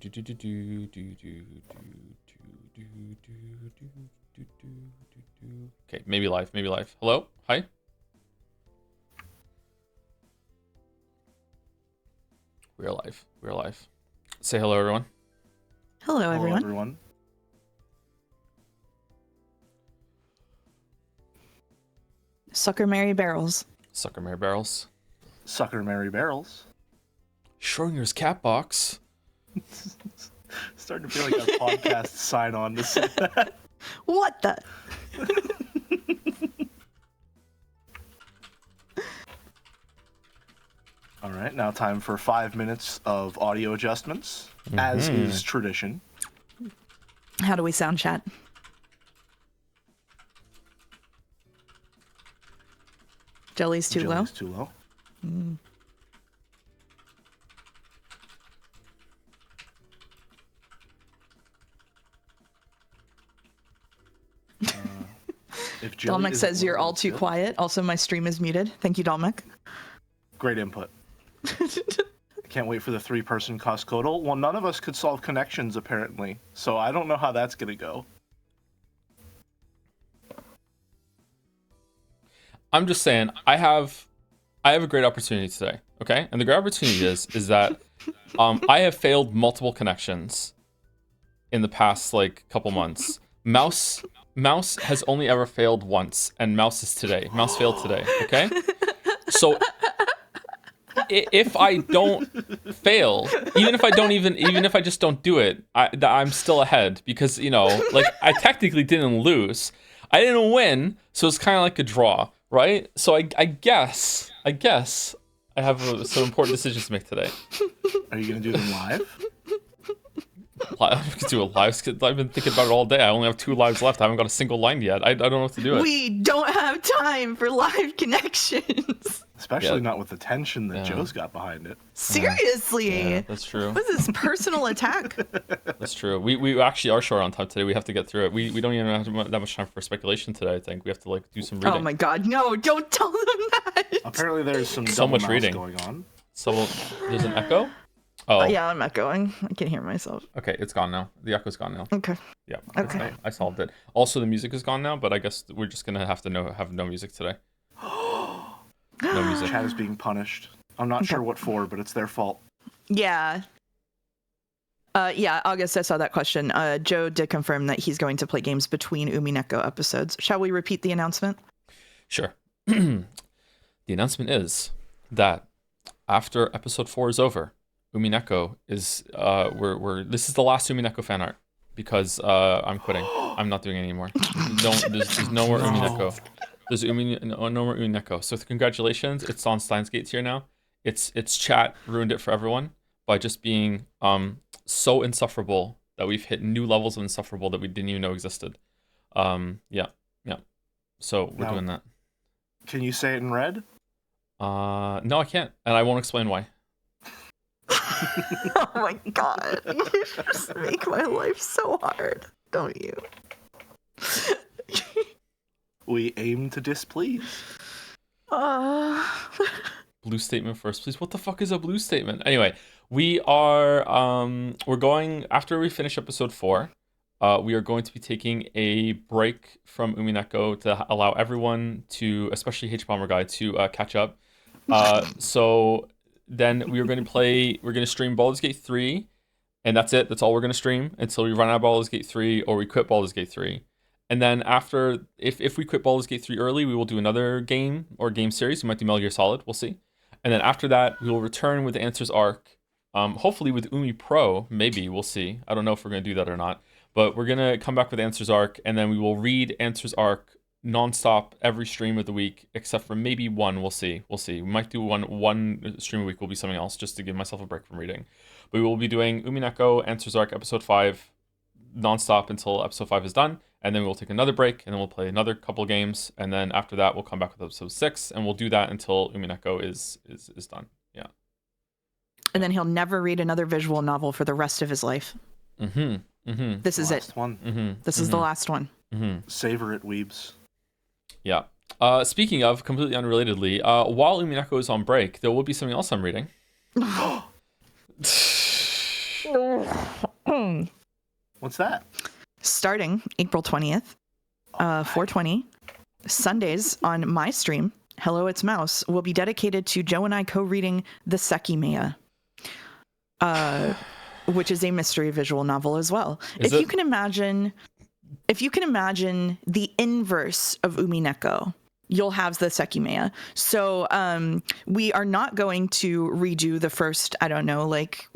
Okay, maybe live. Hello? Hi? We're live. Say hello, everyone. Hello, everyone. Sucker Mary Barrels. Sucker Mary Barrels. Sucker Mary Barrels. Schrodinger's cat box. Starting to feel like a podcast sign on to say that. What the? All right, now time for 5 minutes of audio adjustments, as is tradition. How do we sound, chat? Jelly's too low? Too low. If Jelly Dominic says you're all too quiet. Also, my stream is muted. Thank you, Dominic. Great input. I can't wait for the 3-person Coscodal. Well, none of us could solve connections, apparently. So I don't know how that's going to go. I'm just saying, I have a great opportunity today, okay? And the great opportunity is that I have failed multiple connections in the past, couple months. Mouse has only ever failed once, and Mouse is today. Mouse failed today, okay? So if I don't fail, even if I just don't do it, I'm still ahead because, I technically didn't lose. I didn't win, so it's kind of like a draw, right? So I guess I have some important decisions to make today. Are you going to do them live? I could do a live skit. I've been thinking about it all day. I only have 2 lives left. I haven't got a single line yet. I don't know what to do. We don't have time for live connections. Especially not with the tension that Joe's got behind it. Seriously. Yeah, that's true. What is this personal attack? That's true. We actually are short on time today. We have to get through it. We don't even have that much time for speculation today. I think we have to do some reading. Oh my god, no! Don't tell them that. Apparently, there's some so much reading going on. So there's an echo. Oh yeah, I'm echoing. I can hear myself. Okay, it's gone now. The echo's gone now. Okay. Yeah. Okay. I solved it. Also, the music is gone now, but I guess we're just gonna have to have no music today. No music. Chat is being punished. I'm not sure what for, but it's their fault. Yeah. Yeah, August, I saw that question. Joe did confirm that he's going to play games between Umineko episodes. Shall we repeat the announcement? Sure. The announcement is that after episode 4 is over, Umineko is this is the last Umineko fan art because I'm quitting. I'm not doing it anymore. There's no more Umineko. There's no more Umineko. So congratulations, it's on Steins Gate tier now. It's chat ruined it for everyone by just being so insufferable that we've hit new levels of insufferable that we didn't even know existed. Yeah. So we're doing that. Can you say it in red? No, I can't, and I won't explain why. Oh my god. You just make my life so hard, don't you? We aim to displease. Blue statement first, please. What the fuck is a blue statement? Anyway, we are we're going after we finish episode 4. We are going to be taking a break from Umineko to allow everyone to, especially H-Bomber Guy, to catch up. So then we're going to stream Baldur's Gate 3, and that's it. That's all we're going to stream until we run out of Baldur's Gate 3 or we quit Baldur's Gate 3. And then after, if we quit Baldur's Gate 3 early, we will do another game or game series. We might do Metal Gear Solid. We'll see. And then after that, we will return with the Answers arc. Hopefully with Umi Pro, maybe. We'll see. I don't know if we're going to do that or not. But we're going to come back with Answers arc, and then we will read Answers arc nonstop every stream of the week, except for maybe one. We'll see. We might do one stream a week will be something else, just to give myself a break from reading. But we will be doing Umineko, Answers arc, episode 5, nonstop until episode 5 is done. And then we'll take another break, and then we'll play another couple games, and then after that we'll come back with episode 6, and we'll do that until Umineko is done. Yeah. And then he'll never read another visual novel for the rest of his life. This is it. This is the last one. Savor it, weebs. Yeah. Speaking of, completely unrelatedly, while Umineko is on break, there will be something else I'm reading. What's that? Starting April 20th, 420, Sundays on my stream, Hello It's Mouse, will be dedicated to Joe and I co-reading The Sekimea, which is a mystery visual novel as well. If you can imagine the inverse of Umineko, you'll have the Sekimea. So we are not going to redo the first, I don't know, like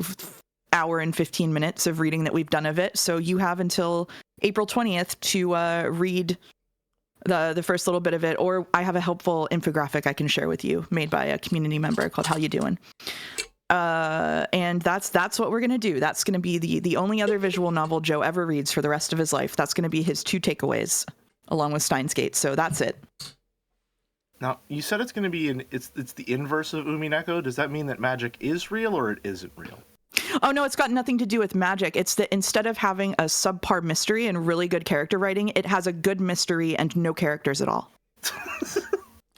hour and 15 minutes of reading that we've done of it. So you have until April 20th to read the first little bit of it, or I have a helpful infographic I can share with you made by a community member called How You Doing? And that's what we're going to do. That's going to be the only other visual novel Joe ever reads for the rest of his life. That's going to be his 2 takeaways along with Steins Gate. So that's it. Now, you said it's going to be it's the inverse of Umineko. Does that mean that magic is real or it isn't real? Oh, no, it's got nothing to do with magic. It's that instead of having a subpar mystery and really good character writing, it has a good mystery and no characters at all.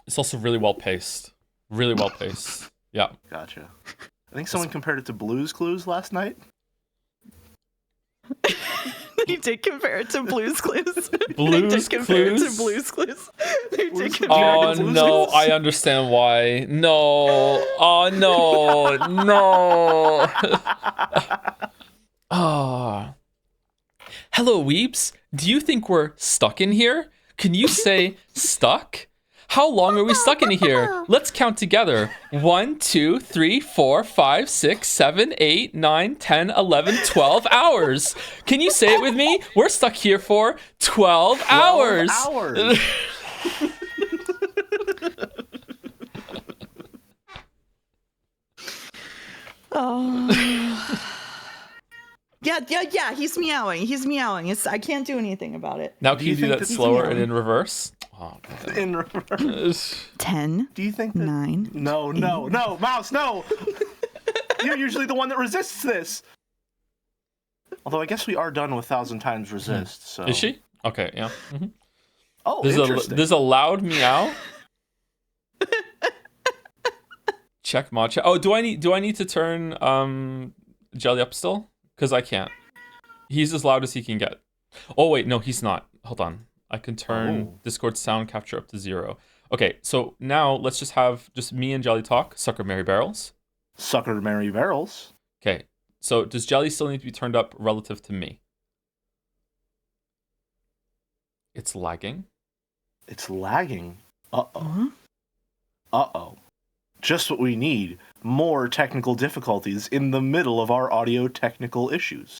It's also really well paced. Really well paced. Yeah. Gotcha. I think someone compared it to Blue's Clues last night. They did compare it to Blue's Clues. Blue's Clues? Blue's Clues. Oh, no, I understand why. No. Oh, no. No. Oh. Hello, weeps. Do you think we're stuck in here? Can you say stuck? How long are we stuck in here? Let's count together. 1, 2, 3, 4, 5, 6, 7, 8, 9, 10, 11, 12 hours. Can you say it with me? We're stuck here for 12 hours. 12 hours. Oh. Yeah. He's meowing. I can't do anything about it. Now, can you do that slower and in reverse? Oh, in reverse. 10. Do you think that... 9. No, Mouse, no. You're usually the one that resists this. Although I guess we are done with 1,000 times resist. So is she? Okay, yeah. Mm-hmm. Oh, interesting. There's a loud meow. Check mod chat. Oh, do I need to turn Jelly up still? Because I can't. He's as loud as he can get. Oh wait, no, he's not. Hold on. I can turn Discord sound capture up to 0. Okay, so now let's just have me and Jelly talk. Sucker Mary Barrels. Sucker Mary Barrels. Okay, so does Jelly still need to be turned up relative to me? It's lagging. It's lagging. Uh-oh. Uh-oh. Just what we need. More technical difficulties in the middle of our audio technical issues.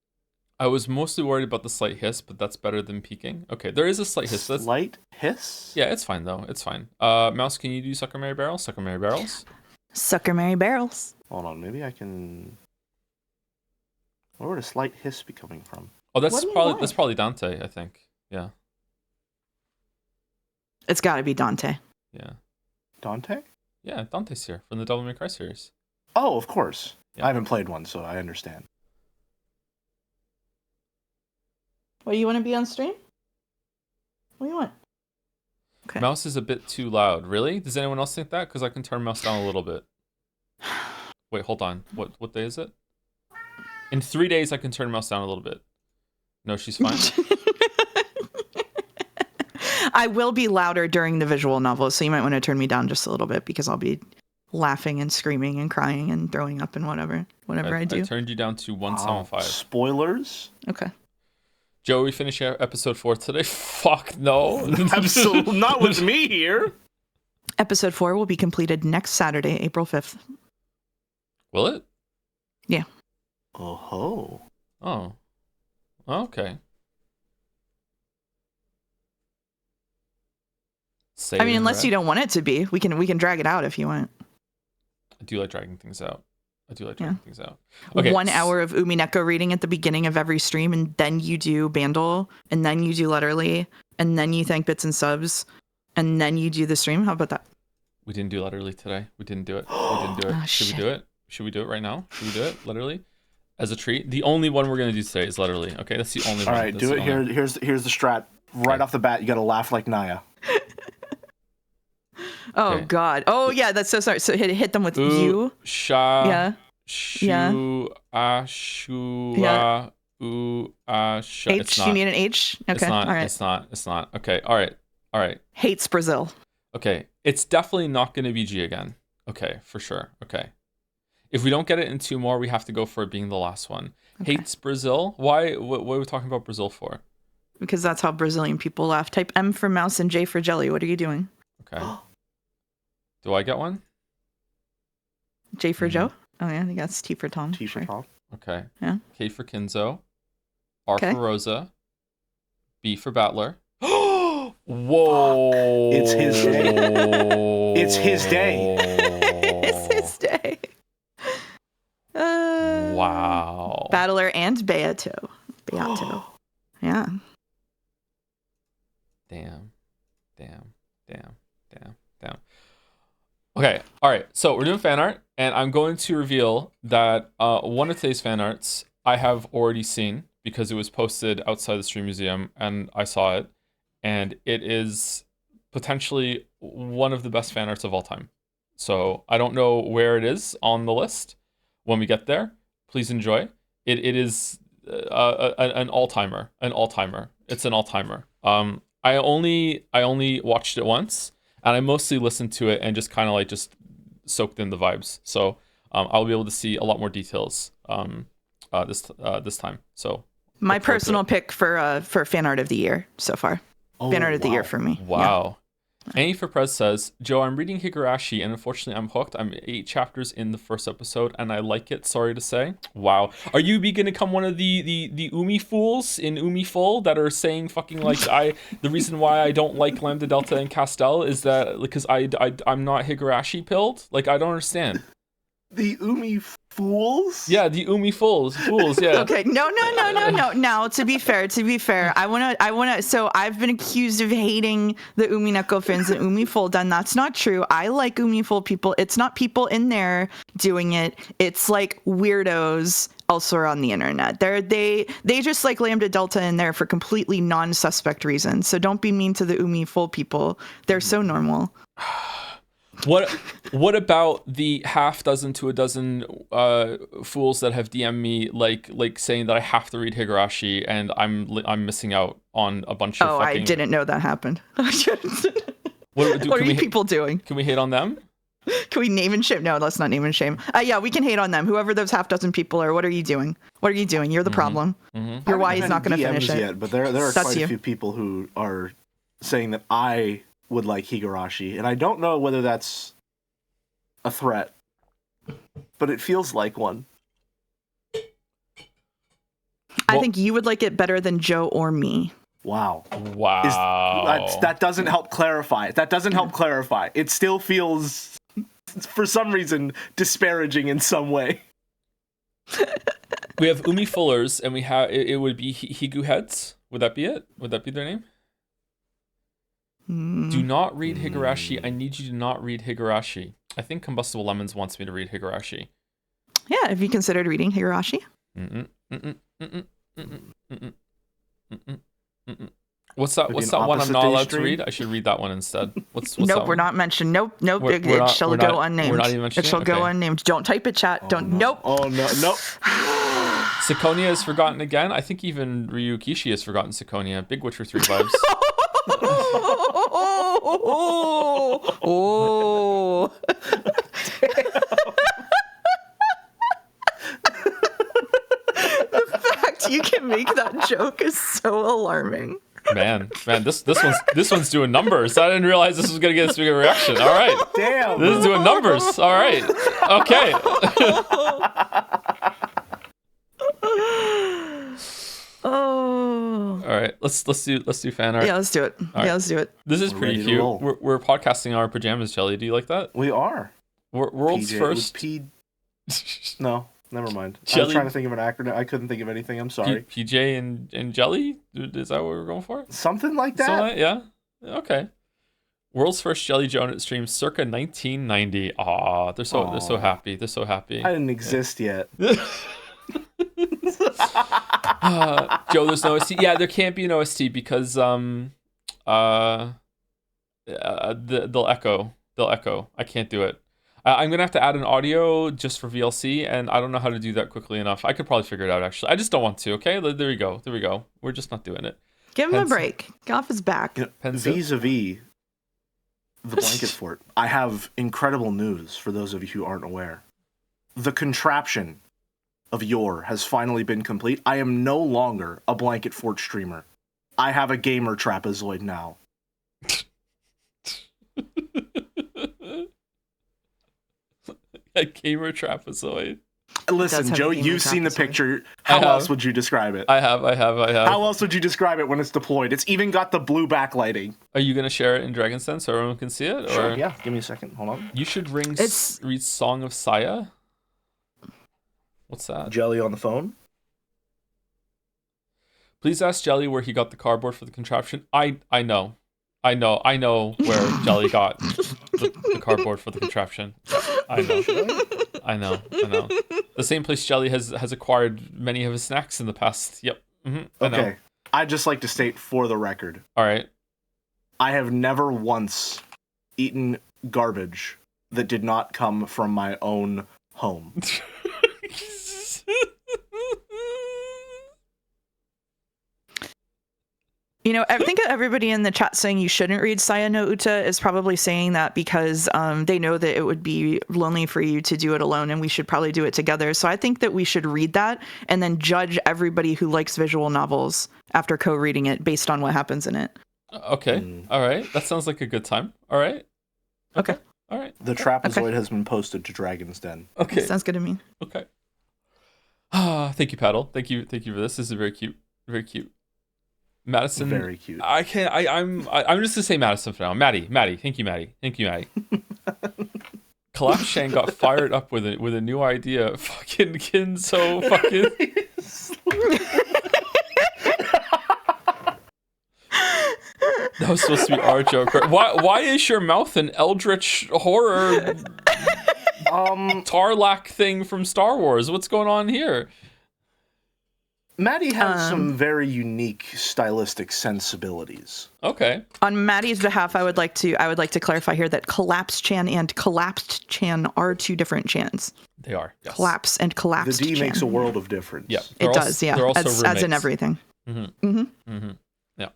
I was mostly worried about the slight hiss, but that's better than peaking. Okay, there is a slight hiss. Slight hiss? Yeah, it's fine, though. It's fine. Mouse, can you do Sucker Mary Barrels? Sucker Mary Barrels? Sucker Mary Barrels. Hold on, maybe I can... Where would a slight hiss be coming from? Oh, that's probably Dante, I think. Yeah. It's got to be Dante. Yeah. Dante? Yeah, Dante's here from the Devil May Cry series. Oh, of course. Yeah. I haven't played one, so I understand. What, do you want to be on stream? What do you want? Okay. Mouse is a bit too loud. Really? Does anyone else think that? Because I can turn Mouse down a little bit. Wait, hold on. What day is it? In 3 days, I can turn Mouse down a little bit. No, she's fine. I will be louder during the visual novel, so you might want to turn me down just a little bit because I'll be laughing and screaming and crying and throwing up and whatever I do. I turned you down to 175. Spoilers? Okay. Joe, we finish episode 4 today? Fuck no. Absolutely not with me here. Episode 4 will be completed next Saturday, April 5th. Will it? Yeah. Oh. Oh. Okay. I mean, unless you don't want it to be, we can drag it out if you want. I do like dragging things out. Okay. 1 hour of Umineko reading at the beginning of every stream, and then you do Bandle, and then you do Letterly, and then you thank bits and subs, and then you do the stream. How about that? We didn't do Letterly today. We didn't do it. Oh, Should we do it? Should we do it right now? Should we do it? Letterly? As a treat? The only one we're going to do today is Letterly. Okay, that's the only one. All right, do it. Here's the strat. Right off the bat, you got to laugh like Naya. Oh, okay. God. Oh, yeah, that's so sorry. So hit them with you. Sha. Yeah. Yeah. Shua Sha. It's H. You not. need an H. It's Okay. not. All right. It's not. It's not. Okay. All right. All right. Hates Brazil. Okay. It's definitely not going to be G again. Okay, for sure. Okay. If we don't get it in two more, we have to go for it being the last one. Okay. Hates Brazil. Why? What are we talking about Brazil for? Because that's how Brazilian people laugh. Type M for mouse and J for jelly. What are you doing? Okay. Do I get one? J for Joe? Oh, yeah. I think that's T for Tom. T for Tom. Okay. Yeah. K for Kinzo. R Okay. for Rosa. B for Battler. Whoa! It's his day. It's his day. It's his day. Wow. Battler and Beato. Yeah. Damn. Okay, all right. So we're doing fan art, and I'm going to reveal that one of today's fan arts I have already seen because it was posted outside the Stream Museum, and I saw it, and it is potentially one of the best fan arts of all time. So I don't know where it is on the list. When we get there, please enjoy. It is an all-timer. It's an all-timer. I only watched it once, and I mostly listened to it and just kind of like just soaked in the vibes. So I'll be able to see a lot more details this time. So My personal pick for fan art of the year so far. Fan art of the year for me. Wow. Annie for Prez says, Joe, I'm reading Higurashi, and unfortunately I'm hooked. I'm 8 chapters in the first episode, and I like it, sorry to say. Wow. Are you going to become one of the Umi fools in Umi Full that are saying fucking like, the reason why I don't like Lambda Delta and Castell is that because I'm not Higurashi pilled? Like, I don't understand. The Umi fools? Yeah, the Umi fools, yeah. Okay, no. Now, to be fair, I wanna. So I've been accused of hating the Umineko fans and Umi Full, and that's not true. I like Umi Full people. It's not people in there doing it. It's like weirdos elsewhere on the internet. They just like Lambda Delta in there for completely non-suspect reasons. So don't be mean to the Umi Full people. They're so normal. What about the half dozen to a dozen fools that have DM'd me like saying that I have to read Higurashi and I'm missing out on a bunch of fucking... I didn't know that happened. What are you people doing? Can we hate on them? Can we name and shame? No, let's not name and shame. Yeah, we can hate on them. Whoever those half dozen people are, what are you doing? What are you doing? You're the problem. You're why he's not going to finish it. Yet, but there are quite a few people who are saying that I would like Higurashi, and I don't know whether that's a threat, but it feels like one. I think you would like it better than Joe or me. Wow. That doesn't help clarify. It still feels, for some reason, disparaging in some way. We have Umi Fullers, and we have it would be Higu Heads. Would that be it? Would that be their name? Do not read Higurashi. I need you to not read Higurashi. I think Combustible Lemons wants me to read Higurashi. Yeah, have you considered reading Higurashi? What's that one I'm not allowed to read? I should read that one instead. What's nope, that we're not mentioned. Nope. It shall go unnamed. We're not even mentioning it shall go unnamed. Don't type it, chat. Nope. Oh, no. Sakonia is forgotten again. I think even Ryu Kishi has forgotten Sakonia. Big Witcher 3 vibes. Oh. The fact you can make that joke is so alarming. Man, this one's doing numbers. I didn't realize this was gonna get this big a reaction. All right, damn, this is doing numbers. All right, okay. Oh. All right, let's do fan art. Yeah, let's do it. Right. Let's do it. This is pretty cute. We're podcasting in our pajamas, Jelly. Do you like that? We are. World's PJ, first. No, never mind. Jelly? I was trying to think of an acronym. I couldn't think of anything. I'm sorry. PJ and Jelly? Is that what we're going for? Something like that. Yeah. Okay. World's first Jelly Donut stream, circa 1990. Aw, they're so happy. They're so happy. I didn't exist yet. Joe, there's no OST. Yeah, there can't be an OST because they'll echo. I can't do it. I'm gonna have to add an audio just for VLC, and I don't know how to do that quickly enough. I could probably figure it out, actually. I just don't want to, okay? There we go. There we go. We're just not doing it. Give him a break. Get off his back. You know, vis-a-vis the blanket fort, I have incredible news for those of you who aren't aware. The contraption of yore has finally been complete. I am no longer a blanket fort streamer. I have a gamer trapezoid now. A gamer trapezoid. Listen, Joe, you've seen the picture. How else would you describe it? I have. How else would you describe it when it's deployed? It's even got the blue backlighting. Are you gonna share it in Dragon's Den so everyone can see it? Or? Sure, yeah. Give me a second. Hold on. You should read Song of Saya. What's that? Jelly on the phone. Please ask Jelly where he got the cardboard for the contraption. I know where Jelly got the cardboard for the contraption. I know. The same place Jelly has acquired many of his snacks in the past. Yep. I know. I'd just like to state for the record. All right. I have never once eaten garbage that did not come from my own home. You know, I think everybody in the chat saying you shouldn't read Saya no Uta is probably saying that because they know that it would be lonely for you to do it alone, and we should probably do it together. So I think that we should read that and then judge everybody who likes visual novels after co-reading it based on what happens in it. Okay. All right. That sounds like a good time. All right. Okay. All right. The trapezoid has been posted to Dragon's Den. Okay. Sounds good to me. Okay. Thank you, Paddle. Thank you for this. This is very cute. Very cute. Madison, very cute. I'm just gonna say Madison for now. Maddie. Thank you, Maddie. Collapse Shang got fired up with a new idea. Fucking Kinzo, fucking. That was supposed to be our joke. Why is your mouth an eldritch horror Tarlac thing from Star Wars? What's going on here? Maddie has some very unique stylistic sensibilities. Okay. On Maddie's behalf, I would like to clarify here that Collapse Chan and Collapsed Chan are two different Chans. They are. Yes. Collapse and Collapsed The D Chan. makes a world of difference. Yeah. It does, yeah. They're also as in everything. Mm-hmm. Mm-hmm. Mm-hmm. Yeah.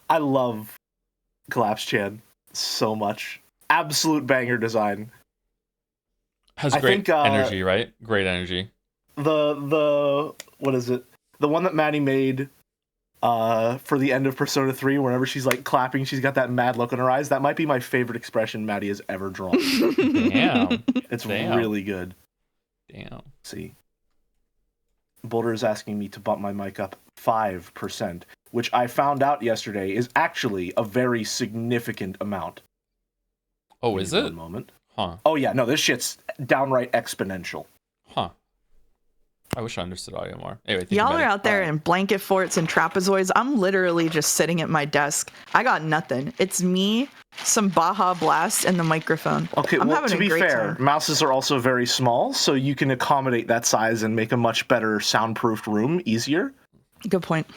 I love Collapse Chan so much. Absolute banger design. Has great energy, right? Great energy. The what is it? The one that Maddie made for the end of Persona 3, whenever she's like clapping, she's got that mad look in her eyes. That might be my favorite expression Maddie has ever drawn. Damn. It's really good. Damn. Let's see. Boulder is asking me to bump my mic up 5%, which I found out yesterday is actually a very significant amount. Oh, is it? One moment. Huh. Oh yeah, no, this shit's downright exponential. Huh. I wish I understood audio more. Anyway, y'all are out there in blanket forts and trapezoids. I'm literally just sitting at my desk. I got nothing. It's me, some Baja Blast, and the microphone. Okay, well, to be fair, mouses are also very small, so you can accommodate that size and make a much better soundproofed room easier. Good point.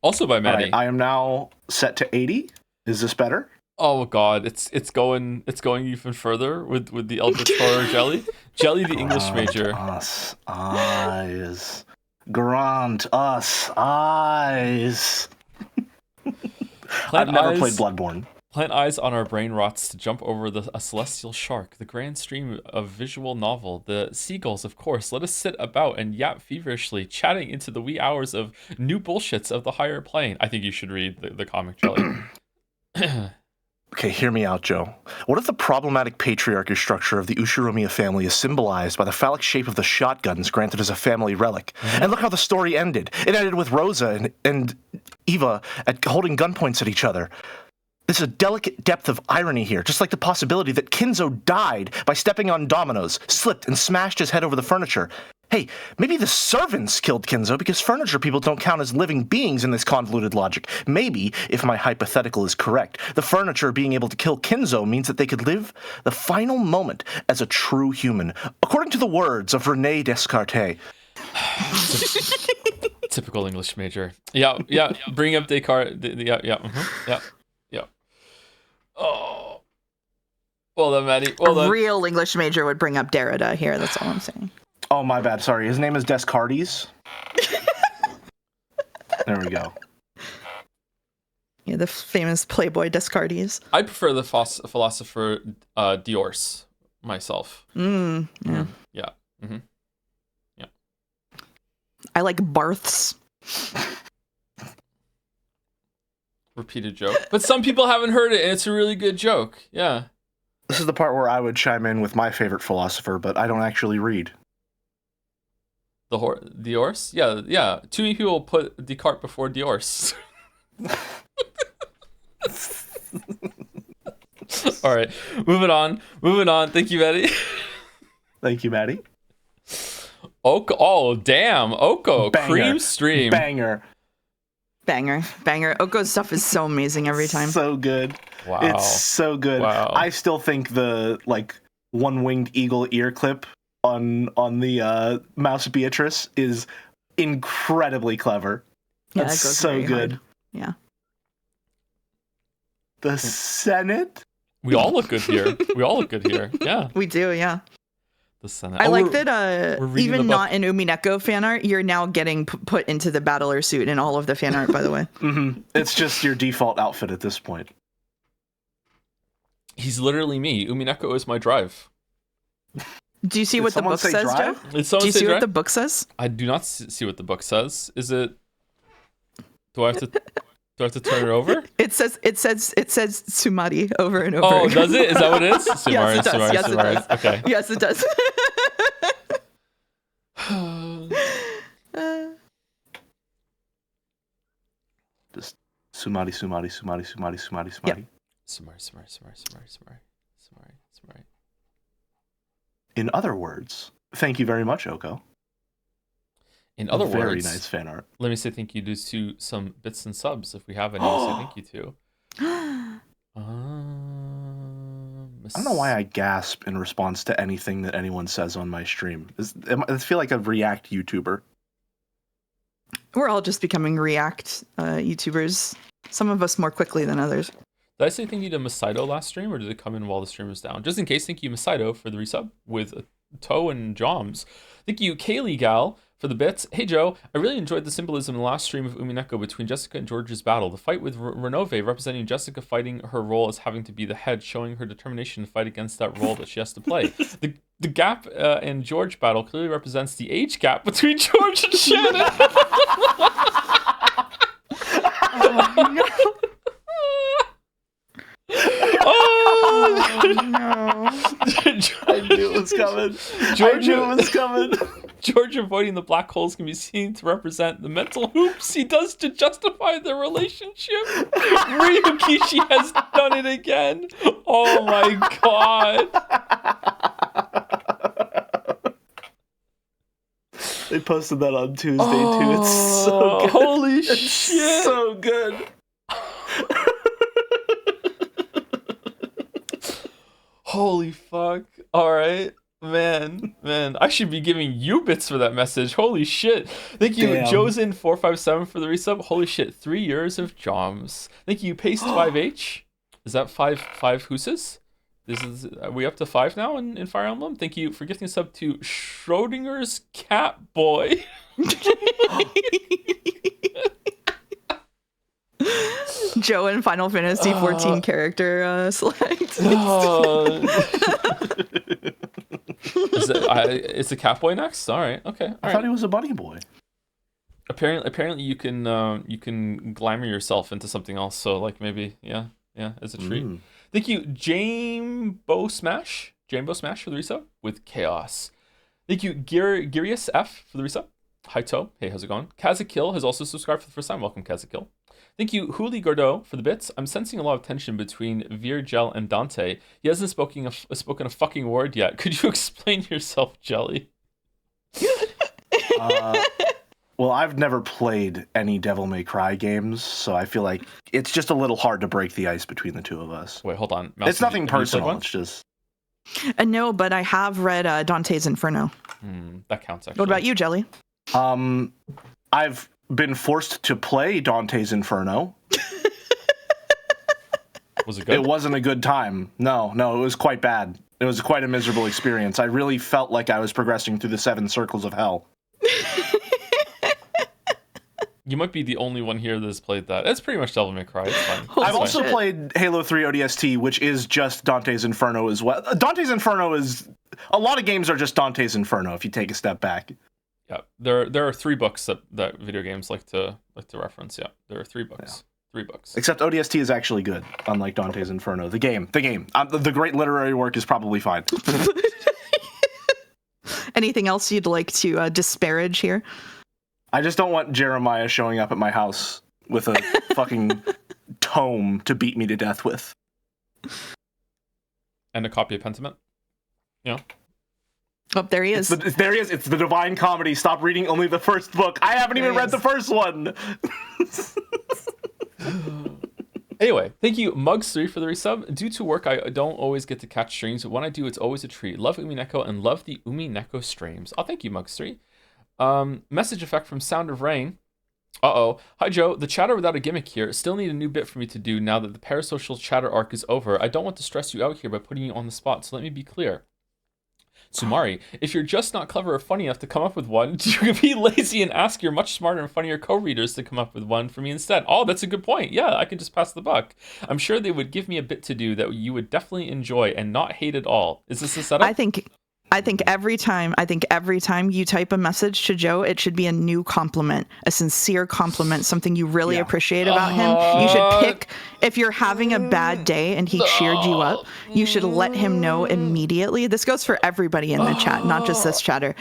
Also by Maddie. Right, I am now set to 80. Is this better? Oh god, it's going even further with the Eldritch Horror Jelly. Jelly, the English major. Us eyes. Grant us eyes. I've never played Bloodborne. Plant eyes on our brain rots to jump over a celestial shark, the grand stream of visual novel, the seagulls, of course. Let us sit about and yap feverishly, chatting into the wee hours of new bullshits of the higher plane. I think you should read the comic, Jelly. Okay, hear me out, Joe. What if the problematic patriarchy structure of the Ushiromiya family is symbolized by the phallic shape of the shotguns granted as a family relic? Mm-hmm. And look how the story ended. It ended with Rosa and Eva holding gunpoints at each other. There's a delicate depth of irony here, just like the possibility that Kinzo died by stepping on dominoes, slipped, and smashed his head over the furniture. Hey, maybe the servants killed Kinzo because furniture people don't count as living beings in this convoluted logic. Maybe, if my hypothetical is correct, the furniture being able to kill Kinzo means that they could live the final moment as a true human, according to the words of René Descartes. Typical English major. Yeah. Bring up Descartes. Yeah. Oh. Well done, Maddie. Well done. A real English major would bring up Derrida here. That's all I'm saying. Oh, my bad. Sorry. His name is Descartes. There we go. Yeah, the famous Playboy Descartes. I prefer the philosopher Diorce myself. Yeah. Yeah. Mm-hmm. Yeah. I like Barths. Repeated joke. But some people haven't heard it, and it's a really good joke. Yeah. This is the part where I would chime in with my favorite philosopher, but I don't actually read. Diorce? Yeah. Too many people put Descartes before Diorce. All right, moving on. Thank you, Maddie. Thank you, Maddie. Oko, oh damn, Oko, Banger. cream stream. Banger. Oko's stuff is so amazing every time. So good. Wow. It's so good. Wow. I still think the one-winged eagle ear clip on the Mouse Beatrice is incredibly clever. Yeah, That's that goes so very good. hard. Yeah. The Senate? We all look good here. Yeah. We do, yeah. The Senate. I like that we're reading the even book. not in Umineko fan art, you're now getting put into the battler suit in all of the fan art, by the way. Mm-hmm. It's just your default outfit at this point. He's literally me. Umineko is my drive. Do you see Did what the someone book say says, drive? Joe? Did someone Do you say see drive? what the book says? I do not see what the book says. Is it? Do I have to turn it over? It says Sumari over and over. Oh, again. does it? Is that what it is? Sumari, Yes, it does. Sumari, Yes, it Sumari. does. Okay. Yes, it does. Just Sumari. Yep. Sumari. In other words, thank you very much, Oko. In other words, very nice fan art. let me say thank you to some bits and subs if we have any to say thank you to. I don't know why I gasp in response to anything that anyone says on my stream. I feel like a React YouTuber. We're all just becoming React YouTubers. Some of us more quickly than others. Did I say thank you to Masaido last stream, or did it come in while the stream was down? Just in case, thank you Masaido for the resub with Toe and Joms. Thank you Kaylee Gal for the bits. Hey Joe, I really enjoyed the symbolism in the last stream of Umineko between Jessica and George's battle. The fight with Renove representing Jessica fighting her role as having to be the head, showing her determination to fight against that role that she has to play. The gap in George battle clearly represents the age gap between George and Shannon. Oh, no. Oh, no. I knew it was coming. George avoiding the black holes can be seen to represent the mental hoops he does to justify their relationship. Ryukishi has done it again. Oh my god. They posted that on Tuesday too. It's so good. Holy It's shit. so good. Holy fuck. Alright. Man, I should be giving you bits for that message. Holy shit. Thank you, Damn. Josin457 for the resub. Holy shit, 3 years of Joms. Thank you, Paste5H. Is that five hooses? Are we up to 5 now in Fire Emblem? Thank you for gifting a sub to Schrodinger's Cat Boy. Joe in Final Fantasy 14 character select. Is the Cat Boy next? All right, okay. All I right. thought he was a bunny boy. Apparently you can glamour yourself into something else. So like maybe yeah, as a treat. Thank you, Jambo Smash for the resub with Chaos. Thank you, Girius F for the resub. Hi Toe, hey, how's it going? Kazakil has also subscribed for the first time. Welcome, Kazakil. Thank you, Huli Gordeau, for the bits. I'm sensing a lot of tension between Virgel and Dante. He hasn't spoken a fucking word yet. Could you explain yourself, Jelly? Well, I've never played any Devil May Cry games, so I feel like it's just a little hard to break the ice between the two of us. Wait, hold on. Mouse, It's nothing have you played personal. one? It's just No, but I have read Dante's Inferno. That counts, actually. What about you, Jelly? I've been forced to play Dante's Inferno. Was it good? It wasn't a good time. No, it was quite bad. It was quite a miserable experience. I really felt like I was progressing through the 7 circles of hell. You might be the only one here that's played that. It's pretty much Devil May Cry. It's fine. I've also played Halo 3 ODST, which is just Dante's Inferno as well. Dante's Inferno is... A lot of games are just Dante's Inferno, if you take a step back. Yeah, there are 3 books that video games like to reference. Yeah, there are 3 books. Yeah. 3 books. Except ODST is actually good, unlike Dante's Inferno. The game. The great literary work is probably fine. Anything else you'd like to disparage here? I just don't want Jeremiah showing up at my house with a fucking tome to beat me to death with. And a copy of Pentiment. Yeah. Oh, there he is. There he is. It's the Divine Comedy. Stop reading only the first book. I haven't even read the first one. Anyway, thank you, Mugs3, for the resub. Due to work, I don't always get to catch streams, but when I do, it's always a treat. Love Umineko and love the Umineko streams. Oh, thank you, Mugs3. Message effect from Sound of Rain. Uh-oh. Hi, Joe. The chatter without a gimmick here. Still need a new bit for me to do now that the parasocial chatter arc is over. I don't want to stress you out here by putting you on the spot, so let me be clear. Sumari, if you're just not clever or funny enough to come up with one, you could be lazy and ask your much smarter and funnier co-readers to come up with one for me instead. Oh, that's a good point. Yeah, I could just pass the buck. I'm sure they would give me a bit to do that you would definitely enjoy and not hate at all. Is this a setup? I think every time you type a message to Joe, it should be a new compliment, a sincere compliment, something you really appreciate about him. You should pick, if you're having a bad day and he cheered you up, you should let him know immediately. This goes for everybody in the chat, not just this chatter.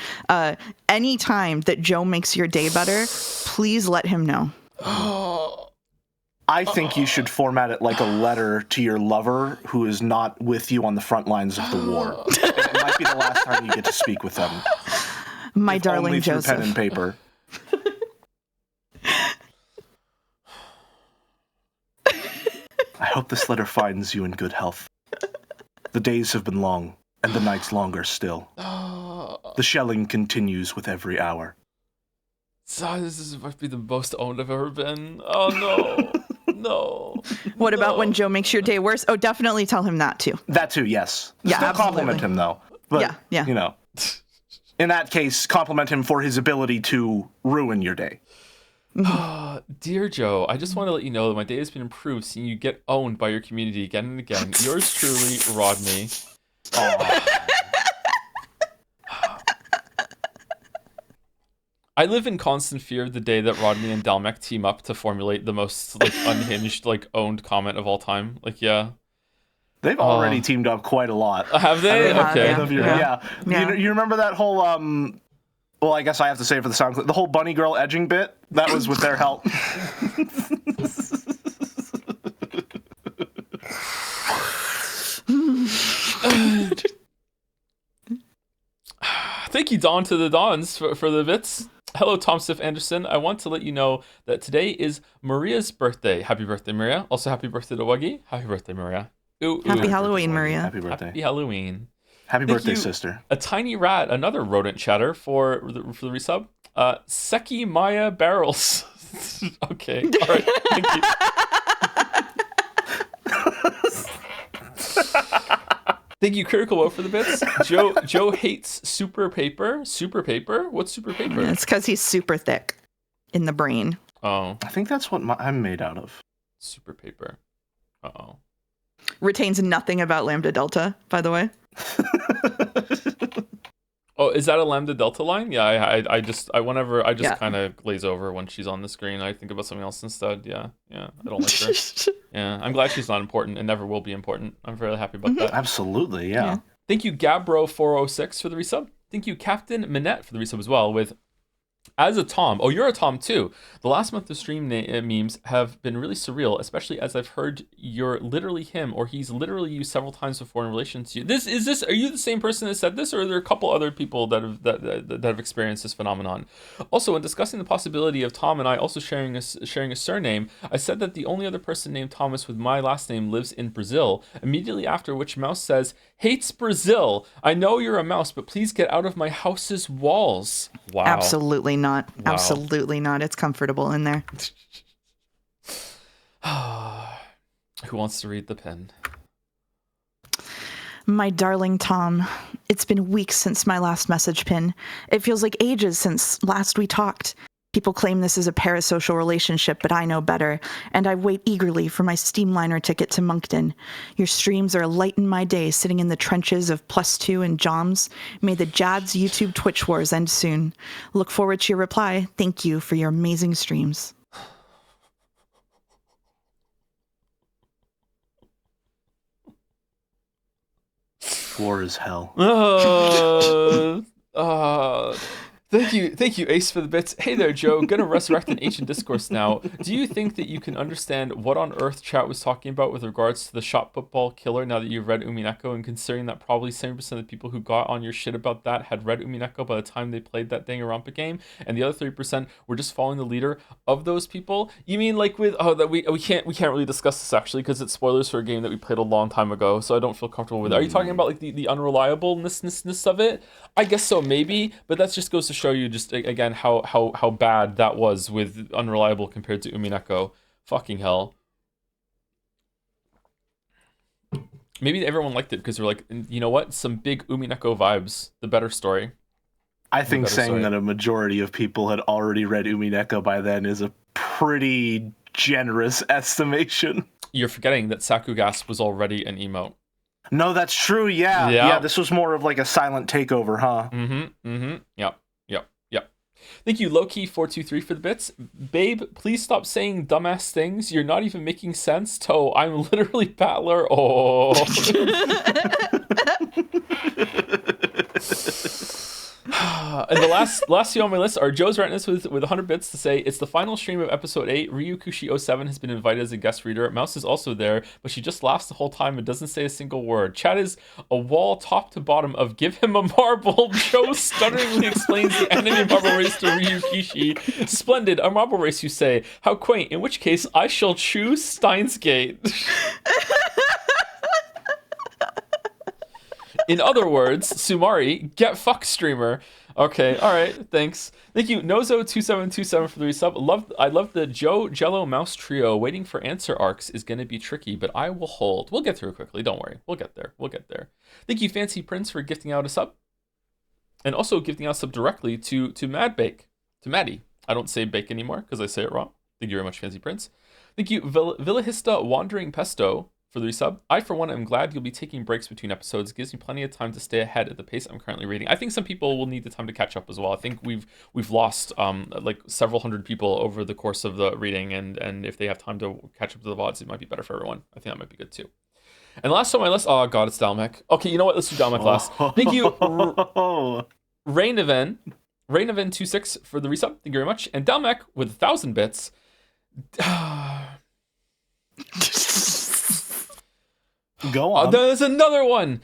Anytime that Joe makes your day better, please let him know. I think you should format it like a letter to your lover who is not with you on the front lines of the war. It might be the last time you get to speak with them. My if darling only through Joseph. pen and paper. I hope this letter finds you in good health. The days have been long, and the nights longer still. The shelling continues with every hour. So this must be the most owned I've ever been. Oh, no. No. What about when Joe makes your day worse? Oh, definitely tell him that too. That too, yes. Yeah, Still absolutely. compliment him, though. But, yeah. you know, in that case, compliment him for his ability to ruin your day. Dear Joe, I just want to let you know that my day has been improved seeing you get owned by your community again and again. Yours truly, Rodney. I live in constant fear of the day that Rodney and Dalmec team up to formulate the most unhinged owned comment of all time. Yeah. They've already teamed up quite a lot. Have they? Okay. Yeah. You remember that whole well, I guess I have to say it for the sound clip. The whole bunny girl edging bit, that was with their help. Thank you, Dawn to the Dons, for the bits. Hello, Tom Stiff Anderson. I want to let you know that today is Maria's birthday. Happy birthday, Maria. Also, happy birthday to Wuggy. Happy birthday, Maria. Happy Halloween, Maria. Happy birthday. Happy Halloween. Happy birthday, sister. A tiny rat, another rodent chatter for the resub. Seki Maya Barrels. Okay. All right. Thank you. Thank you, Critical Woe, for the bits. Joe hates super paper. Super paper? What's super paper? It's because he's super thick in the brain. Oh. I think that's what I'm made out of. Super paper. Uh-oh. Retains nothing about Lambda Delta, by the way. Oh, is that a Lambda Delta line? Yeah, I just kind of glaze over when she's on the screen. I think about something else instead. Yeah, I don't like her. Yeah, I'm glad she's not important and never will be important. I'm very happy about that. Absolutely, yeah. Thank you, Gabro406 for the resub. Thank you, Captain Minette, for the resub as well, with as a Tom. Oh, you're a Tom too. The last month of stream memes have been really surreal, especially as I've heard you're literally him, or he's literally you several times before in relation to you. Are you the same person that said this, or are there a couple other people that have experienced this phenomenon? Also, when discussing the possibility of Tom and I also sharing a surname, I said that the only other person named Thomas with my last name lives in Brazil. Immediately after which Mouse says, "Hates Brazil. I know you're a mouse, but please get out of my house's walls." Wow. Absolutely not. Wow. Absolutely not. It's comfortable in there. Who wants to read the pen? My darling Tom, it's been weeks since my last message pin. It feels like ages since last we talked. People claim this is a parasocial relationship, but I know better, and I wait eagerly for my Steamliner ticket to Moncton. Your streams are a light in my day, sitting in the trenches of +2 and Joms. May the Jads YouTube Twitch wars end soon. Look forward to your reply. Thank you for your amazing streams. War is hell. Thank you, Ace, for the bits. Hey there, Joe. Gonna resurrect an ancient discourse now. Do you think that you can understand what on earth chat was talking about with regards to the shot football killer now that you've read Umineko, and considering that probably 70% of the people who got on your shit about that had read Umineko by the time they played that Danganronpa game, and the other 30% were just following the leader of those people? You mean like with that we can't really discuss this actually because it's spoilers for a game that we played a long time ago, so I don't feel comfortable with it. Are you talking about like the unreliableness of it? I guess so, maybe, but that just goes to show you just again how bad that was with Unreliable compared to Umineko. Fucking hell. Maybe everyone liked it because they're like, you know what? Some big Umineko vibes. The better story. I think saying that a majority of people had already read Umineko by then is a pretty generous estimation. You're forgetting that Sakugas was already an emote. No, that's true. Yeah. This was more of like a silent takeover, huh? Yep. Thank you, Lowkey423 for the bits. Babe, please stop saying dumbass things. You're not even making sense. Toe, I'm literally Battler. Oh. And the last few on my list are Joe's Retness with 100 bits to say, it's the final stream of episode 8. Ryu Kushi07 has been invited as a guest reader. Mouse is also there, but she just laughs the whole time and doesn't say a single word. Chat is a wall top to bottom of give him a marble. Joe stutteringly explains the enemy marble race to Ryu Kishi. Splendid, a marble race, you say. How quaint, in which case I shall choose Steins Gate. In other words, Sumari, get fuck streamer. Okay, all right, thanks. Thank you, Nozo2727 for the resub. I love the Joe Jello Mouse trio. Waiting for answer arcs is going to be tricky, but I will hold. We'll get through it quickly. Don't worry. We'll get there. Thank you, Fancy Prince, for gifting out a sub. And also gifting out a sub directly to Mad Bake, to Maddie. I don't say bake anymore because I say it wrong. Thank you very much, Fancy Prince. Thank you, Villahista Wandering Pesto, for the resub. I, for one, am glad you'll be taking breaks between episodes. It gives me plenty of time to stay ahead at the pace I'm currently reading. I think some people will need the time to catch up as well. I think we've lost like several hundred people over the course of the reading, and if they have time to catch up to the VODs, it might be better for everyone. I think that might be good too. And last on my list, oh god, it's Dalmek. Okay, you know what? Let's do Dalmek last. Thank you, Rainaven26 for the resub. Thank you very much. And Dalmek with 1,000 bits. Go on. There's another one.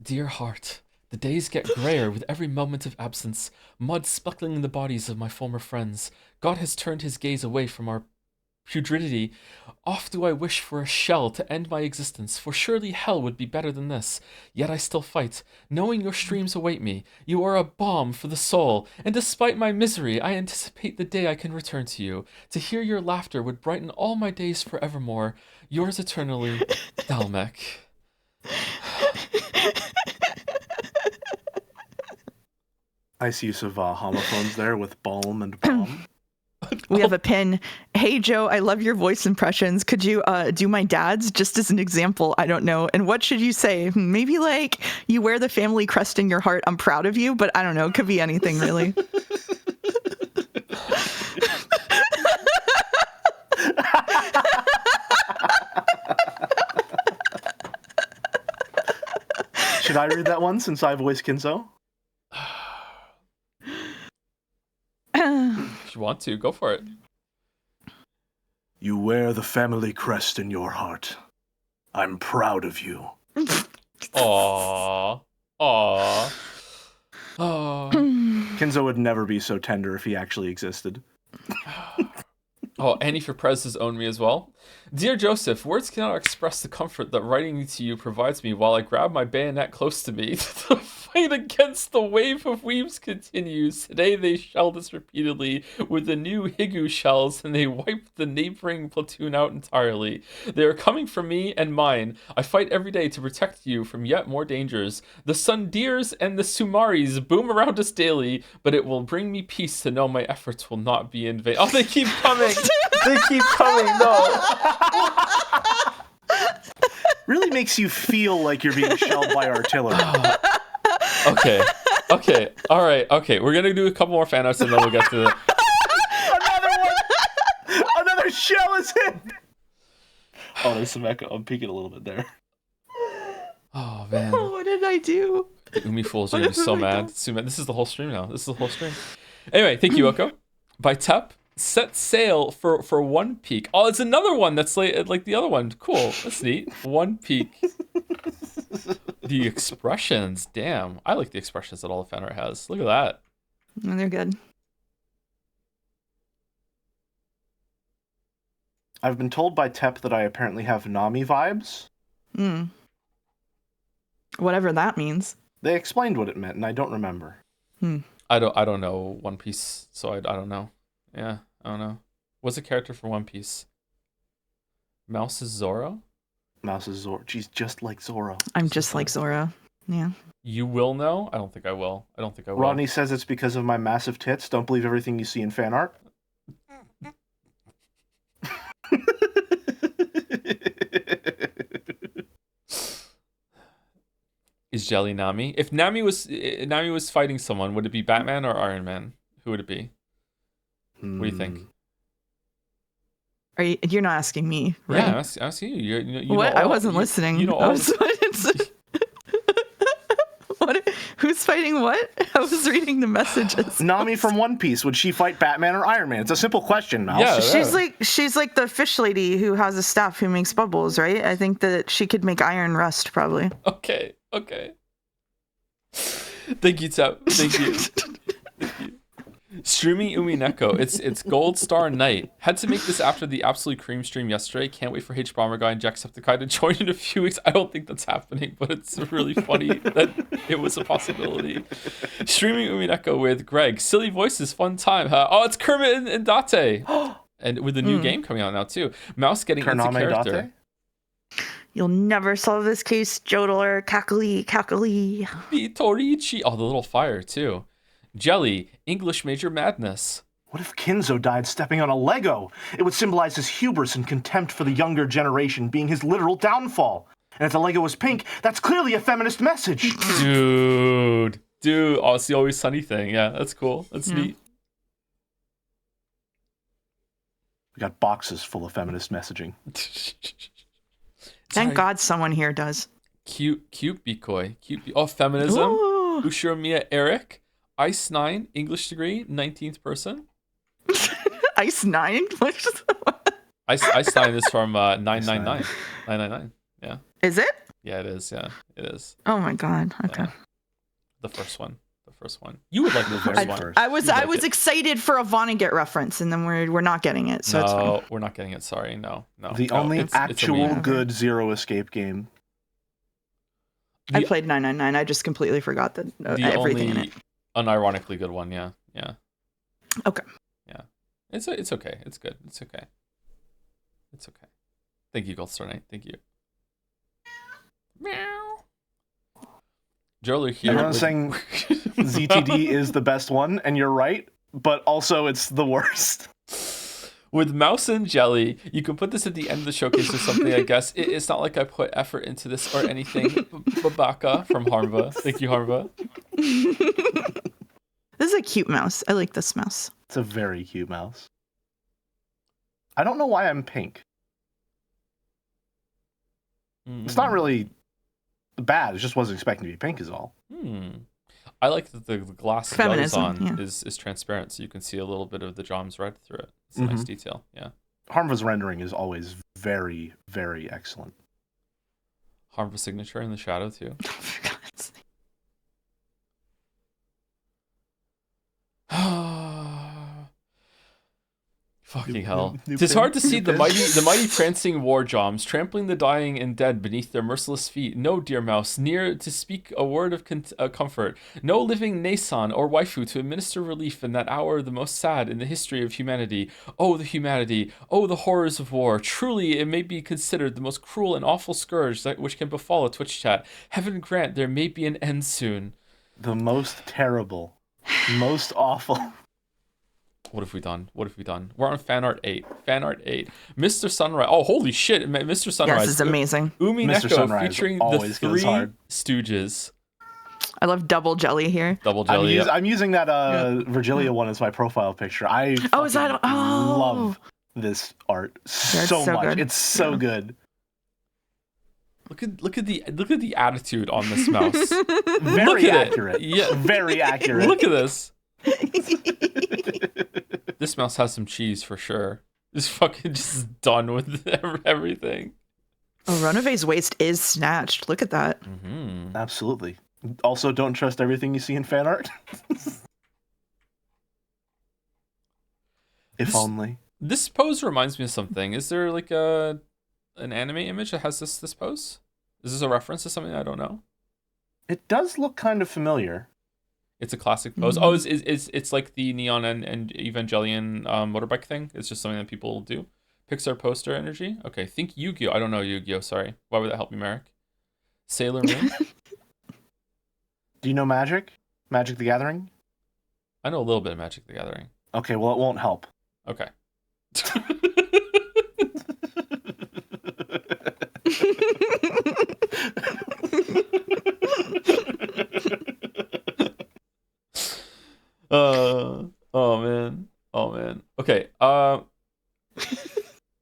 Dear heart, the days get grayer with every moment of absence, mud speckling the bodies of my former friends. God has turned his gaze away from our putridity. Oft do I wish for a shell to end my existence, for surely hell would be better than this. Yet I still fight, knowing your streams await me. You are a balm for the soul, and despite my misery, I anticipate the day I can return to you. To hear your laughter would brighten all my days forevermore. Yours eternally, Dalmek. Nice use of homophones there with balm and bomb. We have a pin. Hey, Joe, I love your voice impressions. Could you do my dad's just as an example? I don't know. And what should you say? Maybe like you wear the family crest in your heart. I'm proud of you, but I don't know. It could be anything, really. Should I read that one since I voice Kinzo? If you want to, go for it. You wear the family crest in your heart. I'm proud of you. Aww. Aww. Oh. Kenzo would never be so tender if he actually existed. Oh, Annie for Prez has owned me as well. Dear Joseph, words cannot express the comfort that writing to you provides me while I grab my bayonet close to me. The fight against the wave of weaves continues. Today they shelled us repeatedly with the new Higu shells, and they wiped the neighboring platoon out entirely. They are coming for me and mine. I fight every day to protect you from yet more dangers. The Sundirs and the Sumaris boom around us daily, but it will bring me peace to know my efforts will not be in vain. Oh, they keep coming! They keep coming, no! Really makes you feel like you're being shelled by artillery. Okay. All right. Okay. We're gonna do a couple more fan arts and then we'll get to the... Another one! Another shell is hit! Oh, there's some echo. I'm peeking a little bit there. Oh, man. What did I do? The Umi fools are gonna be so mad. So mad. This is the whole stream now. This is the whole stream. Anyway, thank you, Oko. By Tep. Set sail for One Peak. Oh, it's another one that's like the other one. Cool. That's neat. One Peak. The expressions. Damn. I like the expressions that all the fanart has. Look at that. They're good. I've been told by Tep that I apparently have Nami vibes. Whatever that means. They explained what it meant, and I don't remember. I don't know One Piece, so I don't know. Yeah, I don't know. What's a character for One Piece? Mouse is Zoro? Mouse is Zoro. She's just like Zoro. I'm just like Zoro. Yeah. You will know? I don't think I will. Rodney says it's because of my massive tits. Don't believe everything you see in fan art. Is Jelly Nami? If Nami was fighting someone, would it be Batman or Iron Man? Who would it be? What do you think? You're not asking me, right? Yeah, I'm asking you. You what? know all, I wasn't listening. You know all What? Who's fighting what? I was reading the messages. Nami from One Piece. Would she fight Batman or Iron Man? It's a simple question, Mouse. Yeah, she's like the fish lady who has a staff who makes bubbles, right? I think that she could make iron rust, probably. Okay. Thank you, Tep. Thank you. Streaming Umineko. It's Gold Star Night. Had to make this after the Absolute Cream stream yesterday. Can't wait for H Bomber Guy and Jacksepticeye to join in a few weeks. I don't think that's happening, but it's really funny that it was a possibility. Streaming Umineko with Greg. Silly voices, fun time. Huh? Oh, it's Kermit and Dante. And with the new game coming out now too. Mouse getting into character. Dante? You'll never solve this case, Jodler. Cackly. Vitorici. Oh, the little fire too. Jelly, English major madness. What if Kenzo died stepping on a Lego? It would symbolize his hubris and contempt for the younger generation being his literal downfall. And if the Lego was pink, that's clearly a feminist message. Dude. Oh, it's the Always Sunny thing. Yeah, that's cool. That's neat. We got boxes full of feminist messaging. Thank God someone here does. Cute Bikoi. Oh, feminism. Ooh. Ushiromiya Eric. Ice 9, English degree, 19th person. Ice 9? Ice 9 is from 999. 999. Yeah. Is it? Yeah, it is. Yeah, it is. Oh my God. Okay. The first one. You would like the first one. I was excited for a Vonnegut reference, and then we're not getting it. So it's fine. We're not getting it. Sorry. No. The only actual good Zero Escape game. I played 999. I just completely forgot that everything in it. Unironically good one. Yeah. Okay. Yeah. It's okay. It's good. It's okay. Thank you, Gold Star Knight. Thank you. Meow. Jolie here. Everyone's saying ZTD is the best one, and you're right, but also it's the worst. With Mouse and Jelly, you can put this at the end of the showcase or something, I guess. It's not like I put effort into this or anything. Babaka from Harmva. Thank you, Harmva. This is a cute mouse. I like this mouse. It's a very cute mouse. I don't know why I'm pink. It's not really bad. It just wasn't expecting to be pink is all. I like that the glass Feminism, Joe-zon yeah. is transparent, so you can see a little bit of the Jom's red through it. It's a nice detail. Yeah. Harmva's rendering is always very, very excellent. Harmva's signature in the shadow too. For God's sake. Fucking hell. Tis hard to see the mighty prancing war Joms, trampling the dying and dead beneath their merciless feet. No, dear mouse, near to speak a word of comfort. No living Nason or waifu to administer relief in that hour the most sad in the history of humanity. Oh, the humanity. Oh, the horrors of war. Truly, it may be considered the most cruel and awful scourge which can befall a Twitch chat. Heaven grant there may be an end soon. The most terrible, most awful. What have we done? What have we done? We're on Fanart 8. Fanart 8. Mr. Sunrise. Oh, holy shit. Mr. Sunrise. Yes, it's amazing. Umineko featuring the always goes Three hard. Stooges. I love double jelly here. Double jelly. I'm using that Virgilia one as my profile picture. I Is that? Oh. love this art Yeah, so much. good. It's so good. Look at the attitude on this mouse. Very Look at accurate. it. Yeah. Very accurate. Look at this. This mouse has some cheese for sure. It's fucking just done with everything. Oh, Runaways waist is snatched. Look at that. Mm-hmm. Absolutely. Also, don't trust everything you see in fan art. If only. This pose reminds me of something. Is there like an anime image that has this pose? Is this a reference to something I don't know? It does look kind of familiar. It's a classic pose. Mm-hmm. Oh, it's like the Neon and Evangelion motorbike thing. It's just something that people do. Pixar poster energy. Okay, think Yu-Gi-Oh. I don't know Yu-Gi-Oh. Sorry. Why would that help me, Merrick? Sailor Moon. Do you know Magic? Magic the Gathering? I know a little bit of Magic the Gathering. Okay, well, it won't help. Okay. Oh man. Okay.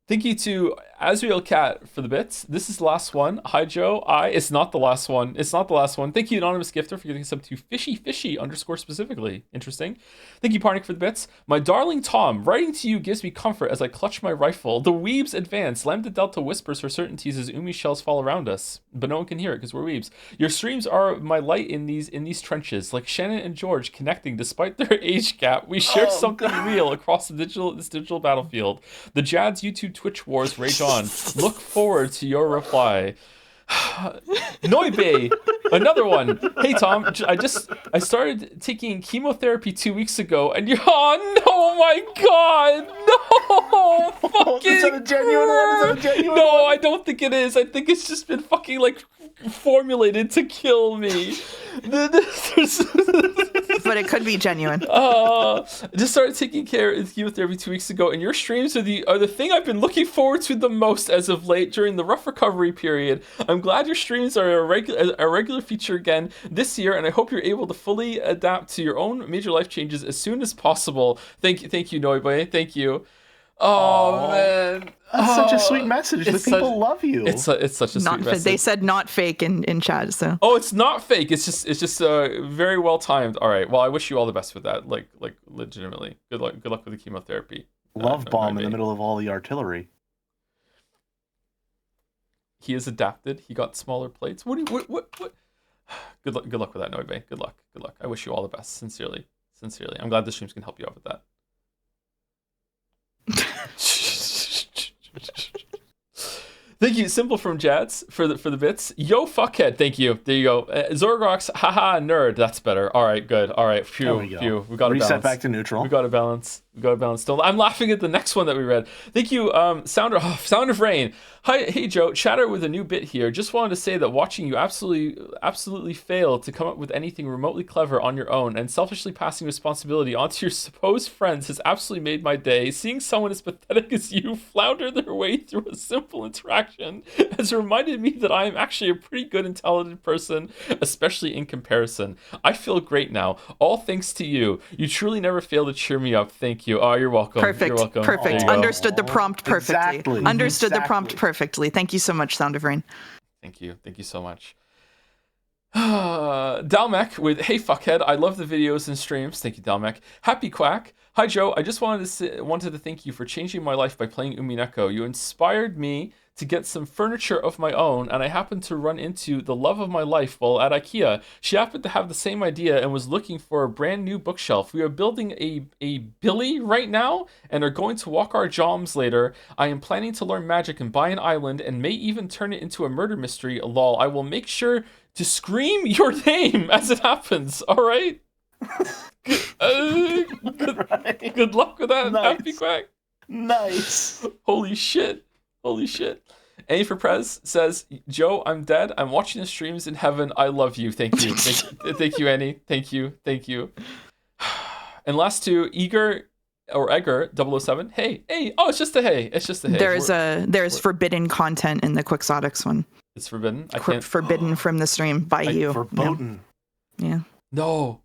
Thank you to Azrael Cat for the bits. This is the last one. Hi Joe. It's not the last one. It's not the last one. Thank you, Anonymous Gifter, for getting sub to fishy _ specifically. Interesting. Thank you, Parnick, for the bits. My darling Tom, writing to you gives me comfort as I clutch my rifle. The weebs advance. Lambda Delta whispers her certainties as Umi shells fall around us. But no one can hear it because we're weebs. Your streams are my light in these trenches. Like Shannon and George connecting despite their age gap. We share something real across this digital battlefield. The Jad's YouTube Twitch wars rage on. Look forward to your reply. Noibe, another one. Hey Tom, I started taking chemotherapy 2 weeks ago, and you're no, my God, no, fucking. Is that a genuine one? Is that a genuine No, one? I don't think it is. I think it's just been fucking like formulated to kill me. But it could be genuine. I just started taking care of chemotherapy 2 weeks ago, and your streams are the thing I've been looking forward to the most as of late during the rough recovery period. I'm glad your streams are a regular feature again this year, and I hope you're able to fully adapt to your own major life changes as soon as possible. Thank you, Noiboy. Thank you. Oh man, That's such a sweet message. The people love you. It's such a sweet message. They said not fake in chat, so. Oh, it's not fake. It's just very well timed. All right. Well, I wish you all the best with that. Like legitimately. Good luck with the chemotherapy. Love bomb in the middle of all the artillery. He is adapted. He got smaller plates. What? Good luck with that, Noibe. Good luck. I wish you all the best. Sincerely. I'm glad the streams can help you out with that. Thank you, Simple from Jads, for the bits. Yo, fuckhead. Thank you. There you go. Zorgrox, haha, nerd. That's better. All right, good. All right, phew. We got to reset back to neutral. We got to balance. Still, I'm laughing at the next one that we read. Thank you, Sound of Rain. Hi, hey Joe. Chatter with a new bit here. Just wanted to say that watching you absolutely fail to come up with anything remotely clever on your own and selfishly passing responsibility onto your supposed friends has absolutely made my day. Seeing someone as pathetic as you flounder their way through a simple interaction has reminded me that I am actually a pretty good and talented person, especially in comparison. I feel great now. All thanks to you. You truly never fail to cheer me up. Thank you. Oh, you're welcome. Perfect. You're welcome. Perfect. Understood the prompt perfectly. Exactly. Understood the prompt perfectly. Thank you so much, Sound of Rain. Thank you so much. Dalmec with, hey fuckhead, I love the videos and streams. Thank you, Dalmec. Happy Quack. Hi Joe, I just wanted to thank you for changing my life by playing Umineko. You inspired me to get some furniture of my own, and I happened to run into the love of my life while at IKEA. She happened to have the same idea and was looking for a brand new bookshelf. We are building a Billy right now and are going to walk our joms later. I am planning to learn magic and buy an island and may even turn it into a murder mystery. Lol. I will make sure to scream your name as it happens. All right. Good luck with that. Nice. Happy Quack. Nice. Holy shit. Holy shit. Annie for Prez says, Joe, I'm dead. I'm watching the streams in heaven. I love you. Thank you. Thank you, Annie. Thank you. Thank you. And last two, Edgar 007. Hey. Oh, it's just a hey. It's just a hey. There's forbidden content in the Quixotics one. It's forbidden. I can't. Forbidden from the stream by you. Verboten. Yeah. No.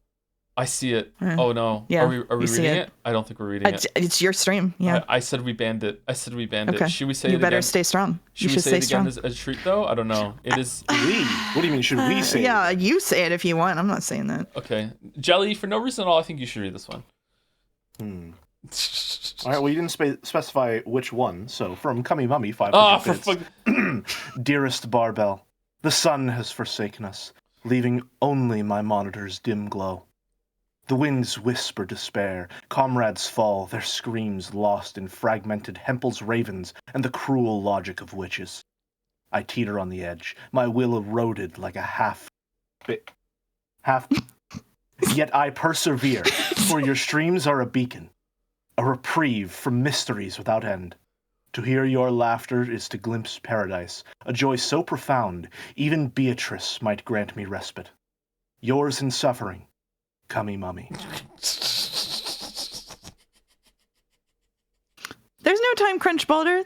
I see it. Oh no. Yeah, Are we reading it? I don't think we're reading it. It's your stream. Yeah. I said we banned it. Okay. Should we say you it better again? stay strong. Should we say it again as a treat though? I don't know. It is. We? What do you mean? Should we say? Yeah, you say it if you want. I'm not saying that. Okay. Jelly, for no reason at all, I think you should read this one. All right. Well, you didn't specify which one. So from Cummy Mummy 500 for bits. Dearest Barbell, the sun has forsaken us, leaving only my monitor's dim glow. The winds whisper despair, comrades fall, their screams lost in fragmented Hempel's ravens and the cruel logic of witches. I teeter on the edge, my will eroded like a half. Yet I persevere, for your streams are a beacon, a reprieve from mysteries without end. To hear your laughter is to glimpse paradise, a joy so profound, even Beatrice might grant me respite. Yours in suffering, Cummy Mummy. There's no time crunch, Boulder.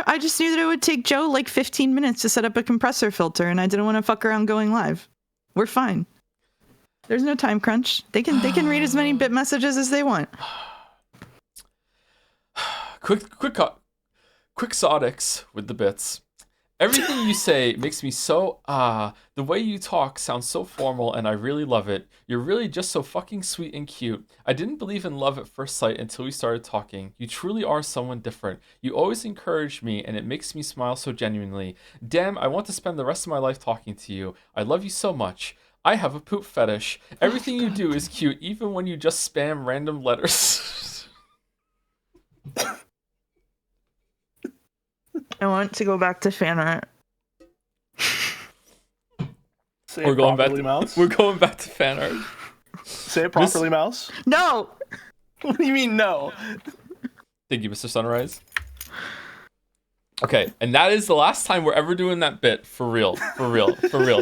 I just knew that it would take Joe like 15 minutes to set up a compressor filter, and I didn't want to fuck around going live. We're fine. There's no time crunch. They can read as many bit messages as they want. Quixotics with the bits. Everything you say makes me so, the way you talk sounds so formal and I really love it. You're really just so fucking sweet and cute. I didn't believe in love at first sight until we started talking. You truly are someone different. You always encourage me and it makes me smile so genuinely. Damn, I want to spend the rest of my life talking to you. I love you so much. I have a poop fetish. Everything you do is cute, even when you just spam random letters. I want to go back to Fanart. Say We're it going back properly, to Mouse. We're going back to Fanart. Say it properly, Mouse. No! What do you mean no? Thank you, Mr. Sunrise. Okay, and that is the last time we're ever doing that bit for real.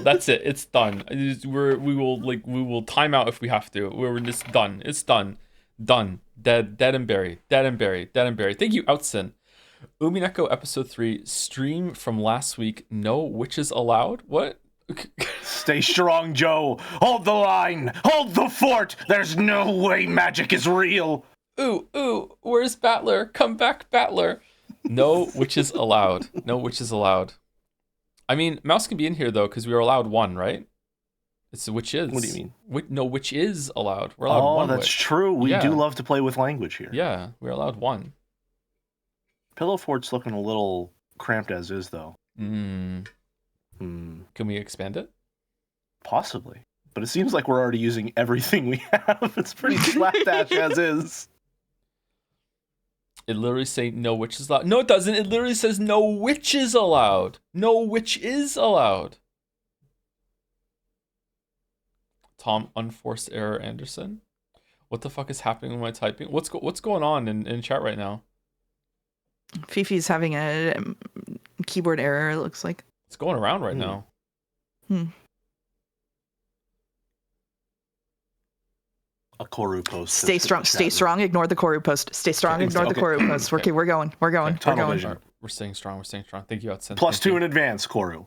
That's it. It's done. We will time out if we have to. We're just done. It's done. Dead and buried. Thank you, Outson. Umineko episode 3 stream from last week. No witches allowed. What? Stay strong, Joe. Hold the line. Hold the fort. There's no way magic is real. Ooh, where's Battler? Come back, Battler. No witches allowed. I mean, Mouse can be in here though, because we were allowed one, right? It's which is. What do you mean? No, which is allowed. We're allowed one. Oh, that's witch. true. We Yeah. do love to play with language here. Yeah, we're allowed one. Pillow fort's looking a little cramped as is, though. Can we expand it? Possibly. But it seems like we're already using everything we have. It's pretty slapdash as is. It literally say no witches allowed. No, it doesn't. It literally says no witches allowed. No witch is allowed. Tom unforced error Anderson. What the fuck is happening with my typing? What's going on in chat right now? Fifi's having a keyboard error, it looks like. It's going around right now. A Koru post. Stay strong, ignore the Koru post. Stay strong, ignore the Koru post. Okay, we're going. Tunnel vision. We're staying strong. Thank you, Hudson. +2 in advance, Koru.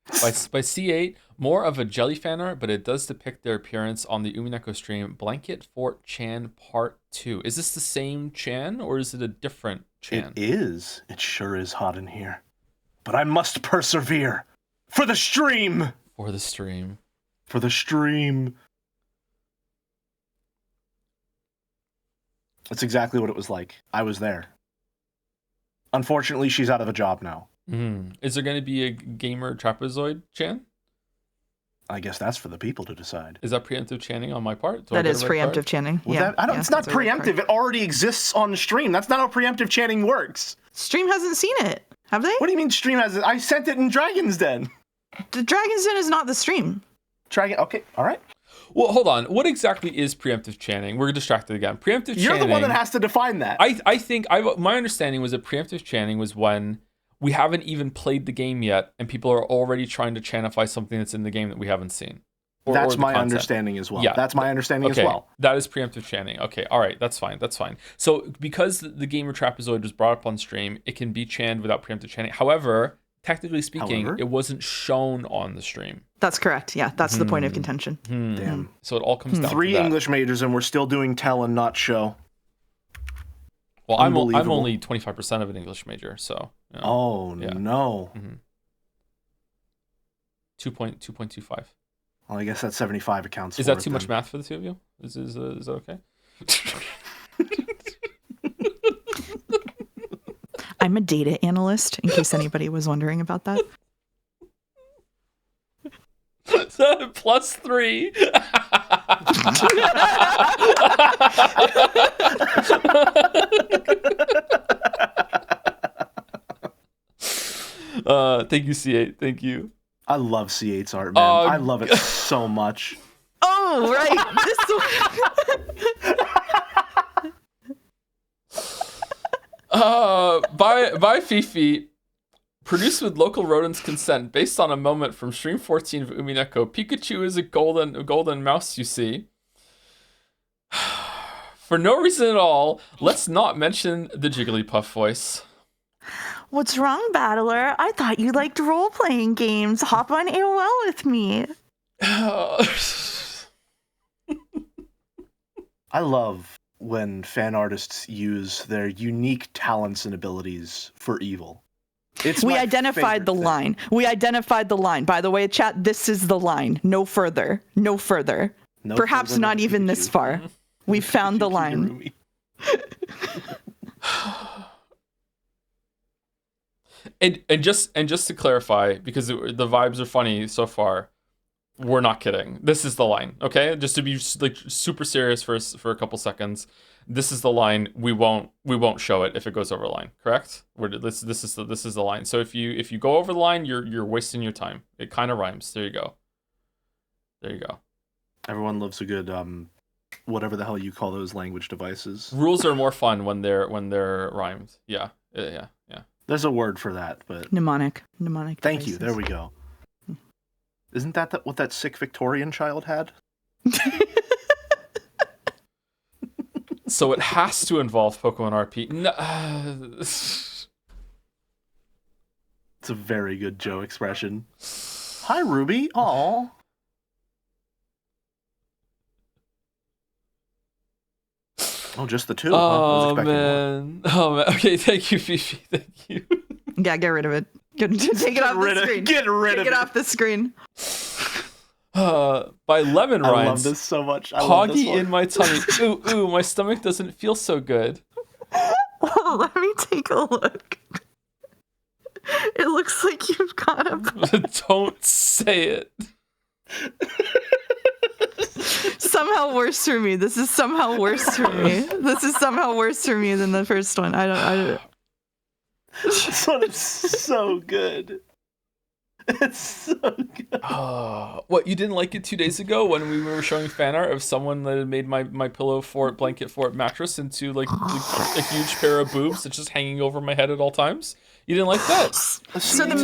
By C8, more of a jelly fan art, but it does depict their appearance on the Umineko stream. Blanket Fort Chan Part 2. Is this the same Chan, or is it a different Chan? It is. It sure is hot in here. But I must persevere. For the stream. For the stream. For the stream. That's exactly what it was like. I was there. Unfortunately, she's out of a job now. Is there going to be a gamer trapezoid chan? I guess that's for the people to decide. Is that preemptive chanting on my part? That is preemptive chanting. It's not preemptive. It already exists on the stream. That's not how preemptive chanting works. Stream hasn't seen it, have they? What do you mean stream has it? I sent it in Dragon's Den. The Dragon's Den is not the stream. Okay, all right. Well, hold on. What exactly is preemptive chanting? We're distracted again. Preemptive chanting. You're the one that has to define that. I think my understanding was that preemptive chanting was when we haven't even played the game yet, and people are already trying to chantify something that's in the game that we haven't seen. That's my understanding as well. Yeah, that's my understanding as well. That is preemptive chanting. Okay, all right, that's fine. So because the gamer trapezoid was brought up on stream, it can be channed without preemptive chanting. However, technically speaking, it wasn't shown on the stream. That's correct. Yeah, that's the point of contention. Damn. So it all comes down to 3 English majors, and we're still doing tell and not show. Well, I'm only 25% of an English major, so. You know, no. 2.25. Well, I guess that 75 accounts. Is that too much math for the two of you? Is that okay? I'm a data analyst, in case anybody was wondering about that. +3. Thank you, C8. Thank you. I love C8's art, man. I love it so much. Oh, right. By Fifi. Produced with local rodents' consent, based on a moment from Stream 14 of Umineko. Pikachu is a golden mouse, you see. For no reason at all, let's not mention the Jigglypuff voice. What's wrong, Battler? I thought you liked role-playing games. Hop on AOL with me. I love when fan artists use their unique talents and abilities for evil. We identified the line. We identified the line. By the way, chat, this is the line. No further. No further. Perhaps not even this far. We found the line. And just to clarify, because the vibes are funny so far, we're not kidding. This is the line, okay? Just to be like super serious for a couple seconds. This is the line. We won't show it if it goes over the line. Correct? This is the line. So if you go over the line, you're wasting your time. It kind of rhymes. There you go. Everyone loves a good whatever the hell you call those language devices. Rules are more fun when they're rhymed. Yeah. There's a word for that, but mnemonic. Thank you. There we go. Isn't that what that sick Victorian child had? So it has to involve Pokemon RP. No, it's a very good Joe expression. Hi, Ruby. Aw. Oh, just the two. Oh, man. Okay, thank you, Fifi. Thank you. Yeah, get rid of it. Take it off the screen. Get rid of it. Get off the screen. By Lemon Rinds. I love this so much. Poggy in my tummy. Ooh, my stomach doesn't feel so good. Oh, let me take a look. It looks like you've got a... Don't say it. Somehow worse for me. This is somehow worse for me. This is somehow worse for me than the first one. I don't. This one is so good. It's so good. What, you didn't like it 2 days ago when we were showing fan art of someone that had made my pillow fort, blanket fort mattress into like a huge pair of boobs that's just hanging over my head at all times? You didn't like that? So the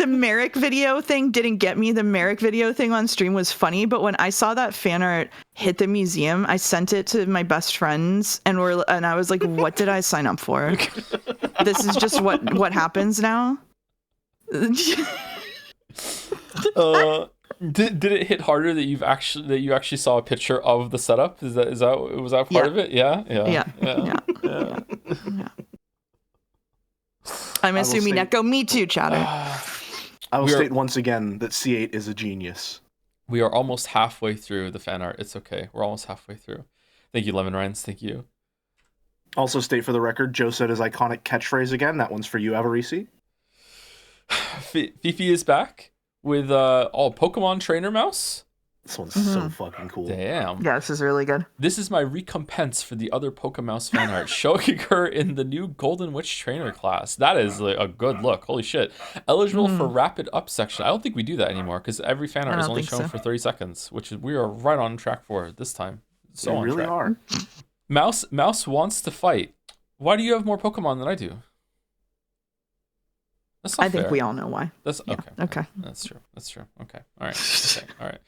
Merrick video thing didn't get me. The Merrick video thing on stream was funny, but when I saw that fan art hit the museum, I sent it to my best friends and I was like, what did I sign up for? This is just what happens now? Did it hit harder that you actually saw a picture of the setup? Was that part of it? Yeah. I miss Umineko. Me too, chatter. I will state once again that C8 is a genius. We are almost halfway through the fan art. It's okay. We're almost halfway through. Thank you, Lemon Rinds. Thank you. Also state for the record, Joe said his iconic catchphrase again. That one's for you, Avarisi. Fifi is back with Pokemon Trainer Mouse. This one's so fucking cool. Damn. Yeah, this is really good. This is my recompense for the other Pokemouse fan art, showing her in the new Golden Witch Trainer class. That is like a good look. Holy shit. Eligible for Rapid Up section. I don't think we do that anymore because every fan art is only shown for 30 seconds, which is we are right on track for this time. So we really are. Mouse wants to fight. Why do you have more Pokemon than I do? That's not fair. Think we all know why. That's yeah. Okay. That's true. Okay. All right. Okay. All right.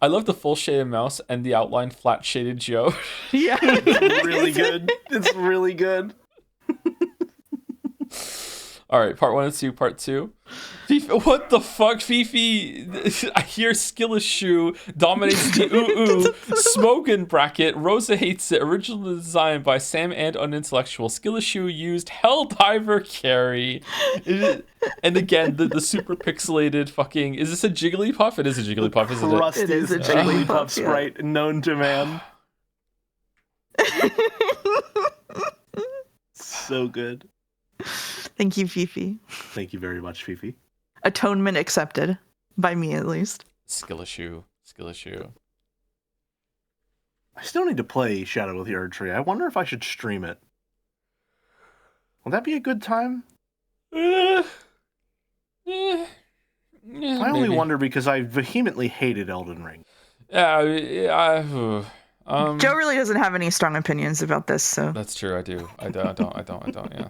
I love the full shaded mouse and the outline flat shaded Joe. Yeah. It's really good. It's really good. All right, part 1 and 2, part 2. Fifi, what the fuck, Fifi? I hear Skillish Shoe dominates the smoking bracket. Rosa hates it. Original design by Sam and Unintellectual. Skillish Shoe used Helldiver Carry. And again, the super pixelated fucking. Is this a Jigglypuff? It is a Jigglypuff, isn't it? It is a Jigglypuff sprite known to man. So good. Thank you, Fifi. Thank you very much, Fifi. Atonement accepted. By me, at least. Skillishu. I still need to play Shadow of the Erdtree. I wonder if I should stream it. Will that be a good time? I only wonder because I vehemently hated Elden Ring. Joe really doesn't have any strong opinions about this, so that's true. I don't. Yeah,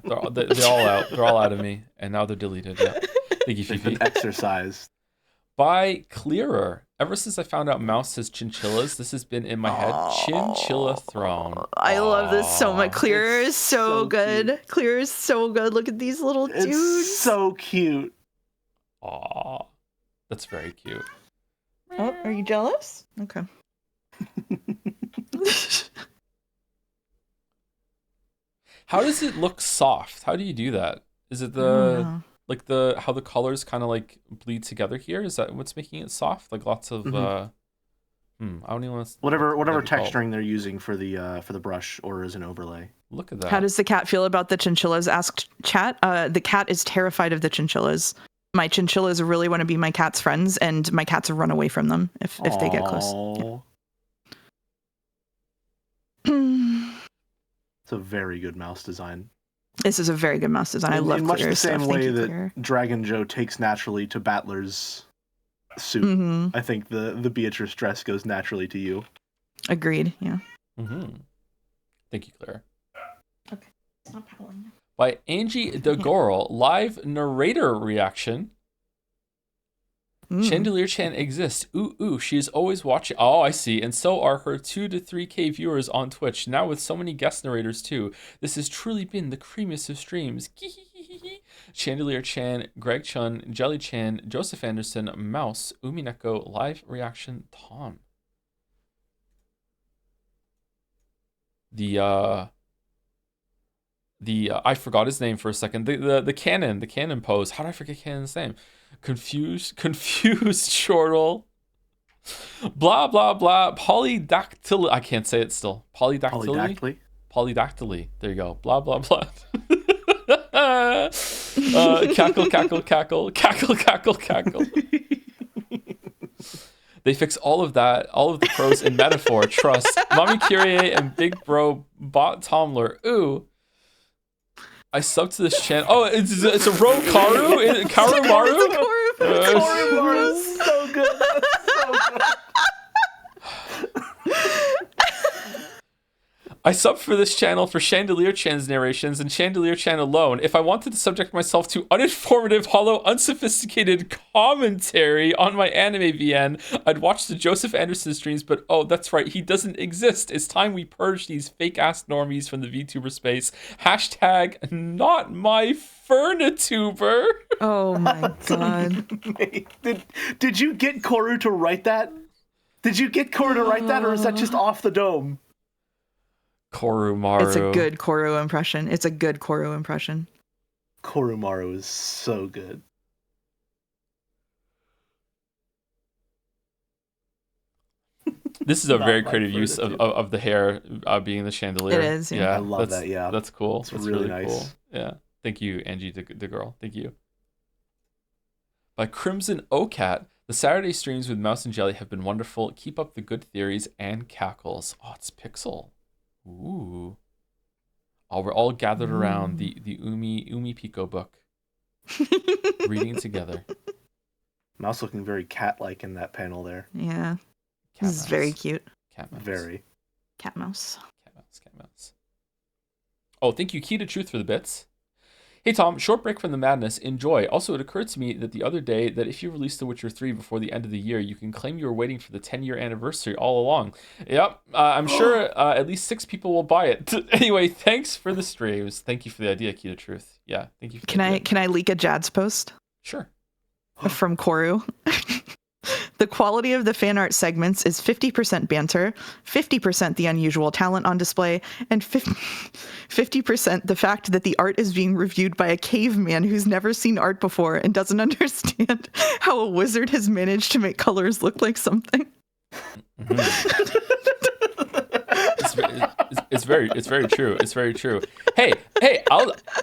they're all out. They're all out of me, and now they're deleted. Yeah. Thank you, Fifi. Exercise by Clearer. Ever since I found out Mouse has chinchillas, this has been in my head. Chinchilla Throne. I love this so much. Clearer is so good. Cute. Clearer is so good. Look at these little dudes. It's so cute. Aw, that's very cute. Oh, are you jealous? Okay. How does it look soft? How do you do that? Is it how the colors kind of like bleed together here? Is that what's making it soft? Like lots of I don't even want to whatever texturing they're using for the brush or as an overlay. Look at that. How does the cat feel about the chinchillas? Asked chat. The cat is terrified of the chinchillas. My chinchillas really want to be my cat's friends, and my cats run away from them if they get close. Yeah. It's a very good mouse design. This is a very good mouse design. I love in much Clearer the same stuff. way that Dragon Joe takes naturally to Battler's suit. Mm-hmm. I think the Beatrice dress goes naturally to you. Agreed. Yeah. Mm-hmm. Thank you, Claire. Okay. Stop howling. By Angie DeGoral, live narrator reaction. Chandelier Chan exists. Ooh, she is always watching. Oh, I see. And so are her 2 to 3K viewers on Twitch. Now with so many guest narrators too. This has truly been the creamiest of streams. Chandelier Chan, Greg Chun, Jelly Chan, Joseph Anderson, Mouse, Umineko, live reaction, Tom. I forgot his name for a second. The cannon pose. How did I forget Cannon's name? Confused chortle. Blah blah blah. Polydactyly. I can't say it still. Polydactyly. There you go. Blah blah blah. Cackle. They fix all of that, all of the pros in metaphor. Trust. Mommy Kyrie and Big Bro Bot Tomler. Ooh. I subbed to this channel. Oh, it's a Karu? Karu Maru? Karu Maru is so good. That's so good. I subbed for this channel for Chandelier Chan's narrations and Chandelier Chan alone. If I wanted to subject myself to uninformative, hollow, unsophisticated commentary on my anime VN, I'd watch the Joseph Anderson streams, but oh, that's right, he doesn't exist. It's time we purge these fake-ass normies from the VTuber space. Hashtag not my Furnituber. Oh my god. Did you get Koru to write that? Or is that just off the dome? Korumaru. It's a good Koru impression. Korumaru is so good. This is a Not very my creative use further of the hair being the chandelier. It is, yeah. I love that, yeah. That's cool. It's That's really really nice. cool. Yeah. Thank you, Angie, the girl. Thank you. By Crimson Ocat, the Saturday streams with Mouse and Jelly have been wonderful. Keep up the good theories and cackles. Oh, it's Pixel. Ooh. Oh, we're all gathered around the Umi Pico book, reading together. Mouse looking very cat-like in that panel there. Yeah. Cat This is very mouse. cute. Cat mouse. Very. Cat mouse. Cat mouse. Cat mouse. Oh, thank you, Key to Truth, for the bits. Hey Tom, short break from the madness. Enjoy. Also, it occurred to me that the other day that if you release The Witcher 3 before the end of the year, you can claim you were waiting for the 10-year anniversary all along. Yep, I'm sure at least 6 people will buy it. Anyway, thanks for the streams. Thank you for the idea, Key to Truth. Yeah, thank you. For Can I leak a Jad's post? Sure. From Koru. The quality of the fan art segments is 50% banter, 50% the unusual talent on display, and 50% the fact that the art is being reviewed by a caveman who's never seen art before and doesn't understand how a wizard has managed to make colors look like something. It's very true. It's very true. Hey,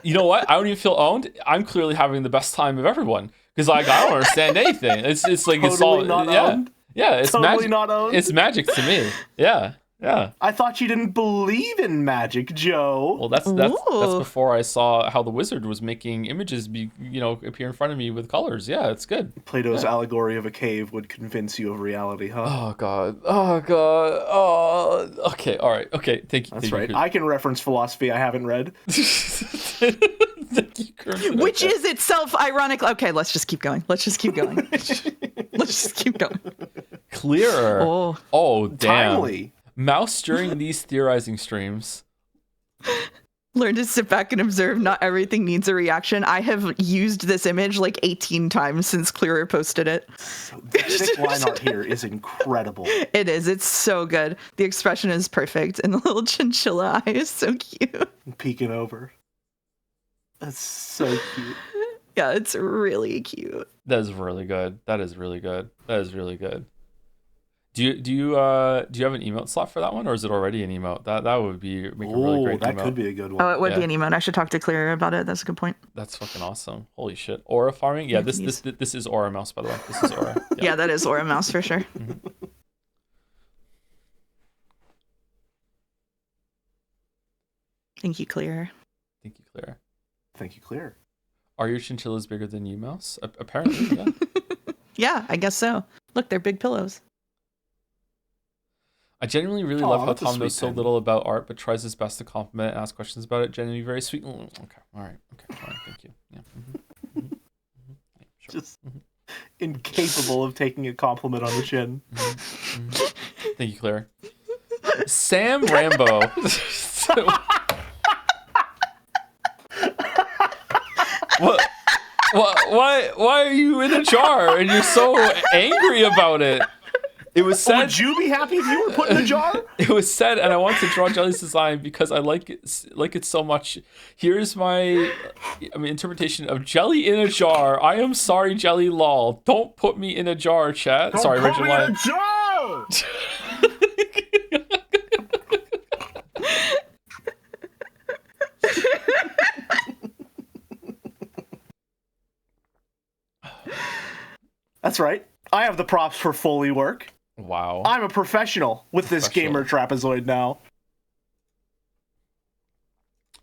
you know what? I don't even feel owned. I'm clearly having the best time of everyone. Because like I don't understand anything. It's like Totally it's all not yeah. owned? Yeah, it's Totally magic. not owned? It's magic to me. Yeah. I thought you didn't believe in magic, Joe. Well, that's Ooh. before I saw how the wizard was making images appear in front of me with colors. Yeah, it's good. Plato's allegory of a cave would convince you of reality, huh? Oh god. Oh. Okay. All right. Okay. Thank you. That's thank right. You. I can reference philosophy I haven't read. Thank you, Crimson. Which Okay. is itself ironic. Okay, let's just keep going. Let's just keep going. Clearer. Oh, damn. Timely. Mouse during these theorizing streams. Learn to sit back and observe. Not everything needs a reaction. I have used this image like 18 times since Clearer posted it. The thick line art here is incredible. It is. It's so good. The expression is perfect. And the little chinchilla eye is so cute. Peeking over. That's so cute. Yeah, it's really cute. That is really good. Do you have an emote slot for that one, or is it already an emote? That would make a really great that emote. could be a good one. Oh, it would Yeah. be an emote. I should talk to Clearer about it. That's a good point. That's fucking awesome. Holy shit. Aura farming? Yeah, this is Aura Mouse, by the way. This is Aura. Yeah, that is Aura Mouse for sure. Thank you, Clearer. Thank you, Claire. Thank you, Clear. Are your chinchillas bigger than you, Mouse? Apparently, yeah. Yeah, I guess so. Look, they're big pillows. I genuinely really love how that's a Tom knows sweet so pen. little about art, but tries his best to compliment and ask questions about it. Genuinely very sweet. Okay, all right, thank you. Yeah. Yeah, sure. Just incapable of taking a compliment on the chin. Thank you, Claire. Sam Rambo. What? Why are you in a jar and you're so angry about it? It was said. Would you be happy if you were put in a jar? It was said, and I want to draw Jelly's design because I like it so much. Here's my interpretation of Jelly in a jar. I am sorry, Jelly. Lol. Don't put me in a jar, chat. Don't Sorry, put original me in line. a jar! That's right. I have the props for Foley work. Wow. I'm a professional with this gamer trapezoid now.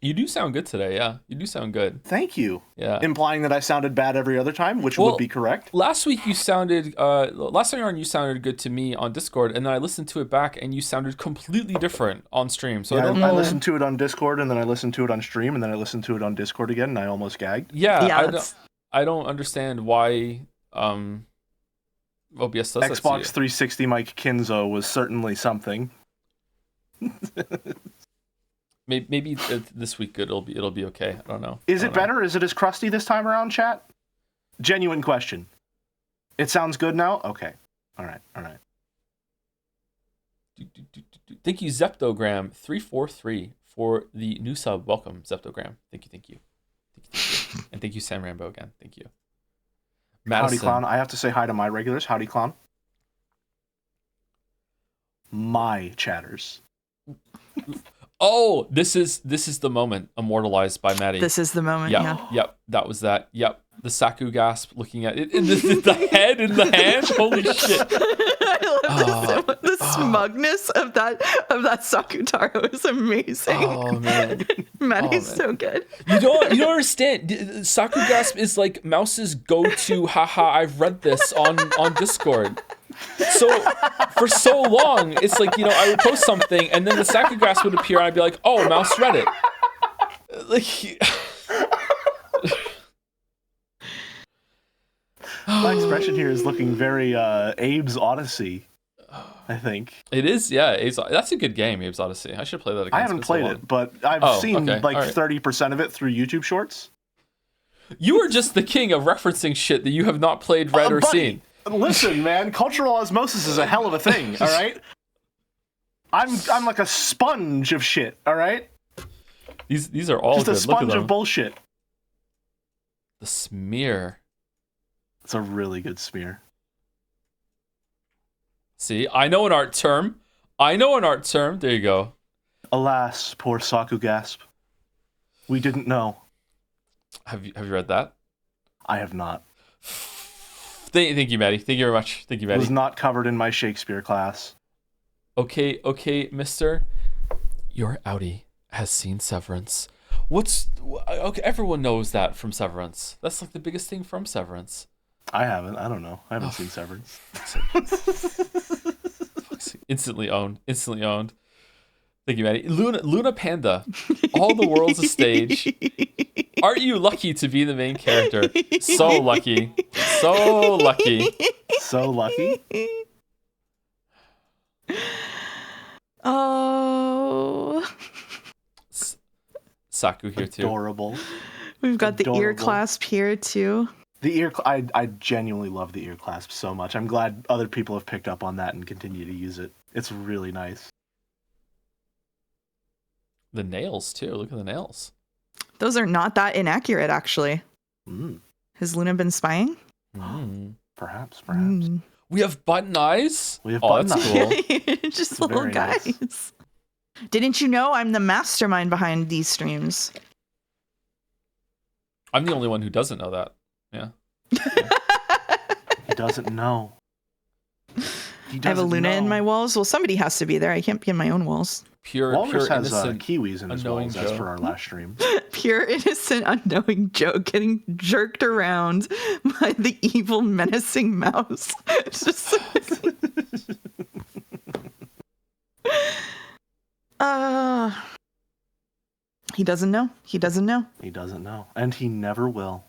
You do sound good today, yeah. You do sound good. Thank you. Yeah. Implying that I sounded bad every other time, which would be correct. Last week you sounded last time you were on, you sounded good to me on Discord, and then I listened to it back and you sounded completely different on stream. So Yeah, I don't know. I listened to it on Discord, and then I listened to it on stream, and then I listened to it on Discord again, and I almost gagged. Yeah, I don't understand why OBS does that to you. Xbox 360 Mike Kinzo was certainly something. Maybe this week it'll be okay. I don't know. Is it better? Is it as crusty this time around, chat? Genuine question. It sounds good now? Okay. All right. Thank you, Zeptogram343, for the new sub. Welcome, Zeptogram. Thank you. And thank you, Sam Rambo, again. Thank you. Madison. Howdy, Clown. I have to say hi to my regulars. Howdy, Clown. my chatters. Oh, this is the moment immortalized by Maddie. This is the moment. Yeah. Yep. That was that. Yep. The Saku gasp, looking at it. The head in the hand. Holy shit. I love the smugness of that Sakutaro is amazing. Oh man, Maddie's so good. You don't understand. Saku gasp is like Mouse's go-to. Haha, I've read this on Discord. So for so long, it's like, I would post something and then the Saku gasp would appear and I'd be like, oh, Mouse read it. Like. My expression here is looking very Abe's Odyssey, I think. It is, yeah. That's a good game, Abe's Odyssey. I should play that again. I haven't played it, but I've seen okay. 30% of it through YouTube Shorts. You are just the king of referencing shit that you have not played, read, or seen. Listen, man, cultural osmosis is a hell of a thing, all right? I'm like a sponge of shit, all right? These are all just good. a sponge of bullshit. The smear. It's a really good smear. See, I know an art term. There you go. Alas, poor Saku gasp. We didn't know. Have you read that? I have not. Thank you, Maddie. Thank you very much. Thank you, Maddie. It was not covered in my Shakespeare class. Okay, mister. Your outie has seen Severance. Okay, everyone knows that from Severance. That's like the biggest thing from Severance. I haven't. I don't know. I haven't seen Severance. Instantly owned. Thank you, Maddie. Luna Panda. All the world's a stage. Aren't you lucky to be the main character? So lucky. So lucky. So lucky. Oh. Saku here too. Adorable. We've got the ear clasp here too. The ear, I genuinely love the ear clasp so much. I'm glad other people have picked up on that and continue to use it. It's really nice. The nails too. Look at the nails. Those are not that inaccurate, actually. Mm. Has Luna been spying? Perhaps. We have button eyes. Button that's eyes. cool. Just little guys. Nice. Didn't you know I'm the mastermind behind these streams? I'm the only one who doesn't know that. Yeah. He doesn't know. I have a Luna in my walls. Well, somebody has to be there. I can't be in my own walls. Walrus has innocent, kiwis in his walls, as for our last stream. Pure innocent, unknowing Joe getting jerked around by the evil, menacing mouse. It's just he doesn't know. He doesn't know. And he never will.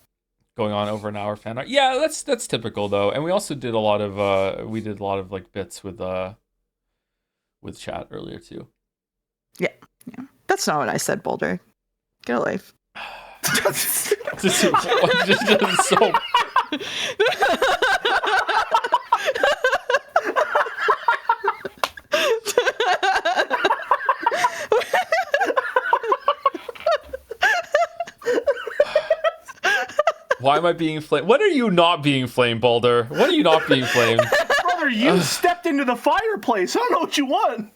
Going on over an hour fan art. Yeah, that's typical though. And we also did a lot of like bits with chat earlier too. Yeah. That's not what I said, Boulder. Get a life. So why am I being flamed? When are you not being flamed, Boulder? When are you not being flamed? Brother, you stepped into the fireplace. I don't know what you want.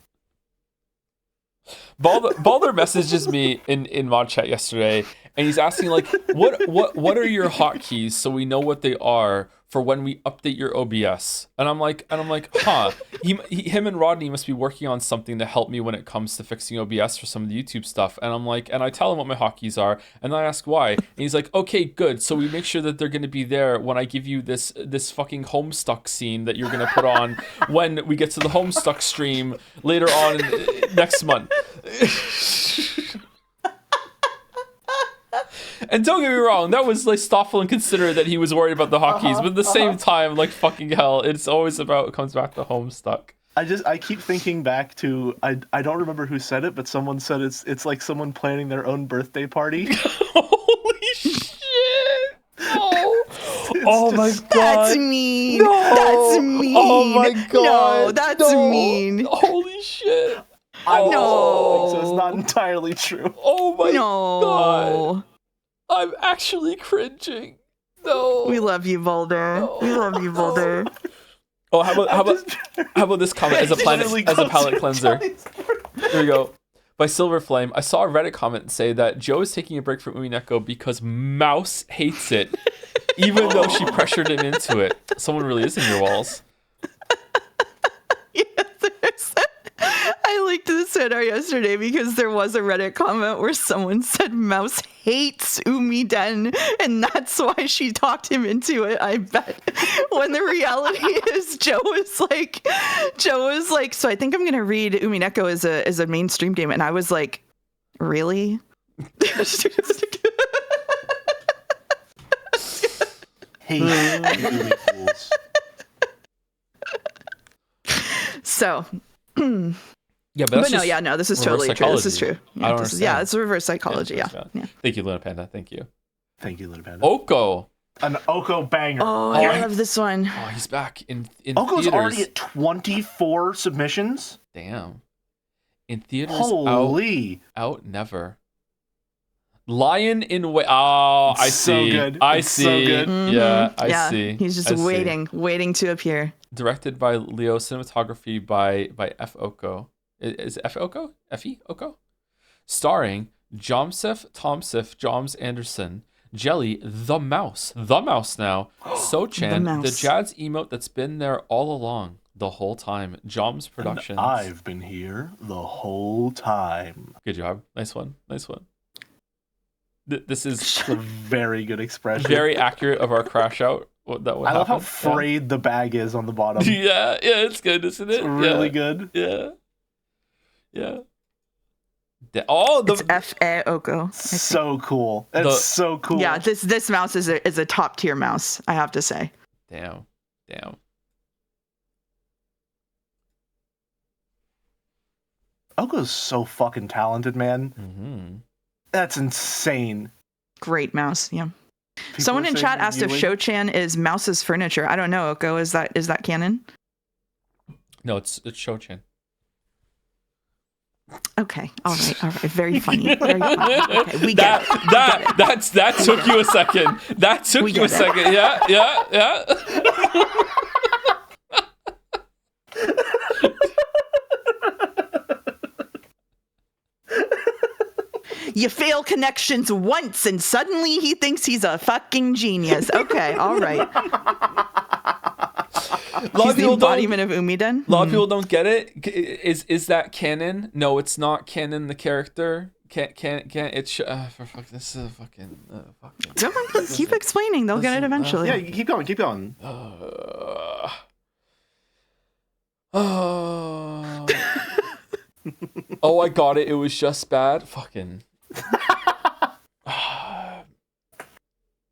Balder messages me in mod chat yesterday, and he's asking like, what are your hotkeys so we know what they are for when we update your OBS? And I'm like, huh? Him and Rodney must be working on something to help me when it comes to fixing OBS for some of the YouTube stuff. And I'm like, and I tell him what my hotkeys are, and I ask why, and he's like, okay, good. So we make sure that they're going to be there when I give you this fucking Homestuck scene that you're going to put on when we get to the Homestuck stream later on next month. And don't get me wrong, that was like thoughtful and considerate that he was worried about the hotkeys, but at the same time, like fucking hell, it comes back to Homestuck. I keep thinking back to I don't remember who said it, but someone said it's like someone planning their own birthday party. Holy shit! Oh my god! That's mean. No! That's mean. Oh my god! No, that's mean. Holy shit! No. So it's not entirely true. Oh my No. god! I'm actually cringing. No. We love you, Boulder. No. We love you, Boulder. Oh, how about this comment as a palate cleanser? There we go. By Silverflame, I saw a Reddit comment say that Joe is taking a break from Umineko because Mouse hates it, even though she pressured him into it. Someone really is in your walls. Yeah, I linked this Fanart yesterday because there was a Reddit comment where someone said Mouse hates Umiden, and that's why she talked him into it, I bet. When the reality is Joe was like, so I think I'm gonna read Umineko as a mainstream game, and I was like, really? Hey, fools. So Yeah, but no, this is totally true. This is true. I don't understand. It's reverse psychology. Yeah. Thank you, Luna Panda. Thank you. Thank you, Luna Panda. Oko. An Oko banger. Oh, I love this one. Oh, he's back in Oko's theaters. already at 24 submissions. Damn. In theaters. Holy. Out never. Lion in Wait. Oh, I see. Good. I it's see. So good. Mm-hmm. Yeah, I see. He's just waiting to appear. Directed by Leo, cinematography by F. Oko. Is it F. Oko? F.E. Oko? Starring Jomsef Tomsif, Joms Anderson, Jelly, the Mouse now, So-chan, the Jad's emote that's been there all along, the whole time, Joms Productions. And I've been here the whole time. Good job. Nice one. This is a very good expression. Very accurate of our crash out. I love how frayed the bag is on the bottom. Yeah, it's good, isn't it? It's really good. Yeah. It's F.A. Oko. So cool. It's so cool. Yeah, this mouse is a top tier mouse, I have to say. Damn. Oko's so fucking talented, man. Mm-hmm. That's insane. Great mouse, yeah. Someone in chat asked if Sho-chan is Mouse's furniture. I don't know, Oko. Is that canon? No, it's Sho-chan. Okay. All right. Very funny. Okay, we get it. That took you a second. That took you a second. Yeah. You fail connections once and suddenly he thinks he's a fucking genius. Okay, all right. He's the embodiment of Umiden. A lot of people don't get it. Is that canon? No, it's not canon. The character can't. It's for fuck. This is a fucking. Come on, keep explaining. They'll get it eventually. Yeah, keep going. Oh, I got it. It was just bad. Fucking.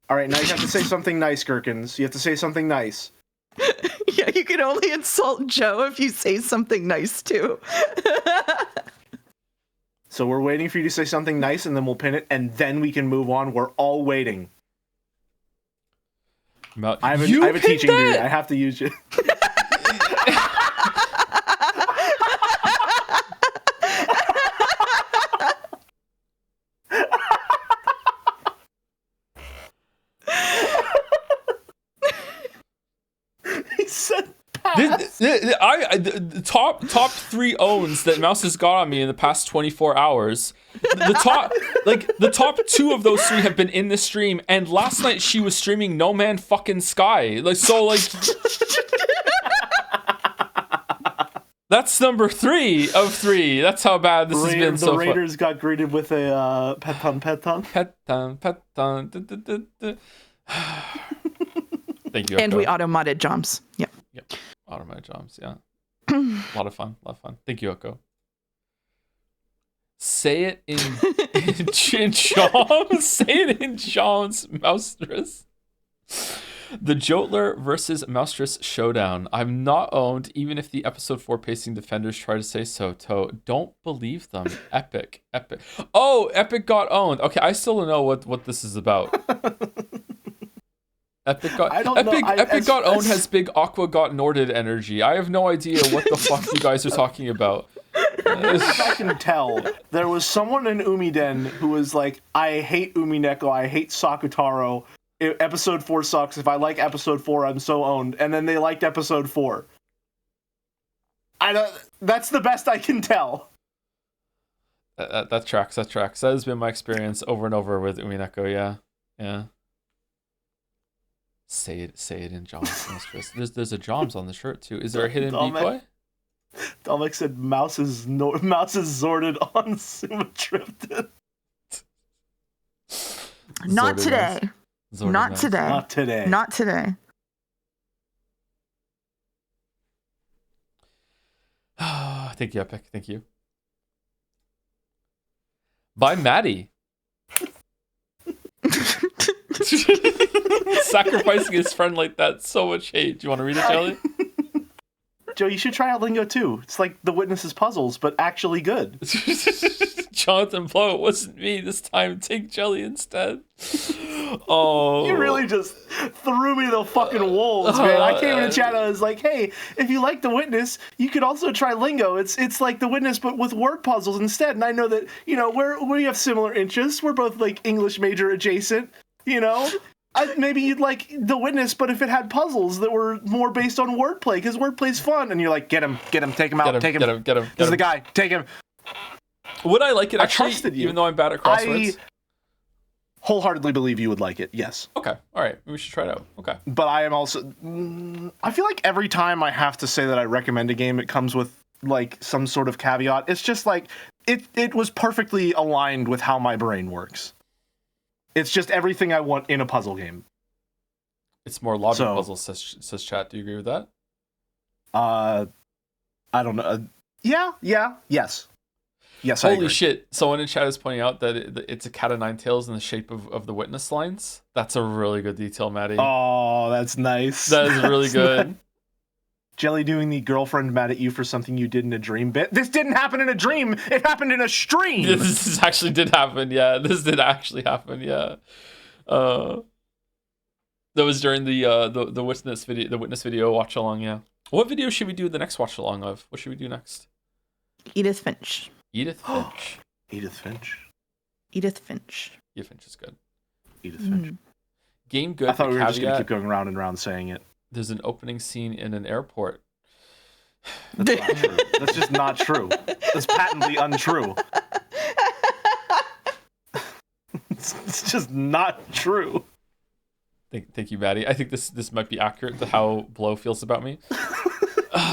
All right, now you have to say something nice, Gherkins. You have to say something nice. Yeah, you can only insult Joe if you say something nice too. So we're waiting for you to say something nice, and then we'll pin it, and then we can move on. We're all waiting. I have a teaching duty. I have to use you. The top 3 owns that Mouse has got on me in the past 24 hours. The top 2 of those 3 have been in the stream, and last night she was streaming No Man's fucking Sky. That's number 3 of 3. That's how bad this has been so far. The Raiders got greeted with a peton. Thank you. And we auto-modded Joms. Yep. Auto-modded Joms, yeah. A lot of fun. Thank you, Oko. Say it in Joms. Say it in Joms Moustress. The Jotler versus Moustress showdown. I'm not owned, even if the episode 4 pacing defenders try to say so. Don't believe them. Epic. Oh, Epic got owned. Okay, I still don't know what this is about. Epic got owned has big Aqua got Norded energy. I have no idea what the fuck you guys are talking about. I can tell. There was someone in Umiden who was like, I hate Umineko, I hate Sakutaro. Episode 4 sucks. If I like episode 4, I'm so owned. And then they liked episode 4. That's the best I can tell. That tracks. That has been my experience over and over with Umineko. Yeah. Say it in John's mistress. There's a Joms on the shirt too. Is there a hidden decoy? Dominic said mouse is Zorded on Sumatriptan. Not today. Not today. Not today. Not today. Thank you, Epic. Thank you. By Maddie. Sacrificing his friend like that, so much hate. Do you want to read it, Jelly? Joe, you should try out Lingo too. It's like the Witness's puzzles, but actually good. Jonathan Blow, it wasn't me this time. Take Jelly instead. Oh, you really just threw me the fucking wolves, man. I came in the chat. I was like, "Hey, if you like The Witness, you could also try Lingo. It's like The Witness, but with word puzzles instead." And I know that we have similar interests. We're both like English major adjacent. Maybe you'd like The Witness, but if it had puzzles that were more based on wordplay, because wordplay's fun. And you're like, get him, take him out, take him. Get him. This is the guy. Take him. Would I like it? Actually, I trusted you. Even though I'm bad at crosswords. I wholeheartly believe you would like it. Yes. Okay. All right. We should try it out. Okay. But I am also. I feel like every time I have to say that I recommend a game, it comes with like some sort of caveat. It's just like it was perfectly aligned with how my brain works. It's just everything I want in a puzzle game. It's more logic puzzles, says chat. Do you agree with that? I don't know. Yes. Yes, Holy shit. Someone in chat is pointing out that it's a cat of nine tails in the shape of the witness lines. That's a really good detail, Maddie. Oh, that's nice. That is really good. Nice. Jelly doing the girlfriend mad at you for something you did in a dream bit. This didn't happen in a dream. It happened in a stream. This actually did happen. Yeah, this did actually happen. Yeah. That was during the witness video watch along. Yeah. What video should we do the next watch along of? What should we do next? Edith Finch. Edith Finch. Edith Finch. Edith Finch. Edith Finch is good. Edith Finch. Game good. I thought we were just going to keep going round and round saying it. There's an opening scene in an airport. That's not true. That's just not true. That's patently untrue. It's just not true. Thank you, Maddie. I think this might be accurate to how Blow feels about me.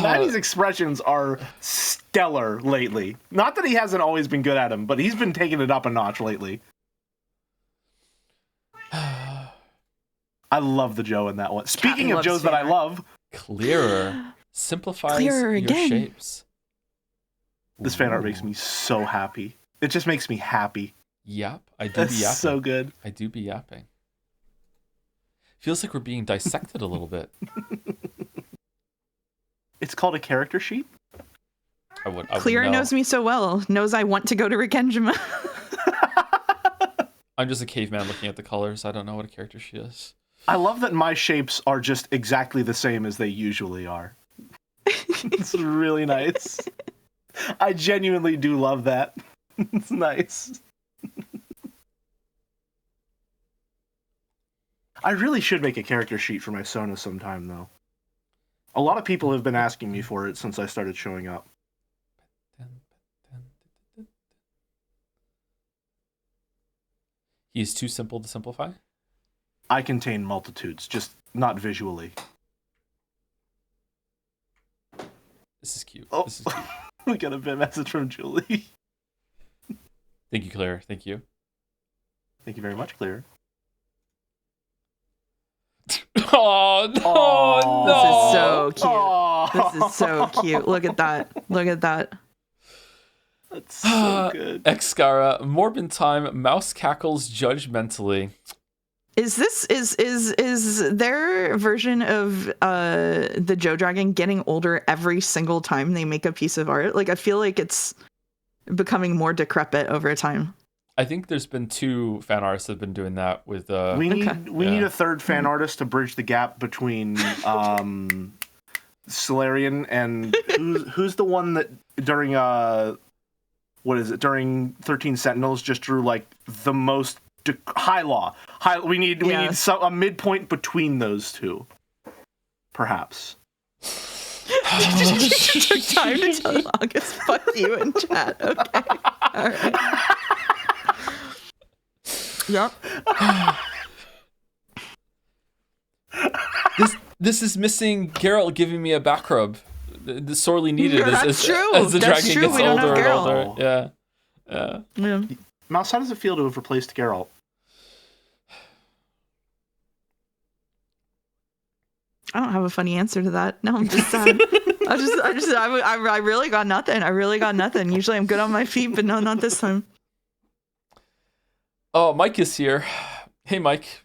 Maddie's expressions are stellar lately. Not that he hasn't always been good at them, but he's been taking it up a notch lately. I love the Joe in that one. Speaking of Joes that I love. Clearer. Simplifies Clearer your again. shapes. This fan art makes me so happy. It just makes me happy. Yap. I do That's be yapping. so good. I do be yapping. Feels like we're being dissected a little bit. It's called a character sheet? I would Clearer know. knows me so well. Knows I want to go to Rikenjima. I'm just a caveman looking at the colors. I don't know what a character she is. I love that my shapes are just exactly the same as they usually are. It's really nice. I genuinely do love that. It's nice. I really should make a character sheet for my Sona sometime, though. A lot of people have been asking me for it since I started showing up. He's too simple to simplify? I contain multitudes, just not visually. This is cute. Oh. This is cute. We got a bit message from Julie. Thank you, Claire. Thank you. Thank you very much, Claire. Oh, no, Aww. no. This is so cute. Aww. This is so cute. Look at that. Look at that. That's so good. Excara, Morbin time, mouse cackles judgmentally. Is their version of the Joe Dragon getting older every single time they make a piece of art? Like, I feel like it's becoming more decrepit over time. I think there's been 2 fan artists that have been doing that with We need a third fan artist to bridge the gap between Solarian and who's the one that during during 13 Sentinels just drew like the most high law. We need a midpoint between those two, perhaps. Took time to tell August, fuck you in chat. Okay. All right. Yep. This is missing Geralt giving me a back rub. The sorely needed as the dragon gets older and older. Yeah. Mouse, how does it feel to have replaced Geralt? I don't have a funny answer to that. No, I'm just sad. I really got nothing. I really got nothing. Usually I'm good on my feet, but no, not this time. Oh, Mike is here. Hey, Mike.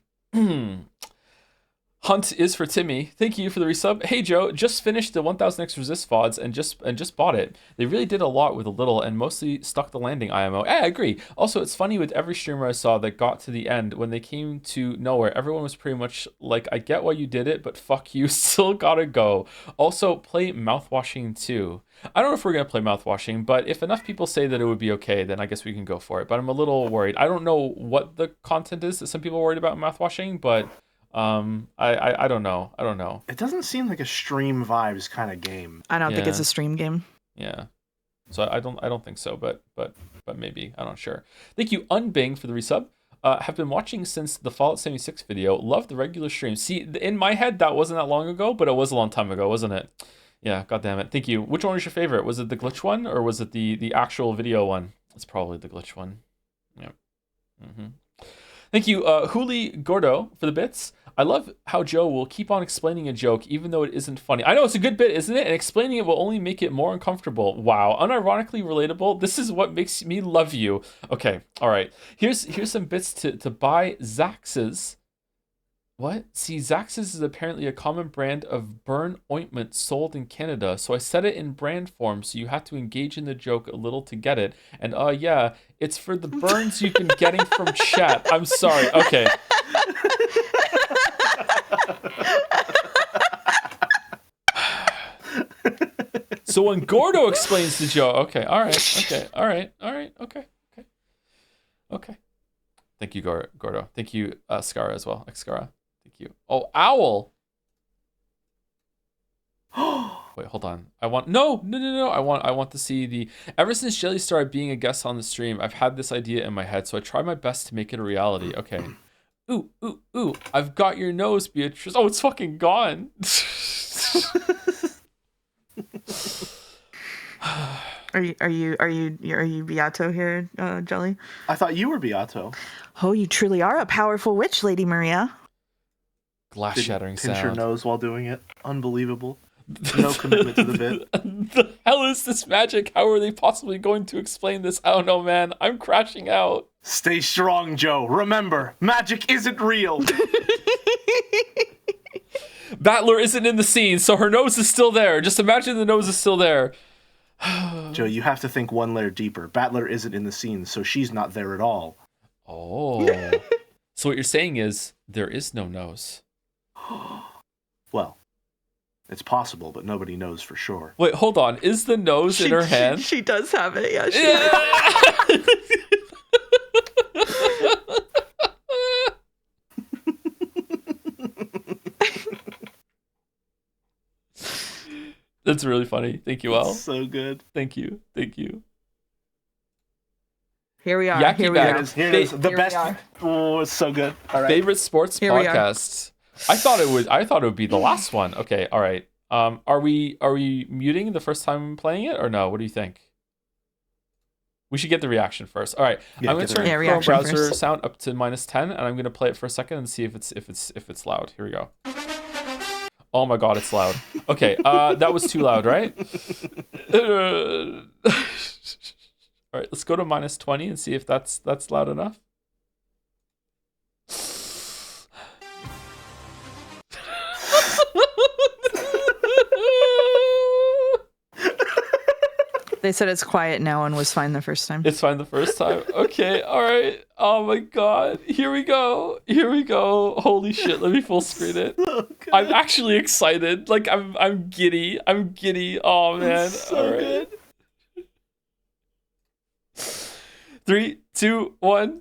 Hunt is for Timmy. Thank you for the resub. Hey Joe, just finished the 1000X Resist VODs and just bought it. They really did a lot with a little and mostly stuck the landing IMO. I agree. Also, it's funny with every streamer I saw that got to the end, when they came to nowhere, everyone was pretty much like, I get why you did it, but fuck you, still gotta go. Also, play mouthwashing too. I don't know if we're gonna play mouthwashing, but if enough people say that it would be okay, then I guess we can go for it. But I'm a little worried. I don't know what the content is that some people are worried about mouthwashing, but I don't know. It doesn't seem like a stream vibes kind of game. I don't think it's a stream game. Yeah. So I don't think so, but maybe. I'm not sure. Thank you, Unbing, for the resub. Have been watching since the Fallout 76 video. Love the regular stream. See, in my head, that wasn't that long ago, but it was a long time ago, wasn't it? Yeah, god damn it. Thank you. Which one was your favorite? Was it the glitch one, or was it the actual video one? It's probably the glitch one. Yeah. Thank you, Huli Gordo, for the bits. I love how Joe will keep on explaining a joke even though it isn't funny. I know it's a good bit, isn't it? And explaining it will only make it more uncomfortable. Wow, unironically relatable. This is what makes me love you. Okay, all right. Here's some bits to buy Zax's. What? See, Zax's is apparently a common brand of burn ointment sold in Canada, so I said it in brand form, so you have to engage in the joke a little to get it. And yeah, it's for the burns you've been getting from chat. I'm sorry. Okay. So when Gordo explains the joke, okay, all right, okay. Thank you, Gordo. Thank you, Skara as well, Xkara. Thank you. Oh, Owl. Wait, hold on. No. I want to see the. Ever since Jelly started being a guest on the stream, I've had this idea in my head, so I try my best to make it a reality. Okay. Ooh! I've got your nose, Beatrice. Oh, it's fucking gone. Are you Beato here, Jelly? I thought you were Beato. Oh, you truly are a powerful witch, Lady Maria. Glass shattering sound. Pinch your nose while doing it. Unbelievable. No commitment to the bit. The hell is this magic? How are they possibly going to explain this? I don't know, man. I'm crashing out. Stay strong, Joe. Remember, magic isn't real. Battler isn't in the scene, so her nose is still there. Just imagine the nose is still there. Joe, you have to think one layer deeper. Battler isn't in the scene, so she's not there at all. Oh. So what you're saying is there is no nose. Well, it's possible, but nobody knows for sure. Wait, hold on. Is the nose in her hand? She does have it, yeah. That's really funny. Thank you, Al. So good. Thank you. Here we are. Yaki Here we Bag. are. Here it is. The best. Oh, it's so good. All right. Favorite sports podcast. I thought it would be the last one. Okay, all right. Are we muting the first time playing it or no? What do you think? We should get the reaction first. All right. Yeah, I'm going to turn Chrome browser sound up to -10 and I'm going to play it for a second and see if it's loud. Here we go. Oh my god, it's loud. Okay, that was too loud, right? All right, let's go to -20 and see if that's loud enough. They said it's quiet now and was fine the first time. It's fine the first time. Okay, all right. Oh my god. Here we go. Holy shit, let me full screen it. So I'm actually excited. Like I'm giddy. Oh man. So all right. Good. 3, 2, 1.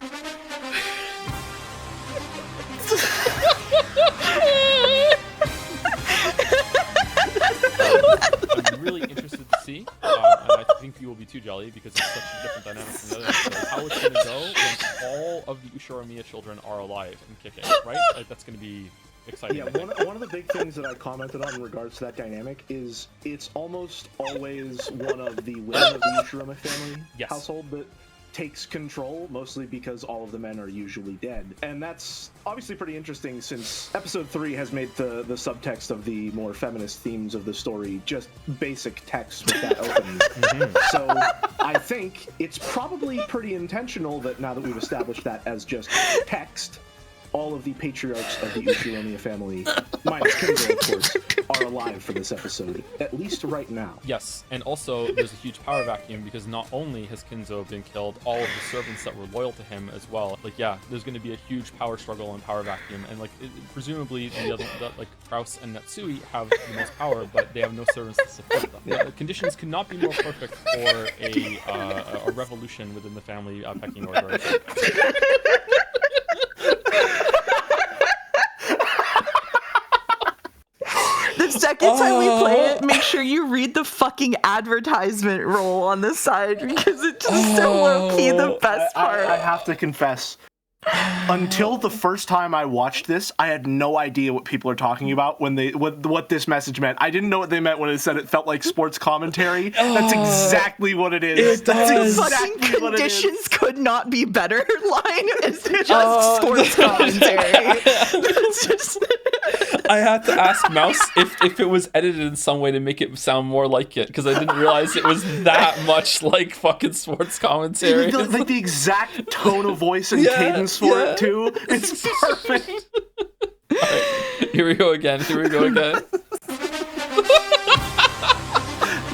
I'm really interested to see, and I think you will be too, Jelly, because it's such a different dynamic from the other episodes, how it's going to go when all of the Ushiromiya children are alive and kicking, right? Like, that's going to be exciting. Yeah, one of the big things that I commented on in regards to that dynamic is it's almost always one of the women of the Ushiroma family household that takes control, mostly because all of the men are usually dead. And that's obviously pretty interesting since episode 3 has made the subtext of the more feminist themes of the story just basic text with that opening. So I think it's probably pretty intentional that now that we've established that as just text, all of the patriarchs of the Ushiromiya family, minus Kinzo, of course, are alive for this episode, at least right now. Yes, and also there's a huge power vacuum because not only has Kinzo been killed, all of the servants that were loyal to him as well. Like, yeah, there's going to be a huge power struggle and power vacuum, and like presumably like Kraus and Natsui have the most power, but they have no servants to support them. Yeah. The conditions could not be more perfect for a revolution within the family pecking order. The second time we play it, make sure you read the fucking advertisement roll on the side because it's just so low-key the best part. I have to confess, until the first time I watched this, I had no idea what people are talking about when what this message meant. I didn't know what they meant when it said it felt like sports commentary. That's exactly what it is. That's exactly what it is. Conditions could not be better line is just sports commentary. It's just... I had to ask Mouse if it was edited in some way to make it sound more like it, because I didn't realize it was that much like fucking sports commentary. Like the exact tone of voice and cadence for it too. It's perfect. Right, here we go again.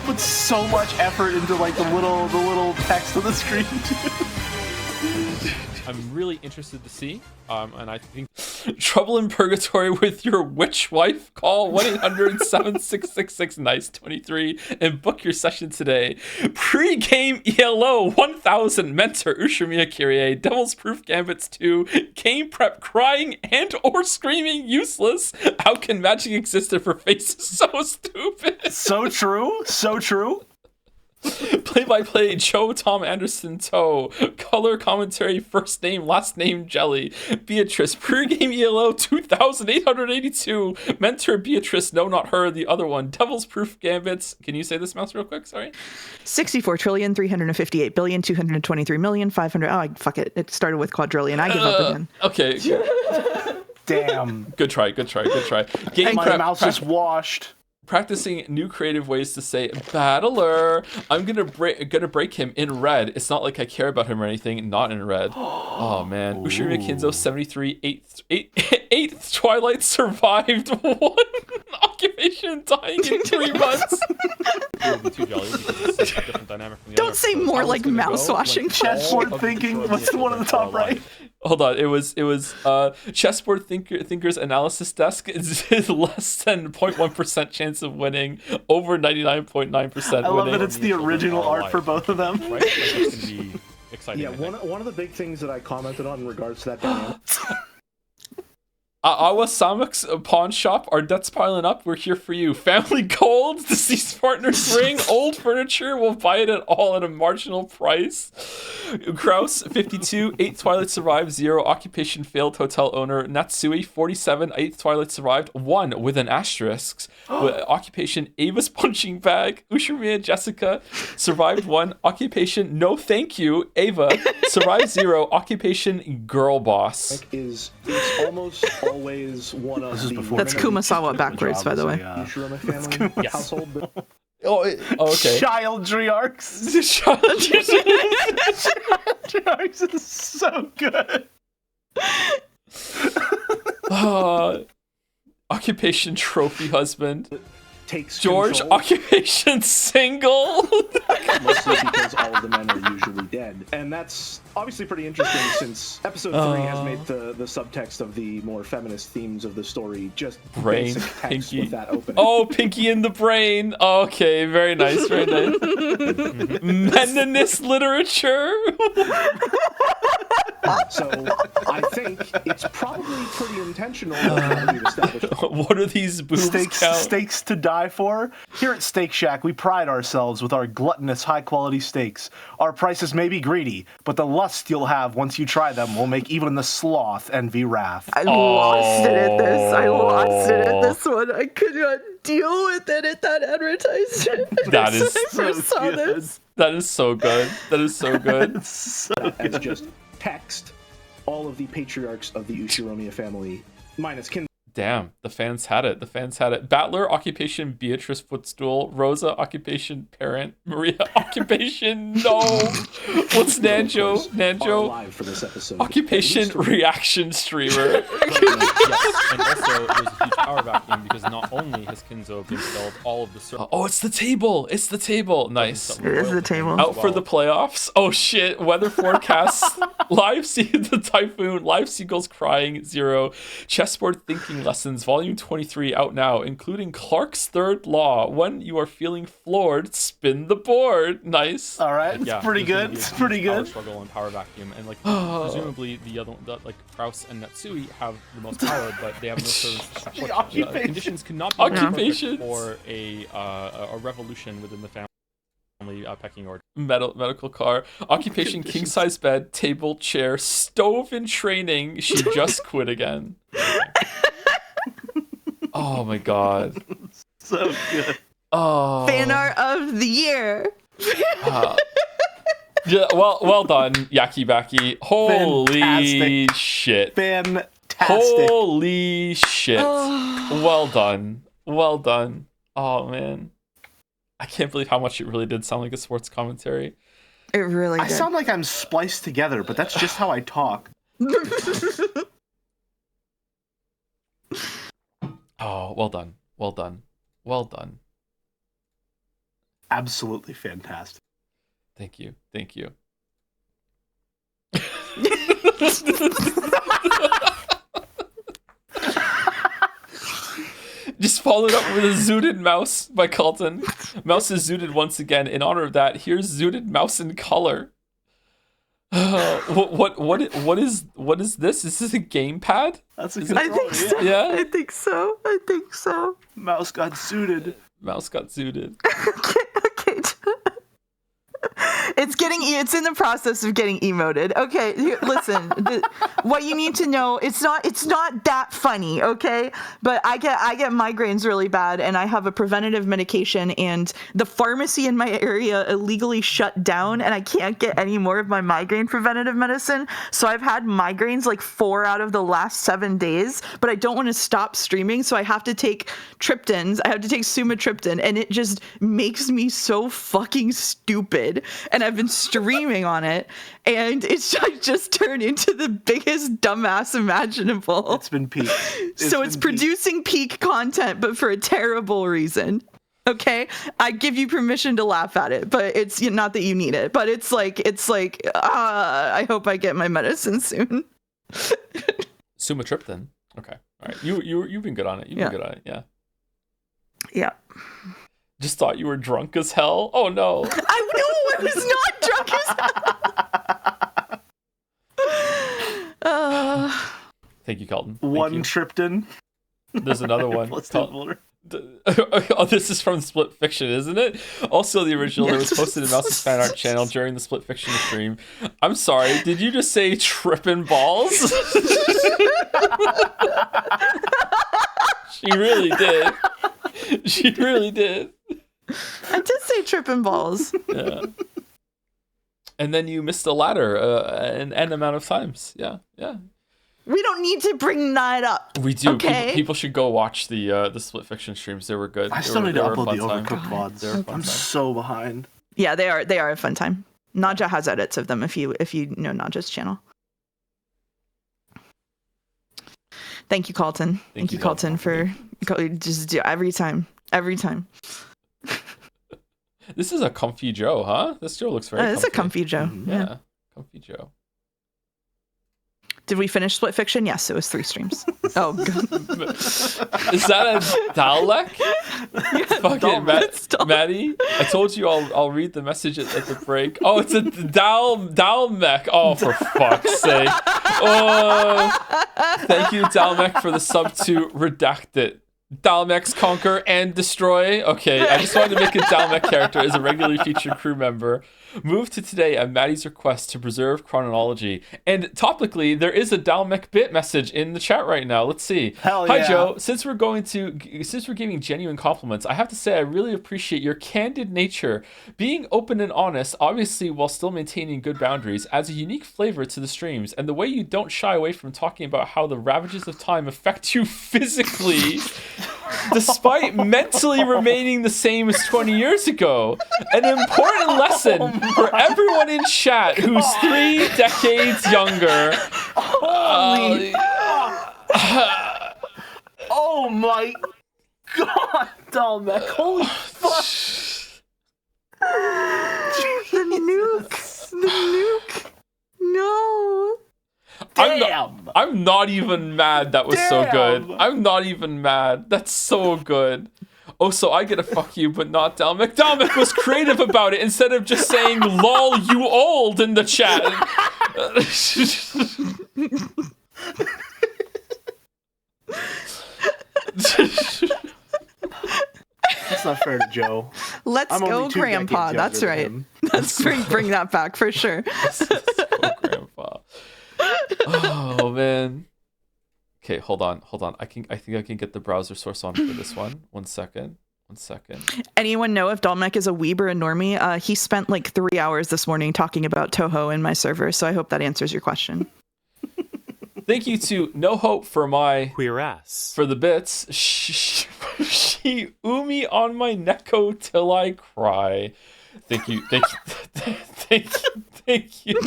Put so much effort into like the little text on the screen too. I'm really interested to see, and I think trouble in purgatory with your witch wife. Call 1-800-7666-NICE-23 and book your session today. Pre-game ELO 1000 Mentor Ushiromiya Kyrie Devil's Proof Gambits 2 game prep crying and or screaming useless. How can magic exist if her face is so stupid? So true. Play-by-play, Joe Tom Anderson Toe. Color commentary, first name, last name, Jelly. Beatrice, pre-game ELO 2882. Mentor Beatrice, no, not her, the other one. Devil's Proof Gambits. Can you say this, Mouse, real quick? Sorry. 64,358,223,500,000. Oh, fuck it. It started with quadrillion. I give up again. Okay. Damn. Good try. Game My prep. mouse is washed. Practicing new creative ways to say battler. I'm gonna break him in red. It's not like I care about him or anything. Not in red. Oh man. Ushiromiya Kinzo 73 8th Twilight survived one occupation dying in 3 months. Too jolly because it's such a different dynamic from the Don't other say episodes. more like mouse washing. Chessboard thinking. What's the one at the top right? Hold on, it was chessboard thinkers analysis desk is less than 0.1% chance of winning, over 99.9% winning. I love that it's the original art for both of them. Right? Like, that's gonna be exciting. Yeah, one of the big things that I commented on in regards to that dynamic. Awa Samak's pawn shop. Our debt's piling up. We're here for you. Family gold. Deceased partner's ring. Old furniture. We'll buy it at all at a marginal price. Kraus 52. 8th Twilight survived. 0. Occupation failed. Hotel owner. Natsui 47. 8th Twilight survived. 1 with an asterisk. Occupation Ava's punching bag. Ushiromiya Jessica survived. 1. Occupation no thank you. Ava survived. 0. Occupation girl boss. It's almost always one of the... That's Kumasawa backwards, by the way. Ushiromiya family household. Okay. Childriarchs. Childriarchs is so good. Occupation trophy husband. Takes George control. Occupation single. Mostly because all of the men are usually dead. And that's obviously pretty interesting since episode 3 has made the subtext of the more feminist themes of the story just Brain, basic text Pinky. with that opening. Oh, Pinky in the brain. Okay, very nice, very nice. Meninist literature. So I think it's probably pretty intentional. That we've established What are these boobs count? steaks to die for? Here at Steak Shack, we pride ourselves with our gluttonous, high-quality steaks. Our prices may be greedy, but the lust you'll have once you try them will make even the sloth envy wrath. I lost it at this. I lost it at this one. I could not deal with it at that advertisement. That is when I first saw this. That is so good. That is so good. As just text all of the patriarchs of the Ushiromiya family, minus kin. Damn, the fans had it. The fans had it. Battler, occupation Beatrice Footstool. Rosa, occupation parent. Maria, occupation no. What's Nanjo? Are Nanjo, alive for this episode. occupation reaction streamer. Yes, and also there's a huge power vacuum because not only has Kinzo been killed, all of the servers. Oh, it's the table. It's the table. Nice. It is the table. Out for the playoffs. Oh shit. Weather forecast. Live see the typhoon. Live seagulls crying 0. Chessboard thinking lessons. Volume 23 out now, including Clark's third law. When you are feeling floored, spin the board. Nice. All right, it's pretty there's gonna good. be a It's huge pretty power good. struggle and power vacuum, and like presumably the other one, like Kraus and Natsui have the most power, but they have no servants to support them. occupation. Conditions could not be more perfect Occupations. for a revolution within the family pecking order. Medical car. Occupation king size bed, table, chair, stove in training. She just quit again. Oh my god. So good. Oh. Fan art of the year. Yeah, well done, Yaki Baki. Holy Fantastic. shit. Fantastic. Holy shit. Well done. Well done. Oh man. I can't believe how much it really did sound like a sports commentary. It really I did. sound like I'm spliced together, but that's just how I talk. Oh, well done. Well done. Well done. Absolutely fantastic. Thank you. Thank you. Just followed up with a zooted mouse by Carlton. Mouse is zooted once again. In honor of that, here's zooted mouse in color. What is this? Is this a gamepad? That's a Is good I think so. Yeah. I think so. I think so. Mouse got suited. Mouse got zooted. Okay. It's in the process of getting emoted. Okay, listen. What you need to know, it's not that funny, okay? But I get migraines really bad, and I have a preventative medication, and the pharmacy in my area illegally shut down, and I can't get any more of my migraine preventative medicine. So I've had migraines like 4 out of the last 7 days, but I don't want to stop streaming, so I have to take triptans. I have to take sumatriptan, and it just makes me so fucking stupid. And I've been streaming on it, and I just turned into the biggest dumbass imaginable. It's been peak. It's producing peak content, but for a terrible reason. Okay, I give you permission to laugh at it, but it's not that you need it. But it's like I hope I get my medicine soon. Sumatriptan. Okay. All right. You've been good on it. You've been good on it. Yeah. Yeah. Just thought you were drunk as hell. Oh no. I was not drunk as hell. Thank you, Carlton. Thank One you. triptan. There's another one. Plus Called- Tumblr. Oh, this is from Split Fiction, isn't it? Also, the original that was posted in Mouse's fan art channel during the Split Fiction stream. I'm sorry, did you just say trippin' balls? She really did. She really did. I did say tripping balls. Yeah. And then you missed a ladder an n amount of times. Yeah, yeah. We don't need to bring that up. We do. Okay. People should go watch the Split Fiction streams. They were good. I They still were- need to they were a upload the fun time. Overcooked VODs. They were a fun I'm time. so behind. Yeah, they are a fun time. Naja has edits of them if you know Naja's channel. Thank you, Carlton. Thank you, Carlton, for just do every time. Every time. This is a comfy Joe, huh? This Joe looks very It's a comfy Joe. Yeah. Comfy Joe. Did we finish Split Fiction? Yes, it was 3 streams. Oh, God. Is that a Dalek? Fucking Maddie, I told you I'll read the message at the break. Oh, it's a Dalmec. Oh, for fuck's sake. Oh, thank you, Dalmec, for the sub to Redacted. Dalmex conquer and destroy. Okay, I just wanted to make a Dalmec character as a regularly featured crew member. Move to today at Maddie's request to preserve chronology. And topically, there is a Dalmec bit message in the chat right now. Let's see. Hell Hi yeah. Joe. Since we're giving genuine compliments, I have to say I really appreciate your candid nature. Being open and honest, obviously while still maintaining good boundaries, adds a unique flavor to the streams. And the way you don't shy away from talking about how the ravages of time affect you physically, despite mentally remaining the same as 20 years ago. An important lesson for everyone in chat who's 3 decades younger. Holy oh my God, Dalmec. Holy fuck. The nuke. No. Damn. I'm not even mad that was so good. I'm not even mad. That's so good. Oh, so I get a fuck you, but not Dalmec. Dalmec was creative about it instead of just saying lol you old in the chat. That's not fair to Joe. Let's I'm go, only 2 Grandpa. decades That's younger right. than him. Let's bring that back for sure. So Grandpa. Oh man. Okay, hold on. I think I can get the browser source on for this one. One second. Anyone know if Dalmec is a weeb or a normie? He spent like 3 hours this morning talking about Toho in my server, so I hope that answers your question. Thank you to No Hope for my queer ass for the bits. She umi on my neko till I cry. Thank you. Thank you.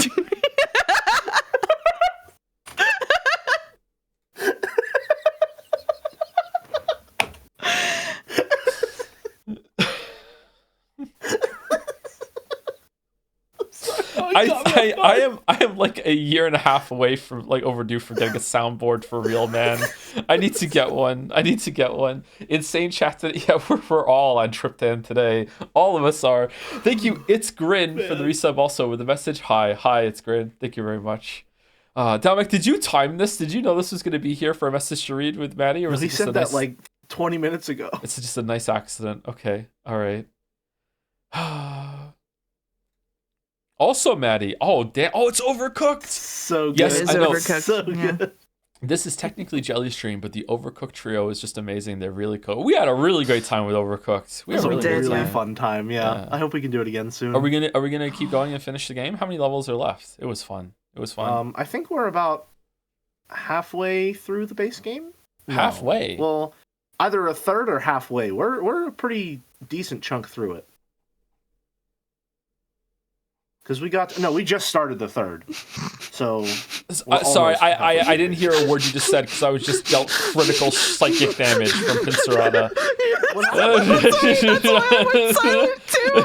I am like a year and a half away from like overdue for getting a soundboard for real, man. I need to get one. Insane chat that we're all on Triptan today. All of us are. Thank you, It's Grin, for the resub also with the message. Hi, It's Grin. Thank you very much. Dalmec, did you time this? Did you know this was going to be here for a message to read with Maddie? Or was He it just said a that nice... like 20 minutes ago. It's just a nice accident. Okay, all right. Also, Maddie. Oh, damn. Oh, it's Overcooked. So good. Yes, It is I know. Overcooked. So Yeah. good. This is technically Jelly Stream, but the Overcooked trio is just amazing. They're really cool. We had a really great time with Overcooked. It was a really did, great really yeah. time. fun time. Yeah. I hope we can do it again soon. Are we gonna keep going and finish the game? How many levels are left? It was fun. I think we're about halfway through the base game. No. Halfway. Well, either a third or halfway. We're a pretty decent chunk through it. Because we just started the third. So Sorry, I didn't hear a word you just said because I was just dealt critical psychic damage from Pincerata. That's why I went silent too.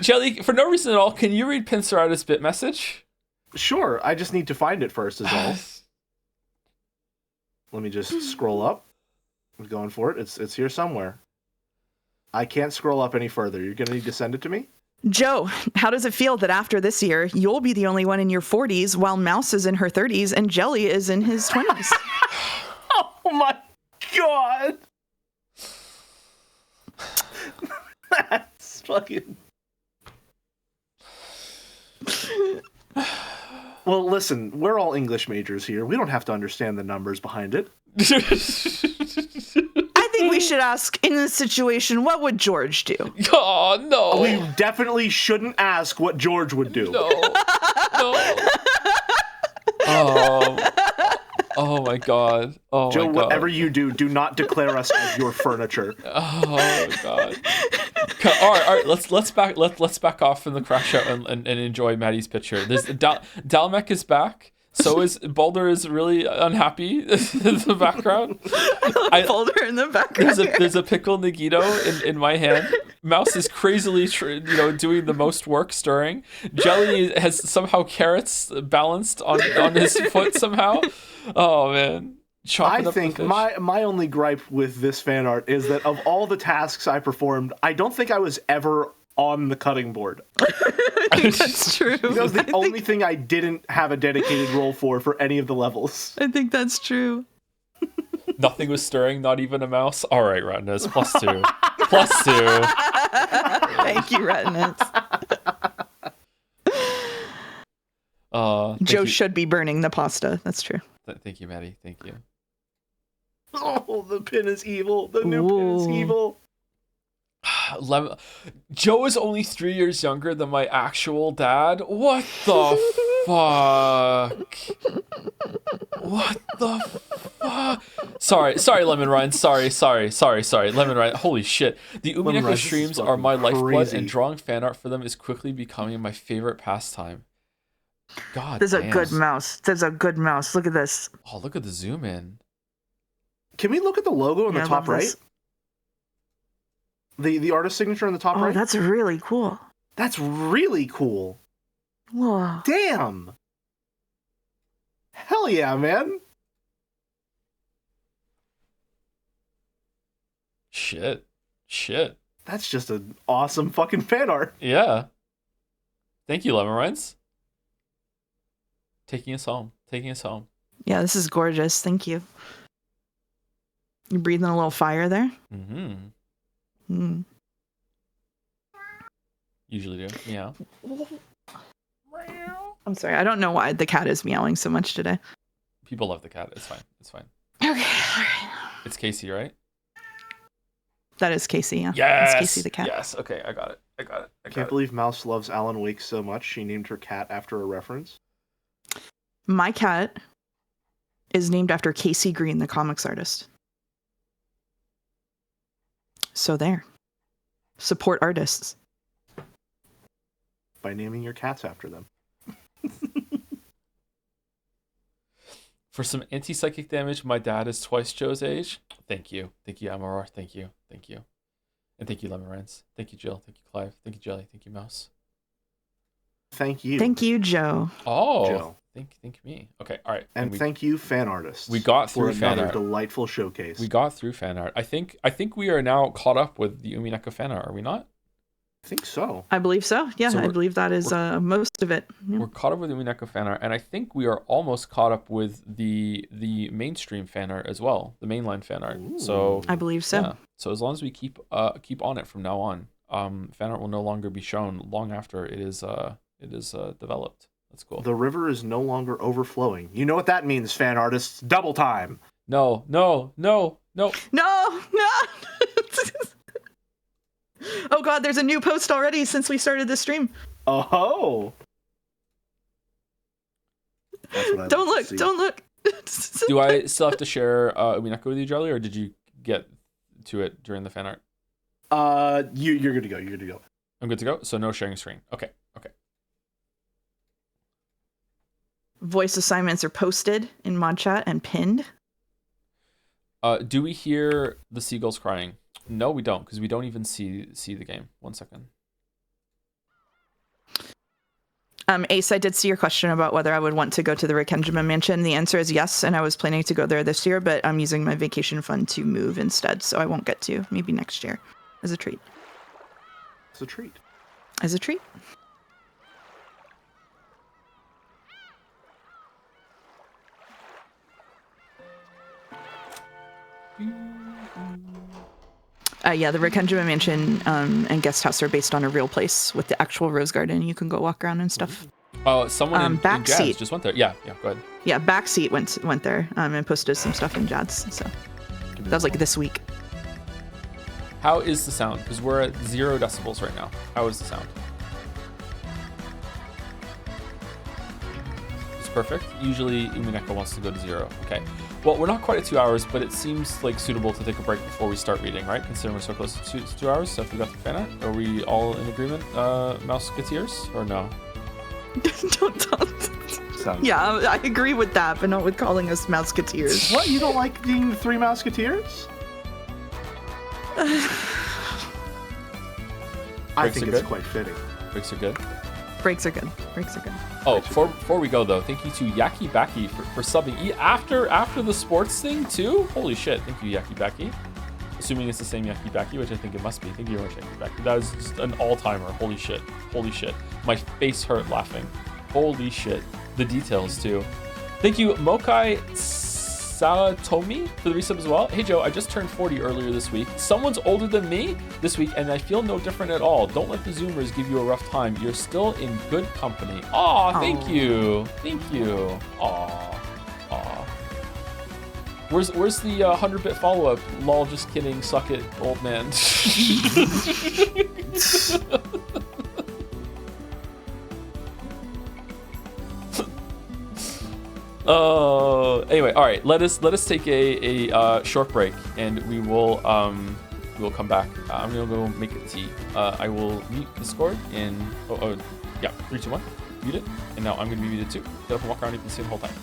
Jelly, for no reason at all, can you read Pincerata's bit message? Sure, I just need to find it first is all. Let me just scroll up. I'm going for it. It's here somewhere. I can't scroll up any further. You're going to need to send it to me? Joe, how does it feel that after this year, you'll be the only one in your 40s while Mouse is in her 30s and Jelly is in his 20s? Oh my god! That's fucking... Well, listen, we're all English majors here. We don't have to understand the numbers behind it. I think we should ask, in this situation, what would George do? Oh, no. We definitely shouldn't ask what George would do. No. Oh my god. Oh Joe, my god. whatever you do, do not declare us as your furniture. Oh god. All right. Let's back off from the crash out and enjoy Maddie's picture. There's Dalmec is back. So is Boulder is really unhappy in the background. I love Boulder in the background. There's a pickle Nagito in my hand. Mouse is crazily doing the most work stirring. Jelly has somehow carrots balanced on his foot somehow. Oh man. I think my only gripe with this fan art is that of all the tasks I performed, I don't think I was ever on the cutting board. I think that's true. That was the only thing I didn't have a dedicated role for any of the levels. I think that's true. Nothing was stirring, not even a mouse. All right, Retinas, +2. +2. Thank you, Retinas. Joe should be burning the pasta. That's true. Thank you, Maddie. Thank you. Oh, the pin is evil. The new pin is evil. Joe is only 3 years younger than my actual dad. What the fuck? What the fuck? Sorry, Lemon Ryan. Sorry, Lemon Ryan. Holy shit. The Umineko streams are my lifeblood, and drawing fan art for them is quickly becoming my favorite pastime. God There's damn. a good mouse. Look at this. Oh, look at the zoom in. Can we look at the logo on the top right? The artist signature on the top right? Oh, that's really cool. That's really cool. Whoa. Damn. Hell yeah, man. Shit. That's just an awesome fucking fan art. Yeah. Thank you, Lemon Ryan's. Taking us home. Yeah, this is gorgeous. Thank you. You breathing a little fire there? Mm-hmm. Mm. Usually do. Yeah. I'm sorry. I don't know why the cat is meowing so much today. People love the cat. It's fine. Okay. All right. It's Casey, right? That is Casey, yeah. Yes. It's Casey the cat. Yes. Okay, I got it. I can't believe Mouse loves Alan Wake so much. She named her cat after a reference. My cat is named after Casey Green, the comics artist. So there. Support artists. By naming your cats after them. For some anti-psychic damage, my dad is twice Joe's age. Thank you, Amaror. Thank you. And thank you, Lemon Rants. Thank you, Jill. Thank you, Clive. Thank you, Jelly. Thank you, Mouse. Thank you. Thank you, Joe. Oh, Joe. Thank me. Okay, all right. And thank you, fan artists. We got through for fan another art. delightful showcase. We got through fan art. I think we are now caught up with the Umineko fan art. Are we not? I think so. I believe so. Yeah, So I believe that is most of it. Yeah. We're caught up with the Umineko fan art, and I think we are almost caught up with the mainstream fan art as well, the mainline fan art. Ooh. So I believe so. yeah. So as long as we keep on it from now on, fan art will no longer be shown long after it is developed. That's cool. The river is no longer overflowing. You know what that means, fan artists? Double time. No. No. Oh God, there's a new post already since we started the stream. Oh. Don't look. Do I still have to share Umineko with you, Jelly, or did you get to it during the fan art? You're good to go. You're good to go. I'm good to go. So no sharing screen. Okay. Voice assignments are posted in mod chat and pinned. Do we hear the seagulls crying? No, we don't, because we don't even see the game. 1 second. Ace, I did see your question about whether I would want to go to the Rikenjima Mansion. The answer is yes, and I was planning to go there this year, but I'm using my vacation fund to move instead, so I won't get to. Maybe next year, as a treat. It's a treat. As a treat. Yeah, the Rikenjima Mansion and guest house are based on a real place with the actual rose garden. You can go walk around and stuff. Someone in Jazz Backseat. just went there. Yeah, go ahead. Yeah, Backseat went there and posted some stuff in Jazz. So that was like this week. How is the sound? Because we're at 0 decibels right now. How is the sound? It's perfect. Usually Umineko wants to go to 0. Okay. Well, we're not quite at 2 hours, but it seems like suitable to take a break before we start reading, right? Considering we're so close to 2 hours. So if we got the fan art, are we all in agreement, Mouse Gatiers, or no? Don't. sounds. Yeah, I agree with that, but not with calling us Mouseketeers. What? You don't like being the Three Mouseketeers? I Breaks think are it's good? quite fitting. Breaks are good. Breaks are good. Breaks are good. Oh, before we go though, thank you to Yaki Baki for subbing after the sports thing too. Holy shit! Thank you, Yaki Baki. Assuming it's the same Yaki Baki, which I think it must be. Thank you very much, Yaki Baki. That was just an all-timer. Holy shit! Holy shit! My face hurt laughing. Holy shit! The details too. Thank you, Mokai Sawatomi, for the resub as well. Hey Joe, I just turned 40 earlier this week. Someone's older than me this week, and I feel no different at all. Don't let the Zoomers give you a rough time. You're still in good company. Aw, thank you. Thank you. Aw. Aw. Where's the 100-bit follow-up? Lol, just kidding. Suck it, old man. Anyway, all right. Let us take a short break, and we will come back. I'm gonna go make a tea. I will mute Discord in 3, 2, 1. Mute it, and now I'm gonna be muted too. Get up and walk around. You can see the whole time.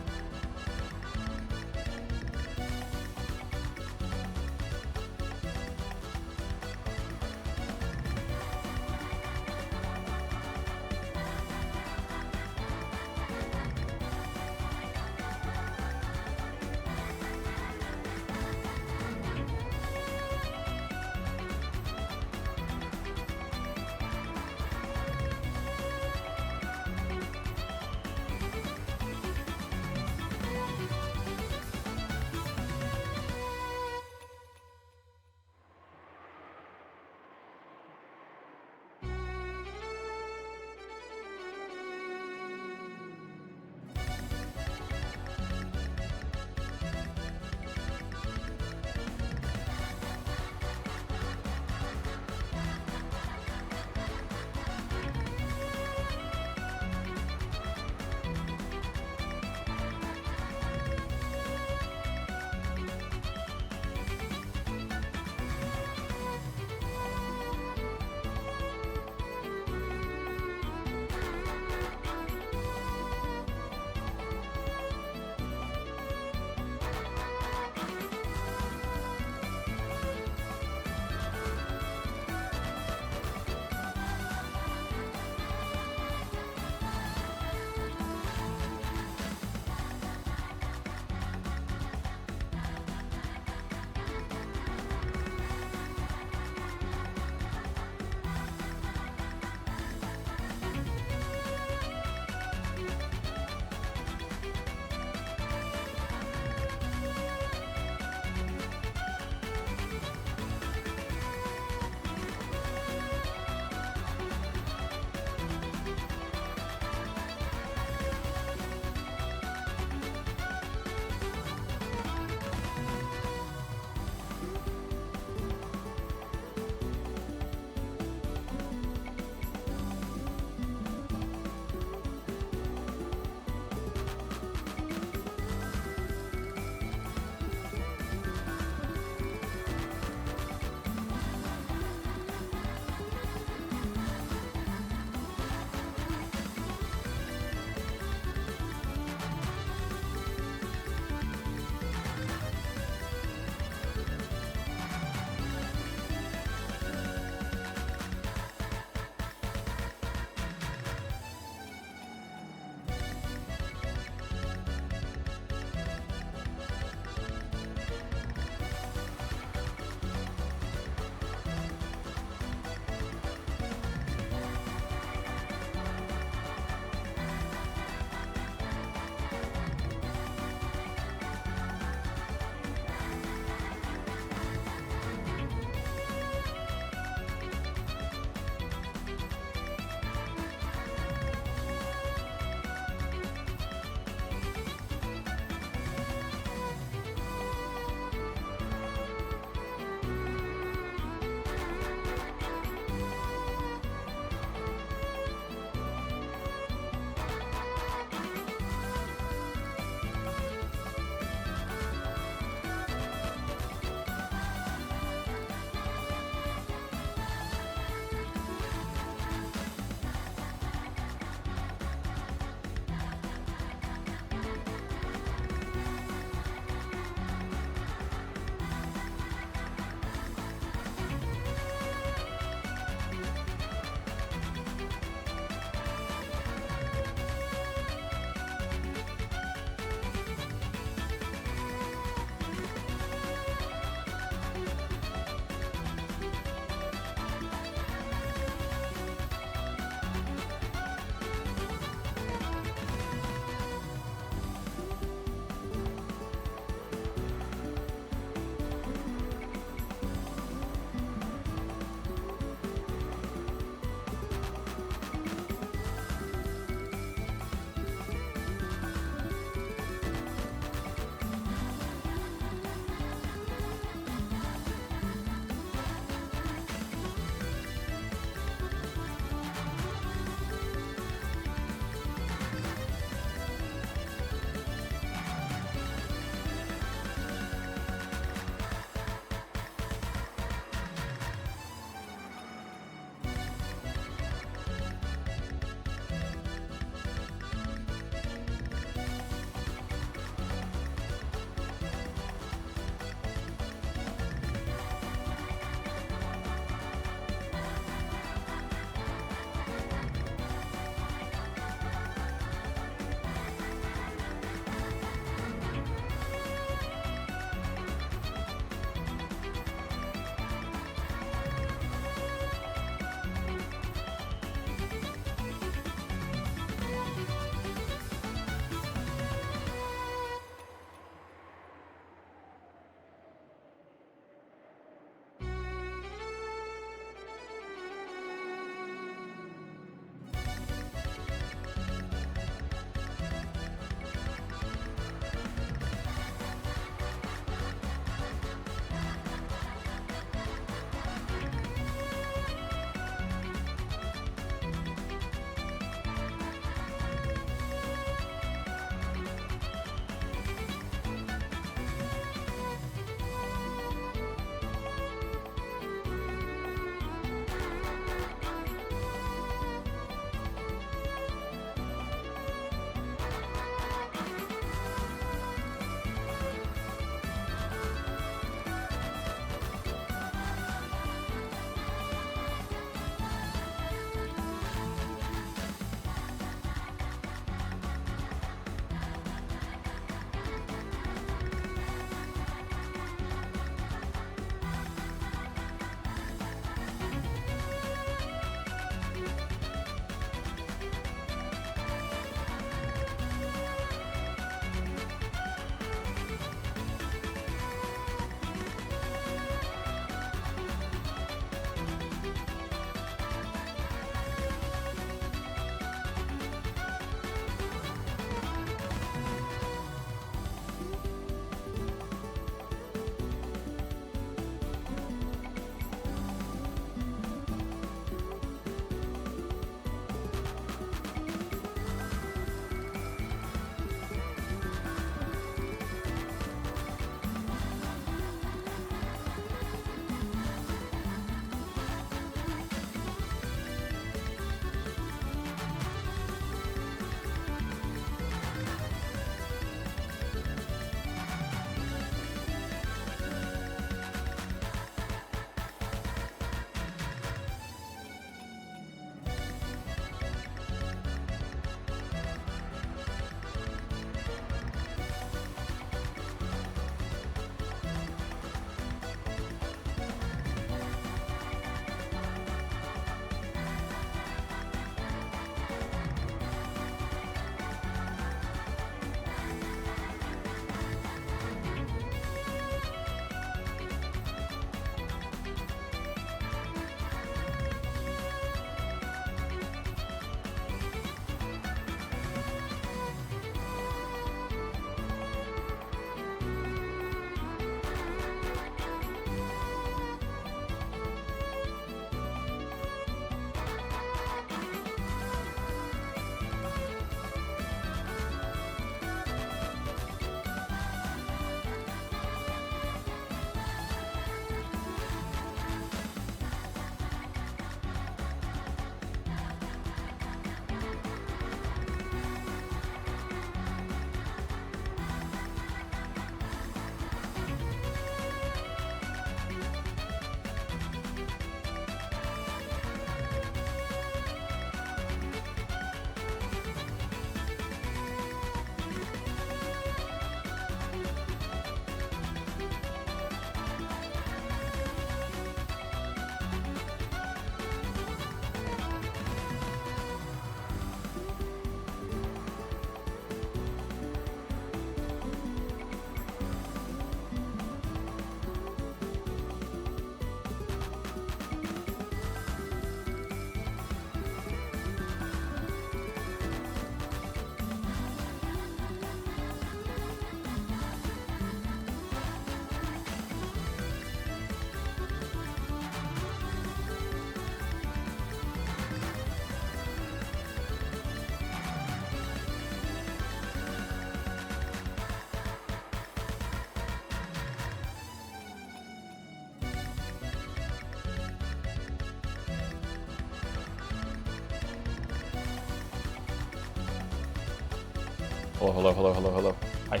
Hello. Hi.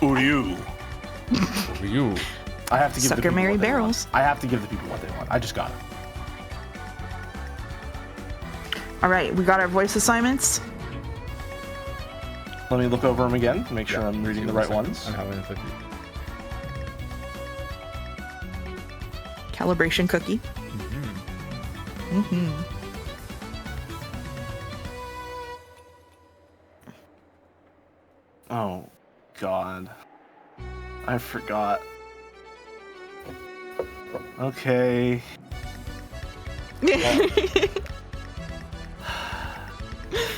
Uryu. Ryu. I have to give the Sucker people Mary what they want. barrels. I have to give the people what they want. I just got it. All right, we got our voice assignments. Let me look over them again to make sure I'm reading the right ones. I'm having a cookie. Calibration cookie. Mm-hmm. Oh, God. I forgot. Okay.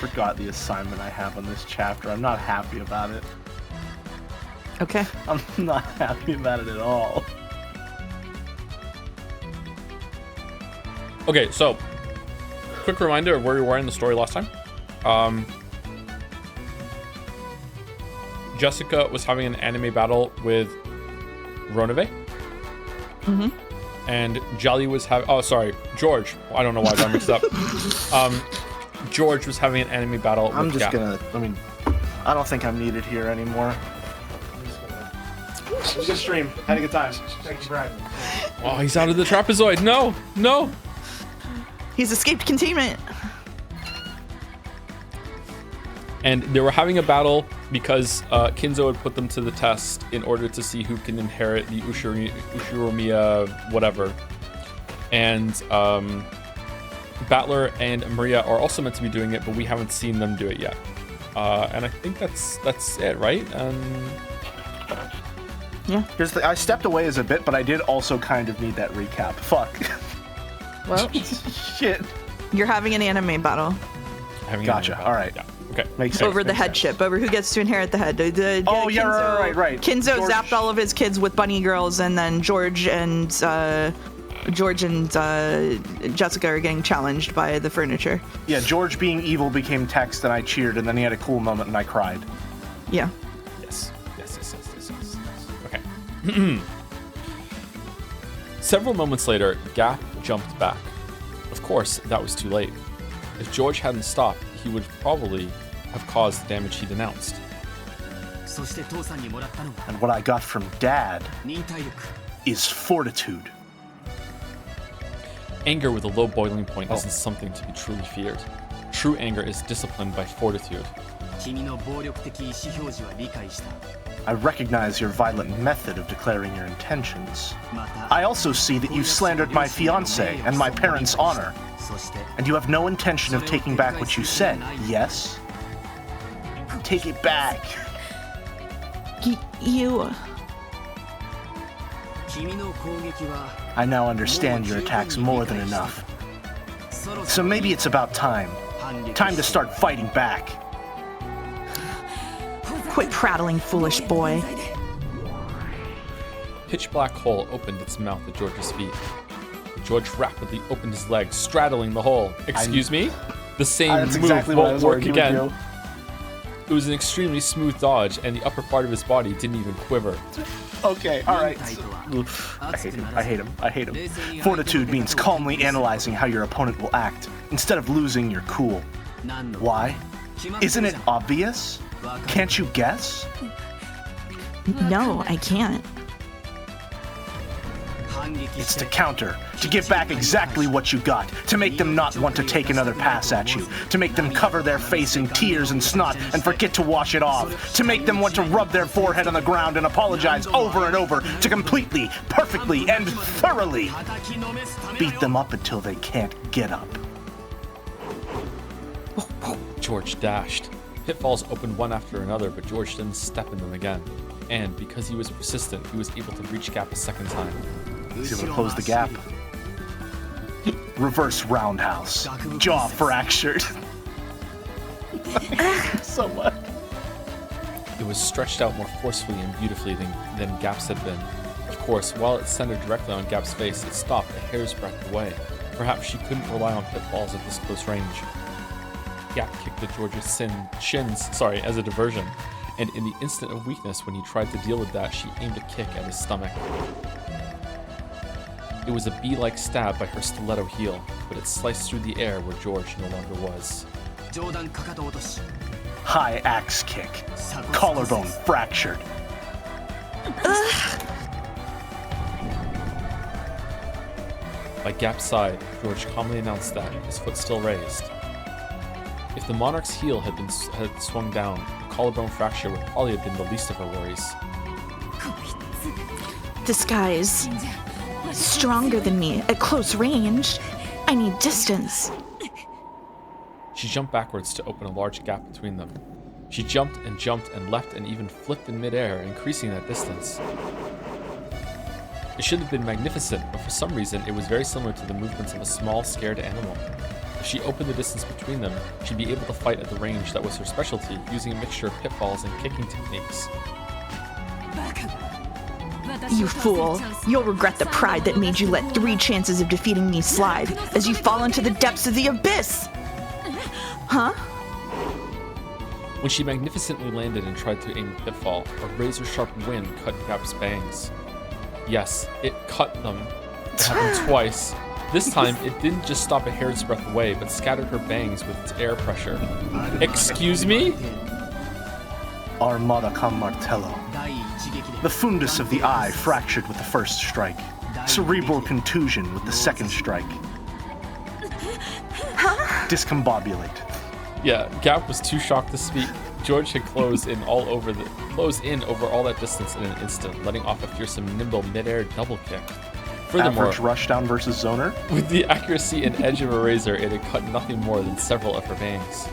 Forgot the assignment I have on this chapter. I'm not happy about it. Okay. I'm not happy about it at all. Okay, so quick reminder of where we were in the story last time. Jessica was having an anime battle with Ronove. Mm-hmm. And Jolly was having... Oh, sorry. George. I don't know why I got mixed up. George was having an anime battle with I'm just Gap. gonna... I mean, I don't think I'm needed here anymore. It was a good stream. Had a good time. Thank you for having me. Oh, he's out of the trapezoid. No. He's escaped containment. And they were having a battle because Kinzo had put them to the test in order to see who can inherit the Ushiromiya whatever. And Battler and Maria are also meant to be doing it, but we haven't seen them do it yet. And I think that's it, right? Yeah. Here's the... I stepped away as a bit, but I did also kind of need that recap. Fuck. Well, Shit. you're having an anime battle Having an Gotcha. anime battle. All right. Yeah. Okay. Makes sense. over the Makes sense. headship, over who gets to inherit the head. Oh, yeah, right. Kinzo George- zapped all of his kids with bunny girls, and then George and Jessica are getting challenged by the furniture. Yeah, George being evil became text, and I cheered, and then he had a cool moment, and I cried. Yeah. Yes. Okay. Several moments later, Gap jumped back. Of course, that was too late. If George hadn't stopped, he would probably have caused the damage he denounced. And what I got from Dad is fortitude. Anger with a low boiling point isn't something to be truly feared. True anger is disciplined by fortitude. I recognize your violent method of declaring your intentions. I also see that you slandered my fiancé and my parents' honor. And you have no intention of taking back what you said, yes? Take it back. You. I now understand your attacks more than enough. So maybe it's about time. Time to start fighting back. Quit prattling, foolish boy. Pitch black hole opened its mouth at George's feet. George rapidly opened his legs, straddling the hole. Excuse me? The same That's move exactly what I won't was work working again. with It was an extremely smooth dodge, and the upper part of his body didn't even quiver. Okay, alright. I hate him. Fortitude means calmly analyzing how your opponent will act, instead of losing your cool. Why? Isn't it obvious? Can't you guess? No, I can't. It's to counter, to give back exactly what you got, to make them not want to take another pass at you, to make them cover their face in tears and snot and forget to wash it off, to make them want to rub their forehead on the ground and apologize over and over, to completely, perfectly, and thoroughly beat them up until they can't get up. George dashed. Pitfalls opened one after another, but George didn't step in them again. And because he was persistent, he was able to reach Gap a second time. He's able to close the gap. Reverse roundhouse. Jaw fractured. So much. It was stretched out more forcefully and beautifully than Gap's had been. Of course, while it centered directly on Gap's face, it stopped a hair's breadth away. Perhaps she couldn't rely on pitfalls at this close range. Gap kicked at George's shins as a diversion, and in the instant of weakness when he tried to deal with that, she aimed a kick at his stomach. It was a bee-like stab by her stiletto heel, but it sliced through the air where George no longer was. High axe kick. Collarbone fractured. By Gap's side, George calmly announced that, his foot still raised. If the monarch's heel had swung down, the collarbone fracture would probably have been the least of her worries. This guy is stronger than me at close range. I need distance. She jumped backwards to open a large gap between them. She jumped and leapt and even flipped in midair, increasing that distance. It should have been magnificent, but for some reason it was very similar to the movements of a small, scared animal. If she opened the distance between them, she'd be able to fight at the range that was her specialty, using a mixture of pitfalls and kicking techniques. You fool. You'll regret the pride that made you let 3 chances of defeating me slide as you fall into the depths of the abyss. Huh? When she magnificently landed and tried to aim the pitfall, a razor-sharp wind cut Gap's bangs. Yes, it cut them. It happened twice. This time, it didn't just stop a hair's breadth away, but scattered her bangs with its air pressure. Excuse me? Armada con martello. The fundus of the eye fractured with the first strike. Cerebral contusion with the second strike. Discombobulate. Yeah, Gap was too shocked to speak. George had closed in over all that distance in an instant, letting off a fearsome, nimble mid-air double kick. Furthermore, Average rushdown versus zoner? with the accuracy and edge of a razor, it had cut nothing more than several of her bangs.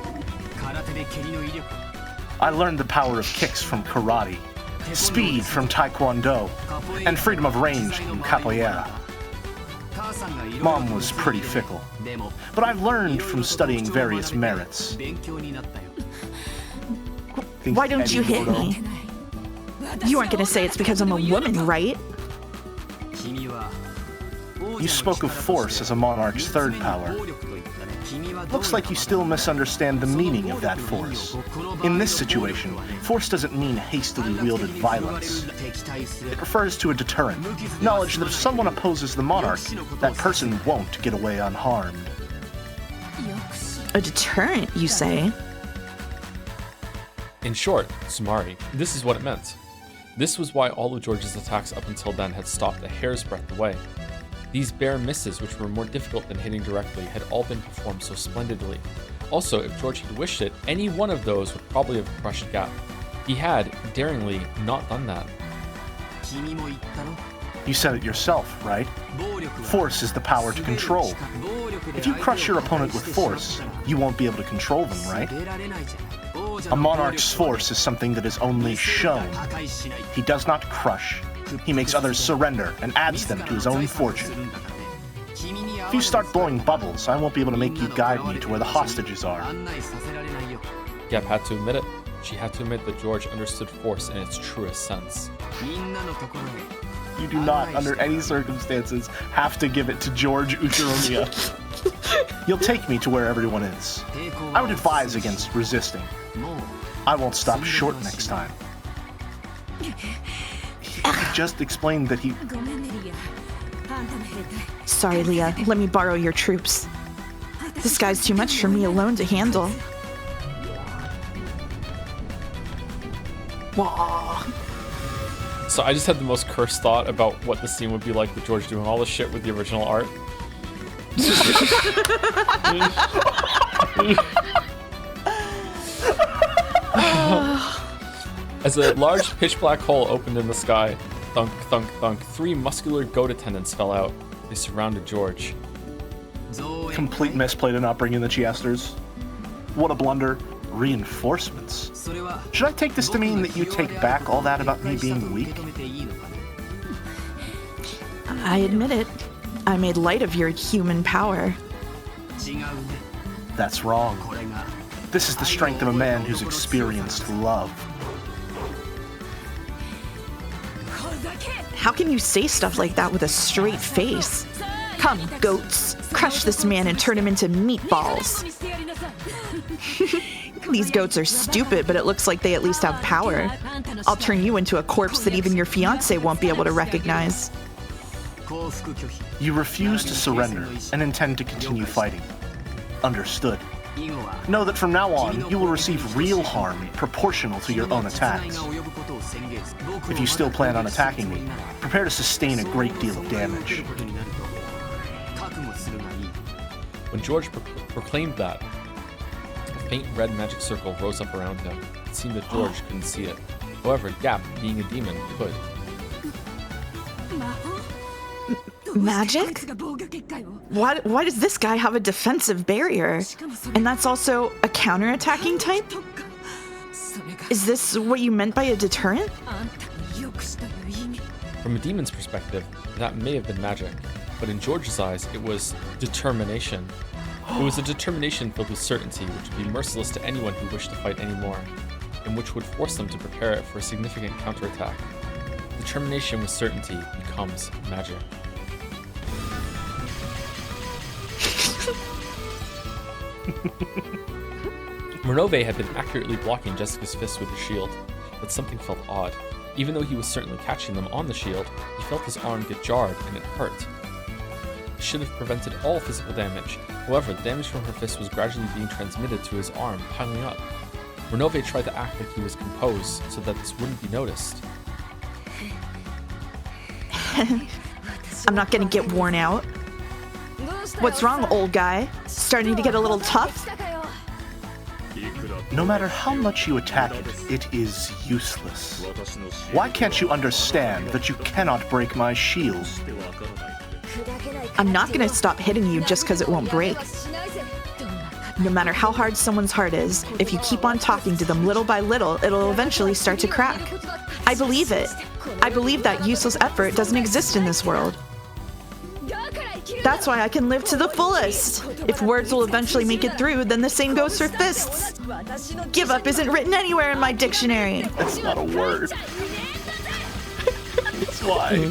I learned the power of kicks from karate, speed from taekwondo, and freedom of range from capoeira. Mom was pretty fickle, but I've learned from studying various merits. Why don't you hit me? You aren't gonna say it's because I'm a woman, right? You spoke of force as a monarch's third power. Looks like you still misunderstand the meaning of that force. In this situation, force doesn't mean hastily wielded violence. It refers to a deterrent, knowledge that if someone opposes the monarch, that person won't get away unharmed. A deterrent, you say? In short, Sumari, this is what it meant. This was why all of George's attacks up until then had stopped a hair's breadth away. These bare misses, which were more difficult than hitting directly, had all been performed so splendidly. Also, if George had wished it, any one of those would probably have crushed Gap. He had, daringly, not done that. You said it yourself, right? Force is the power to control. If you crush your opponent with force, you won't be able to control them, right? A monarch's force is something that is only shown. He does not crush. He makes others surrender and adds them to his own fortune. If you start blowing bubbles, I won't be able to make you guide me to where the hostages are. Gap had to admit it. She had to admit that George understood force in its truest sense. You do not, under any circumstances, have to give it to George Uchiromiya. You'll take me to where everyone is. I would advise against resisting. I won't stop short next time. He just explained that he... Sorry, Leah. Let me borrow your troops. This guy's too much for me alone to handle. Wah. So I just had the most cursed thought about what the scene would be like with George doing all this shit with the original art. As a large pitch black hole opened in the sky, thunk, thunk, thunk, 3 muscular goat attendants fell out. They surrounded George. Complete misplay to not bring in the Chiesters. What a blunder. Reinforcements. Should I take this to mean that you take back all that about me being weak? I admit it. I made light of your human power. That's wrong. This is the strength of a man who's experienced love. How can you say stuff like that with a straight face? Come, goats. Crush this man and turn him into meatballs. These goats are stupid, but it looks like they at least have power. I'll turn you into a corpse that even your fiancé won't be able to recognize. You refuse to surrender and intend to continue fighting. Understood. Know that from now on, you will receive real harm proportional to your own attacks. If you still plan on attacking me, prepare to sustain a great deal of damage. When George proclaimed that, a faint red magic circle rose up around him. It seemed that George couldn't see it. However, Gap, being a demon, could. Magic? Why does this guy have a defensive barrier? And that's also a counterattacking type? Is this what you meant by a deterrent? From a demon's perspective, that may have been magic, but in George's eyes, it was determination. It was a determination filled with certainty, which would be merciless to anyone who wished to fight anymore, and which would force them to prepare it for a significant counterattack. Determination with certainty becomes magic. Renove had been accurately blocking Jessica's fists with the shield, but something felt odd. Even though he was certainly catching them on the shield, he felt his arm get jarred and it hurt. It should have prevented all physical damage. However, the damage from her fist was gradually being transmitted to his arm, piling up. Renove tried to act like he was composed so that this wouldn't be noticed. I'm not gonna get worn out. What's wrong, old guy? Starting to get a little tough? No matter how much you attack it, it is useless. Why can't you understand that you cannot break my shield? I'm not gonna stop hitting you just because it won't break. No matter how hard someone's heart is, if you keep on talking to them little by little, it'll eventually start to crack. I believe it. I believe that useless effort doesn't exist in this world. That's why I can live to the fullest. If words will eventually make it through, then the same goes for fists. Give up isn't written anywhere in my dictionary. That's not a word. That's why.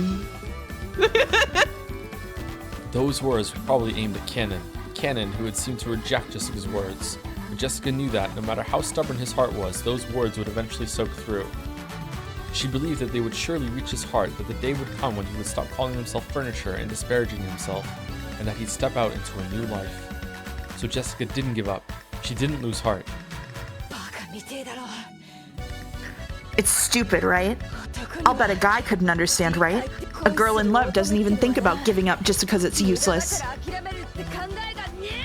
Those words were probably aimed at Cannon, who had seemed to reject Jessica's words. But Jessica knew that, no matter how stubborn his heart was, those words would eventually soak through. She believed that they would surely reach his heart, that the day would come when he would stop calling himself furniture and disparaging himself, and that he'd step out into a new life. So Jessica didn't give up. She didn't lose heart. It's stupid, right? I'll bet a guy couldn't understand, right? A girl in love doesn't even think about giving up just because it's useless.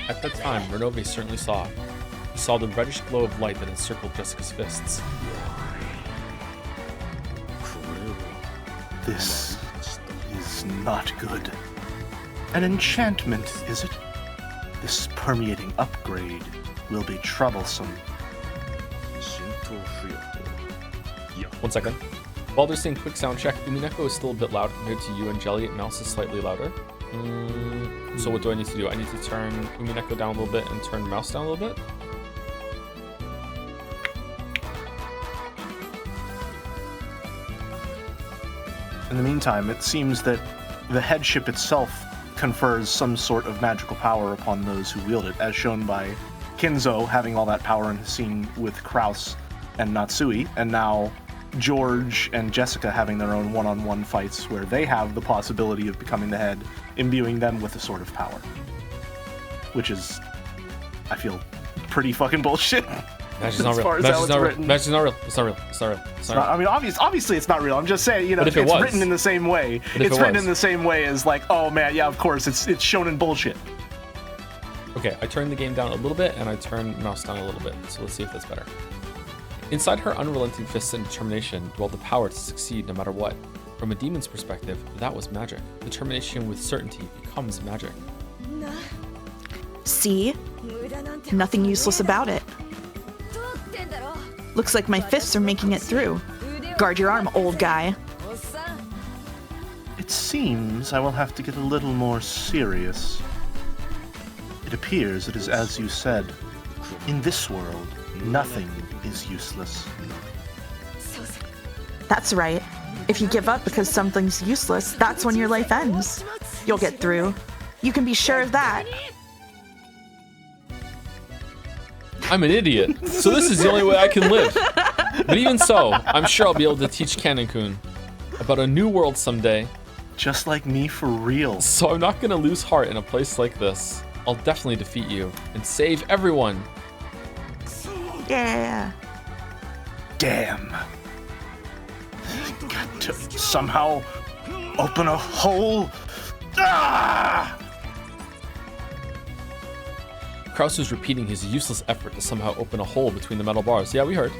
At that time, Renove certainly saw. He saw the reddish glow of light that encircled Jessica's fists. This is not good. An enchantment, is it? This permeating upgrade will be troublesome. 1 second. While they're saying quick sound check, Umineko is still a bit loud compared to you and Jelly. Mouse is slightly louder. So what do I need to do? I need to turn Umineko down a little bit and turn Mouse down a little bit. In the meantime, it seems that the headship itself confers some sort of magical power upon those who wield it, as shown by Kinzo having all that power in his scene with Kraus and Natsui, and now George and Jessica having their own one-on-one fights where they have the possibility of becoming the head, imbuing them with a sort of power. Which is, I feel, pretty fucking bullshit. Magic's not real. Magic's not real. Magic's not real. It's not real. It's not real. It's not real. I mean, obviously it's not real. I'm just saying, you know, it's written in the same way. It's written in the same way as like, oh man, yeah, of course, it's shonen bullshit. Okay, I turned the game down a little bit and I turned Mouse down a little bit. So let's see if that's better. Inside her unrelenting fists and determination dwelled the power to succeed no matter what. From a demon's perspective, that was magic. Determination with certainty becomes magic. See? Nothing useless about it. Looks like my fists are making it through. Guard your arm, old guy. It seems I will have to get a little more serious. It appears it is as you said. In this world, nothing is useless. That's right. If you give up because something's useless, that's when your life ends. You'll get through. You can be sure of that. I'm an idiot, so this is the only way I can live. But even so, I'm sure I'll be able to teach Kanon-kun about a new world someday. Just like me for real. So I'm not gonna lose heart in a place like this. I'll definitely defeat you and save everyone. Yeah. Damn. Got to somehow open a hole. Ah! Kraus was repeating his useless effort to somehow open a hole between the metal bars. Yeah, we heard.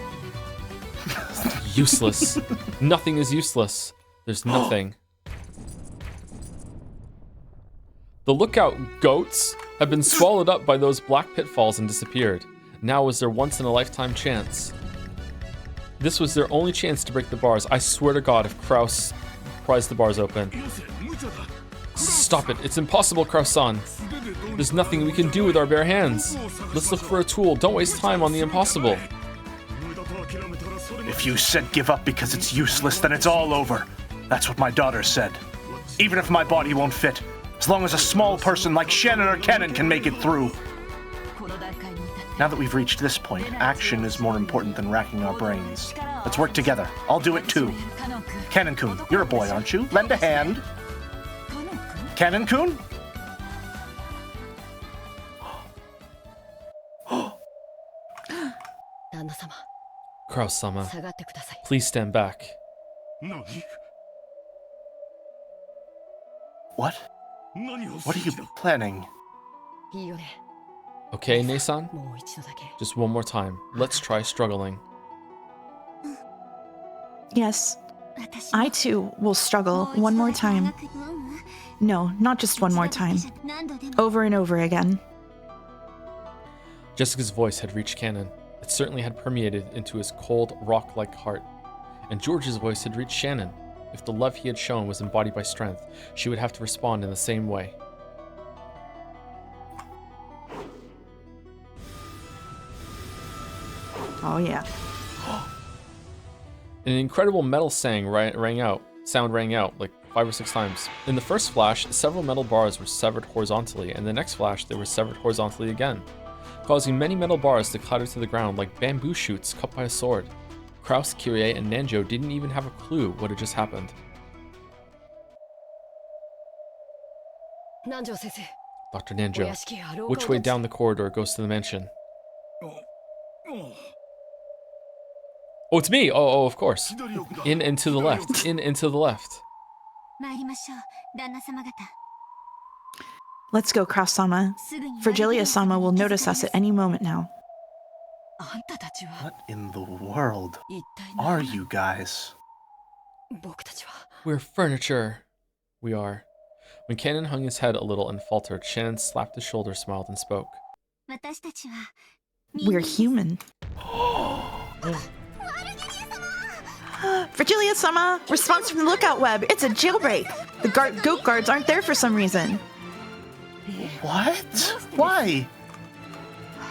Useless. Nothing is useless. There's nothing. The lookout goats have been swallowed up by those black pitfalls and disappeared. Now was their once-in-a-lifetime chance. This was their only chance to break the bars. I swear to God, if Kraus pries the bars open. Stop it. It's impossible, Kraus-san. There's nothing we can do with our bare hands. Let's look for a tool. Don't waste time on the impossible. If you said give up because it's useless, then it's all over. That's what my daughter said. Even if my body won't fit, as long as a small person like Shannon or Cannon can make it through. Now that we've reached this point, action is more important than racking our brains. Let's work together. I'll do it too. Cannon-kun, you're a boy, aren't you? Lend a hand. Cannon-kun? Kraus-sama, please stand back. What? What are you planning? Okay, Nei-san? Just one more time. Let's try struggling. Yes. I too will struggle one more time. No, not just one more time. Over and over again. Jessica's voice had reached Cannon. It certainly had permeated into his cold, rock-like heart. And George's voice had reached Shannon. If the love he had shown was embodied by strength, she would have to respond in the same way. Oh yeah. An incredible metal sound rang out like 5 or 6 times. In the first flash, several metal bars were severed horizontally, and the next flash, they were severed horizontally again, causing many metal bars to clatter to the ground like bamboo shoots cut by a sword. Kraus, Kyrie, and Nanjo didn't even have a clue what had just happened. Dr. Nanjo, which way down the corridor goes to the mansion? Oh, it's me! Oh, of course. In and to the left. In and to the left. Let's go, Kraus-sama. Virgilia-sama will notice us at any moment now. What in the world are you guys? We're furniture. We are. When Cannon hung his head a little and faltered, Shannon slapped his shoulder, smiled, and spoke. We're human. Virgilia-sama! Response from the lookout web! It's a jailbreak! The goat guards aren't there for some reason. What? Why?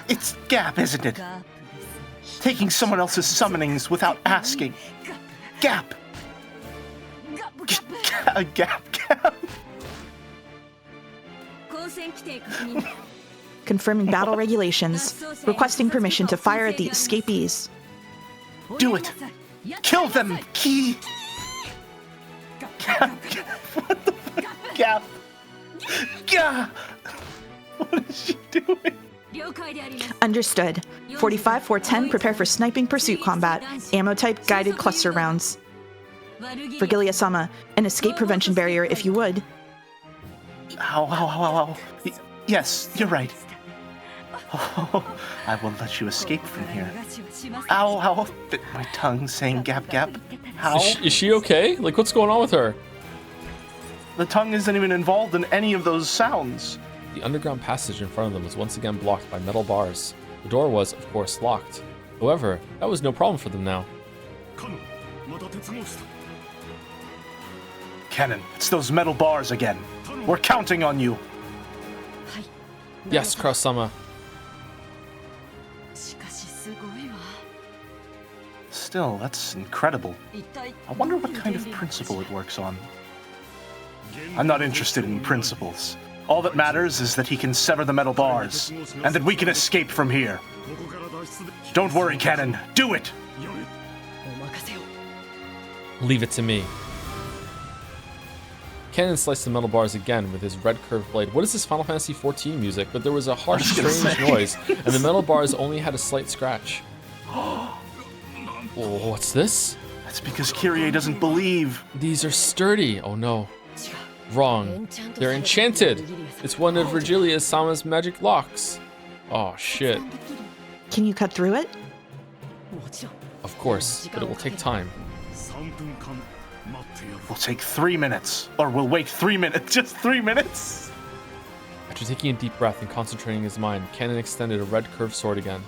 It's Gap, isn't it? Taking someone else's summonings without asking. Gap! Gap. Confirming battle regulations. Requesting permission to fire at the escapees. Do it! Kill them! Key! Gap! What the fuck? Gap! Gap! What is she doing? Understood. 45-410, prepare for sniping pursuit combat. Ammo type, guided cluster rounds. Virgilia-sama, an escape prevention barrier if you would. Ow. Yes, you're right. Oh, I will let you escape from here. Ow. Bit my tongue saying gap. How? Is she okay? Like, what's going on with her? The tongue isn't even involved in any of those sounds. The underground passage in front of them was once again blocked by metal bars. The door was, of course, locked. However, that was no problem for them now. Cannon, it's those metal bars again. We're counting on you. Yes, Kraus-sama. Still, that's incredible. I wonder what kind of principle it works on. I'm not interested in principles. All that matters is that he can sever the metal bars, and that we can escape from here. Don't worry, Cannon. Do it! Leave it to me. Cannon sliced the metal bars again with his red curved blade. What is this Final Fantasy XIV music? But there was a harsh, strange noise, and the metal bars only had a slight scratch. Oh, what's this? That's because Kyrie doesn't believe. These are sturdy. Oh no. Wrong. They're enchanted. It's one of Virgilia Sama's magic locks. Oh shit. Can you cut through it? Of course, but it will take time. We'll take 3 minutes. Or we'll wait 3 minutes. Just 3 minutes. After taking a deep breath and concentrating his mind, Cannon extended a red curved sword again.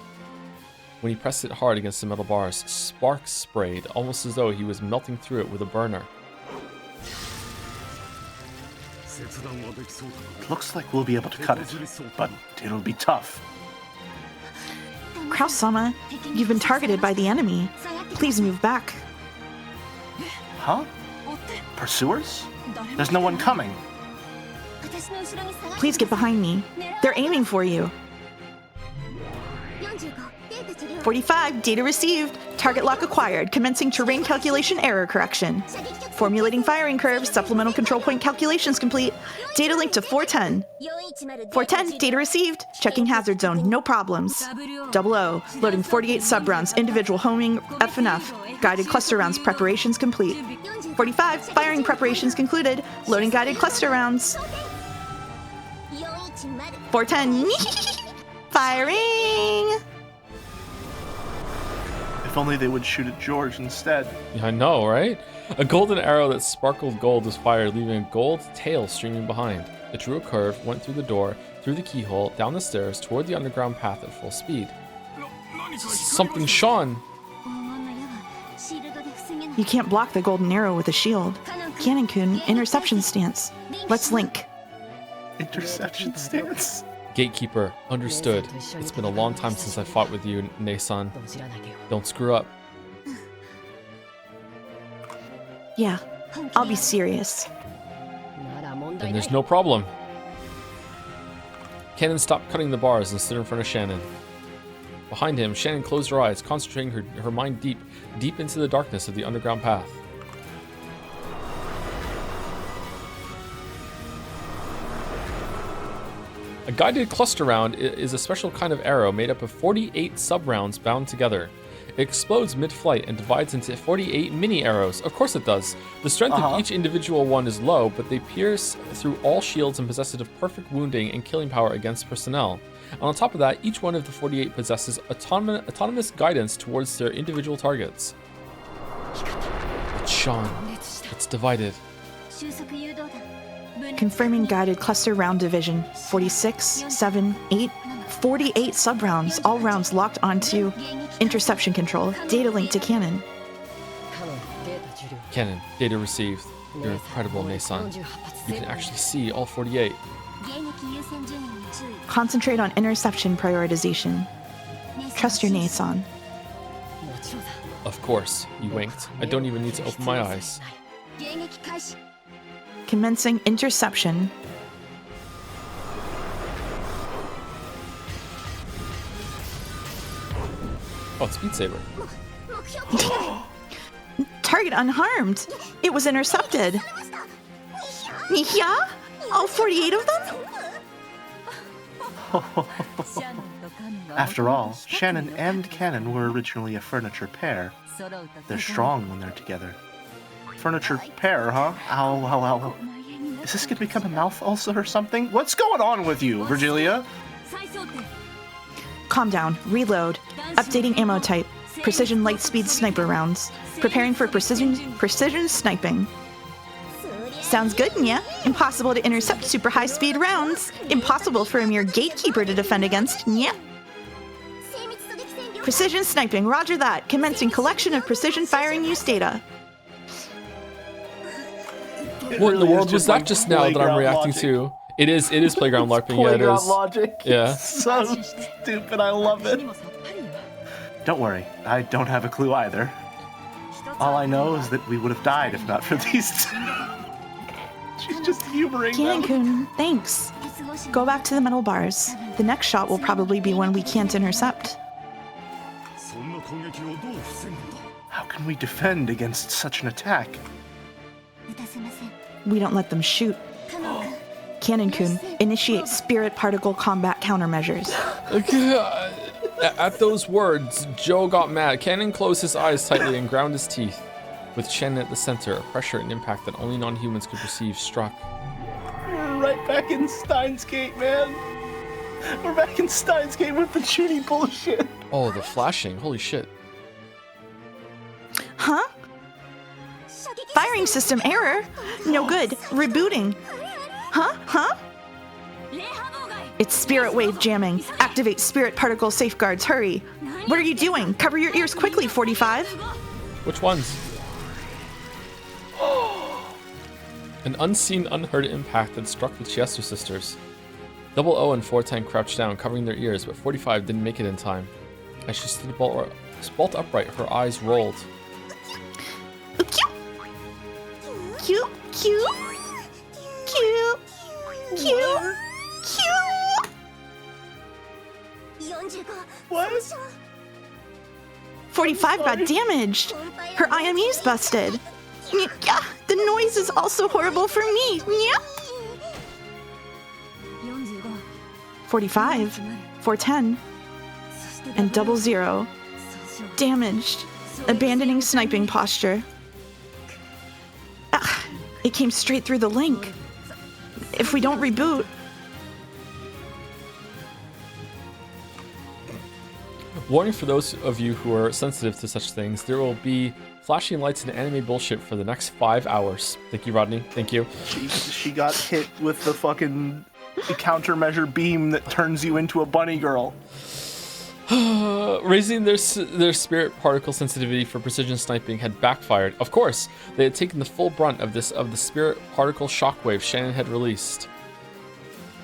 When he pressed it hard against the metal bars, sparks sprayed, almost as though he was melting through it with a burner. It looks like we'll be able to cut it, but it'll be tough. Kraus-sama, you've been targeted by the enemy. Please move back. Huh? Pursuers? There's no one coming. Please get behind me. They're aiming for you. 45, data received. Target lock acquired. Commencing terrain calculation error correction. Formulating firing curves. Supplemental control point calculations complete. Data linked to 410. 410, data received. Checking hazard zone, no problems. 00, loading 48 sub-rounds. Individual homing, F and F. Guided cluster rounds, preparations complete. 45, firing preparations concluded. Loading guided cluster rounds. 410, firing! If only they would shoot at George instead. Yeah, I know, right? A golden arrow that sparkled gold was fired, leaving a gold tail streaming behind. It drew a curve, went through the door, through the keyhole, down the stairs, toward the underground path at full speed. Something shone! You can't block the golden arrow with a shield. Cannon-kun, interception stance. Let's link. Interception stance. Gatekeeper, understood. It's been a long time since I fought with you, Ne-san. Don't screw up. Yeah, I'll be serious. Then there's no problem. Cannon stopped cutting the bars and stood in front of Shannon. Behind him, Shannon closed her eyes, concentrating her mind deep into the darkness of the underground path. A guided cluster round is a special kind of arrow made up of 48 sub-rounds bound together. It explodes mid-flight and divides into 48 mini arrows. Of course it does. The strength of each individual one is low, but they pierce through all shields and possess of perfect wounding and killing power against personnel. And on top of that, each one of the 48 possesses autonomous guidance towards their individual targets. It's shone. It's divided. Confirming guided cluster round division. 46, 7, 8, 48 sub-rounds, all rounds locked onto interception control. Data linked to cannon. Cannon, data received. You're incredible, Ne-san. You can actually see all 48. Concentrate on interception prioritization. Trust your Ne-san. Of course, you winked. I don't even need to open my eyes. Commencing interception. Oh, it's Speed Saber. Target unharmed. It was intercepted. Yeah? All 48 of them? After all, Shannon and Cannon were originally a furniture pair. They're strong when they're together. Furniture pair, huh? Ow, ow, ow. Is this gonna become a mouth ulcer or something? What's going on with you, Virgilia? Calm down. Reload. Updating ammo type. Precision light speed sniper rounds. Preparing for precision sniping. Sounds good, yeah? Impossible to intercept super high speed rounds. Impossible for a mere gatekeeper to defend against, yeah? Precision sniping, roger that. Commencing collection of precision firing use data. What in the world was that just now that I'm reacting to? It is playground LARPing, yeah, it is. Logic. Yeah. So stupid, I love it. Don't worry, I don't have a clue either. All I know is that we would have died if not for these two. She's just humoring them. Cannon-kun, thanks. Go back to the metal bars. The next shot will probably be one we can't intercept. How can we defend against such an attack? We don't let them shoot. Cannon-kun, initiate spirit particle combat countermeasures. At those words, Joe got mad. Cannon closed his eyes tightly and ground his teeth. With Shannon at the center, a pressure and impact that only non-humans could perceive struck. We're right back in Steins Gate, man. We're back in Steins Gate with the Judy bullshit. Oh, the flashing. Holy shit. Huh? Firing system error? No good. Rebooting. Huh? It's spirit wave jamming. Activate spirit particle safeguards. Hurry. What are you doing? Cover your ears quickly, 45. Which ones? An unseen, unheard impact that struck the Chiesto sisters. 00 and 410 crouched down, covering their ears, but 45 didn't make it in time. As she stood bolt upright, her eyes rolled. Cute. What? 45 got damaged. Her IME's busted. The noise is also horrible for me. 45, 410, and 00. Damaged. Abandoning sniping posture. It came straight through the link. If we don't reboot... Warning for those of you who are sensitive to such things, there will be flashing lights and anime bullshit for the next 5 hours. Thank you, Rodney. Thank you. She got hit with the fucking countermeasure beam that turns you into a bunny girl. Raising their spirit particle sensitivity for precision sniping had backfired. Of course, they had taken the full brunt of the spirit particle shockwave Shannon had released.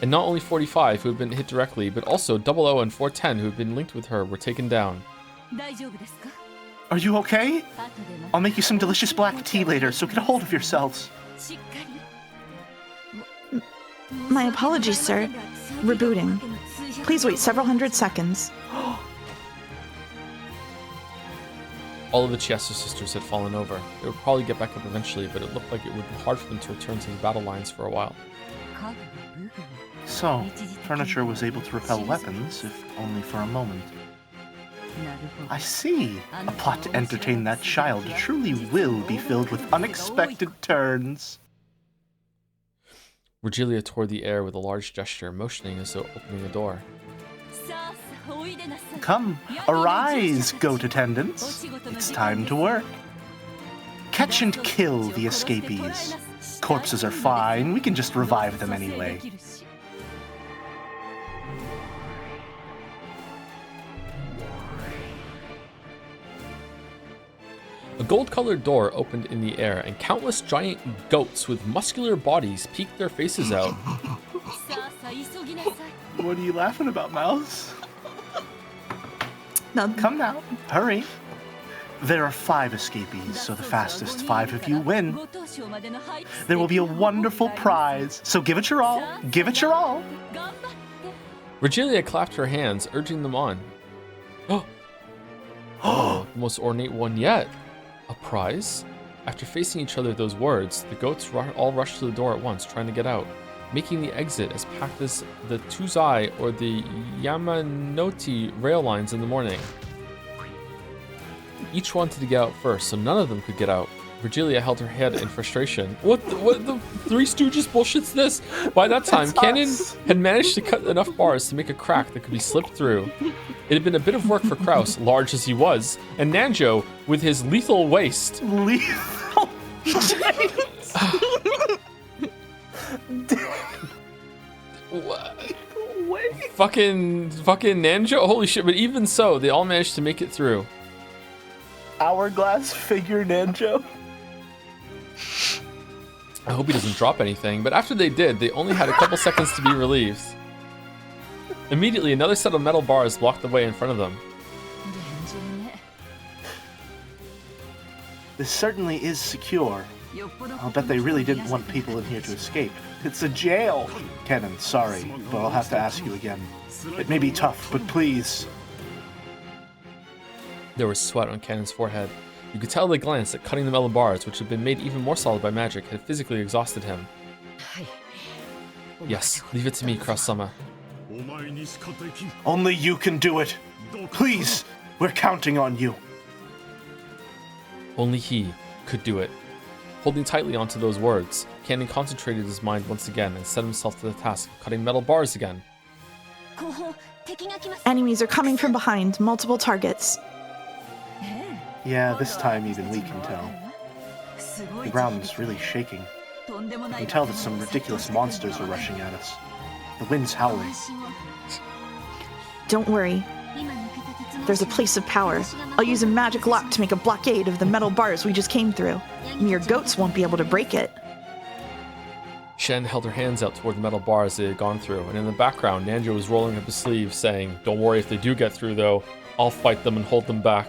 And not only 45 who had been hit directly, but also 00 and 410 who had been linked with her were taken down. Are you okay? I'll make you some delicious black tea later, so get a hold of yourselves. My apologies, sir. Rebooting. Please wait several hundred seconds. All of the Chiesto sisters had fallen over. They would probably get back up eventually, but it looked like it would be hard for them to return to the battle lines for a while. So, furniture was able to repel weapons, if only for a moment. I see. A plot to entertain that child truly will be filled with unexpected turns. Virgilia tore the air with a large gesture, motioning as though opening a door. Come, arise, goat attendants. It's time to work. Catch and kill the escapees. Corpses are fine, we can just revive them anyway. A gold-colored door opened in the air, and countless giant goats with muscular bodies peeked their faces out. What are you laughing about, Mouse? Now, Come now, hurry. There are 5 escapees, so the fastest 5 of you win. There will be a wonderful prize, so give it your all. Give it your all. Virgilia clapped her hands, urging them on. Oh, the most ornate one yet. A prize? After facing each other those words, the goats all rushed to the door at once, trying to get out, making the exit as packed as the Tuzai or the Yamanoti rail lines in the morning. Each wanted to get out first, so none of them could get out. Virgilia held her head in frustration. What the Three Stooges bullshit's this? By that time, Cannon had managed to cut enough bars to make a crack that could be slipped through. It had been a bit of work for Kraus, large as he was, and Nanjo with his lethal waist. Lethal. Fucking Nanjo? Holy shit, but even so, they all managed to make it through. Hourglass figure Nanjo. I hope he doesn't drop anything, but after they did, they only had a couple seconds to be relieved. Immediately, another set of metal bars blocked the way in front of them. This certainly is secure. I'll bet they really didn't want people in here to escape. It's a jail. Kennen, sorry, but I'll have to ask you again. It may be tough, but please. There was sweat on Kennen's forehead. You could tell at a glance that cutting the metal bars, which had been made even more solid by magic, had physically exhausted him. Yes, leave it to me, Cross-sama. Only you can do it. Please, we're counting on you. Only he could do it. Holding tightly onto those words, Cannon concentrated his mind once again and set himself to the task of cutting metal bars again. Enemies are coming from behind, multiple targets. Yeah, this time even we can tell. The ground's really shaking. You can tell that some ridiculous monsters are rushing at us. The wind's howling. Don't worry. There's a place of power. I'll use a magic lock to make a blockade of the metal bars we just came through. Mere goats won't be able to break it. Shen held her hands out toward the metal bars they had gone through, and in the background, Nanjo was rolling up his sleeve, saying, "Don't worry if they do get through, though. I'll fight them and hold them back."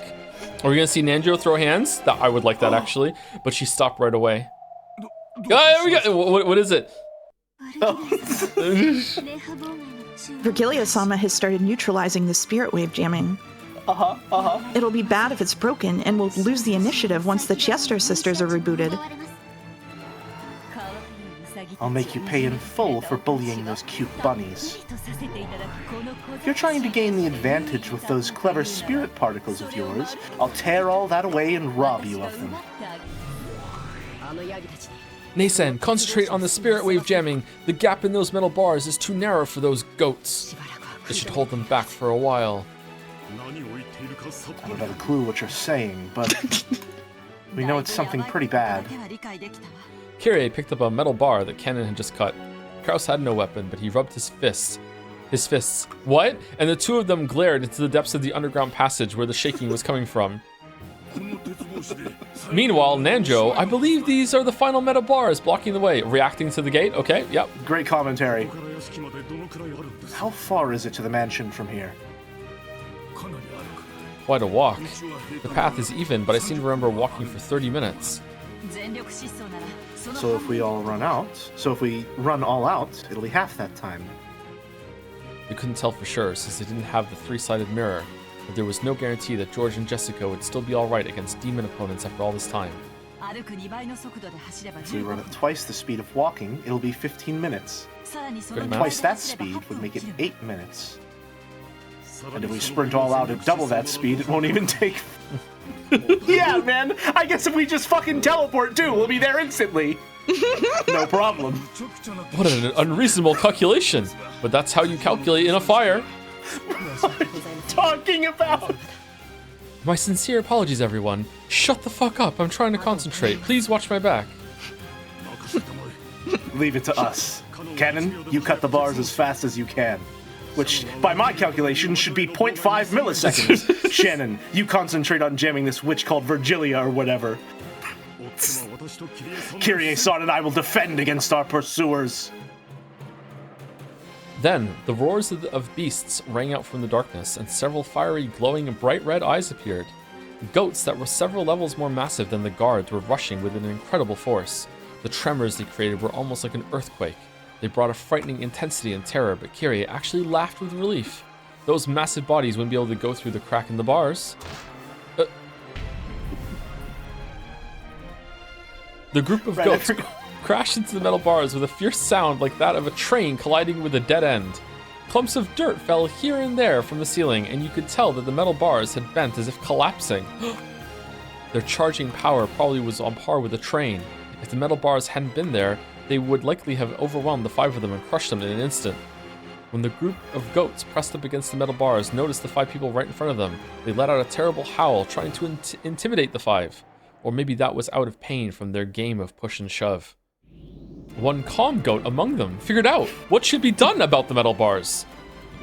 Are we gonna see Nanjo throw hands? I would like that, actually, but she stopped right away. There we go. What is it? Virgilia-sama has started neutralizing the spirit wave jamming. It'll be bad if it's broken, and we'll lose the initiative once the Chester sisters are rebooted. I'll make you pay in full for bullying those cute bunnies. If you're trying to gain the advantage with those clever spirit particles of yours, I'll tear all that away and rob you of them. Nasen, concentrate on the spirit wave jamming. The gap in those metal bars is too narrow for those goats. It should hold them back for a while. I don't have a clue what you're saying, but we know it's something pretty bad. Kyrie picked up a metal bar that Cannon had just cut. Kraus had no weapon, but he rubbed his fists. His fists. What? And the two of them glared into the depths of the underground passage where the shaking was coming from. Meanwhile, Nanjo, I believe these are the final metal bars blocking the way. Reacting to the gate? Okay, yep. Great commentary. How far is it to the mansion from here? Quite a walk. The path is even, but I seem to remember walking for 30 minutes. So if we run all out, it'll be half that time. They couldn't tell for sure, since they didn't have the three-sided mirror, but there was no guarantee that George and Jessica would still be alright against demon opponents after all this time. If we run at twice the speed of walking, it'll be 15 minutes. Good math. Twice that speed would make it 8 minutes. And if we sprint all out at double that speed, it won't even take... Yeah, man! I guess if we just fucking teleport too, we'll be there instantly! No problem. What an unreasonable calculation! But that's how you calculate in a fire! What are you talking about? My sincere apologies, everyone. Shut the fuck up, I'm trying to concentrate. Please watch my back. Leave it to us. Cannon, you cut the bars as fast as you can. Which, by my calculation, should be 0.5 milliseconds. Shannon, you concentrate on jamming this witch called Virgilia or whatever. Kyrie-san and I will defend against our pursuers. Then, the roars of beasts rang out from the darkness, and several fiery, glowing, bright red eyes appeared. Goats that were several levels more massive than the guards were rushing with an incredible force. The tremors they created were almost like an earthquake. They brought a frightening intensity and terror, but Kyrie actually laughed with relief. Those massive bodies wouldn't be able to go through the crack in the bars. The group of goats crashed into the metal bars with a fierce sound like that of a train colliding with a dead end. Clumps of dirt fell here and there from the ceiling, and you could tell that the metal bars had bent as if collapsing. Their charging power probably was on par with a train. If the metal bars hadn't been there, they would likely have overwhelmed the five of them and crushed them in an instant. When the group of goats pressed up against the metal bars noticed the five people right in front of them, they let out a terrible howl, trying to intimidate the five. Or maybe that was out of pain from their game of push and shove. One calm goat among them figured out what should be done about the metal bars.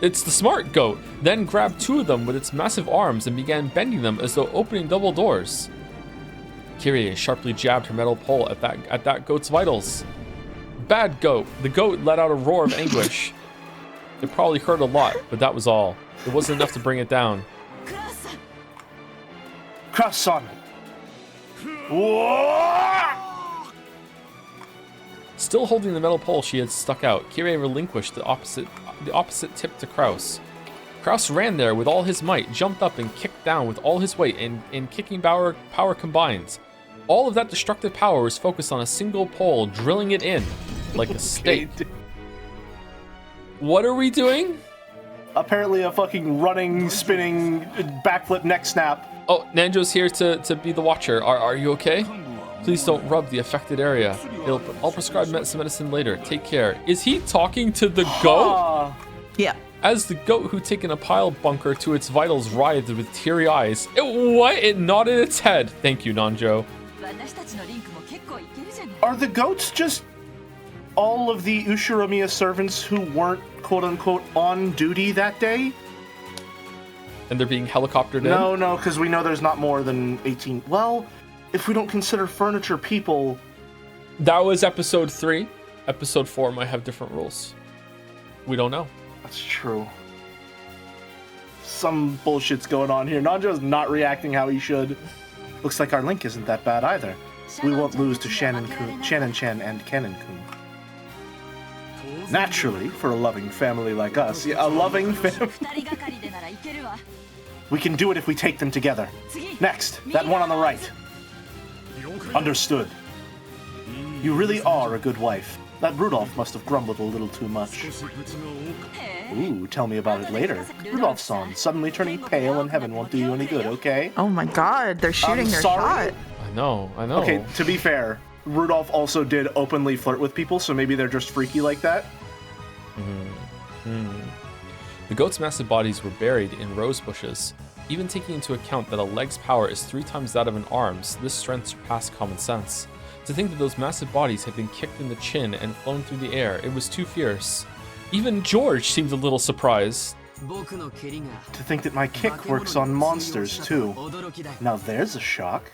It's the smart goat, then grabbed two of them with its massive arms and began bending them as though opening double doors. Kyrie sharply jabbed her metal pole at that goat's vitals. Bad goat. The goat let out a roar of anguish. It probably hurt a lot, but that was all. It wasn't enough to bring it down. Kraus-san! Still holding the metal pole she had stuck out, Kyrie relinquished the opposite tip to Kraus. Kraus ran there with all his might, jumped up and kicked down with all his weight, and kicking power combined. All of that destructive power was focused on a single pole, drilling it in like a stake. What are we doing? Apparently a fucking running, spinning, backflip neck snap. Oh, Nanjo's here to be the watcher. Are you okay? Please don't rub the affected area. I'll prescribe some medicine later. Take care. Is he talking to the goat? Yeah. As the goat who taken a pile bunker to its vitals writhed with teary eyes. It nodded its head. Thank you, Nanjo. Are the goats just all of the Ushiromiya servants who weren't quote-unquote on duty that day? And they're being helicoptered in? No, because we know there's not more than 18. Well, if we don't consider furniture people... That was episode 3. Episode 4 might have different rules. We don't know. That's true. Some bullshit's going on here. Nanjo's not reacting how he should. Looks like our link isn't that bad either. We won't lose to Shannon-chan and Kennen-kun. Naturally, for a loving family like us. Yeah, a loving family. We can do it if we take them together. Next, that one on the right. Understood. You really are a good wife. That Rudolph must have grumbled a little too much. Ooh, tell me about it later. Rudolph-san, suddenly turning pale in heaven won't do you any good, okay? Oh my god, they're shooting their sorry. shot. I know. Okay, to be fair, Rudolph also did openly flirt with people, so maybe they're just freaky like that. The goat's massive bodies were buried in rose bushes. Even taking into account that a leg's power is 3 times that of an arm's, this strength surpassed common sense. To think that those massive bodies had been kicked in the chin and flown through the air, it was too fierce. Even George seemed a little surprised. To think that my kick works on monsters, too. Now there's a shock.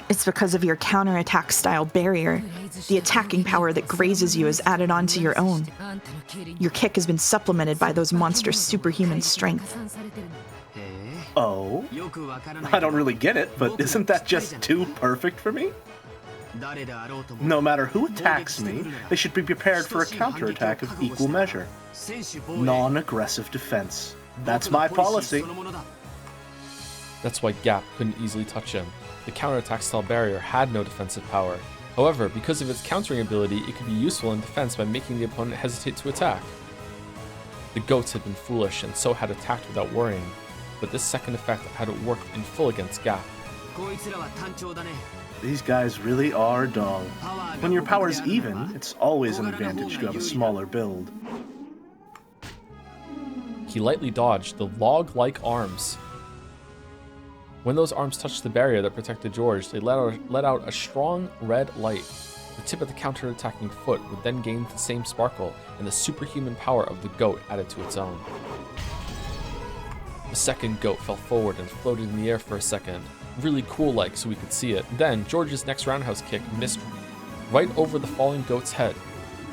It's because of your counterattack style barrier. The attacking power that grazes you is added onto your own. Your kick has been supplemented by those monsters' superhuman strength. Oh? I don't really get it, but isn't that just too perfect for me? No matter who attacks me, they should be prepared for a counterattack of equal measure. Non-aggressive defense. That's my policy. That's why Gap couldn't easily touch him. The counterattack style barrier had no defensive power. However, because of its countering ability, it could be useful in defense by making the opponent hesitate to attack. The goats had been foolish and so had attacked without worrying, but this second effect had worked in full against Gap. These guys really are dull. When your power's even, it's always an advantage to have a smaller build. He lightly dodged the log-like arms. When those arms touched the barrier that protected George, they let out a strong red light. The tip of the counter-attacking foot would then gain the same sparkle, and the superhuman power of the goat added to its own. The second goat fell forward and floated in the air for a second, really cool-like so we could see it. Then, George's next roundhouse kick missed right over the falling goat's head,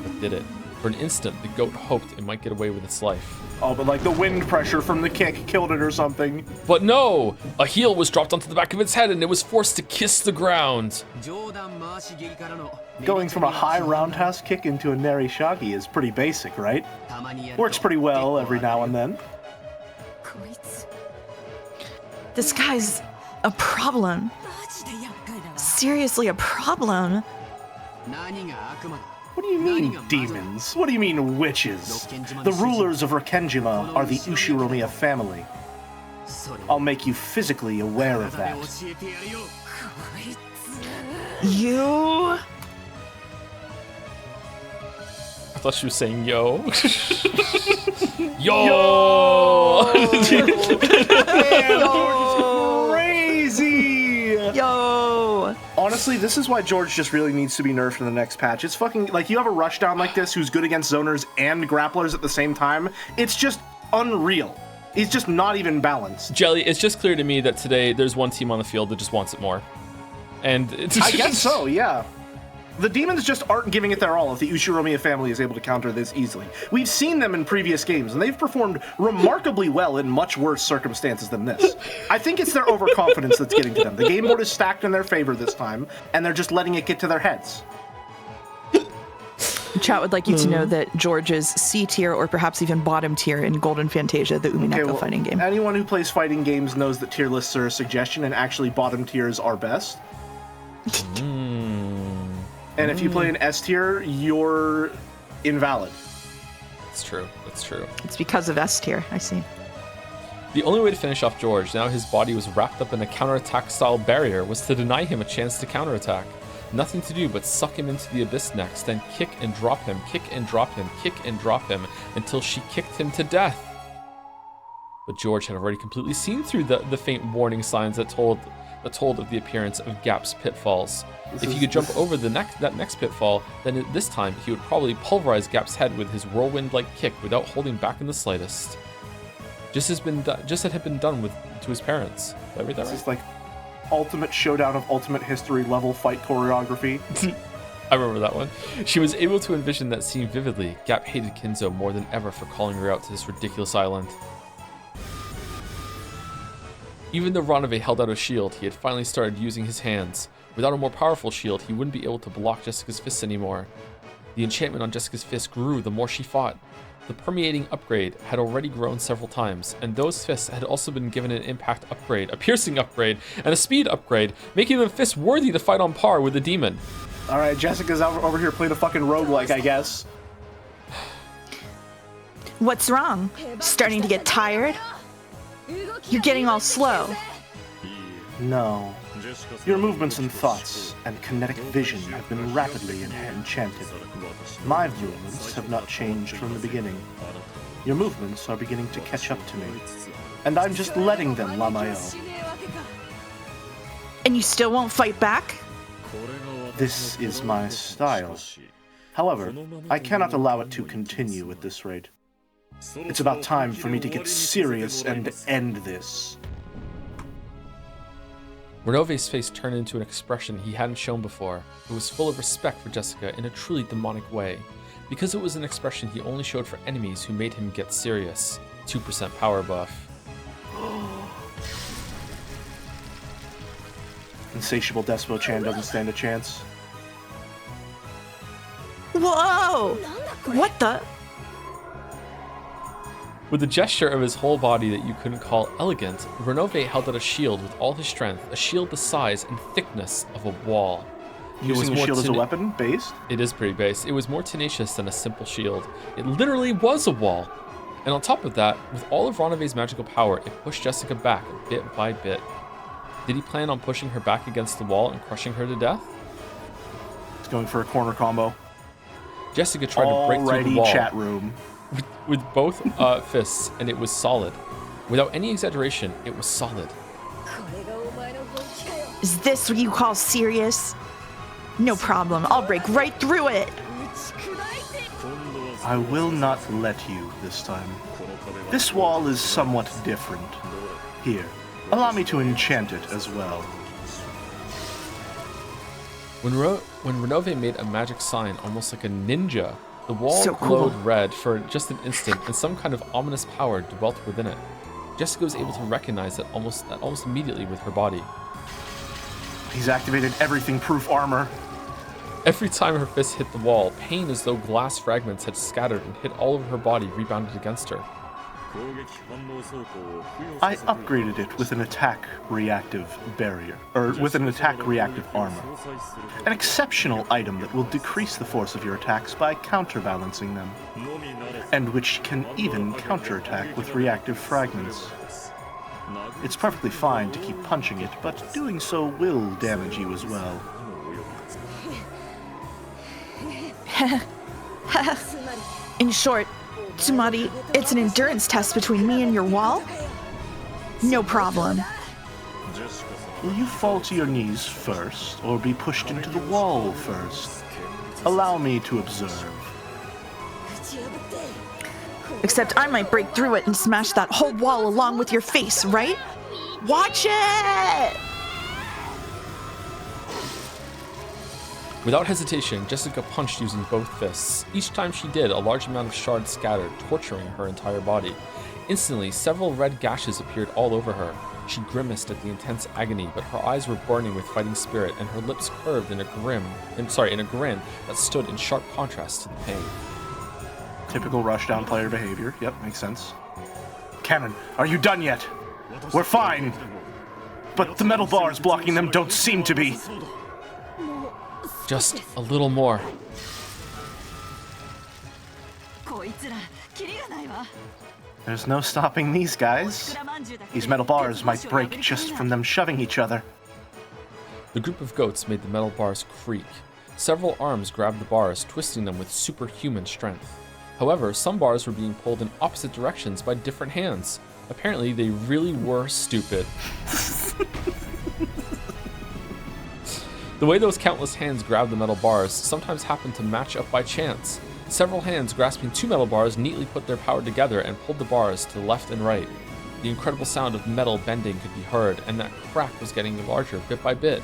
but did it. For an instant, the goat hoped it might get away with its life. Oh, but like the wind pressure from the kick killed it or something. But no! A heel was dropped onto the back of its head and it was forced to kiss the ground. Going from a high roundhouse kick into a nari shagi is pretty basic, right? Works pretty well every now and then. This guy's a problem. Seriously, a problem. What do you mean, demons? What do you mean, witches? The rulers of Rakenjima are the Ushiromiya family. I'll make you physically aware of that. You... I thought she was saying yo. Yo! Yo! Crazy! Yo! Honestly, this is why George just really needs to be nerfed in the next patch. It's fucking, like, you have a rushdown like this who's good against zoners and grapplers at the same time. It's just unreal. He's just not even balanced. Jelly, it's just clear to me that today there's one team on the field that just wants it more. And it's I guess so, yeah. The demons just aren't giving it their all if the Ushiromiya family is able to counter this easily. We've seen them in previous games, and they've performed remarkably well in much worse circumstances than this. I think it's their overconfidence that's getting to them. The game board is stacked in their favor this time, and they're just letting it get to their heads. Chat would like you to know that George is C tier or perhaps even bottom tier in Golden Fantasia, the Umineko fighting game. Anyone who plays fighting games knows that tier lists are a suggestion, and actually bottom tiers are best. And if you play an S tier, you're invalid. That's true. That's true. It's because of S tier, I see. The only way to finish off George, now his body was wrapped up in a counterattack style barrier, was to deny him a chance to counterattack. Nothing to do but suck him into the abyss next, then kick and drop him, kick and drop him, kick and drop him, until she kicked him to death. But George had already completely seen through the faint warning signs that told of the appearance of Gap's pitfalls. If he could jump over that next pitfall, then this time he would probably pulverize Gap's head with his whirlwind-like kick without holding back in the slightest. Just as it had been done to his parents. Did I read that right? This is like ultimate showdown of ultimate history level fight choreography. I remember that one. She was able to envision that scene vividly. Gap hated Kinzo more than ever for calling her out to this ridiculous island. Even though Ranove held out a shield, he had finally started using his hands. Without a more powerful shield, he wouldn't be able to block Jessica's fists anymore. The enchantment on Jessica's fists grew the more she fought. The permeating upgrade had already grown several times, and those fists had also been given an impact upgrade, a piercing upgrade, and a speed upgrade, making them fists worthy to fight on par with the demon. Alright, Jessica's over here playing a fucking roguelike, I guess. What's wrong? Starting to get tired? You're getting all slow. No. Your movements and thoughts and kinetic vision have been rapidly enchanted. My movements have not changed from the beginning. Your movements are beginning to catch up to me, and I'm just letting them, Lamayo. And you still won't fight back? This is my style. However, I cannot allow it to continue at this rate. It's about time for me to get serious and end this. Renove's face turned into an expression he hadn't shown before. It was full of respect for Jessica in a truly demonic way, because it was an expression he only showed for enemies who made him get serious. 2% power buff. Insatiable Despo-chan doesn't stand a chance. Whoa! What the? With a gesture of his whole body that you couldn't call elegant, Renove held out a shield with all his strength, a shield the size and thickness of a wall. Using a shield as a weapon, based? It is pretty based. It was more tenacious than a simple shield. It literally was a wall. And on top of that, with all of Renove's magical power, it pushed Jessica back bit by bit. Did he plan on pushing her back against the wall and crushing her to death? It's going for a corner combo. Jessica tried to break through the wall. Chat room. With both fists, and it was solid. Without any exaggeration, it was solid. Is this what you call serious? No problem, I'll break right through it. I will not let you this time. This wall is somewhat different. Here, allow me to enchant it as well. When Renove made a magic sign, almost like a ninja, the wall so glowed cool. red for just an instant, and some kind of ominous power dwelt within it. Jessica was able to recognize that almost immediately with her body. He's activated everything-proof armor. Every time her fist hit the wall, pain as though glass fragments had scattered and hit all over her body rebounded against her. I upgraded it with an attack reactive barrier, with an attack reactive armor. An exceptional item that will decrease the force of your attacks by counterbalancing them, and which can even counterattack with reactive fragments. It's perfectly fine to keep punching it, but doing so will damage you as well. In short, Tsumari, it's an endurance test between me and your wall? No problem. Will you fall to your knees first, or be pushed into the wall first? Allow me to observe. Except I might break through it and smash that whole wall along with your face, right? Watch it! Without hesitation, Jessica punched using both fists. Each time she did, a large amount of shards scattered, torturing her entire body. Instantly, several red gashes appeared all over her. She grimaced at the intense agony, but her eyes were burning with fighting spirit, and her lips curved in a grin that stood in sharp contrast to the pain. Typical rushdown player behavior. Yep, makes sense. Cannon, are you done yet? We're fine. But the metal bars blocking them don't seem to be. Just a little more. There's no stopping these guys. These metal bars might break just from them shoving each other. The group of goats made the metal bars creak. Several arms grabbed the bars, twisting them with superhuman strength. However, some bars were being pulled in opposite directions by different hands. Apparently, they really were stupid. The way those countless hands grabbed the metal bars sometimes happened to match up by chance. Several hands grasping two metal bars neatly put their power together and pulled the bars to the left and right. The incredible sound of metal bending could be heard, and that crack was getting larger bit by bit.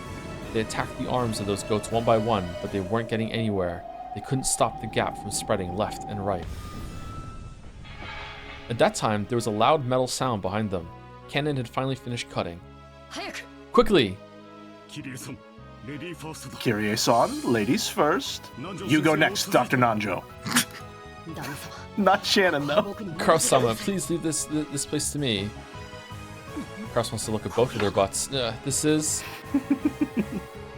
They attacked the arms of those goats one by one, but they weren't getting anywhere. They couldn't stop the gap from spreading left and right. At that time, there was a loud metal sound behind them. Cannon had finally finished cutting. Quickly! Kyrie-san, ladies first. You go next, Dr. Nanjo. Not Shannon, though. Kraus-sama, please leave this place to me. Kraus wants to look at both of their butts. This is...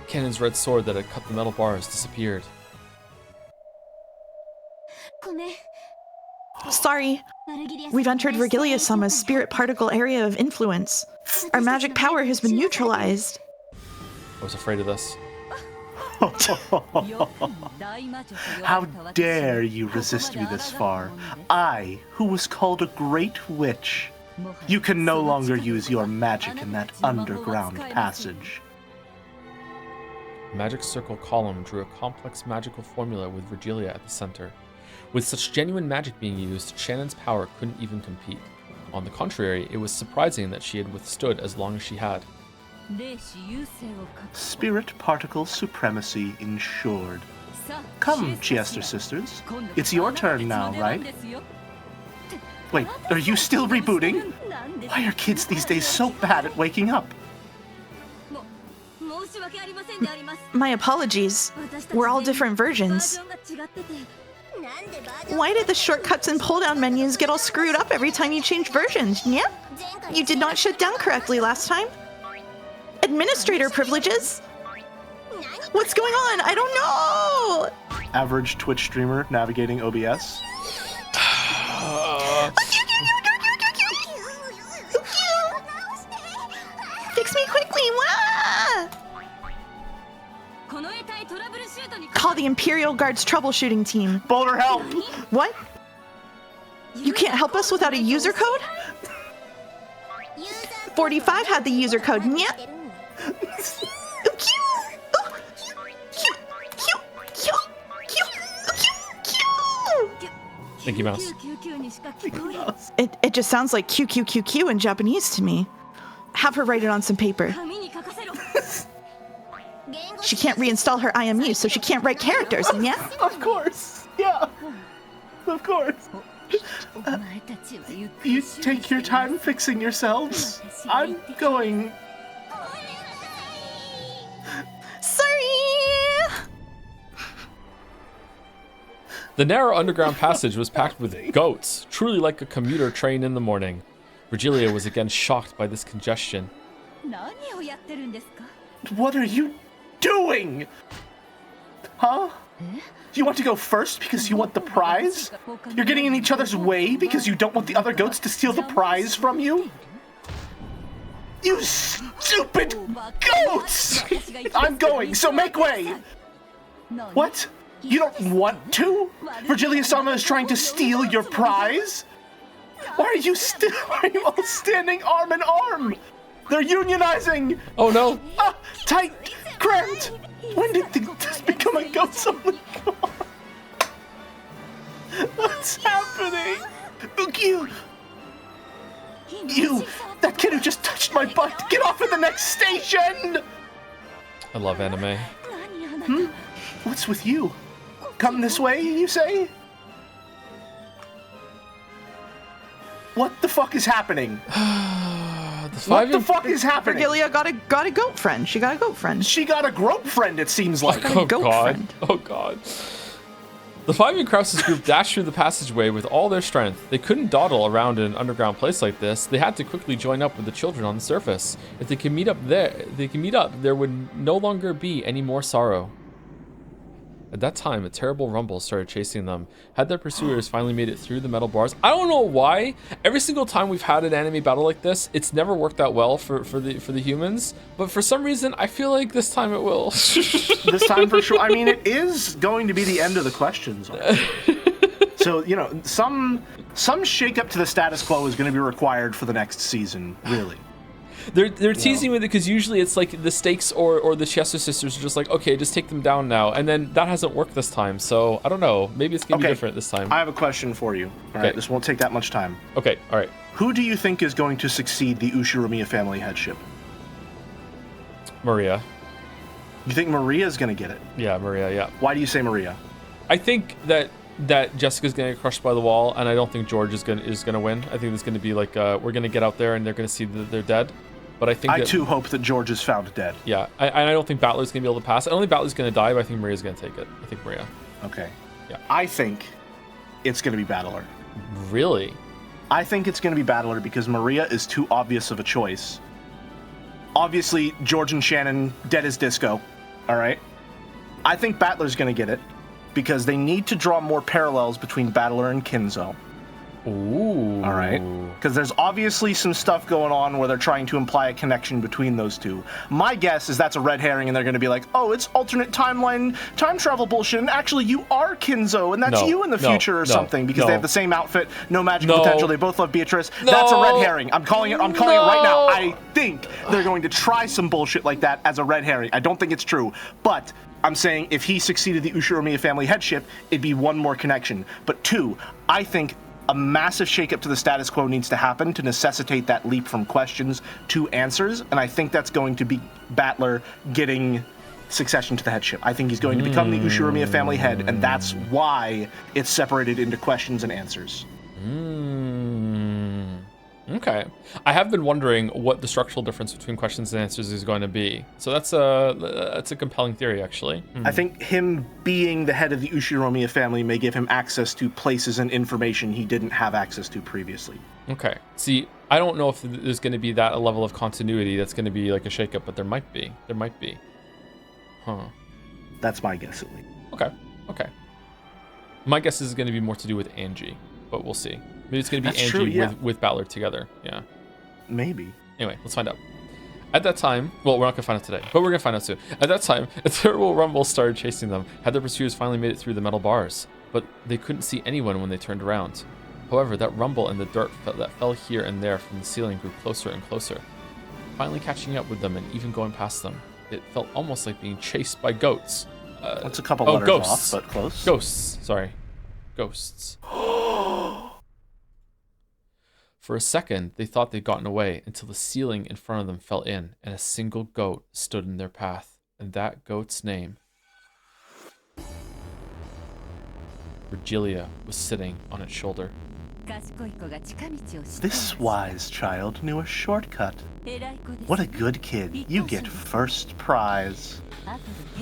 Cannon's red sword that had cut the metal bars disappeared. Sorry. We've entered Vergilia-sama's spirit particle area of influence. Our magic power has been neutralized. I was afraid of this. How dare you resist me this far? I, who was called a great witch. You can no longer use your magic in that underground passage. The magic circle column drew a complex magical formula with Virgilia at the center. With such genuine magic being used, Shannon's power couldn't even compete. On the contrary, it was surprising that she had withstood as long as she had. Spirit particle supremacy ensured. Come, Chester sisters. It's your turn now, right? Wait, are you still rebooting? Why are kids these days so bad at waking up? My apologies. We're all different versions. Why did the shortcuts and pull-down menus get all screwed up every time you change versions, yeah? You did not shut down correctly last time. Administrator privileges? What's going on? I don't know! Average Twitch streamer navigating OBS. Fix me quickly! Wah! Call the Imperial Guard's troubleshooting team. Boulder, help! What? You can't help us without a user code? 45 had the user code, yeah? Mickey Mouse. It just sounds like QQQQ in Japanese to me. Have her write it on some paper. She can't reinstall her IMU, so she can't write characters, yeah? Of course, yeah. Of course. You take your time fixing yourselves. I'm going... Sorry! The narrow underground passage was packed with goats, truly like a commuter train in the morning. Virgilia was again shocked by this congestion. What are you doing? Huh? You want to go first because you want the prize? You're getting in each other's way because you don't want the other goats to steal the prize from you? You stupid goats! I'm going, so make way! What? You don't want to? Virgilia-sama is trying to steal your prize? Why are you all standing arm in arm? They're unionizing! Oh no! Ah, tight! Cramped! When did this become a goat's only car? What's happening? Ukyu! You! That kid who just touched my butt! Get off at the next station! I love anime. What's with you? Come this way, you say? What the fuck is happening? What the fuck is happening? Virgilia got a goat friend. She got a goat friend. She got a grope friend, it seems like. Oh goat god. friend. Oh god. The 5 in Krause's group dashed through the passageway with all their strength. They couldn't dawdle around in an underground place like this. They had to quickly join up with the children on the surface. If they could meet up there would no longer be any more sorrow. At that time, a terrible rumble started chasing them. Had their pursuers finally made it through the metal bars? I don't know why. Every single time we've had an anime battle like this, it's never worked out well for the humans. But for some reason, I feel like this time it will. This time for sure. I mean, it is going to be the end of the questions. So, you know, some shake-up to the status quo is going to be required for the next season, really. They're teasing with it because usually it's like the stakes or the Chester sisters are just like, okay, just take them down now. And then that hasn't worked this time. So I don't know. Maybe it's going to be different this time. I have a question for you. All right, this won't take that much time. Okay, all right. Who do you think is going to succeed the Ushiromiya family headship? Maria. You think Maria's going to get it? Yeah, Maria, yeah. Why do you say Maria? I think that Jessica's gonna get crushed by the wall, and I don't think George is gonna win. I think it's gonna be like we're gonna get out there and they're gonna see that they're dead. But I think I too hope that George is found dead. Yeah, I don't think Battler's gonna be able to pass. I don't think Battler's gonna die, but I think Maria's gonna take it. I think Maria. Okay. Yeah. I think it's gonna be Battler. Really? I think it's gonna be Battler because Maria is too obvious of a choice. Obviously, George and Shannon dead as disco. All right. I think Battler's gonna get it because they need to draw more parallels between Battler and Kinzo. Ooh. All right. Because there's obviously some stuff going on where they're trying to imply a connection between those two. My guess is that's a red herring and they're going to be like, oh, it's alternate timeline time travel bullshit. And actually, you are Kinzo and that's you in the future or something because they have the same outfit, no magical potential. They both love Beatrice. That's a red herring. I'm calling it right now. I think they're going to try some bullshit like that as a red herring. I don't think it's true, but I'm saying if he succeeded the Ushiromiya family headship, it'd be one more connection. But two, I think a massive shakeup to the status quo needs to happen to necessitate that leap from questions to answers, and I think that's going to be Battler getting succession to the headship. I think he's going to become the Ushiromiya family head, and that's why it's separated into questions and answers. Okay. I have been wondering what the structural difference between questions and answers is going to be. So that's a compelling theory, actually. I think him being the head of the Ushiromiya family may give him access to places and information he didn't have access to previously. Okay. See, I don't know if there's going to be that level of continuity that's going to be like a shakeup, but there might be. There might be. Huh. That's my guess, at least. Okay. Okay. My guess is going to be more to do with Angie, but we'll see. Maybe it's going to be That's Angie true, with Battler together. Yeah. Maybe. Anyway, let's find out. At that time, well, we're not going to find out today, but we're going to find out soon. At that time, a terrible rumble started chasing them. Had their pursuers finally made it through the metal bars, but they couldn't see anyone when they turned around. However, that rumble and the dirt that fell here and there from the ceiling grew closer and closer, finally catching up with them and even going past them. It felt almost like being chased by goats. That's a couple letters ghosts. off, but close. Ghosts. Sorry. Ghosts. For a second, they thought they'd gotten away until the ceiling in front of them fell in and a single goat stood in their path. And that goat's name, Virgilia, was sitting on its shoulder. This wise child knew a shortcut. What a good kid. You get first prize.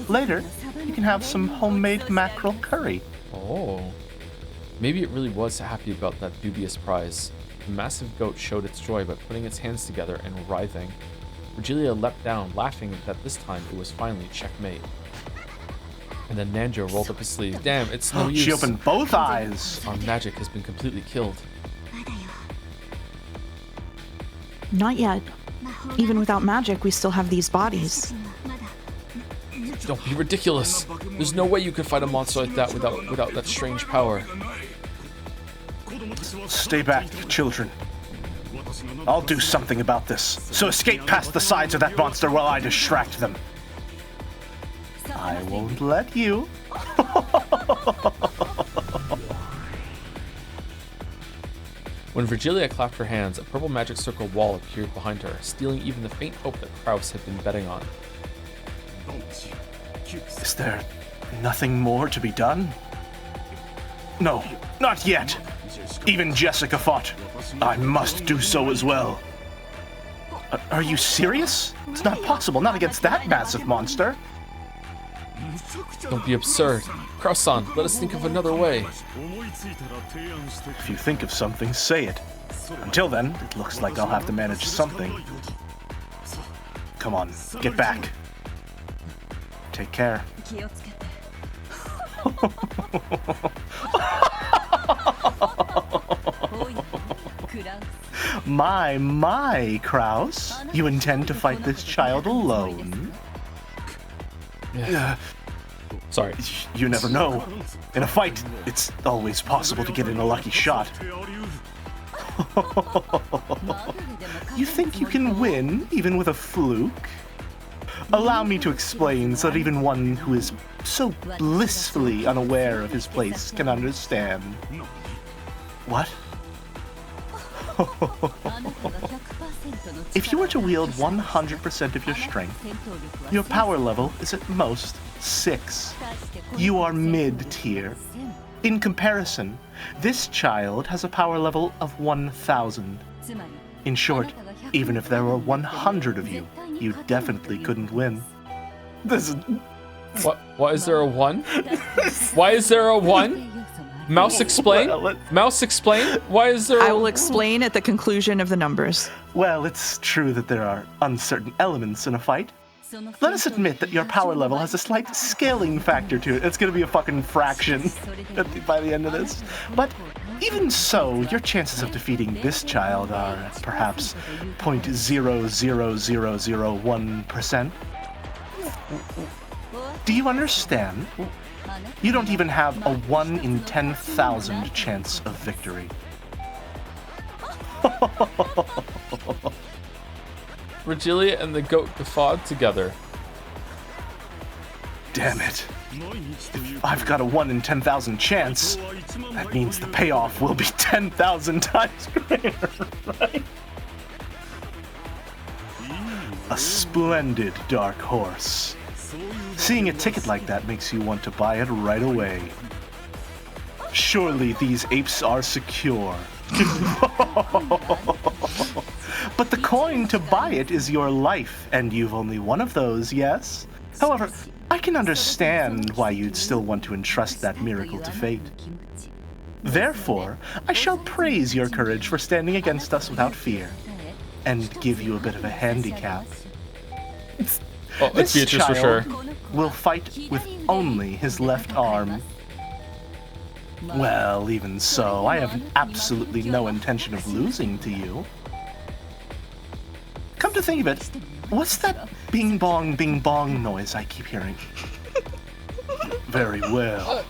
Later, you can have some homemade mackerel curry. Oh. Maybe it really was happy about that dubious prize. The massive goat showed its joy by putting its hands together and writhing. Virgilia leapt down, laughing that this time it was finally checkmate. And then Nanjo rolled up his sleeves. Damn, it's no use. She opened both eyes. Our magic has been completely killed. Not yet. Even without magic, we still have these bodies. Don't be ridiculous. There's no way you could fight a monster like that without that strange power. Stay back, children. I'll do something about this. So escape past the sides of that monster while I distract them. I won't let you. When Virgilia clapped her hands, a purple magic circle wall appeared behind her, stealing even the faint hope that Krause had been betting on. Is there nothing more to be done? No, not yet. Even Jessica fought. I must do so as well. Are you serious? It's not possible, not against that massive monster. Don't be absurd. Kraus-san, let us think of another way. If you think of something, say it. Until then, it looks like I'll have to manage something. Come on, get back. Take care. My, Kraus. You intend to fight this child alone? Sorry. You never know. In a fight, it's always possible to get in a lucky shot. You think you can win, even with a fluke? Allow me to explain so that even one who is so blissfully unaware of his place can understand. What? If you were to wield 100% of your strength, your power level is at most 6. You are mid-tier. In comparison, this child has a power level of 1,000. In short, even if there were 100 of you, you definitely couldn't win. This is... What? Why is there a 1? Why is there a 1? Mouse, explain. Mouse, explain. Why is there I will explain at the conclusion of the numbers. Well, it's true that there are uncertain elements in a fight. Let us admit that your power level has a slight scaling factor to it. It's going to be a fucking fraction by the end of this. But even so, your chances of defeating this child are perhaps 0.00001%. Do you understand? You don't even have a 1 in 10,000 chance of victory. Regilia and the goat guffawed together. Damn it. If I've got a 1 in 10,000 chance, that means the payoff will be 10,000 times greater, right? A splendid dark horse. Seeing a ticket like that makes you want to buy it right away. Surely these apes are secure. But the coin to buy it is your life, and you've only one of those, yes? However, I can understand why you'd still want to entrust that miracle to fate. Therefore, I shall praise your courage for standing against us without fear, and give you a bit of a handicap. Oh, it's Beatrice for sure. Will fight with only his left arm. Well, even so, I have absolutely no intention of losing to you. Come to think of it, what's that bing bong noise I keep hearing? Very well.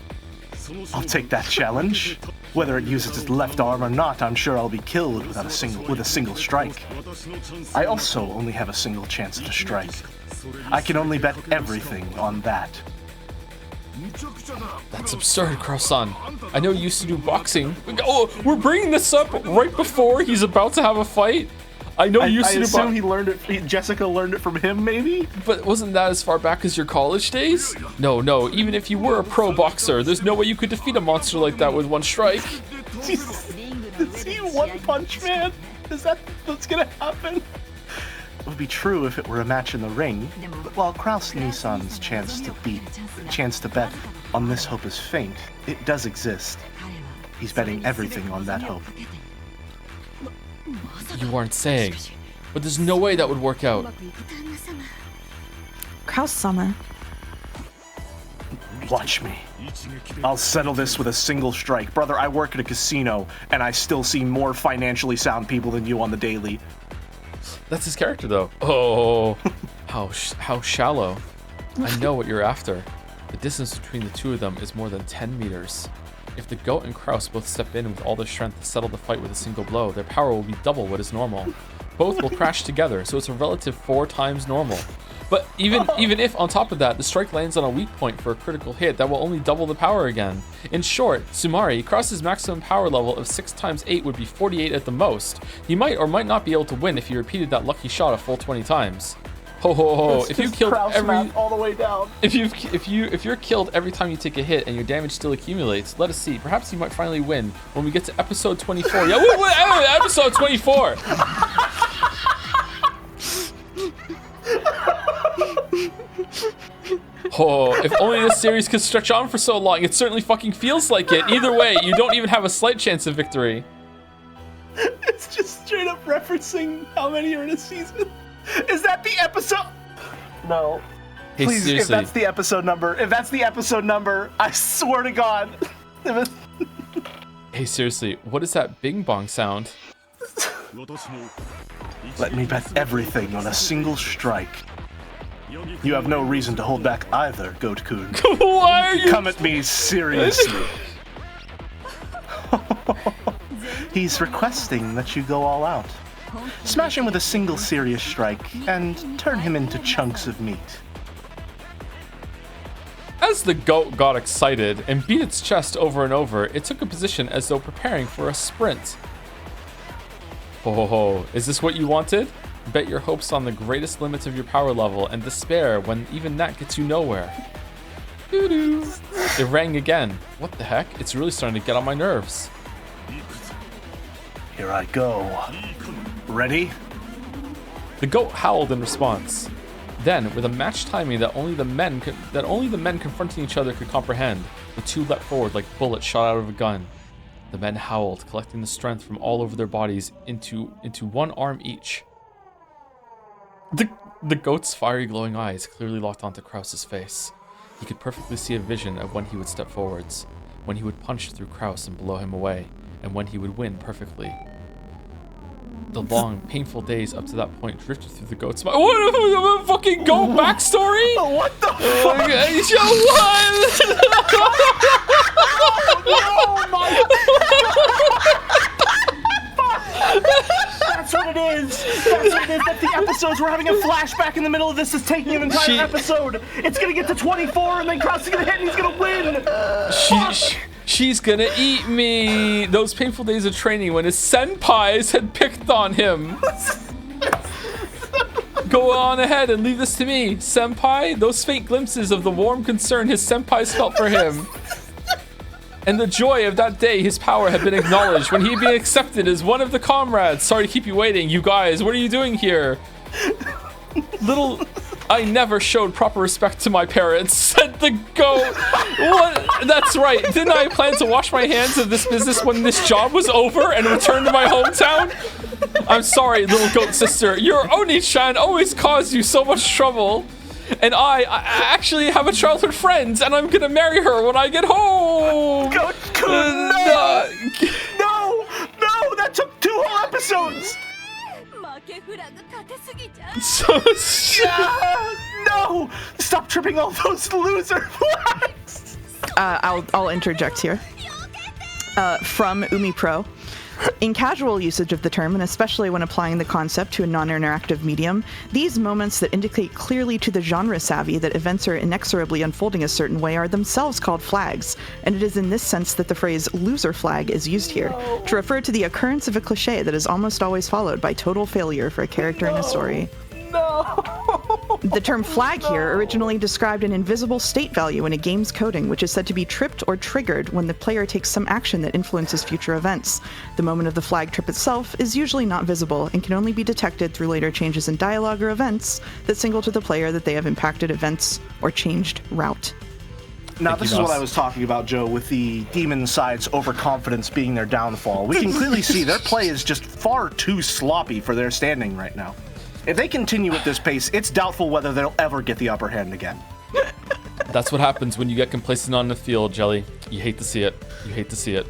I'll take that challenge. Whether it uses its left arm or not, I'm sure I'll be killed with a single strike. I also only have a single chance to strike. I can only bet everything on that. That's absurd, Kraus-san. I know you used to do boxing. Oh, we're bringing this up right before he's about to have a fight. I know you used to do boxing. I assume Jessica learned it from him, maybe? But wasn't that as far back as your college days? No, even if you were a pro boxer, there's no way you could defeat a monster like that with one strike. Is he One Punch Man? Is that what's gonna happen? It would be true if it were a match in the ring, but while Kraus Nissan's chance to bet on this hope is faint, it does exist. He's betting everything on that hope. You aren't saying, but there's no way that would work out. Kraus-sama. Watch me. I'll settle this with a single strike. Brother, I work at a casino, and I still see more financially sound people than you on the daily. That's his character, though. Oh, how shallow. I know what you're after. The distance between the two of them is more than 10 meters. If the goat and Kraus both step in with all their strength to settle the fight with a single blow, their power will be double what is normal. Both will crash together, so it's a relative 4 times normal. But even if, on top of that, the strike lands on a weak point for a critical hit, that will only double the power again. In short, Sumari, Kraus's maximum power level of 6 times 8 would be 48 at the most. He might or might not be able to win if he repeated that lucky shot a full 20 times. Ho ho ho! If you killed all the way down. If you're killed every time you take a hit and your damage still accumulates, let us see. Perhaps you might finally win when we get to episode 24. Yeah, episode 24. Oh, if only this series could stretch on for so long. It certainly fucking feels like it. Either way, you don't even have a slight chance of victory. It's just straight up referencing how many are in a season. Is that the episode? No. Hey, Please, seriously. if that's the episode number, I swear to God. Hey, seriously, what is that bing bong sound? Let me bet everything on a single strike. You have no reason to hold back either, Goat-kun. Why are you... Come at me seriously. He's requesting that you go all out. Smash him with a single serious strike and turn him into chunks of meat. As the goat got excited and beat its chest over and over, it took a position as though preparing for a sprint. Ho ho ho, is this what you wanted? Bet your hopes on the greatest limits of your power level and despair when even that gets you nowhere. Doo-doo. It rang again. What the heck? It's really starting to get on my nerves. Here I go. Ready? The goat howled in response. Then, with a matched timing that only the men confronting each other could comprehend, the two leapt forward like bullets shot out of a gun. The men howled, collecting the strength from all over their bodies into one arm each. The goat's fiery glowing eyes clearly locked onto Krause's face. He could perfectly see a vision of when he would step forwards, when he would punch through Krause and blow him away, and when he would win perfectly. The long, painful days up to that point drifted through the goat's mind. What a fucking goat backstory? What the fuck? Oh That's what it is. That's the episodes. We're having a flashback in the middle of this. Is taking an entire episode. It's gonna get to 24, and then Krause is gonna hit, and he's gonna win. She's gonna eat me. Those painful days of training when his senpais had picked on him. Go on ahead and leave this to me, senpai. Those faint glimpses of the warm concern his senpais felt for him. And the joy of that day his power had been acknowledged when he'd been accepted as one of the comrades. Sorry to keep you waiting, you guys. What are you doing here? I never showed proper respect to my parents, said the goat. What? That's right. Didn't I plan to wash my hands of this business when this job was over and return to my hometown? I'm sorry, little goat sister. Your Oni-chan always caused you so much trouble. And I actually have a childhood friend, and I'm gonna marry her when I get home. Goat-kun, no! No! That took 2 whole episodes. No! Stop tripping all those loser flags. I'll interject here. From UmiPro. In casual usage of the term, and especially when applying the concept to a non-interactive medium, these moments that indicate clearly to the genre savvy that events are inexorably unfolding a certain way are themselves called flags, and it is in this sense that the phrase loser flag is used here, to refer to the occurrence of a cliche that is almost always followed by total failure for a character in a story. The term flag here originally described an invisible state value in a game's coding, which is said to be tripped or triggered when the player takes some action that influences future events. The moment of the flag trip itself is usually not visible and can only be detected through later changes in dialogue or events that signal to the player that they have impacted events or changed route. Now, this is what I was talking about, Joe, with the Demon Side's overconfidence being their downfall. We can clearly see their play is just far too sloppy for their standing right now. If they continue at this pace, it's doubtful whether they'll ever get the upper hand again. That's what happens when you get complacent on the field, Jelly. You hate to see it. You hate to see it.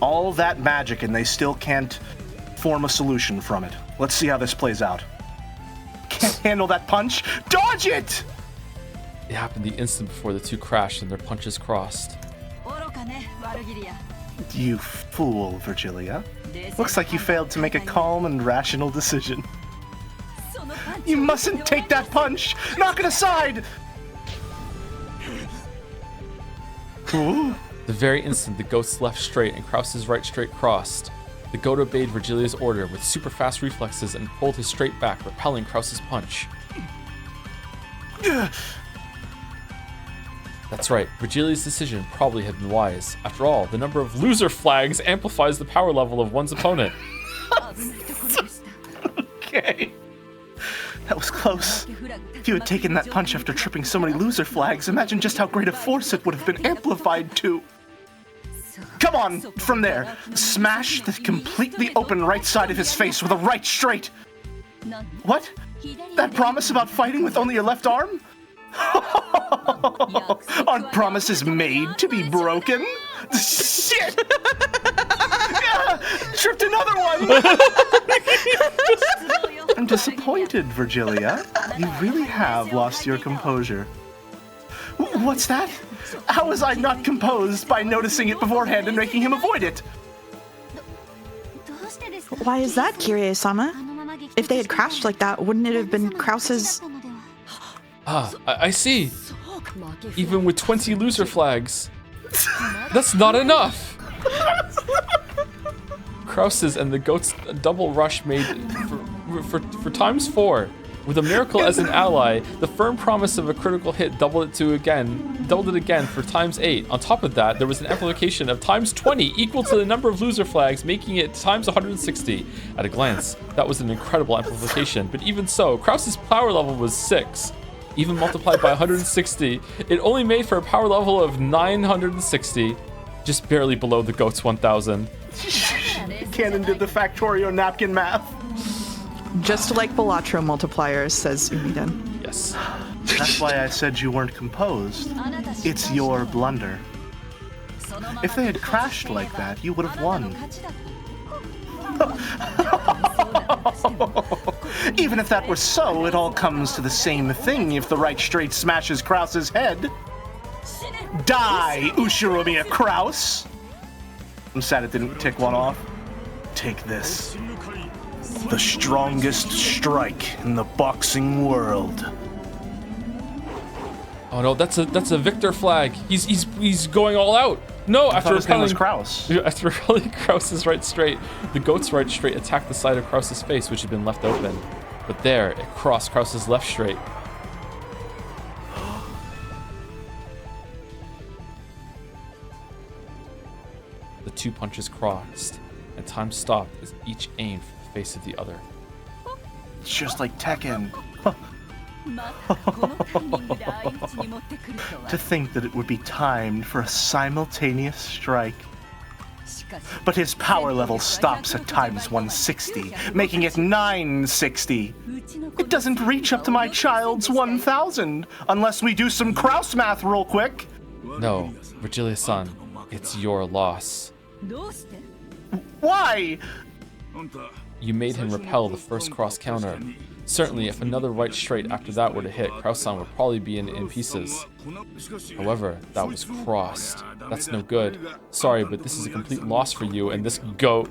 All that magic, and they still can't form a solution from it. Let's see how this plays out. Can't handle that punch? Dodge it! It happened the instant before the two crashed and their punches crossed. You fool, Virgilia. Looks like you failed to make a calm and rational decision. You mustn't take that punch! Knock it aside! Ooh. The very instant the goat's left straight and Krause's right straight crossed, the goat obeyed Virgilia's order with super fast reflexes and pulled his straight back, repelling Krause's punch. That's right, Virgilia's decision probably had been wise. After all, the number of loser flags amplifies the power level of one's opponent. Okay. That was close. If you had taken that punch after tripping so many loser flags, imagine just how great a force it would have been amplified to. Come on, from there. Smash the completely open right side of his face with a right straight. What? That promise about fighting with only your left arm? Aren't promises made to be broken? Shit! Tripped another one! I'm disappointed, Virgilia. You really have lost your composure. What's that? How was I not composed by noticing it beforehand and making him avoid it? Why is that, Kirie-sama? If they had crashed like that, wouldn't it have been Krause's... I see. Even with 20 loser flags, that's not enough. Krause's and the goat's double rush made for times 4. With a miracle as an ally, the firm promise of a critical hit doubled it again for times 8. On top of that, there was an amplification of times 20, equal to the number of loser flags, making it times 160. At a glance, that was an incredible amplification, but even so, Krause's power level was 6. Even multiplied by 160, it only made for a power level of 960, just barely below the goat's 1000. Cannon did the Factorio napkin math. Just like Balatro multipliers, says Umiden. Yes. That's why I said you weren't composed. It's your blunder. If they had crashed like that, you would have won. Even if that were so, it all comes to the same thing if the right straight smashes Krause's head. Die, Ushiromiya Krause! I'm sad it didn't tick one off. Take this. The strongest strike in the boxing world. Oh no, that's a victor flag. He's going all out. No, after repelling Krause. After repelling Krause's right straight, the goat's right straight attacked the side of Krause's face, which had been left open. But there, it crossed Krause's left straight. The 2 punches crossed, and time stopped as each aimed for the face of the other. It's just like Tekken. To think that it would be timed for a simultaneous strike. But his power level stops at times 160, making it 960. It doesn't reach up to my child's 1000, unless we do some Krause math real quick. No, Virgilia-san, it's your loss. Why? You made him repel the first cross counter. Certainly, if another right straight after that were to hit, Krause-san would probably be in pieces. However, that was crossed. That's no good. Sorry, but this is a complete loss for you and this goat.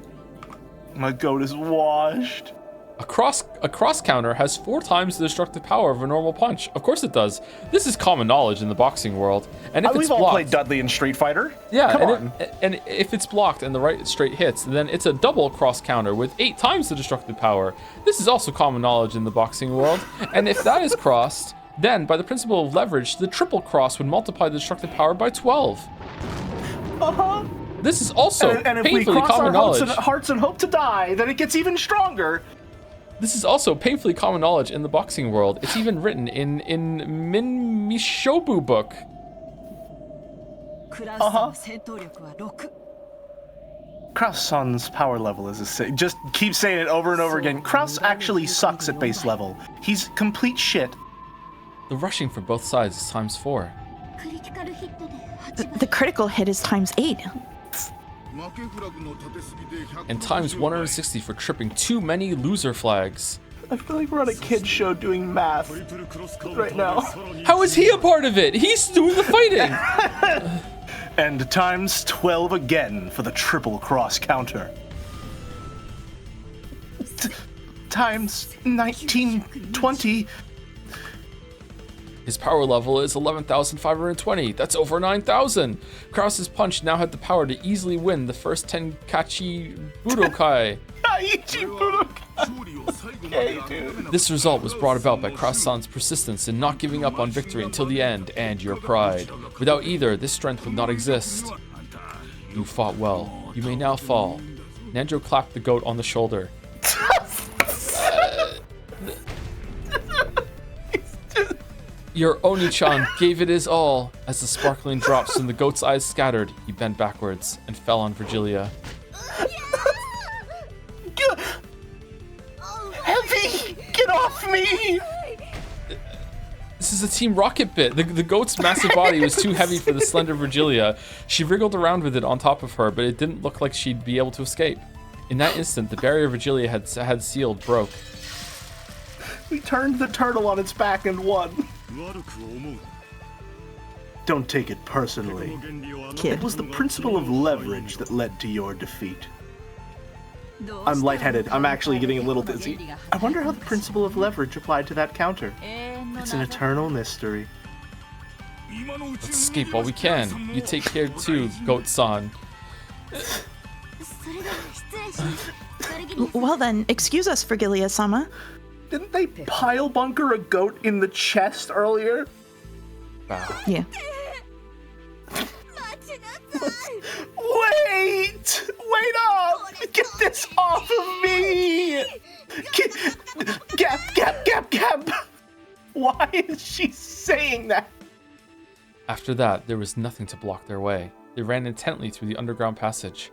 My goat is washed. A cross counter has 4 times the destructive power of a normal punch. Of course it does. This is common knowledge in the boxing world. And if it's We've all blocked, played Dudley in Street Fighter. yeah, Come on. and if it's blocked and the right straight hits, then it's a double cross counter with 8 times the destructive power. This is also common knowledge in the boxing world. And if that is crossed, then by the principle of leverage, the triple cross would multiply the destructive power by 12. Uh-huh. This is also And if we painfully cross common our knowledge. hearts and hope to die, then it gets even stronger. This is also painfully common knowledge in the boxing world. It's even written in Min Mishobu book. Krause-san's power level is just keep saying it over and over again. Krause actually sucks at base level. He's complete shit. The rushing for both sides is times 4. The critical hit is times 8. And times 160 for tripping too many loser flags. I feel like we're on a kid's show doing math right now. How is he a part of it? He's doing the fighting. And times 12 again for the triple cross counter. Times 1920. His power level is 11,520. That's over 9,000. Krause's punch now had the power to easily win the first Tenkachi Budokai. Okay, dude. This result was brought about by Krause-san's persistence in not giving up on victory until the end, and your pride. Without either, this strength would not exist. You fought well. You may now fall. Nanjo clapped the goat on the shoulder. Your Oni-chan gave it his all. As the sparkling drops from the goat's eyes scattered, he bent backwards and fell on Virgilia. Heavy! Get off me! This is a Team Rocket bit. The goat's massive body was too heavy for the slender Virgilia. She wriggled around with it on top of her, but it didn't look like she'd be able to escape. In that instant, the barrier Virgilia had sealed broke. We turned the turtle on its back and won. Don't take it personally. Kid. It was the principle of leverage that led to your defeat. I'm lightheaded. I'm actually getting a little dizzy. I wonder how the principle of leverage applied to that counter. It's an eternal mystery. Let's escape while we can. You take care too, Goat-san. Well then, excuse us, Virgilia-sama. Didn't they pile bunker a goat in the chest earlier? Wow. Yeah. Wait! Wait up! Get this off of me! Gap! Why is she saying that? After that, there was nothing to block their way. They ran intently through the underground passage.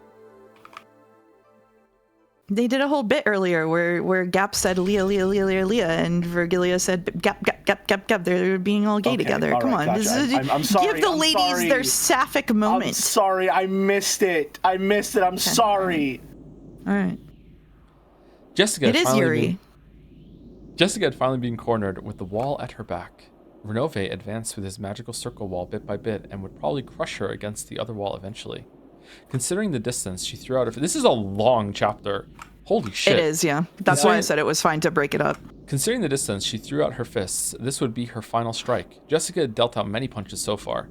They did a whole bit earlier where Gap said Leah, and Virgilia said Gap. They're being all gay together. Come on. Gotcha. I'm sorry. Give the ladies their sapphic moment. I'm sorry. I missed it. I'm sorry. All right. Jessica It is Yuri. Jessica had finally been cornered with the wall at her back. Renove advanced with his magical circle wall bit by bit and would probably crush her against the other wall eventually. Considering the distance, she threw out her... This is a long chapter. Holy shit. It is, yeah. That's why I said it was fine to break it up. Considering the distance, she threw out her fists. This would be her final strike. Jessica had dealt out many punches so far.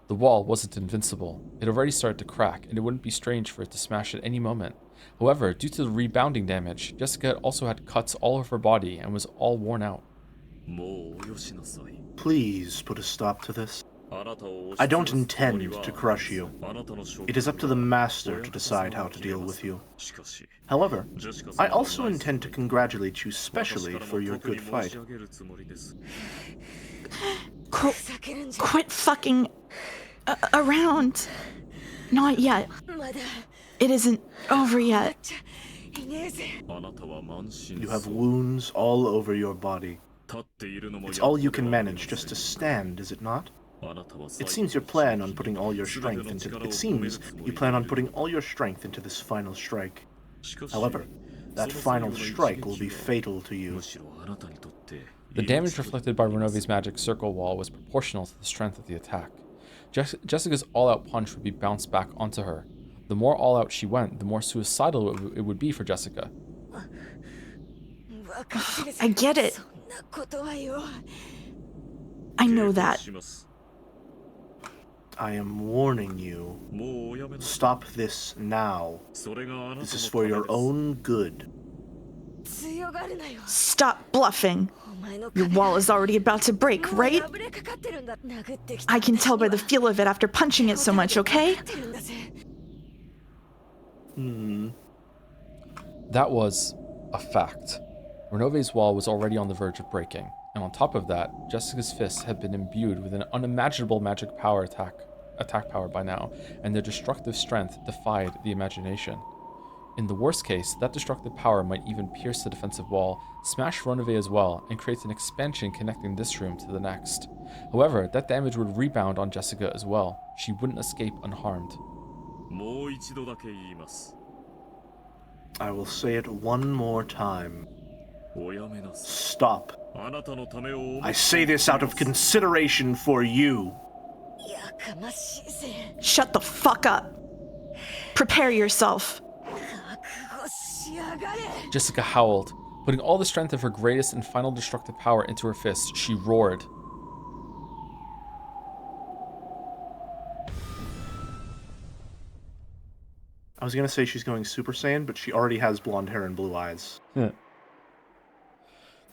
The wall wasn't invincible. It already started to crack, and it wouldn't be strange for it to smash at any moment. However, due to the rebounding damage, Jessica also had cuts all over her body and was all worn out. Please put a stop to this. I don't intend to crush you. It is up to the master to decide how to deal with you. However, I also intend to congratulate you specially for your good fight. Quit fucking around. Not yet. It isn't over yet. You have wounds all over your body. It's all you can manage just to stand, is it not? It seems you plan on putting all your strength into this final strike. However, that final strike will be fatal to you. The damage reflected by Renove's magic circle wall was proportional to the strength of the attack. Jessica's all-out punch would be bounced back onto her. The more all-out she went, the more suicidal it would be for Jessica. I get it. I know that. I am warning you. Stop this now. This is for your own good. Stop bluffing. Your wall is already about to break, right? I can tell by the feel of it after punching it so much, okay? That was a fact. Renove's wall was already on the verge of breaking, and on top of that, Jessica's fists had been imbued with an unimaginable magic power attack power by now, and their destructive strength defied the imagination. In the worst case, that destructive power might even pierce the defensive wall, smash Renove as well, and create an expansion connecting this room to the next. However, that damage would rebound on Jessica as well. She wouldn't escape unharmed. I will say it one more time. Stop. I say this out of consideration for you. Shut the fuck up. Prepare yourself. Jessica howled. Putting all the strength of her greatest and final destructive power into her fists, she roared. I was gonna say she's going Super Saiyan, but she already has blonde hair and blue eyes. Yeah.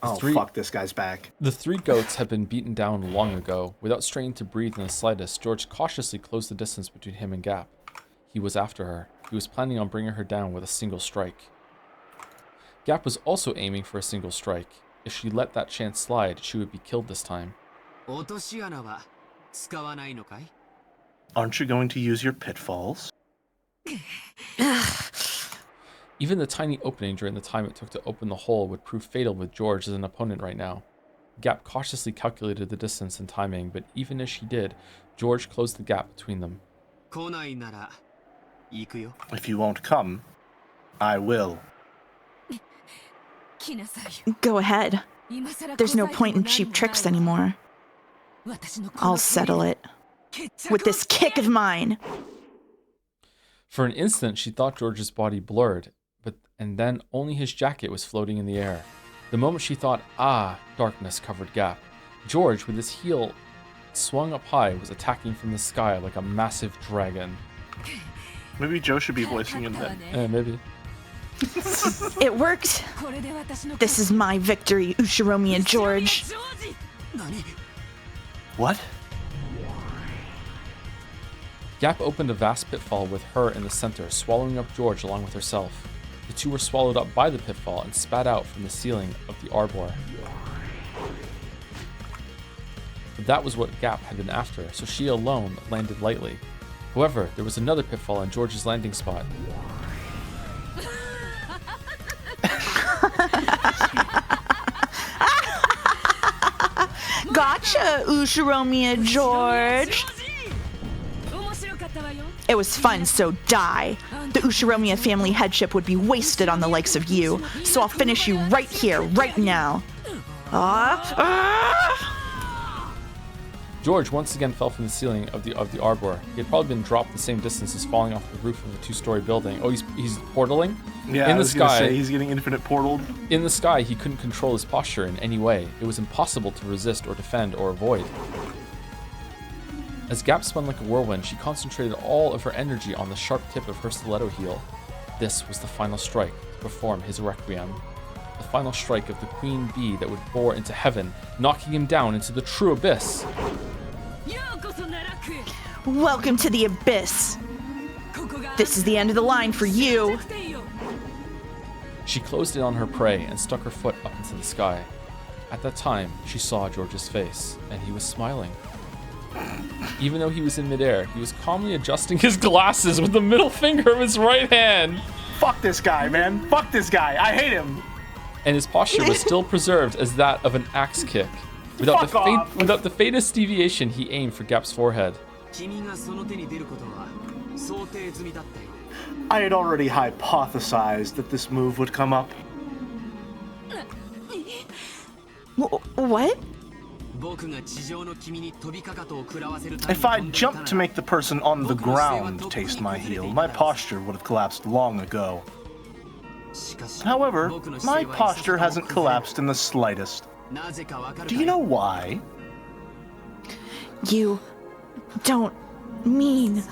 Fuck, this guy's back. The three goats had been beaten down long ago. Without straining to breathe in the slightest, George cautiously closed the distance between him and Gap. He was after her. He was planning on bringing her down with a single strike. Gap was also aiming for a single strike. If she let that chance slide, she would be killed this time. Aren't you going to use your pitfalls? Even the tiny opening during the time it took to open the hole would prove fatal with George as an opponent right now. Gap cautiously calculated the distance and timing, but even as she did, George closed the gap between them. If you won't come, I will. Go ahead. There's no point in cheap tricks anymore. I'll settle it. With this kick of mine. For an instant, she thought George's body blurred, and then only his jacket was floating in the air. The moment she thought, darkness covered Gap, George, with his heel swung up high, was attacking from the sky like a massive dragon. Maybe Joe should be voicing him then. Maybe. It worked. This is my victory, Ushiromi and George. What? Gap opened a vast pitfall with her in the center, swallowing up George along with herself. The two were swallowed up by the pitfall and spat out from the ceiling of the arbor. But that was what Gap had been after, so she alone landed lightly. However, there was another pitfall in George's landing spot. Gotcha, Ushiromi and George. It was fun, so die. The Ushiromiya family headship would be wasted on the likes of you, so I'll finish you right here, right now. George once again fell from the ceiling of the arbor. He had probably been dropped the same distance as falling off the roof of a 2-story building. Oh, he's portaling? Yeah, in the sky, he's getting infinite portaled. In the sky, he couldn't control his posture in any way. It was impossible to resist or defend or avoid. As Gap spun like a whirlwind, she concentrated all of her energy on the sharp tip of her stiletto heel. This was the final strike to perform his requiem. The final strike of the queen bee that would bore into heaven, knocking him down into the true abyss. Welcome to the abyss. This is the end of the line for you. She closed in on her prey and stuck her foot up into the sky. At that time, she saw George's face, and he was smiling. Even though he was in midair, he was calmly adjusting his glasses with the middle finger of his right hand. Fuck this guy, man. Fuck this guy. I hate him. And his posture was still preserved as that of an axe kick. Without the faintest deviation, he aimed for Gap's forehead. I had already hypothesized that this move would come up. What? If I jumped to make the person on the ground taste my heel, my posture would have collapsed long ago. However, my posture hasn't collapsed in the slightest. Do you know why? You don't mean...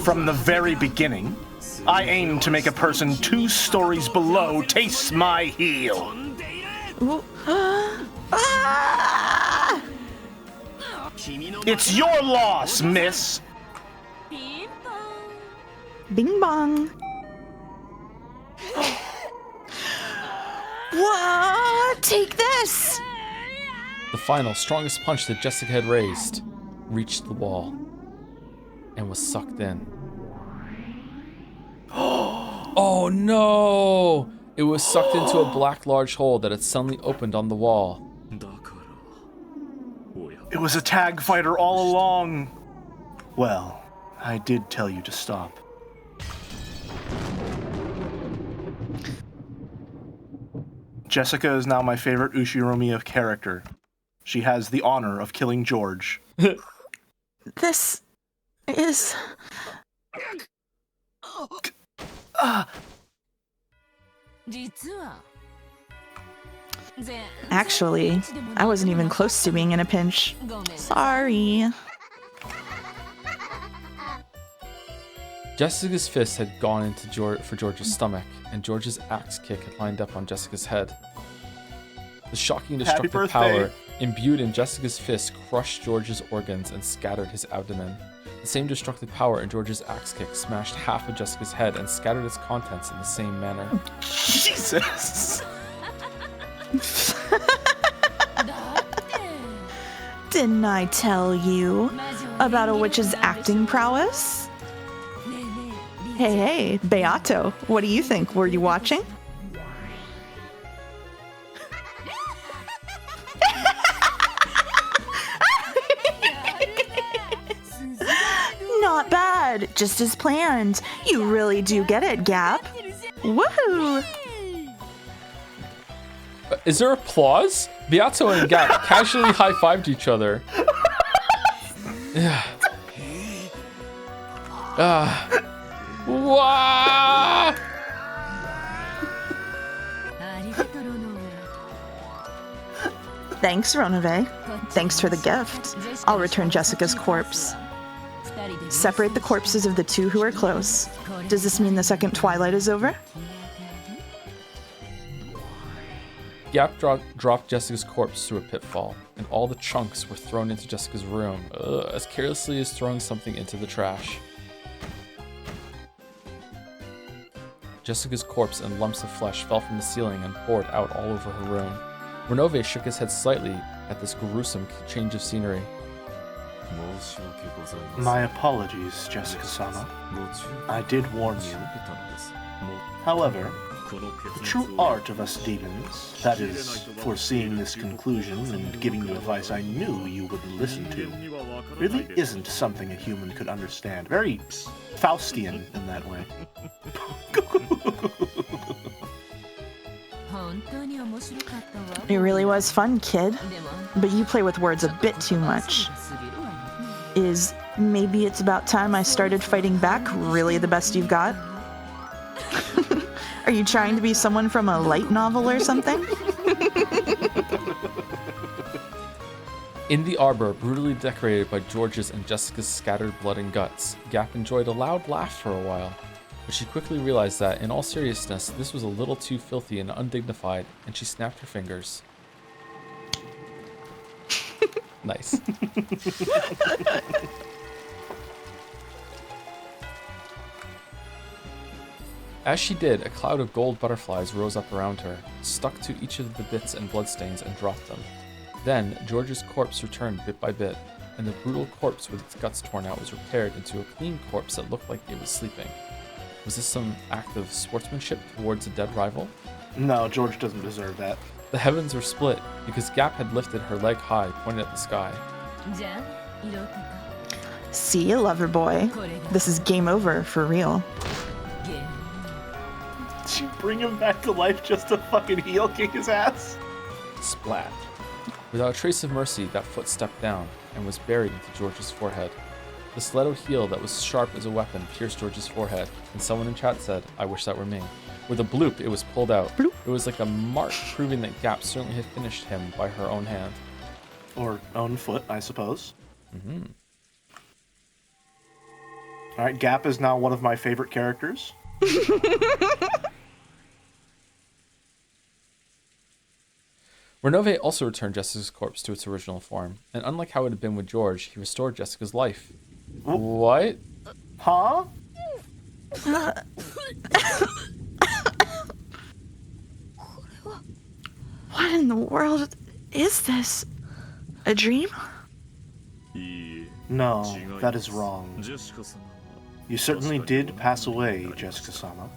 From the very beginning, I aimed to make a person 2 stories below taste my heel. It's your loss, miss. Bing bong. What? Take this. The final, strongest punch that Jessica had raised reached the wall and was sucked in. Oh no! It was sucked into a black large hole that had suddenly opened on the wall. It was a tag fighter all along. Well, I did tell you to stop. Jessica is now my favorite Ushiromiya character. She has the honor of killing George. This is... Actually, I wasn't even close to being in a pinch. Sorry. Jessica's fist had gone into for George's stomach, and George's axe kick had lined up on Jessica's head. The shocking destructive power imbued in Jessica's fist crushed George's organs and scattered his abdomen. The same destructive power in George's axe kick smashed half of Jessica's head and scattered its contents in the same manner. Jesus Jesus. Didn't I tell you about a witch's acting prowess? Hey, Beato, what do you think? Were you watching? Not bad, just as planned. You really do get it, Gap. Woohoo! Is there applause? Beato and Gap casually high-fived each other. Yeah. Wow! Thanks, Ronove. Thanks for the gift. I'll return Jessica's corpse. Separate the corpses of the two who are close. Does this mean the second twilight is over? Gap dropped Jessica's corpse through a pitfall, and all the chunks were thrown into Jessica's room, as carelessly as throwing something into the trash. Jessica's corpse and lumps of flesh fell from the ceiling and poured out all over her room. Renove shook his head slightly at this gruesome change of scenery. My apologies, Jessica-sama. I did warn you. However, the true art of us demons, that is, foreseeing this conclusion and giving you advice I knew you wouldn't listen to, really isn't something a human could understand. Very Faustian in that way. It really was fun, kid. But you play with words a bit too much. Is maybe it's about time I started fighting back really the best you've got? Are you trying to be someone from a light novel or something? In the arbor, brutally decorated by George's and Jessica's scattered blood and guts, Gap enjoyed a loud laugh for a while, but she quickly realized that, in all seriousness, this was a little too filthy and undignified, and she snapped her fingers. Nice. As she did, a cloud of gold butterflies rose up around her, stuck to each of the bits and bloodstains, and dropped them. Then, George's corpse returned bit by bit, and the brutal corpse with its guts torn out was repaired into a clean corpse that looked like it was sleeping. Was this some act of sportsmanship towards a dead rival? No, George doesn't deserve that. The heavens were split, because Gap had lifted her leg high, pointed at the sky. See you, lover boy. This is game over for real. Did you bring him back to life just to fucking heel kick his ass? Splat. Without a trace of mercy, that foot stepped down and was buried into George's forehead. The stiletto heel that was sharp as a weapon pierced George's forehead, and someone in chat said, "I wish that were me." With a bloop, it was pulled out. Bloop. It was like a mark proving that Gap certainly had finished him by her own hand. Or own foot, I suppose. Mm-hmm. Alright, Gap is now one of my favorite characters. Renove also returned Jessica's corpse to its original form, and unlike how it had been with George, he restored Jessica's life. What? Huh? What in the world is this? A dream? No, that is wrong. You certainly did pass away, Jessica-sama.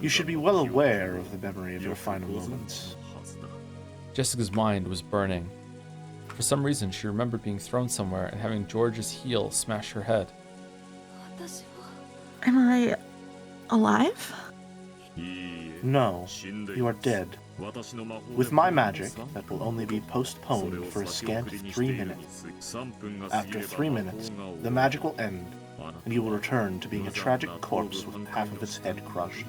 You should be well aware of the memory of your final moments. Jessica's mind was burning. For some reason, she remembered being thrown somewhere and having George's heel smash her head. Am I alive? No, you are dead. With my magic, that will only be postponed for a scant 3 minutes. After 3 minutes, the magic will end, and you will return to being a tragic corpse with half of its head crushed.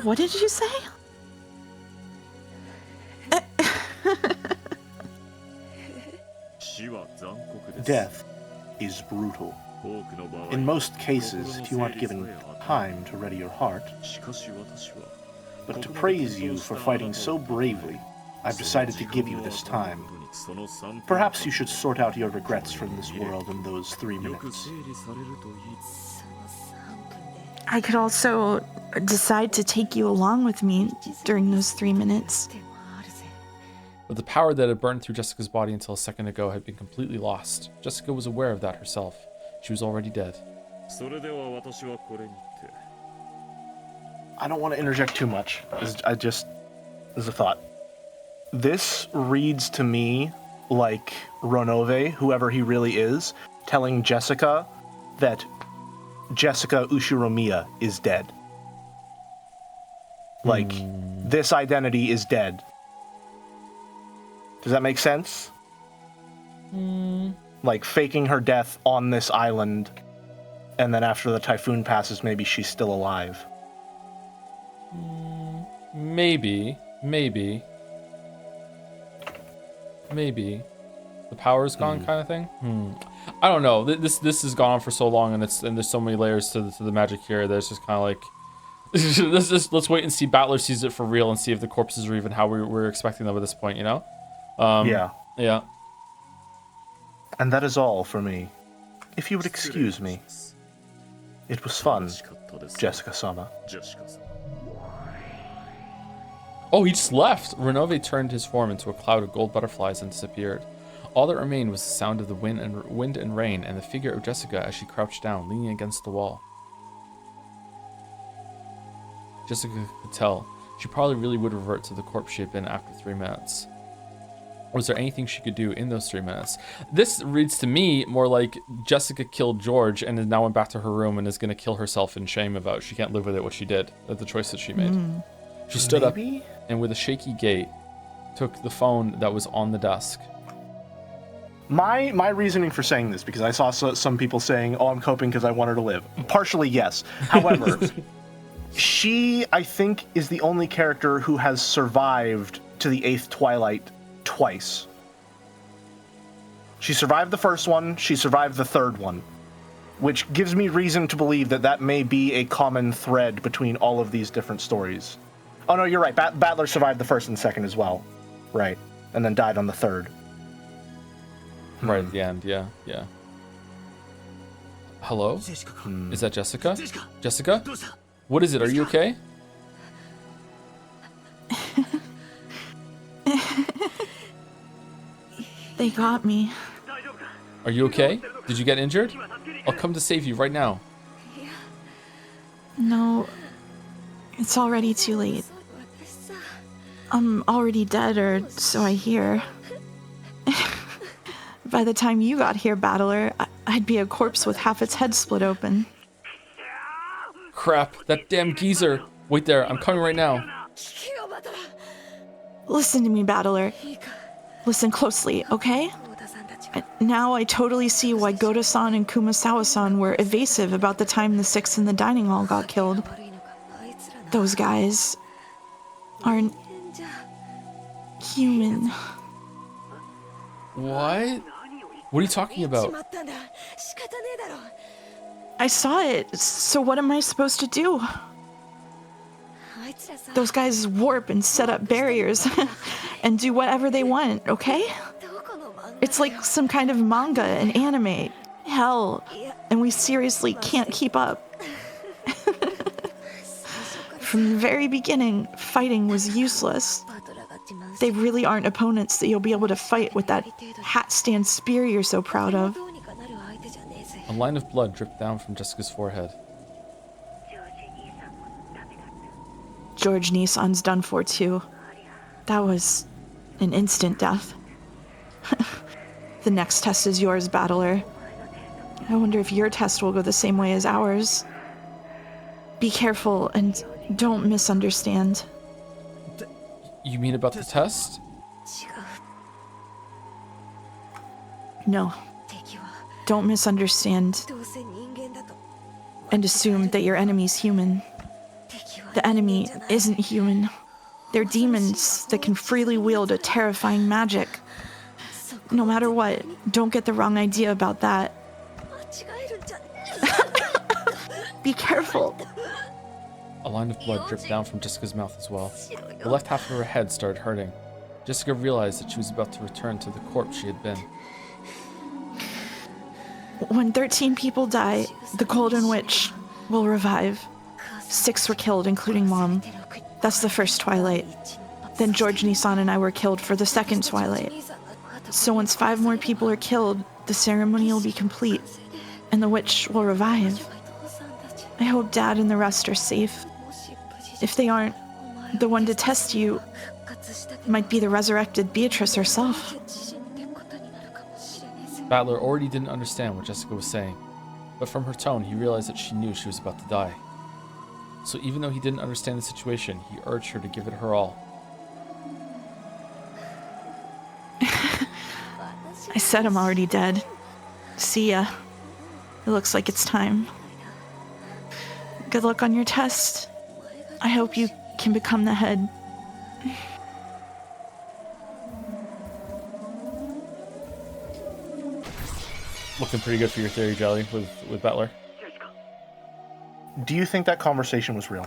What did you say? Death is brutal. In most cases, if you aren't given time to ready your heart. But to praise you for fighting so bravely, I've decided to give you this time. Perhaps you should sort out your regrets from this world in those 3 minutes. I could also decide to take you along with me during those 3 minutes. But the power that had burned through Jessica's body until a second ago had been completely lost. Jessica was aware of that herself. She was already dead. I don't want to interject too much. As a thought. This reads to me like Ronove, whoever he really is, telling Jessica that Jessica Ushiromiya is dead. Like, this identity is dead. Does that make sense? Like, faking her death on this island, and then after the typhoon passes, maybe she's still alive. Maybe. The power's gone, kind of thing. I don't know. This has gone on for so long, and there's so many layers to the magic here. There's just kind of like, let's wait and see. Battler sees it for real and see if the corpses are even how we're expecting them at this point. You know? Yeah. Yeah. And that is all for me. If you would excuse me. It was fun, Jessica-sama. Oh, he just left. Renove turned his form into a cloud of gold butterflies and disappeared. All that remained was the sound of the wind and rain, and the figure of Jessica as she crouched down, leaning against the wall. Jessica could tell. She probably really would revert to the corpse she had been after 3 minutes. Was there anything she could do in those 3 minutes? This reads to me more like Jessica killed George and now went back to her room and is going to kill herself in shame about she can't live with it, what she did, the choice that she made. She stood up and with a shaky gait took the phone that was on the desk. My reasoning for saying this, because I saw some people saying, oh, I'm coping because I want her to live. Partially, yes. However, she, I think, is the only character who has survived to the 8th Twilight twice. She survived the first one, she survived the 3rd one, which gives me reason to believe that may be a common thread between all of these different stories. Oh no, you're right, Battler survived the 1st and 2nd as well. Right. And then died on the 3rd. Right at the end, yeah. Hello? Is that Jessica? Jessica? What is it? Are you okay? They got me. Are you okay? Did you get injured? I'll come to save you right now. No, it's already too late. I'm already dead, or so I hear. By the time you got here, Battler, I'd be a corpse with half its head split open. Crap, that damn geezer. Wait there, I'm coming right now. Listen to me, Battler. Listen closely, okay? Now I totally see why Goto-san and Kumasawa-san were evasive about the time the 6 in the dining hall got killed. Those guys aren't human. What? What are you talking about? I saw it, so what am I supposed to do? Those guys warp and set up barriers and do whatever they want, okay? It's like some kind of manga and anime. Hell, and we seriously can't keep up. From the very beginning, fighting was useless. They really aren't opponents that you'll be able to fight with that hat stand spear you're so proud of. A line of blood dripped down from Jessica's forehead. George Nissan's done for too. That was an instant death. The next test is yours, Battler. I wonder if your test will go the same way as ours. Be careful and don't misunderstand. You mean about the test? No. Don't misunderstand and assume that your enemy's human. The enemy isn't human. They're demons that can freely wield a terrifying magic. No matter what, don't get the wrong idea about that. Be careful. A line of blood dripped down from Jessica's mouth as well. The left half of her head started hurting. Jessica realized that she was about to return to the corpse she had been. When 13 people die, the Golden Witch will revive. 6 were killed, including Mom. That's the first twilight. Then George, Nissan, and I were killed for the second twilight. So once 5 more people are killed, the ceremony will be complete, and the witch will revive. I hope Dad and the rest are safe. If they aren't, the one to test you might be the resurrected Beatrice herself. Battler already didn't understand what Jessica was saying, but from her tone, he realized that she knew she was about to die. So even though he didn't understand the situation, he urged her to give it her all. I said I'm already dead. See ya. It looks like it's time. Good luck on your test. I hope you can become the head. Looking pretty good for your theory, Jelly, with Battler. Do you think that conversation was real?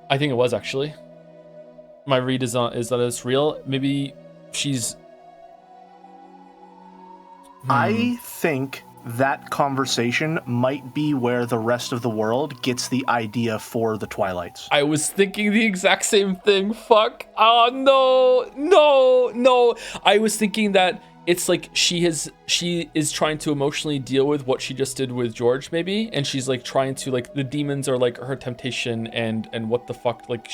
I think it was, actually. My read is that it's real. Maybe she's... I think that conversation might be where the rest of the world gets the idea for the Twilights. I was thinking the exact same thing. Fuck. Oh, no. I was thinking that it's like she is trying to emotionally deal with what she just did with George, maybe, and she's like trying to, like, the demons are like her temptation, and what the fuck, like,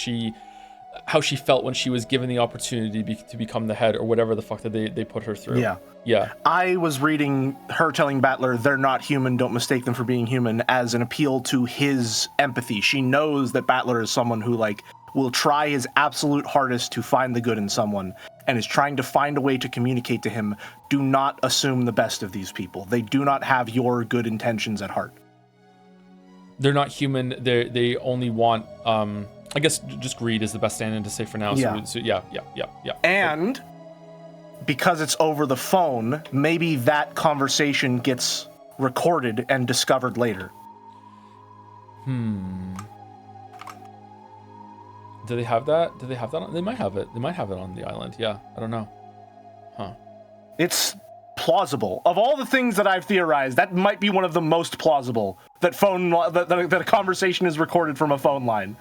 how she felt when she was given the opportunity to become the head, or whatever the fuck that they put her through. Yeah. I was reading her telling Battler they're not human, don't mistake them for being human, as an appeal to his empathy. She knows that Battler is someone who, like, will try his absolute hardest to find the good in someone, and is trying to find a way to communicate to him, do not assume the best of these people. They do not have your good intentions at heart. They're not human. They only want, I guess just greed is the best stand-in to say for now. Yeah. So yeah. And because it's over the phone, maybe that conversation gets recorded and discovered later. Do they have that? They might have it. They might have it on the island. Yeah, I don't know. Huh. It's plausible. Of all the things that I've theorized, that might be one of the most plausible. That a conversation is recorded from a phone line.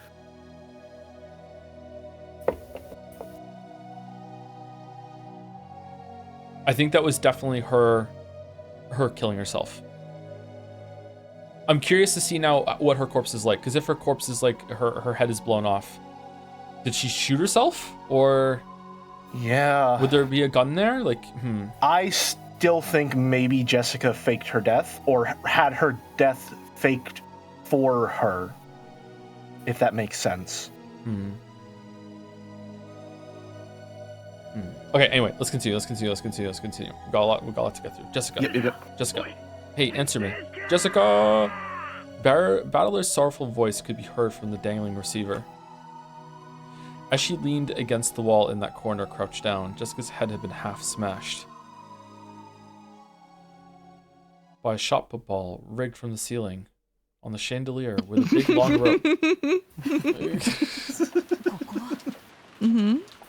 I think that was definitely her killing herself. I'm curious to see now what her corpse is like, because if her corpse is like her head is blown off, did she shoot herself, or yeah, would there be a gun there? Like, I still think maybe Jessica faked her death, or had her death faked for her, if that makes sense. Okay, anyway, let's continue. We got a lot to get through. Jessica. Yep. Jessica. Hey, answer me. Jessica! Battler's sorrowful voice could be heard from the dangling receiver. As she leaned against the wall in that corner, crouched down, Jessica's head had been half smashed by a shot put ball rigged from the ceiling. On the chandelier with a big long rope.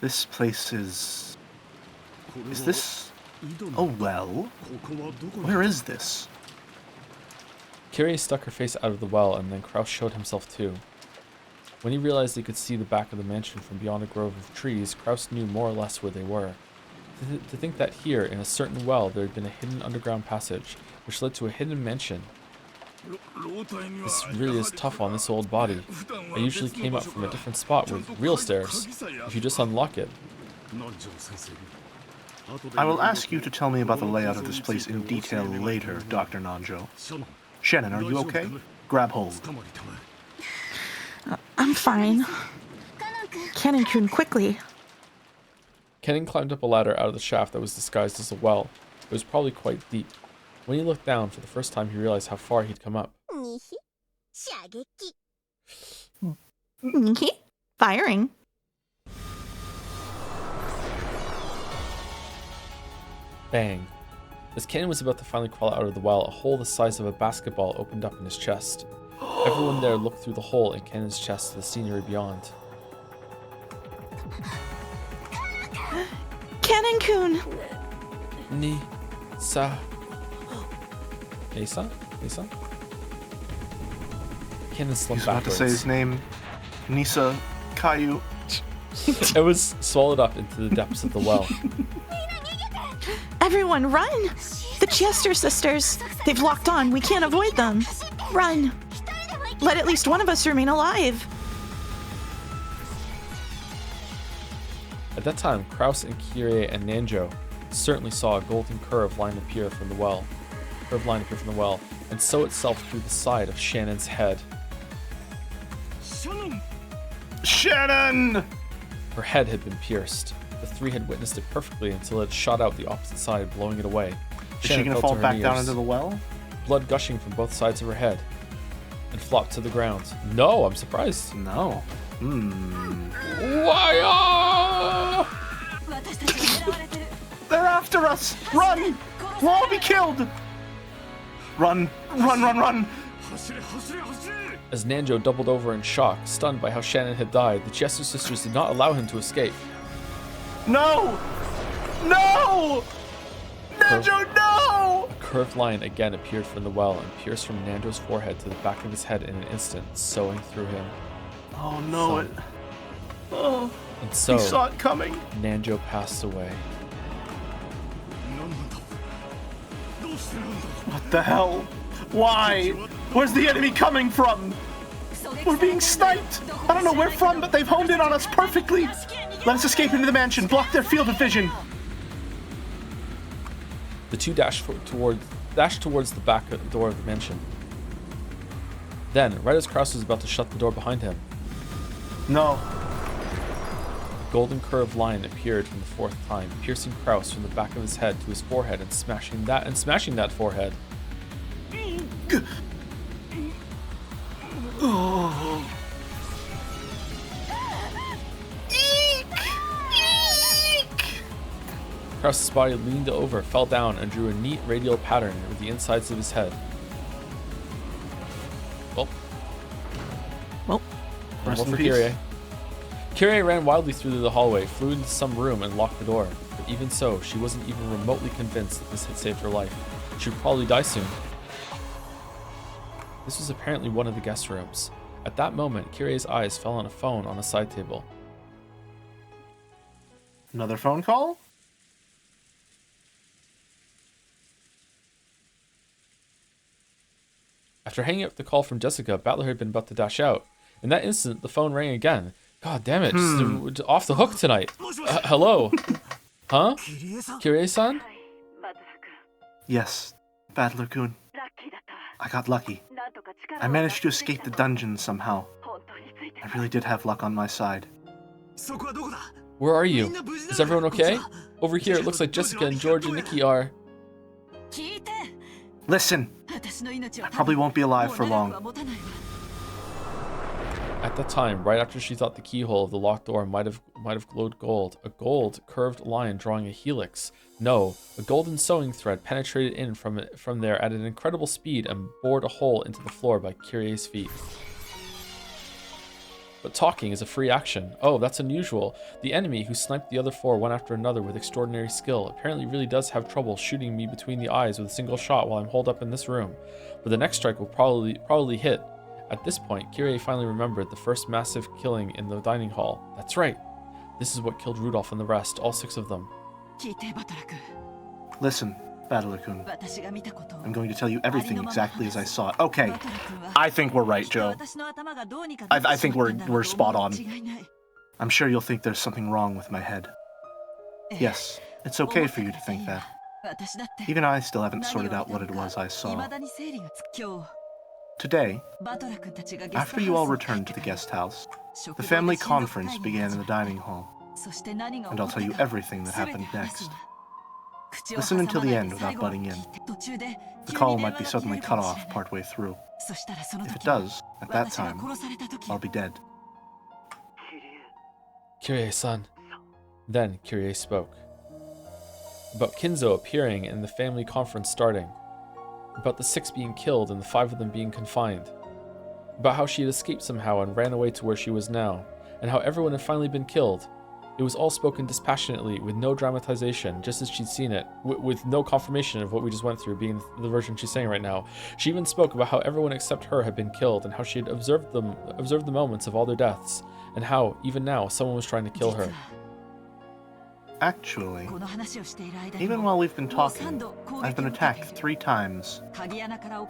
This place is this a well? Where is this? Kyrie stuck her face out of the well, and then Kraus showed himself too. When he realized he could see the back of the mansion from beyond a grove of trees, Kraus knew more or less where they were. To think that here, in a certain well, there had been a hidden underground passage, which led to a hidden mansion. This really is tough on this old body. I usually came up from a different spot with real stairs, if you just unlock it. I will ask you to tell me about the layout of this place in detail later, Dr. Nanjo. Shannon, are you okay? Grab hold. I'm fine. Cannon-kun, quickly. Kennen climbed up a ladder out of the shaft that was disguised as a well. It was probably quite deep. When he looked down for the first time, he realized how far he'd come up. Firing. Bang. As Kennen was about to finally crawl out of the well, a hole the size of a basketball opened up in his chest. Everyone there looked through the hole in Kennen's chest to the scenery beyond. Cannon-kun! Nisa? cannon He's slumped about to backwards. say his name. Nisa Caillou. It was swallowed up into the depths of the well. Everyone, run! The Chester sisters. They've locked on. We can't avoid them. Run. Let at least one of us remain alive. At that time, Kraus and Kyrie and Nanjo certainly saw a golden curved line appear from the well. And sow itself through the side of Shannon's head. Shannon! Her head had been pierced. The three had witnessed it perfectly until it had shot out the opposite side, blowing it away. Is she gonna fall back down into the well? Blood gushing from both sides of her head, and flopped to the ground. No, I'm surprised. No. Why? They're after us! Run! We'll all be killed! Run! Run, run, run! As Nanjo doubled over in shock, stunned by how Shannon had died, the Chiesu sisters did not allow him to escape. No! No! Nanjo, no! A curved line again appeared from the well and pierced from Nanjo's forehead to the back of his head in an instant, sewing through him. Oh no, it. Oh. And so, He saw it coming. Nanjo passed away. What the hell? Why? Where's the enemy coming from? We're being sniped! I don't know where from, but they've honed in on us perfectly! Let us escape into the mansion, block their field of vision! The two dashed towards the back door of the mansion. Then, right as Kraus was about to shut the door behind him, No. a golden curved line appeared from the fourth time, piercing Kraus from the back of his head to his forehead and smashing that forehead. Oh. Kraus's body leaned over, fell down, and drew a neat radial pattern with the insides of his head. Well, Rest in for peace. Kyrie. Kyrie ran wildly through the hallway, flew into some room, and locked the door. But even so, she wasn't even remotely convinced that this had saved her life. She would probably die soon. This was apparently one of the guest rooms. At that moment, Kyrie's eyes fell on a phone on a side table. Another phone call? After hanging up the call from Jessica, Battler had been about to dash out. In that instant, the phone rang again. God damn it, just off the hook tonight. Hello? Huh? Kyrie-san? Yes, Battler-kun. I got lucky. I managed to escape the dungeon somehow. I really did have luck on my side. Where are you? Is everyone okay? Over here, it looks like Jessica and George and Nikki are... Listen, I probably won't be alive for long. At that time, right after she thought the keyhole of the locked door might have glowed gold, a gold curved line drawing a helix. No, a golden sewing thread penetrated in from there at an incredible speed and bored a hole into the floor by Kyrie's feet. But talking is a free action. Oh, that's unusual. The enemy, who sniped the other four one after another with extraordinary skill, apparently really does have trouble shooting me between the eyes with a single shot while I'm holed up in this room. But the next strike will probably hit. At this point, Kyrie finally remembered the first massive killing in the dining hall. That's right. This is what killed Rudolph and the rest, all 6 of them. Listen, Battler-kun. I'm going to tell you everything exactly as I saw it. Okay, I think we're right, Joe. I think we're spot on. I'm sure you'll think there's something wrong with my head. Yes, it's okay for you to think that. Even I still haven't sorted out what it was I saw. Today, after you all returned to the guest house, the family conference began in the dining hall, and I'll tell you everything that happened next. Listen until the end without butting in. The call might be suddenly cut off partway through. If it does, at that time, I'll be dead. Kyrie-san. Then Kyrie spoke. About Kinzo appearing and the family conference starting. About the 6 being killed and the 5 of them being confined. About how she had escaped somehow and ran away to where she was now, and how everyone had finally been killed. It was all spoken dispassionately, with no dramatization, just as she'd seen it, with no confirmation of what we just went through being the version she's saying right now. She even spoke about how everyone except her had been killed, and how she had observed the moments of all their deaths, and how, even now, someone was trying to kill her. Actually, even while we've been talking, I've been attacked 3 times.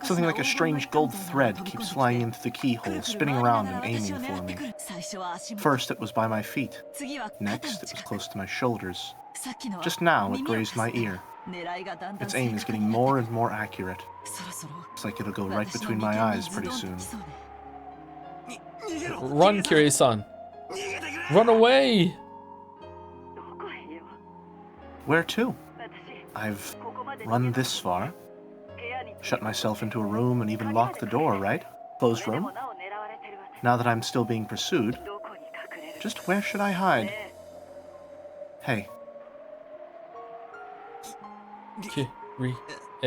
Something like a strange gold thread keeps flying into the keyhole, spinning around and aiming for me. First, it was by my feet. Next, it was close to my shoulders. Just now, it grazed my ear. Its aim is getting more and more accurate. It's like it'll go right between my eyes pretty soon. Run, Kirie-san! Run away! Where to? I've run this far. Shut myself into a room and even locked the door, right? Closed room. Now that I'm still being pursued, just where should I hide? Hey.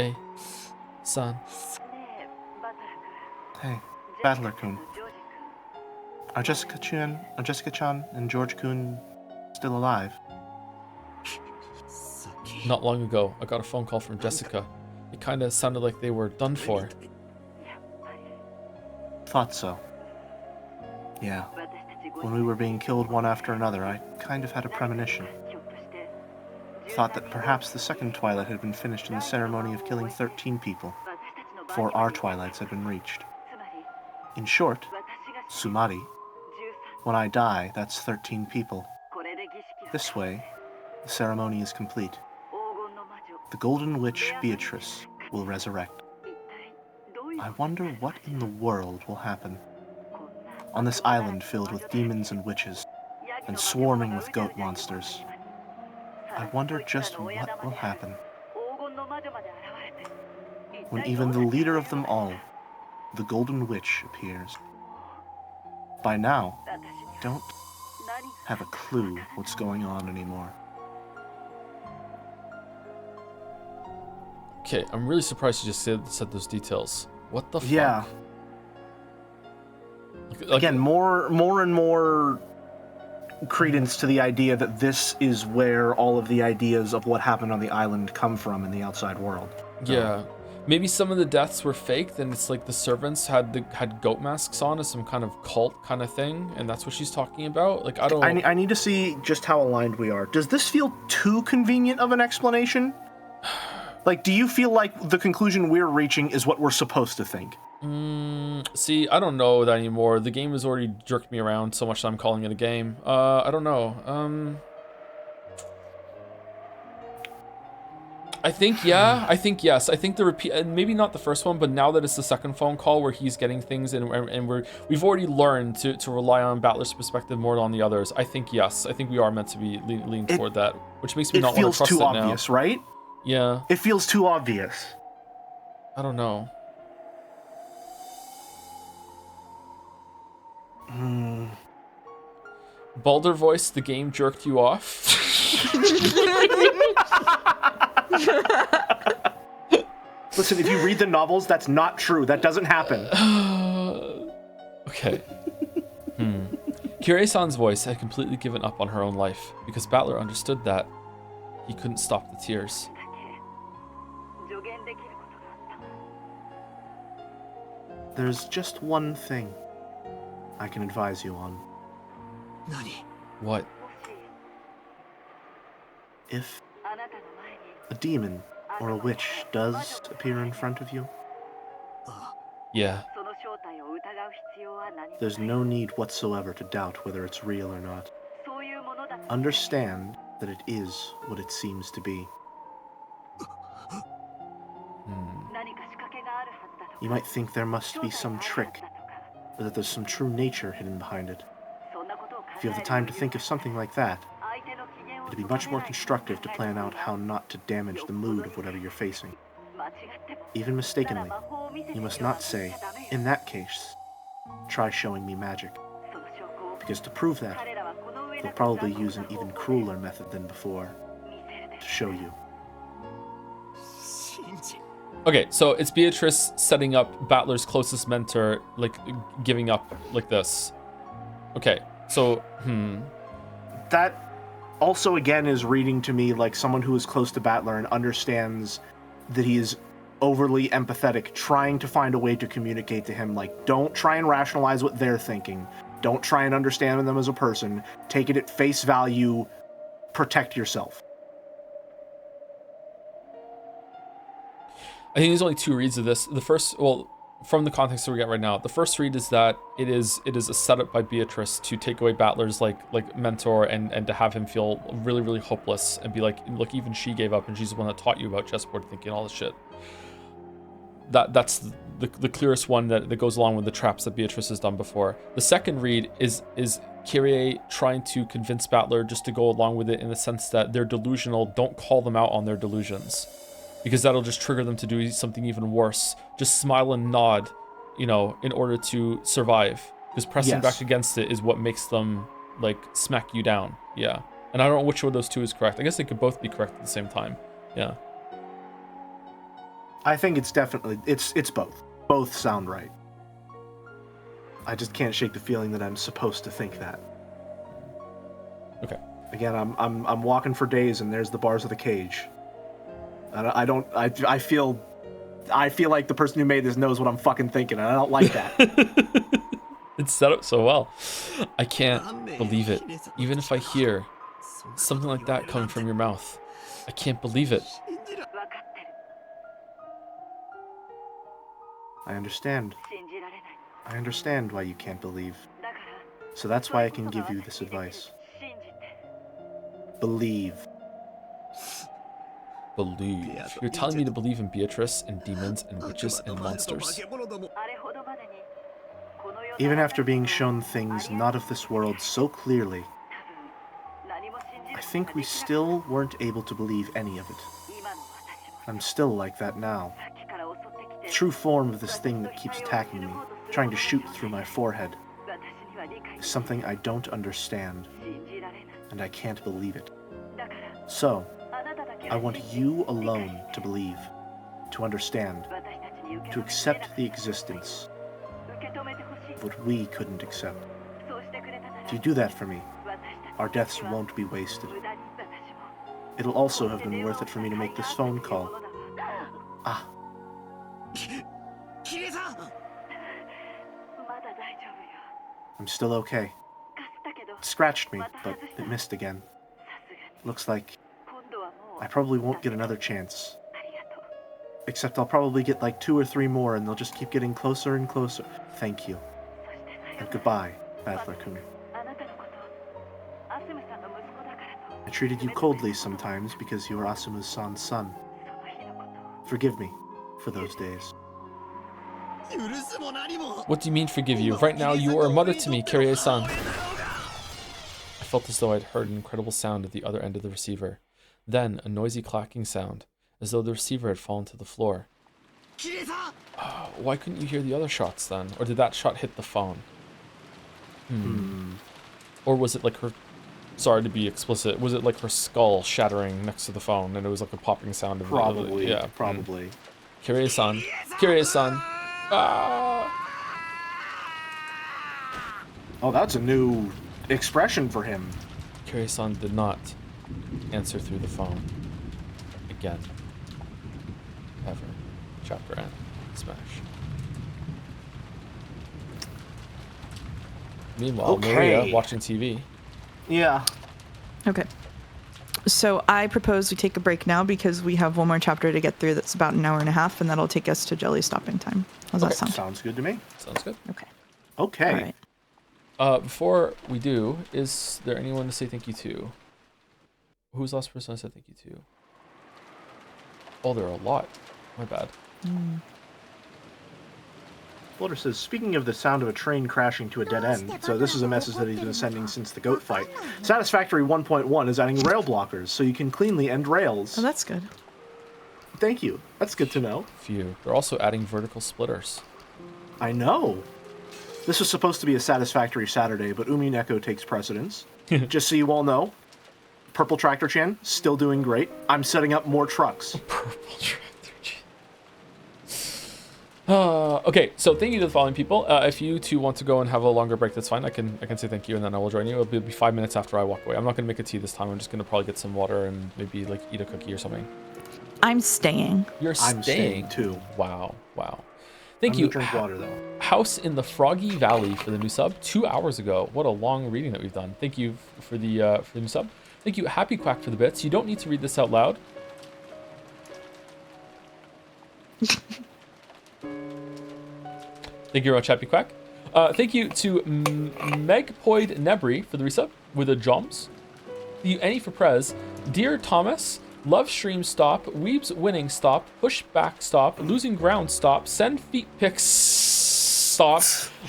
Kirie-san. Hey, Battler-kun. Are Jessica-chan and George-kun still alive? Not long ago, I got a phone call from Jessica. It kinda sounded like they were done for. Thought so. Yeah. When we were being killed one after another, I kind of had a premonition. Thought that perhaps the second twilight had been finished in the ceremony of killing 13 people, before our twilights had been reached. In short, Sumari. When I die, that's 13 people. This way, the ceremony is complete. The Golden Witch Beatrice will resurrect. I wonder what in the world will happen. On this island filled with demons and witches, and swarming with goat monsters. I wonder just what will happen. When even the leader of them all, the Golden Witch, appears. By now, I don't have a clue what's going on anymore. Okay, I'm really surprised you just said those details. What the fuck? Yeah. Again, more and more credence to the idea that this is where all of the ideas of what happened on the island come from in the outside world. Yeah. Maybe some of the deaths were faked, and it's like the servants had goat masks on as some kind of cult kind of thing, and that's what she's talking about. Like, I don't. I need to see just how aligned we are. Does this feel too convenient of an explanation? Like, do you feel like the conclusion we're reaching is what we're supposed to think? See, I don't know that anymore. The game has already jerked me around so much that I'm calling it a game. I don't know. I think yeah. I think yes. I think the repeat, maybe not the first one, but now that it's the second phone call where he's getting things and we've already learned to rely on Battler's perspective more than on the others. I think yes. I think we are meant to be leaning toward that, which makes me not want to trust it now. It feels too obvious, right? Yeah. It feels too obvious. I don't know. Balder voice, the game jerked you off. Listen, if you read the novels, that's not true. That doesn't happen. Okay. Kirie-san's voice had completely given up on her own life because Battler understood that he couldn't stop the tears. There's just one thing I can advise you on. What? If a demon or a witch does appear in front of you, Yeah. there's no need whatsoever to doubt whether it's real or not. Understand that it is what it seems to be. You might think there must be some trick, or that there's some true nature hidden behind it. If you have the time to think of something like that, it'd be much more constructive to plan out how not to damage the mood of whatever you're facing. Even mistakenly, you must not say, in that case, try showing me magic. Because to prove that, they'll probably use an even crueler method than before, to show you. Okay, so it's Beatrice setting up Battler's closest mentor, like, giving up like this. Okay, so, That also again is reading to me like someone who is close to Battler and understands that he is overly empathetic, trying to find a way to communicate to him, like, don't try and rationalize what they're thinking. Don't try and understand them as a person. Take it at face value. Protect yourself. I think there's only 2 reads of this. The first, well, from the context that we get right now, the first read is that it is a setup by Beatrice to take away Battler's like mentor and to have him feel really, really hopeless and be like, look, even she gave up and she's the one that taught you about chessboard thinking, all this shit. That's the clearest one that goes along with the traps that Beatrice has done before. The second read is Kyrie trying to convince Battler just to go along with it in the sense that they're delusional. Don't call them out on their delusions, because that'll just trigger them to do something even worse. Just smile and nod, in order to survive. Because pressing back against it is what makes them, like, smack you down. Yeah. And I don't know which one of those 2 is correct. I guess they could both be correct at the same time. Yeah. I think it's definitely, it's both. Both sound right. I just can't shake the feeling that I'm supposed to think that. Okay. Again, I'm walking for days and there's the bars of the cage. I feel like the person who made this knows what I'm fucking thinking, and I don't like that. It's set up so well. I can't believe it. Even if I hear something like that coming from your mouth, I can't believe it. I understand. I understand why you can't believe. So that's why I can give you this advice. Believe. Believe. You're telling me to believe in Beatrice and demons and witches and monsters. Even after being shown things not of this world so clearly, I think we still weren't able to believe any of it. I'm still like that now. The true form of this thing that keeps attacking me, trying to shoot through my forehead, is something I don't understand, and I can't believe it. So, I want you alone to believe, to understand, to accept the existence of what we couldn't accept. If you do that for me, our deaths won't be wasted. It'll also have been worth it for me to make this phone call. Ah. I'm still okay. It scratched me, but it missed again. Looks like I probably won't get another chance. Except I'll probably get like 2 or 3 more, and they'll just keep getting closer and closer. Thank you. And goodbye, Battler-kun. I treated you coldly sometimes because you were Asumu-san's son. Forgive me for those days. What do you mean forgive you? Right now you are a mother to me, Kyrie-san. I felt as though I'd heard an incredible sound at the other end of the receiver. Then a noisy clacking sound, as though the receiver had fallen to the floor. Why couldn't you hear the other shots then? Or did that shot hit the phone? Or was it like her... Sorry to be explicit. Was it like her skull shattering next to the phone and it was like a popping sound? Of Probably. Yeah. Probably. Kyrie-san. Kyrie-san. Ah! Oh, that's a new expression for him. Kyrie-san did not answer through the phone. Again. Ever. Chapter end. Smash. Meanwhile, Okay. Maria watching TV. Yeah. Okay. So I propose we take a break now because we have one more chapter to get through that's about an hour and a half, and that'll take us to Jelly stopping time. How's that sound? Sounds good to me. Sounds good. Okay. Okay. All right. Before we do, is there anyone to say thank you to? Who's the last person I said thank you to? Oh, there are a lot. My bad. Floater says, speaking of the sound of a train crashing to a dead end, so this is a message that he's been sending since the goat fight. Satisfactory 1.1 is adding rail blockers, so you can cleanly end rails. Oh, that's good. Thank you. That's good to know. Few. They're also adding vertical splitters. I know. This was supposed to be a Satisfactory Saturday, but Umineko takes precedence. Just so you all know, Purple Tractor Chan, still doing great. I'm setting up more trucks. Purple Tractor Okay, so thank you to the following people. If you two want to go and have a longer break, that's fine. I can say thank you, and then I will join you. It'll be 5 minutes after I walk away. I'm not gonna make a tea this time. I'm just gonna probably get some water and maybe like eat a cookie or something. I'm staying. You're I'm staying too. Wow. Thank I'm you. gonna drink water though. House in the Froggy Valley for the new sub 2 hours ago. What a long reading that we've done. Thank you for the new sub. Thank you, Happy Quack, for the bits. You don't need to read this out loud. Thank you very much, Happy Quack. Thank you to Megpoid Nebri for the resub with the joms. Thank you, Annie for Prez. Dear Thomas, Love Stream stop, Weeb's winning stop, Push back stop, Losing ground stop, Send feet pics stop.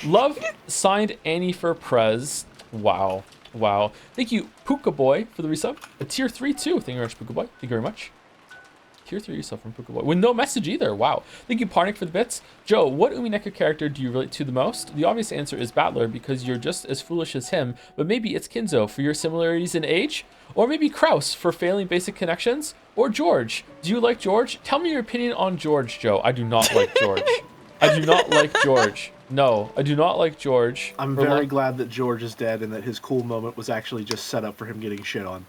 Love signed Annie for Prez. Wow. Thank you, Puka Boy, for the resub. A tier 3 too. Thank you very much, Puka Boy. Thank you very much. Tier 3 yourself from Puka Boy. With no message either. Wow. Thank you, Parnik, for the bits. Joe, what Umineko character do you relate to the most? The obvious answer is Battler, because you're just as foolish as him, but maybe it's Kinzo for your similarities in age? Or maybe Kraus for failing basic connections? Or George. Do you like George? Tell me your opinion on George, Joe. I do not like George. I do not like George. No, I do not like George. I'm very glad that George is dead and that his cool moment was actually just set up for him getting shit on.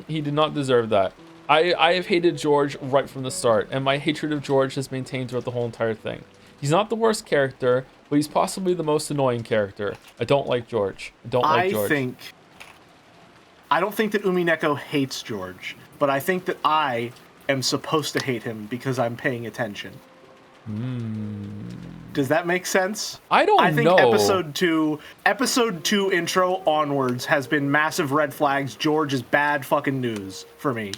He did not deserve that. I have hated George right from the start, and my hatred of George has maintained throughout the whole entire thing. He's not the worst character, but he's possibly the most annoying character. I don't like George. I don't like George. I don't think that Umineko hates George, but I think that I am supposed to hate him because I'm paying attention. Does that make sense? I don't know. I think episode two intro onwards has been massive red flags. George is bad fucking news for me.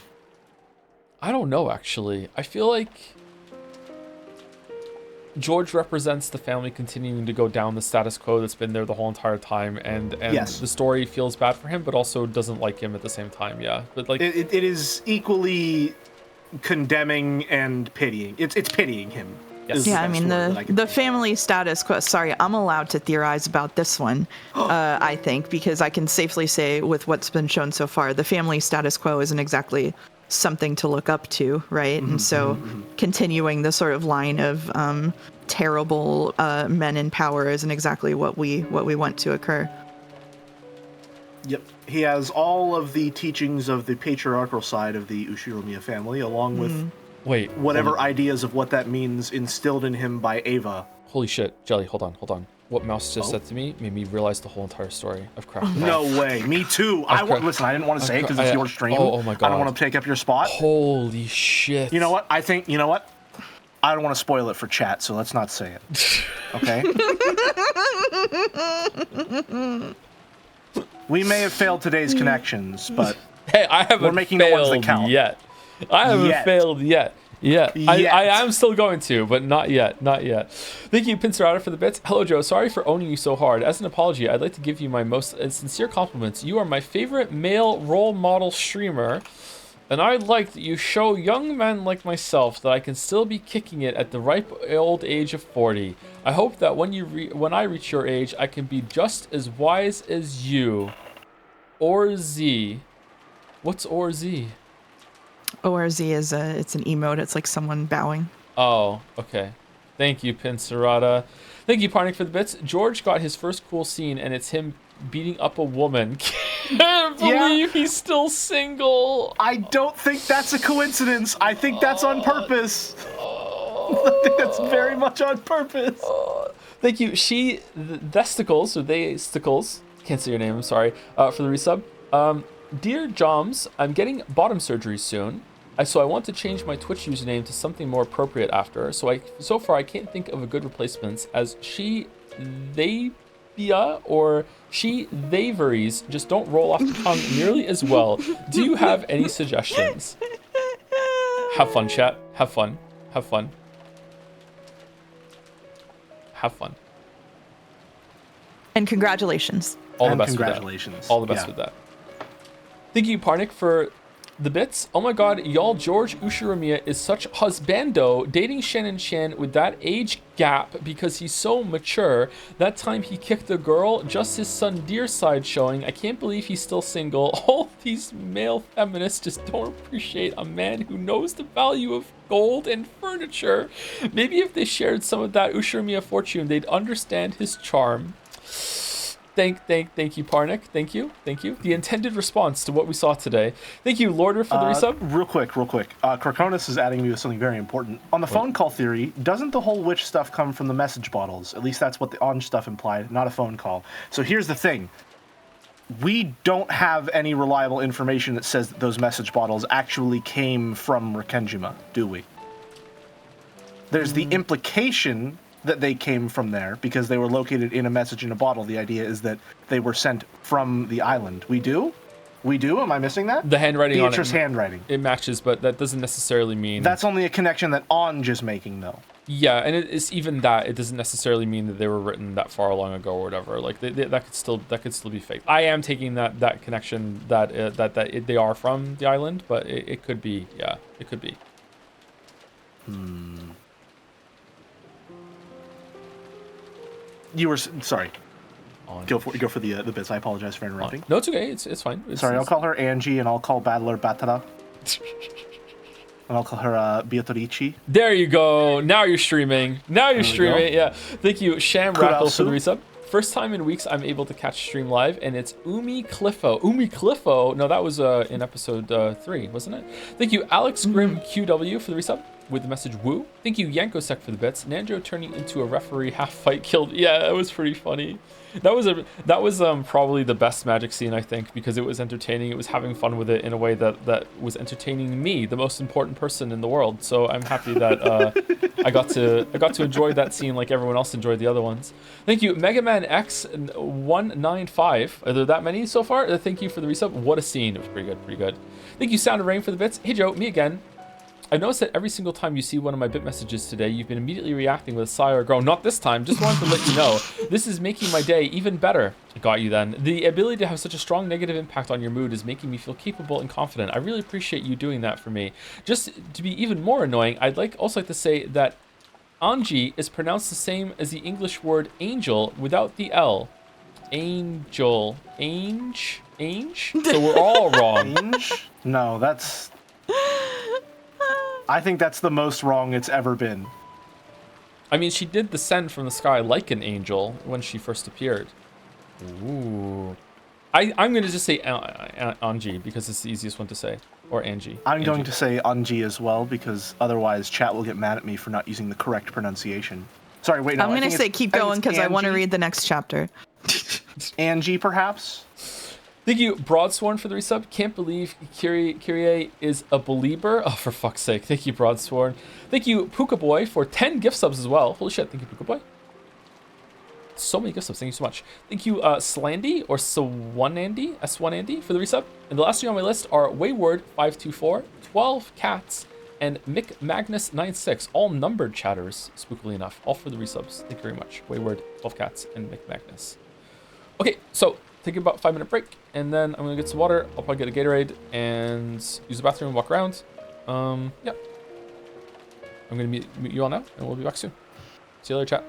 I don't know, actually. I feel like George represents the family continuing to go down the status quo that's been there the whole entire time, and yes. The story feels bad for him, but also doesn't like him at the same time. Yeah, but like it is equally condemning and pitying. It's pitying him. Yes. Yeah, I mean the family status quo. Sorry, I'm allowed to theorize about this one. I think because I can safely say with what's been shown so far, the family status quo isn't exactly something to look up to, right? And so continuing the sort of line of terrible men in power isn't exactly what we want to occur. Yep. He has all of the teachings of the patriarchal side of the Ushiromiya family, along with whatever ideas of what that means instilled in him by Ava. Holy shit, Jelly, hold on. What Mouse just said to me made me realize the whole entire story. I've cracked. No way. Me too. Listen, I didn't want to say it because it's your stream. Oh my god. I don't want to take up your spot. Holy shit. You know what? I don't want to spoil it for chat, so let's not say it. Okay? We may have failed today's connections, but hey, I haven't we're making the ones that count. Yet. I haven't failed yet. Yeah, I am still going to, but not yet. Thank you, Pincerata, for the bits. Hello, Joe. Sorry for owning you so hard. As an apology, I'd like to give you my most sincere compliments. You are my favorite male role model streamer, and I like that you show young men like myself that I can still be kicking it at the ripe old age of 40. I hope that when I reach your age, I can be just as wise as you. Or Z. What's Or Z? ORZ is it's an emote. It's like someone bowing. Oh, okay. Thank you, Pincerata. Thank you, Parnik, for the bits. George got his first cool scene, and it's him beating up a woman. Can't believe he's still single. I don't think that's a coincidence. I think that's on purpose. I think that's very much on purpose. Thank you. Vesticles, or they Stickles. Can't say your name, I'm sorry. For the resub. Dear Joms, I'm getting bottom surgery soon, so I want to change my Twitch username to something more appropriate after. So far I can't think of a good replacements, as they or they varies just don't roll off the tongue nearly as well. Do you have any suggestions? Have fun, chat. Have fun. And congratulations. All the best with that. All the best with that. Thank you, Parnik, for the bits. Oh my god, y'all, George Ushiromiya is such husbando, dating Shannon Shan with that age gap because he's so mature. That time he kicked a girl, just his son Deer side showing. I can't believe he's still single. All these male feminists just don't appreciate a man who knows the value of gold and furniture. Maybe if they shared some of that Ushiromiya fortune, they'd understand his charm. Thank you, Parnik. Thank you. The intended response to what we saw today. Thank you, Lorder, for the resub. Real quick. Krakonis is adding me with something very important. On the phone call theory, doesn't the whole witch stuff come from the message bottles? At least that's what the Anj stuff implied, not a phone call. So here's the thing. We don't have any reliable information that says that those message bottles actually came from Rikenjima, do we? There's the implication that they came from there because they were located in a message in a bottle. The idea is that they were sent from the island. We do? Am I missing that? The handwriting on it. Beatrice's handwriting. It matches, but that doesn't necessarily mean... That's only a connection that Anj is making, though. Yeah, and it's even that. It doesn't necessarily mean that they were written that far long ago or whatever. Like, that could still be fake. I am taking that connection that they are from the island, but it could be. Yeah, it could be. You were sorry. Go for the bits. I apologize for interrupting. No, it's okay. It's fine. I'll call her Angie, and I'll call Battler Batara. And I'll call her Beatrice. There you go. Now you're streaming. Yeah. Thank you, Sham Rackle, for the resub. First time in weeks I'm able to catch stream live, and it's Umi Cliffo. No, that was in episode 3, wasn't it? Thank you, Alex Grim QW, for the resub with the message woo. Thank you, Yankosek, for the bits. Nanjo turning into a referee half fight killed. Yeah, that was pretty funny. That was probably the best Magic scene, I think, because it was entertaining. It was having fun with it in a way that was entertaining me, the most important person in the world. So I'm happy that I got to enjoy that scene like everyone else enjoyed the other ones. Thank you, Mega Man X 195. Are there that many so far? Thank you for the resub. What a scene! It was pretty good. Thank you, Sound of Rain, for the bits. Hey Joe, me again. I've noticed that every single time you see one of my bit messages today, you've been immediately reacting with a sigh or a groan. Not this time, just wanted to let you know. This is making my day even better. I got you then. The ability to have such a strong negative impact on your mood is making me feel capable and confident. I really appreciate you doing that for me. Just to be even more annoying, I'd also like to say that Anji is pronounced the same as the English word angel without the L. Angel. Ange? So we're all wrong. Ange? No, that's... I think that's the most wrong it's ever been. I mean, she did descend from the sky like an angel when she first appeared. Ooh. I'm going to just say Anji because it's the easiest one to say. Or Angie. I'm going to say Anji as well because otherwise chat will get mad at me for not using the correct pronunciation. Sorry, wait, no. I'm going to say keep going because I want to read the next chapter. Angie, perhaps? Thank you, Broadsworn, for the resub. Can't believe Kyrie is a believer. Oh, for fuck's sake. Thank you, Broadsworn. Thank you, Puka Boy, for 10 gift subs as well. Holy shit. Thank you, Puka Boy. So many gift subs. Thank you so much. Thank you, Slandy, or S1Andy, for the resub. And the last two on my list are Wayward524, 12 Cats, and Mick Magnus96. All numbered chatters, spookily enough. All for the resubs. Thank you very much. Wayward, 12 Cats, and Mick Magnus. Okay, so... take about a 5-minute break, and then I'm gonna get some water. I'll probably get a Gatorade and use the bathroom and walk around. Yeah. I'm gonna meet you all now, and we'll be back soon. See you later, chat.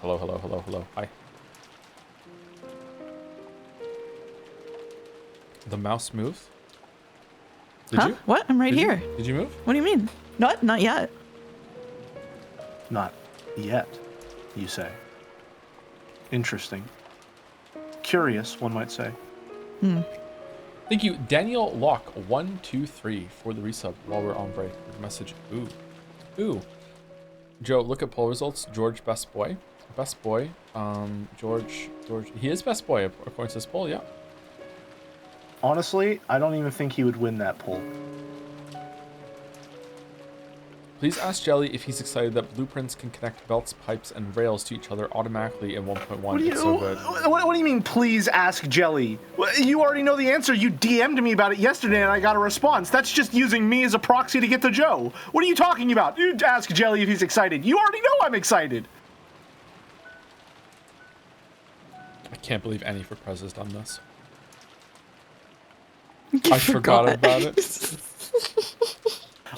Hello, hello, hello, hello. Hi. The mouse moved? Did you? What? I'm right Did here. You? Did you move? What do you mean? Not yet. Not yet, you say. Interesting. Curious, one might say. Thank you, Daniel Locke 123 for the resub while we're on break. With a message. Ooh. Ooh. Joe, look at poll results. George, best boy. Best boy. George. He is best boy according to this poll, yeah. Honestly, I don't even think he would win that poll. Please ask Jelly if he's excited that blueprints can connect belts, pipes, and rails to each other automatically in 1.1. It's so good. What do you mean, please ask Jelly? You already know the answer. You DM'd me about it yesterday and I got a response. That's just using me as a proxy to get to Joe. What are you talking about? You ask Jelly if he's excited. You already know I'm excited. I can't believe Annie for Prez has done this. You I forgot about it.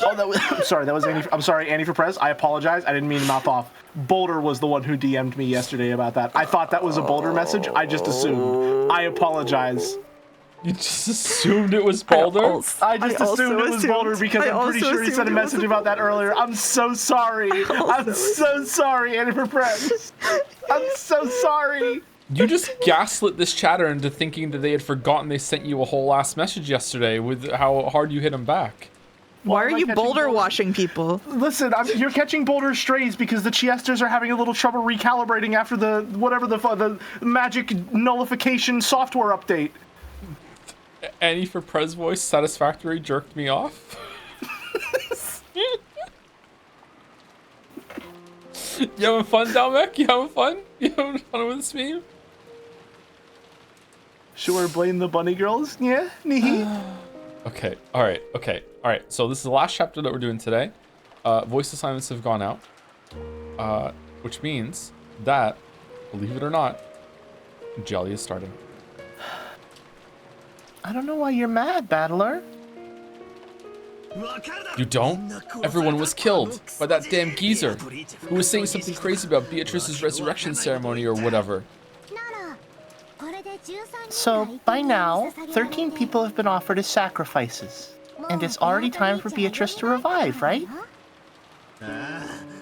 Oh, I'm sorry. That was Annie. I'm sorry, Annie for Prez. I apologize. I didn't mean to mouth off. Boulder was the one who DM'd me yesterday about that. I thought that was a Boulder message. I just assumed. I apologize. You just assumed it was Boulder? I just assumed it was Boulder because I'm pretty sure he sent a message about that earlier. I'm so sorry. I'm so sorry, Annie for Prez. I'm so sorry. You just gaslit this chatter into thinking that they had forgotten they sent you a whole ass message yesterday with how hard you hit them back. Why are you Boulder washing people? Listen, you're catching Boulder strays because the Chiesters are having a little trouble recalibrating after the magic nullification software update. Annie for Prez voice satisfactory jerked me off. You having fun, Dalmec? You having fun? You having fun with this meme? Sure, blame the bunny girls? Yeah? Okay, alright. So this is the last chapter that we're doing today. Voice assignments have gone out. Which means that, believe it or not, Jelly is starting. I don't know why you're mad, Battler. You don't? Everyone was killed by that damn geezer who was saying something crazy about Beatrice's resurrection ceremony or whatever. So, by now, 13 people have been offered as sacrifices. And it's already time for Beatrice to revive, right?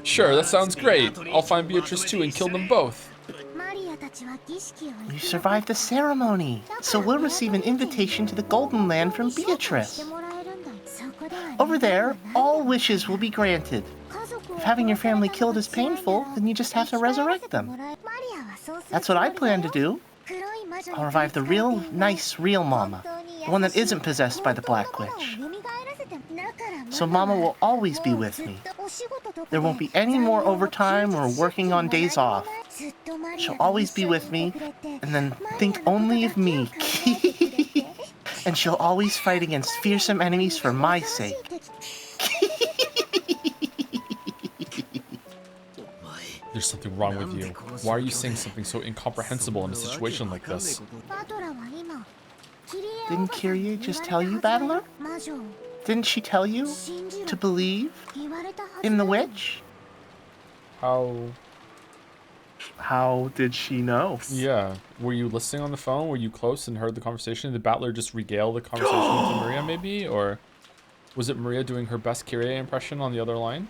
Sure, that sounds great. I'll find Beatrice too and kill them both. You survived the ceremony, so we'll receive an invitation to the Golden Land from Beatrice. Over there, all wishes will be granted. If having your family killed is painful, then you just have to resurrect them. That's what I plan to do. I'll revive the real Mama, the one that isn't possessed by the Black Witch. So Mama will always be with me. There won't be any more overtime or working on days off. She'll always be with me, and then think only of me. And she'll always fight against fearsome enemies for my sake. There's something wrong with you. Why are you saying something so incomprehensible in a situation like this? Didn't Kyrie just tell you, Battler? Didn't she tell you to believe in the witch? How did she know? Yeah. Were you listening on the phone? Were you close and heard the conversation? Did Battler just regale the conversation to Maria, maybe? Or was it Maria doing her best Kyrie impression on the other line?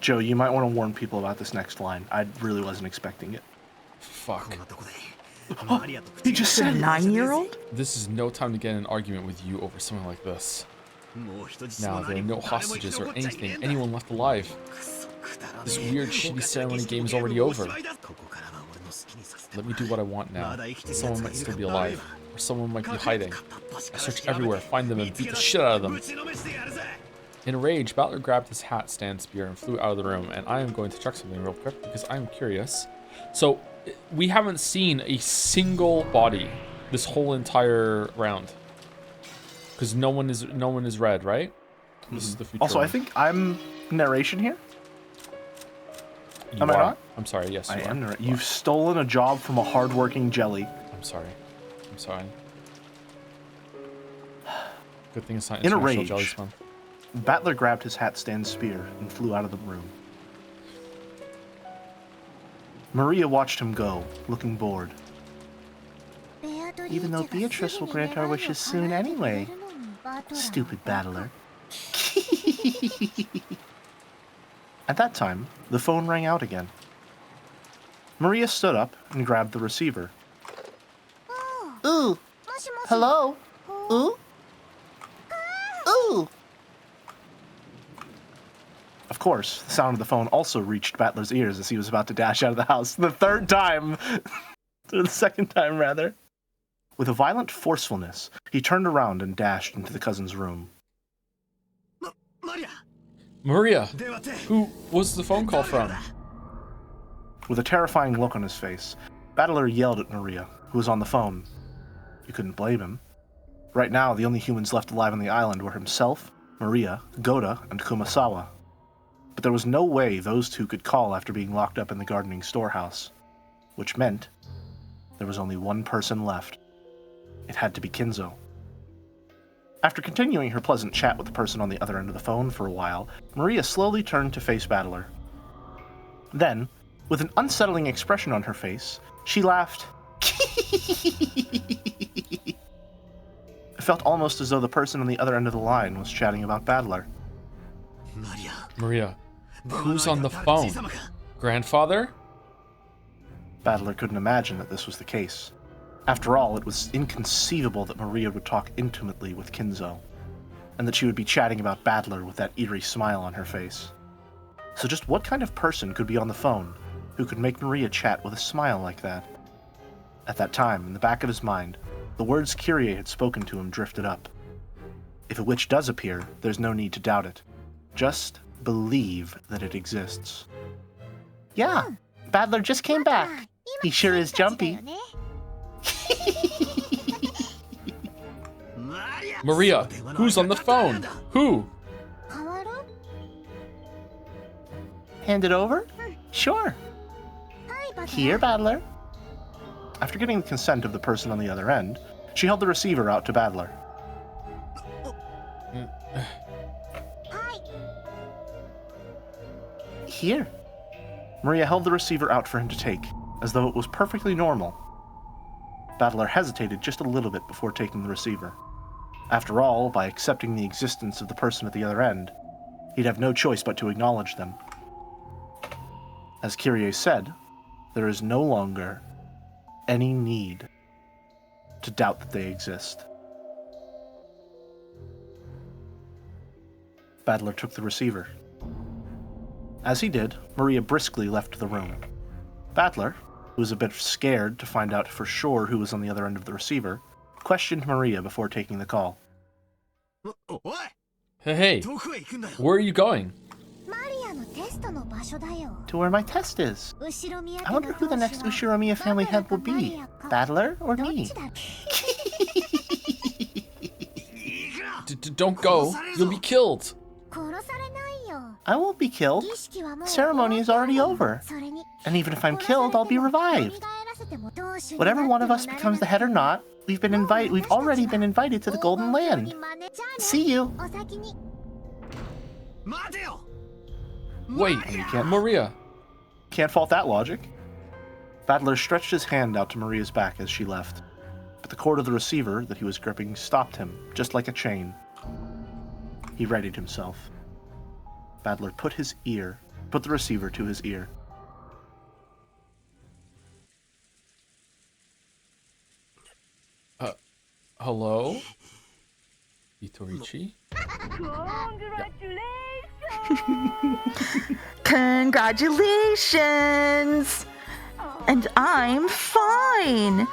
Joe, you might want to warn people about this next line. I really wasn't expecting it. Fuck. Oh, he just said A 9-year-old? This is no time to get in an argument with you over something like this. Now, there are no hostages or anything, anyone left alive. This weird, shitty ceremony game is already over. Let me do what I want now. Someone might still be alive, or someone might be hiding. I search everywhere, find them, and beat the shit out of them. In a rage, Battler grabbed his hat stand spear and flew out of the room, and I am going to check something real quick because I'm curious. So, we haven't seen a single body this whole entire round. Because no one is red, right? This is the future. Also, one. I think I'm narration here. You Am I are. not? I'm sorry, yes, you I are. am. You've stolen a job from a hardworking jelly. I'm sorry. I'm sorry. Good thing it's not In a International rage, Jelly Month. Battler grabbed his hat stand spear and flew out of the room. Maria watched him go, looking bored. Even though Beatrice will grant our wishes soon anyway. Stupid Battler. At that time, the phone rang out again. Maria stood up and grabbed the receiver. Ooh. Hello? Ooh? Ooh. Of course, the sound of the phone also reached Battler's ears as he was about to dash out of the house. The third time! Or the second time, rather. With a violent forcefulness, he turned around and dashed into the cousin's room. Maria! Who was the phone call from? With a terrifying look on his face, Battler yelled at Maria, who was on the phone. You couldn't blame him. Right now, the only humans left alive on the island were himself, Maria, Goda, and Kumasawa. But there was no way those two could call after being locked up in the gardening storehouse. Which meant there was only one person left. It had to be Kinzo. After continuing her pleasant chat with the person on the other end of the phone for a while, Maria slowly turned to face Battler. Then, with an unsettling expression on her face, she laughed. It felt almost as though the person on the other end of the line was chatting about Battler. Maria, who's on the phone? Grandfather? Battler couldn't imagine that this was the case. After all, it was inconceivable that Maria would talk intimately with Kinzo, and that she would be chatting about Battler with that eerie smile on her face. So just what kind of person could be on the phone who could make Maria chat with a smile like that? At that time, in the back of his mind, the words Kyrie had spoken to him drifted up. If a witch does appear, there's no need to doubt it. Just believe that it exists. Yeah, Battler just came back. He sure is jumpy. Maria, who's on the phone? Who? Hand it over? Sure. Here, Battler. After getting the consent of the person on the other end, she held the receiver out to Battler. Here. Maria held the receiver out for him to take, as though it was perfectly normal. Battler hesitated just a little bit before taking the receiver. After all, by accepting the existence of the person at the other end, he'd have no choice but to acknowledge them. As Kyrie said, there is no longer any need to doubt that they exist. Battler took the receiver. As he did, Maria briskly left the room. Battler, who was a bit scared to find out for sure who was on the other end of the receiver, questioned Maria before taking the call. Hey, where are you going? To where my test is. I wonder who the next Ushiromiya family head will be. Battler or me? Don't go. You'll be killed. I won't be killed. The ceremony is already over. And even if I'm killed, I'll be revived. Whatever one of us becomes the head or not, we've already been invited to the Golden Land. See you. Wait, Maria. Can't fault that logic. Battler stretched his hand out to Maria's back as she left, but the cord of the receiver that he was gripping stopped him, just like a chain. He readied himself. Battler put the receiver to his ear. Hello? Itorichi? Congratulations! And I'm fine.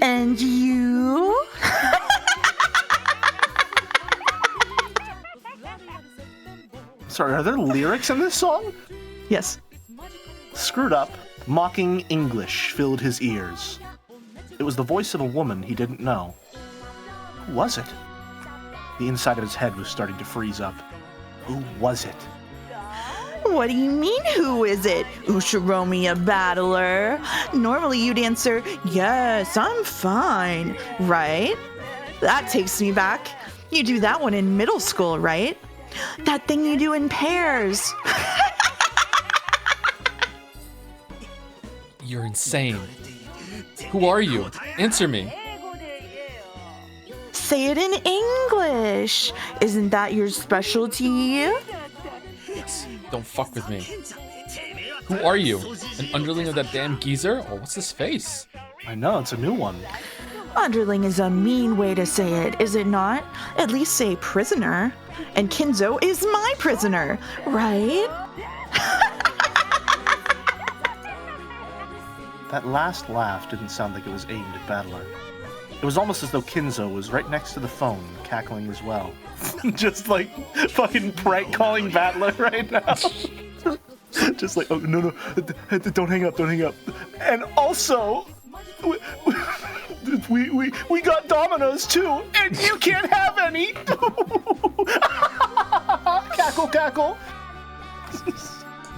And you? Sorry, are there lyrics in this song? Yes. Screwed up, mocking English filled his ears. It was the voice of a woman he didn't know. Who was it? The inside of his head was starting to freeze up. Who was it? What do you mean, who is it? Ushiromiya Battler? Normally you'd answer, yes, I'm fine, right? That takes me back. You do that one in middle school, right? That thing you do in pairs. You're insane. Who are you? Answer me. Say it in English. Isn't that your specialty? Don't fuck with me. Who are you? An underling of that damn geezer? Oh, what's his face? I know, it's a new one. Underling is a mean way to say it, is it not? At least say prisoner. And Kinzo is my prisoner, right? That last laugh didn't sound like it was aimed at Battler. It was almost as though Kinzo was right next to the phone, cackling as well. Just like fucking prank calling Battler right now. Just like, oh, no, don't hang up. And also, we got Dominoes too, and you can't have any. Cackle.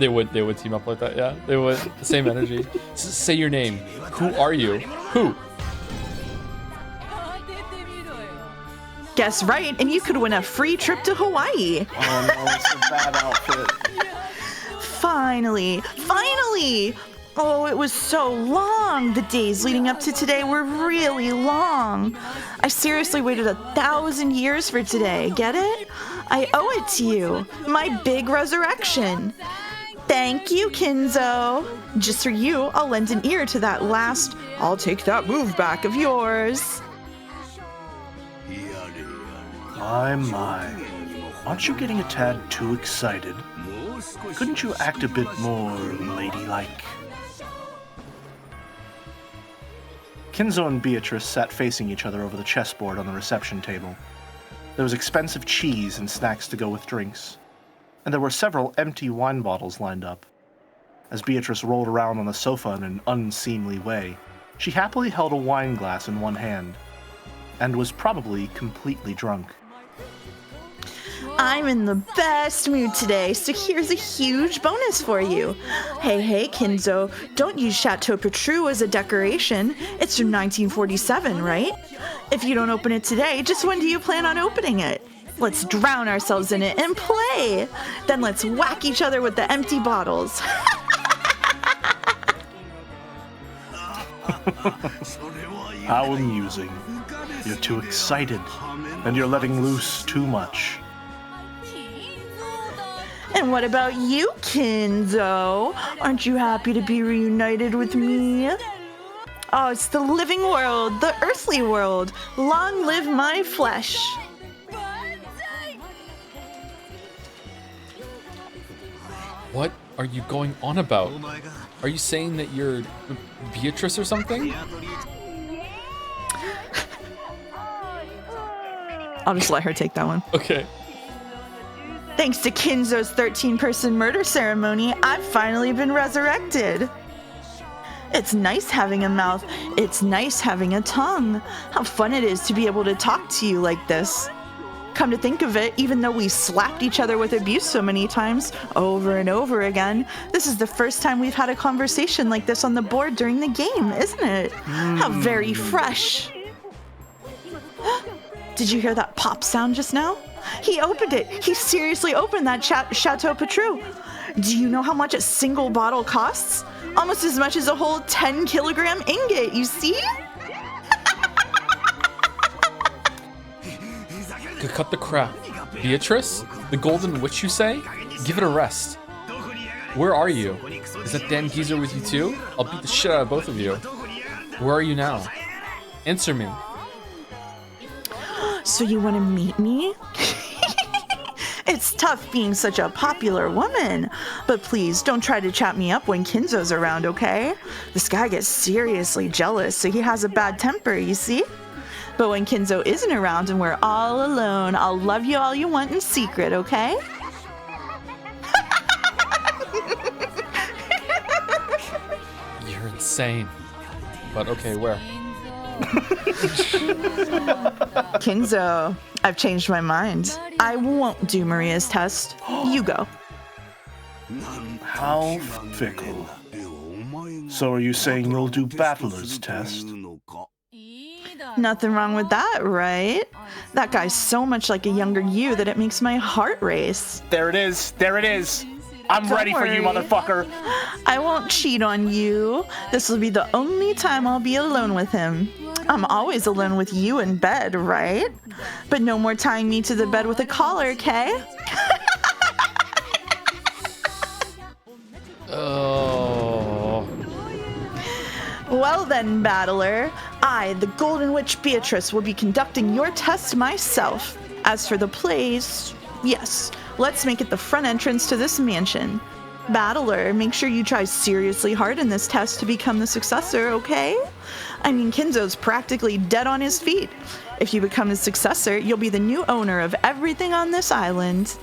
They would team up like that, yeah. They would. Same energy. Say your name. Who are you? Who? Guess right, and you could win a free trip to Hawaii. Oh no, it's a bad outfit. Finally! Oh, it was so long. The days leading up to today were really long. I seriously waited 1,000 years for today, get it? I owe it to you, my big resurrection. Thank you, Kinzo. Just for you, I'll lend an ear to that last "I'll take that move back" of yours. My. Aren't you getting a tad too excited? Couldn't you act a bit more ladylike? Kinzo and Beatrice sat facing each other over the chessboard on the reception table. There was expensive cheese and snacks to go with drinks, and there were several empty wine bottles lined up. As Beatrice rolled around on the sofa in an unseemly way, she happily held a wine glass in one hand, and was probably completely drunk. I'm in the best mood today, so here's a huge bonus for you. Hey, Kinzo, don't use Chateau Petrou as a decoration. It's from 1947, right? If you don't open it today, just when do you plan on opening it? Let's drown ourselves in it and play. Then let's whack each other with the empty bottles. How amusing. You're too excited, and you're letting loose too much. And what about you, Kinzo? Aren't you happy to be reunited with me? Oh, it's the living world, the earthly world. Long live my flesh. What are you going on about? Are you saying that you're Beatrice or something? I'll just let her take that one. Okay. Thanks to Kinzo's 13-person murder ceremony, I've finally been resurrected. It's nice having a mouth. It's nice having a tongue. How fun it is to be able to talk to you like this. Come to think of it, even though we slapped each other with abuse so many times, over and over again, this is the first time we've had a conversation like this on the board during the game, isn't it? How very fresh. Did you hear that pop sound just now? He opened it. He seriously opened that Chateau Petrou. Do you know how much a single bottle costs? Almost as much as a whole 10-kilogram ingot, you see? Cut the crap. Beatrice? The Golden Witch, you say? Give it a rest. Where are you? Is that damn geezer with you too? I'll beat the shit out of both of you. Where are you now? Answer me. So you want to meet me? It's tough being such a popular woman. But please, don't try to chat me up when Kinzo's around, okay? This guy gets seriously jealous, so he has a bad temper, you see? But when Kinzo isn't around and we're all alone, I'll love you all you want in secret, okay? You're insane. But okay, where? Kinzo, I've changed my mind. I won't do Maria's test. You go. How fickle. So are you saying you'll do Battler's test? Nothing wrong with that, right? That guy's so much like a younger you that it makes my heart race. There it is. There it is. I'm Don't ready for you, worry. motherfucker. I won't cheat on you. This will be the only time I'll be alone with him. I'm always alone with you in bed, right? But no more tying me to the bed with a collar, okay? Oh. Well then, battler, I, the Golden Witch Beatrice, will be conducting your test myself. As for the place, yes, let's make it the front entrance to this mansion. Battler, make sure you try seriously hard in this test to become the successor, okay? I mean, Kinzo's practically dead on his feet. If you become his successor, you'll be the new owner of everything on this island.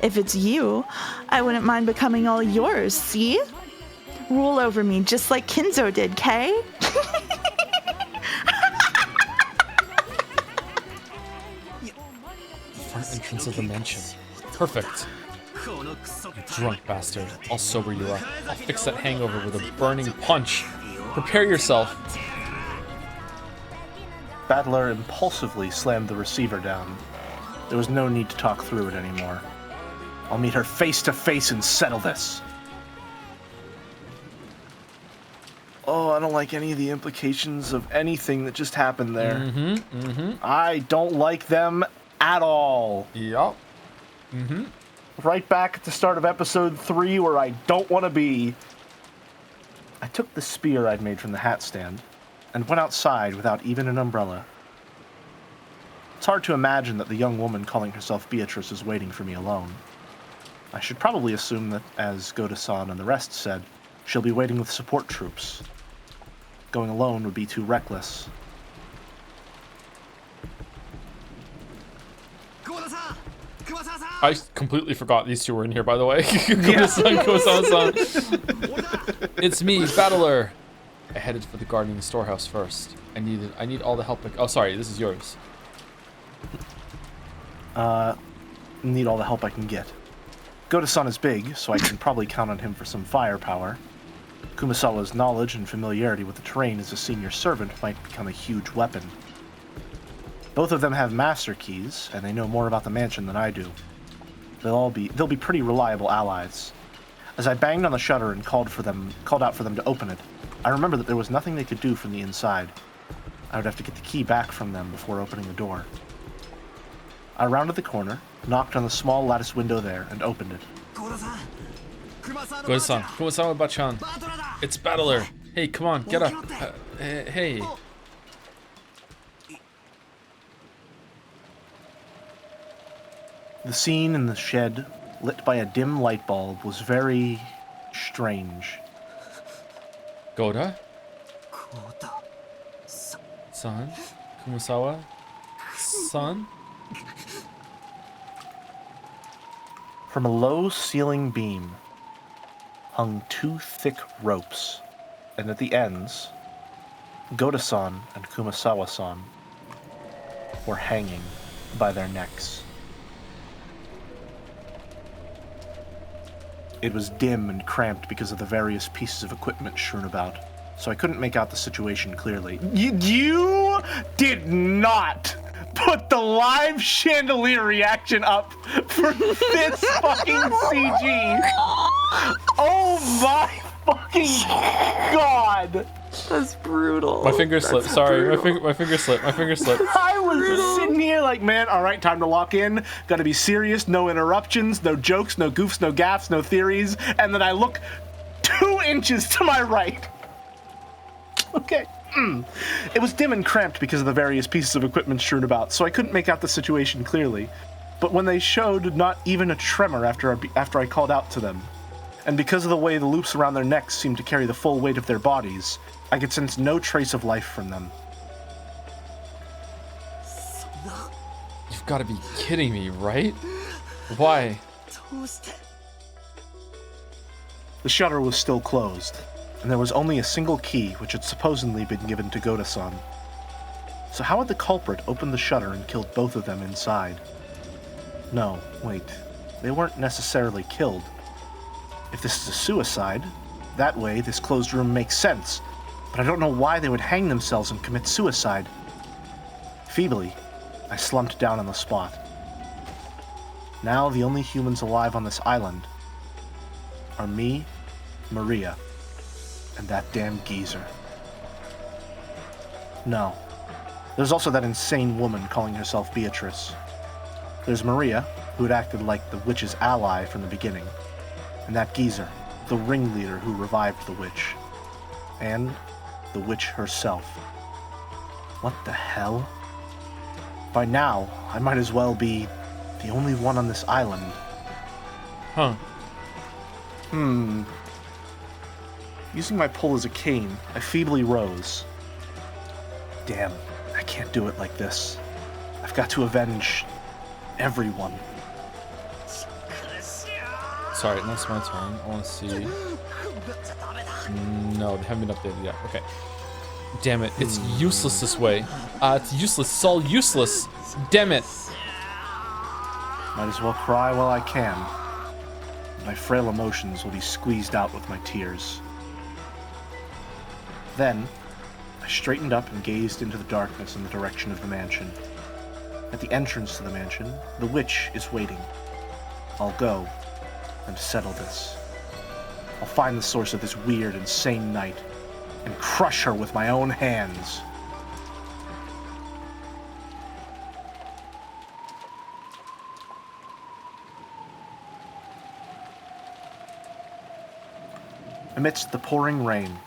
If it's you, I wouldn't mind becoming all yours, see? Rule over me just like Kinzo did, Kay? Front entrance of the mansion. Perfect. You drunk bastard. I'll sober you up. I'll fix that hangover with a burning punch. Prepare yourself. Battler impulsively slammed the receiver down. There was no need to talk through it anymore. I'll meet her face to face and settle this. Oh, I don't like any of the implications of anything that just happened there. I don't like them at all. Yup. Right back at the start of episode 3 where I don't want to be. I took the spear I'd made from the hat stand and went outside without even an umbrella. It's hard to imagine that the young woman calling herself Beatrice is waiting for me alone. I should probably assume that, as Goda-san and the rest said, she'll be waiting with support troops. Going alone would be too reckless. I completely forgot these two were in here, by the way. Kosan. It's me, Battler. I headed for the guardian storehouse first. I need all the help. Oh, sorry, this is yours. Need all the help I can get. Goda-san is big, so I can probably count on him for some firepower. Kumasawa's knowledge and familiarity with the terrain as a senior servant might become a huge weapon. Both of them have master keys, and they know more about the mansion than I do. They'll be pretty reliable allies. As I banged on the shutter and called out for them to open it, I remembered that there was nothing they could do from the inside. I would have to get the key back from them before opening the door. I rounded the corner, knocked on the small lattice window there, and opened it. Goda-san, Kumasawa-bachan. It's Battler. Hey, come on, get up. Hey. The scene in the shed, lit by a dim light bulb, was very strange. Goda? Son? Kumasawa? Son? From a low ceiling beam hung 2 thick ropes, and at the ends, Goda-san and Kumasawa-san were hanging by their necks. It was dim and cramped because of the various pieces of equipment strewn about, so I couldn't make out the situation clearly. You did not put the live chandelier reaction up for this fucking CG. Oh my fucking god. That's brutal. My finger slipped. Sorry, my finger slipped. I was sitting here like, man, all right, time to lock in. Gotta be serious, no interruptions, no jokes, no goofs, no gaffes, no theories. And then I look 2 inches to my right. Okay. It was dim and cramped because of the various pieces of equipment strewn about, so I couldn't make out the situation clearly. But when they showed not even a tremor after I called out to them, and because of the way the loops around their necks seemed to carry the full weight of their bodies, I could sense no trace of life from them. You've got to be kidding me, right? Why? The shutter was still closed, and there was only a single key which had supposedly been given to Goda-san. So how had the culprit opened the shutter and killed both of them inside? No, wait. They weren't necessarily killed. If this is a suicide, that way this closed room makes sense, but I don't know why they would hang themselves and commit suicide. Feebly, I slumped down on the spot. Now the only humans alive on this island are me, Maria, and that damn geezer. No. There's also that insane woman calling herself Beatrice. There's Maria, who had acted like the witch's ally from the beginning, and that geezer, the ringleader who revived the witch, and the witch herself. What the hell? By now, I might as well be the only one on this island. Huh. Using my pole as a cane, I feebly rose. Damn, I can't do it like this. I've got to avenge everyone. Sorry, now it's my turn. I want to see. No, they haven't been updated yet. Okay. Damn it. It's useless this way. It's useless. It's all useless. Damn it. Might as well cry while I can. My frail emotions will be squeezed out with my tears. Then, I straightened up and gazed into the darkness in the direction of the mansion. At the entrance to the mansion, the witch is waiting. I'll go and settle this. I'll find the source of this weird, insane night and crush her with my own hands. Amidst the pouring rain,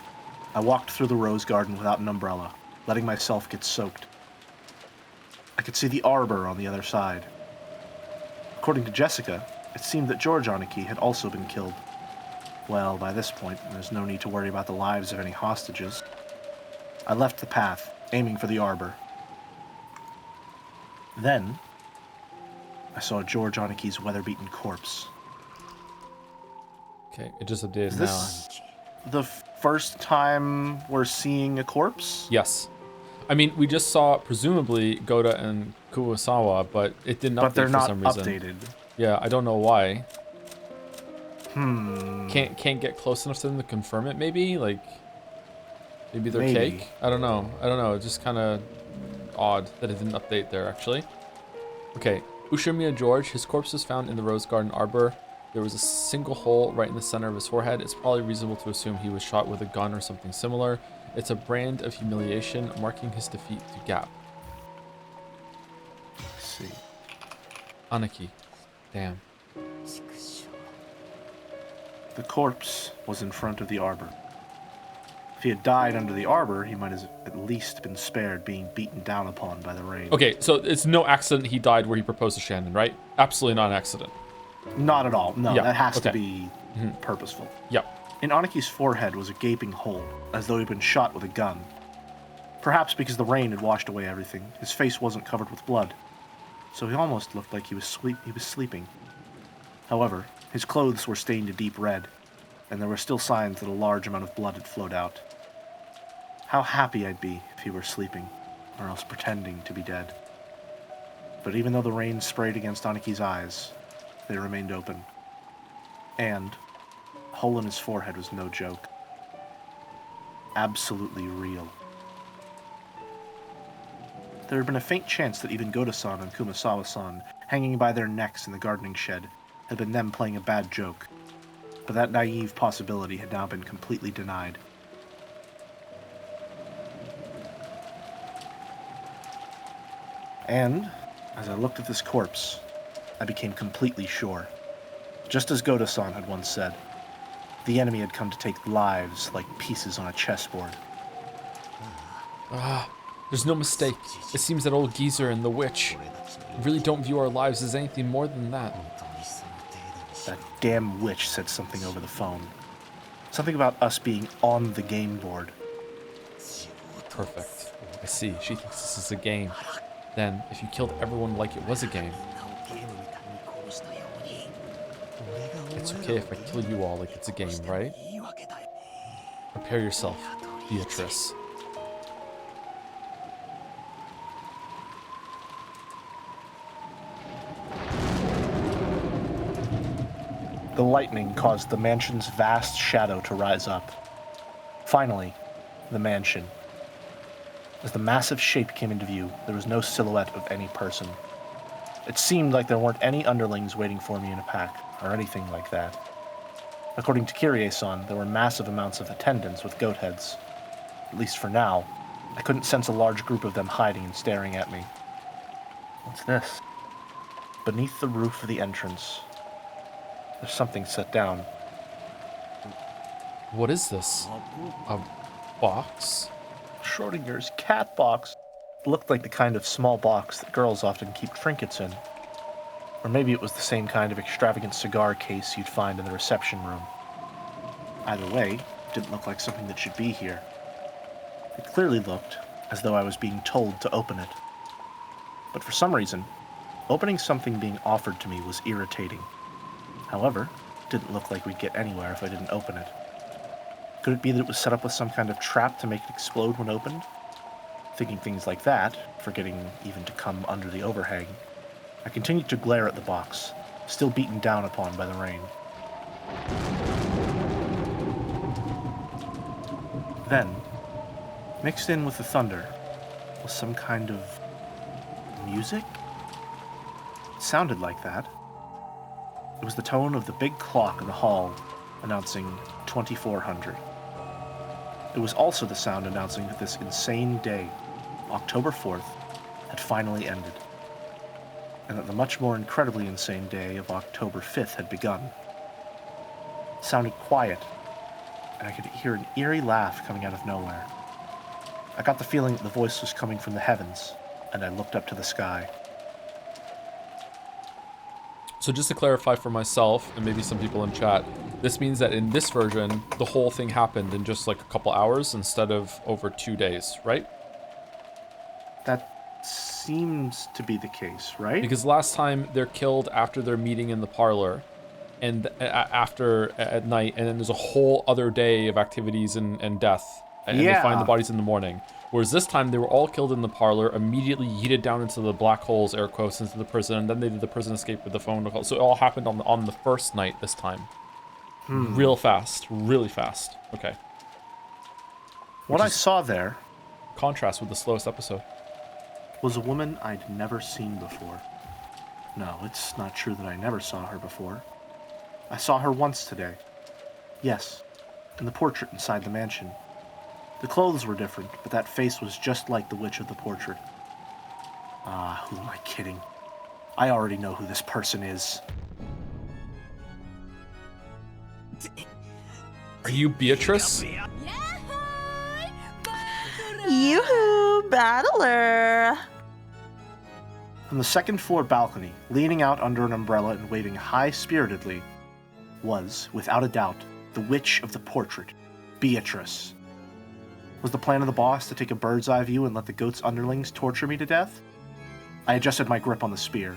I walked through the rose garden without an umbrella, letting myself get soaked. I could see the arbor on the other side. According to Jessica, it seemed that George Umineko had also been killed. Well, by this point, there's no need to worry about the lives of any hostages. I left the path, aiming for the arbor. Then, I saw George Umineko's weather-beaten corpse. Okay, it just updated Is now. this the first time we're seeing a corpse? Yes. I mean, we just saw, presumably, Goda and Kurosawa, but it didn't update But they're for not some reason. updated. Yeah, I don't know why. Can't get close enough to them to confirm it, maybe? Like, maybe they're Maybe. cake? I don't know. It just kind of odd that it didn't update there, actually. Okay, Ushimiya George, his corpse was found in the Rose Garden Arbor. There was a single hole right in the center of his forehead. It's probably reasonable to assume he was shot with a gun or something similar. It's a brand of humiliation, marking his defeat to Gap. Let's see. Anaki. Damn. The corpse was in front of the arbor. If he had died under the arbor, he might have at least been spared being beaten down upon by the rain. Okay, so it's no accident he died where he proposed to Shannon, right? Absolutely not an accident. Not at all. No, Yeah, that has to okay. be purposeful. Yep. In Anaki's forehead was a gaping hole, as though he'd been shot with a gun. Perhaps because the rain had washed away everything, his face wasn't covered with blood, so he almost looked like he was sleeping. However, his clothes were stained a deep red, and there were still signs that a large amount of blood had flowed out. How happy I'd be if he were sleeping, or else pretending to be dead. But even though the rain sprayed against Anaki's eyes, they remained open. And the hole in his forehead was no joke. Absolutely real. There had been a faint chance that even Goda-san and Kumasawa-san, hanging by their necks in the gardening shed, had been them playing a bad joke. But that naive possibility had now been completely denied. And, as I looked at this corpse, I became completely sure. Just as Goda-san had once said, the enemy had come to take lives like pieces on a chessboard. There's no mistake. It seems that old geezer and the witch really don't view our lives as anything more than that. That damn witch said something over the phone. Something about us being on the game board. Perfect. I see. She thinks this is a game. Then, if you killed everyone like it was a game, it's okay if I kill you all like it's a game, right? Prepare yourself, Beatrice. The lightning caused the mansion's vast shadow to rise up. Finally, the mansion. As the massive shape came into view, there was no silhouette of any person. It seemed like there weren't any underlings waiting for me in a pack, or anything like that. According to Kyrie-san, there were massive amounts of attendants with goat heads. At least for now, I couldn't sense a large group of them hiding and staring at me. What's this? Beneath the roof of the entrance, there's something set down. What is this? A box? Schrodinger's cat box. It looked like the kind of small box that girls often keep trinkets in. Or maybe it was the same kind of extravagant cigar case you'd find in the reception room. Either way, it didn't look like something that should be here. It clearly looked as though I was being told to open it. But for some reason, opening something being offered to me was irritating. However, it didn't look like we'd get anywhere if I didn't open it. Could it be that it was set up with some kind of trap to make it explode when opened? Thinking things like that, forgetting even to come under the overhang, I continued to glare at the box, still beaten down upon by the rain. Then, mixed in with the thunder, was some kind of music? It sounded like that. It was the tone of the big clock in the hall announcing 2400. It was also the sound announcing that this insane day, October 4th, had finally ended, and that the much more incredibly insane day of October 5th had begun. It sounded quiet, and I could hear an eerie laugh coming out of nowhere. I got the feeling that the voice was coming from the heavens, and I looked up to the sky. So just to clarify for myself, and maybe some people in chat, this means that in this version, the whole thing happened in just like a couple hours instead of over 2 days, right? That seems to be the case, right? Because last time they're killed after their meeting in the parlor, and after at night, and then there's a whole other day of activities and death, and they find the bodies in the morning. Whereas this time they were all killed in the parlor, immediately yeeted down into the black holes, air quotes, into the prison, and then they did the prison escape with the phone call. So it all happened on the first night this time. Real fast, really fast. Okay. What I saw there, contrast with the slowest episode. was a woman I'd never seen before. No, it's not true that I never saw her before. I saw her once today. Yes, in the portrait inside the mansion. The clothes were different, but that face was just like the witch of the portrait. Ah, who am I kidding? I already know who this person is. Are you Beatrice? Yoo-hoo, battler! From the second-floor balcony, leaning out under an umbrella and waving high-spiritedly, was, without a doubt, the witch of the portrait, Beatrice. Was the plan of the boss to take a bird's-eye view and let the goat's underlings torture me to death? I adjusted my grip on the spear,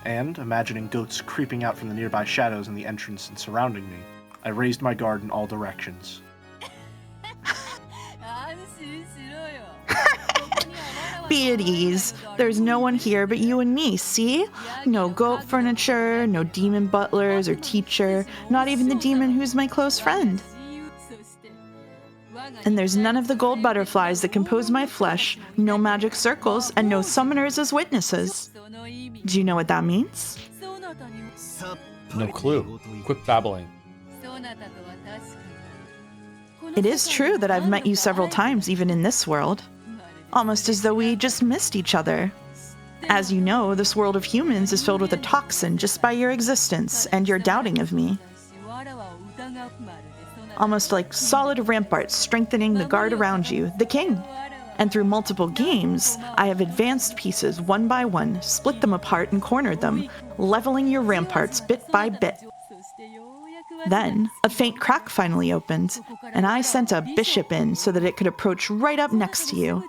and, imagining goats creeping out from the nearby shadows in the entrance and surrounding me, I raised my guard in all directions. Be at ease. There's no one here but you and me, see? No goat furniture, no demon butlers or teacher, not even the demon who's my close friend. And there's none of the gold butterflies that compose my flesh, no magic circles, and no summoners as witnesses. Do you know what that means? No clue. Quit babbling. It is true that I've met you several times, even in this world. Almost as though we just missed each other. As you know, this world of humans is filled with a toxin just by your existence and your doubting of me. Almost like solid ramparts strengthening the guard around you, the king. And through multiple games, I have advanced pieces one by one, split them apart and cornered them, leveling your ramparts bit by bit. Then, a faint crack finally opened, and I sent a bishop in so that it could approach right up next to you.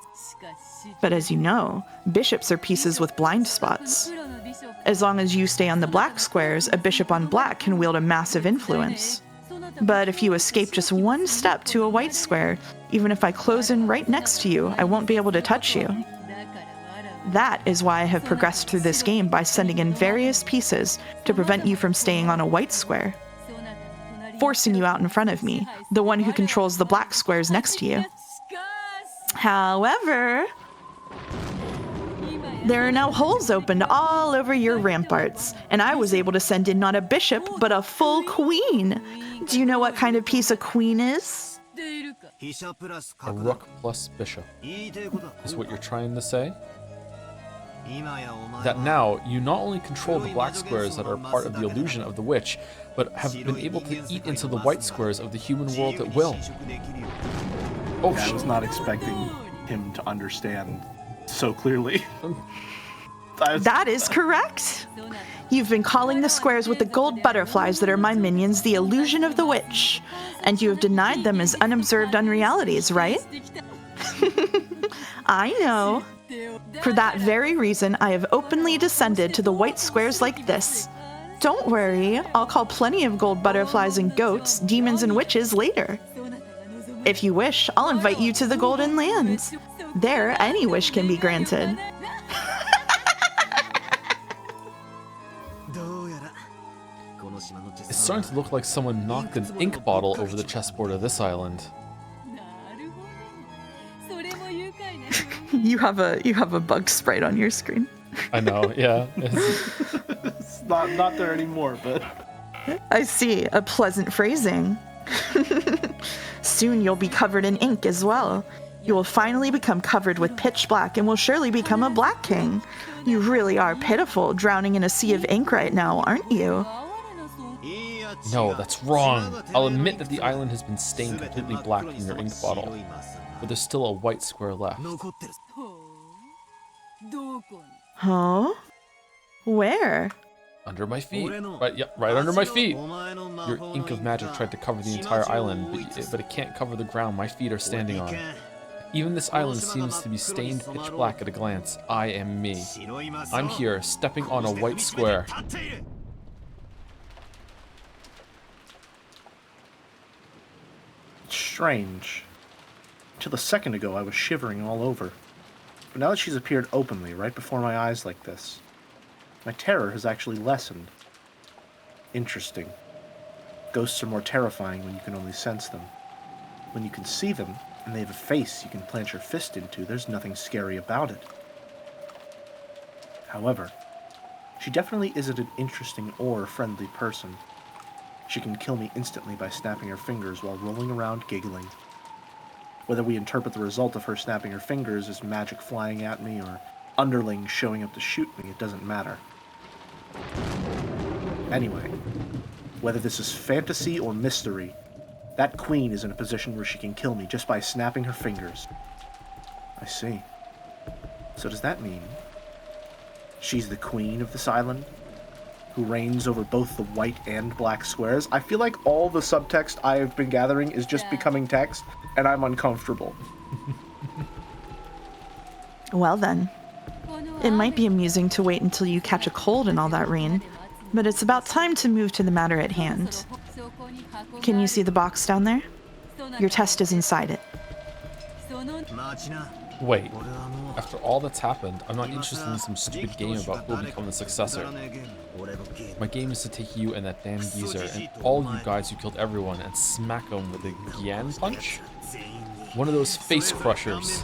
But as you know, bishops are pieces with blind spots. As long as you stay on the black squares, a bishop on black can wield a massive influence. But if you escape just one step to a white square, even if I close in right next to you, I won't be able to touch you. That is why I have progressed through this game by sending in various pieces to prevent you from staying on a white square. Forcing you out in front of me, the one who controls the black squares next to you. However, there are now holes opened all over your ramparts, and I was able to send in not a bishop, but a full queen. Do you know what kind of piece a queen is? A rook plus bishop. Is what you're trying to say? That now, you not only control the black squares that are part of the illusion of the witch, but have been able to eat into the white squares of the human world at will. Oh, I was not expecting him to understand so clearly. That is correct. You've been calling the squares with the gold butterflies that are my minions the illusion of the witch, and you have denied them as unobserved unrealities, right? I know. For that very reason, I have openly descended to the white squares like this. Don't worry, I'll call plenty of gold butterflies and goats, demons and witches later. If you wish, I'll invite you to the Golden Lands. There, any wish can be granted. It's starting to look like someone knocked an ink bottle over the chessboard of this island. You have a bug sprite on your screen. I know, yeah. It's not there anymore, but... I see, a pleasant phrasing. Soon you'll be covered in ink as well. You will finally become covered with pitch black and will surely become a black king. You really are pitiful, drowning in a sea of ink right now, aren't you? No, that's wrong. I'll admit that the island has been stained completely black from your ink bottle, but there's still a white square left. Huh? Where? Under my feet. Right under my feet. Your ink of magic tried to cover the entire island, but it can't cover the ground my feet are standing on. Even this island seems to be stained pitch black at a glance. I am me. I'm here, stepping on a white square. Strange. Till a second ago, I was shivering all over. But now that she's appeared openly, right before my eyes like this, my terror has actually lessened. Interesting. Ghosts are more terrifying when you can only sense them. When you can see them, and they have a face you can plant your fist into, there's nothing scary about it. However, she definitely isn't an interesting or friendly person. She can kill me instantly by snapping her fingers while rolling around giggling. Whether we interpret the result of her snapping her fingers as magic flying at me or underlings showing up to shoot me, it doesn't matter. Anyway, whether this is fantasy or mystery, that queen is in a position where she can kill me just by snapping her fingers. I see. So does that mean she's the queen of this island, who reigns over both the white and black squares? I feel like all the subtext I have been gathering is just becoming text, and I'm uncomfortable. Well then, it might be amusing to wait until you catch a cold in all that rain, but it's about time to move to the matter at hand. Can you see the box down there? Your test is inside it. Wait, after all that's happened, I'm not interested in some stupid game about who will become the successor. My game is to take you and that damn geezer and all you guys who killed everyone and smack them with a Gyan punch? One of those face crushers.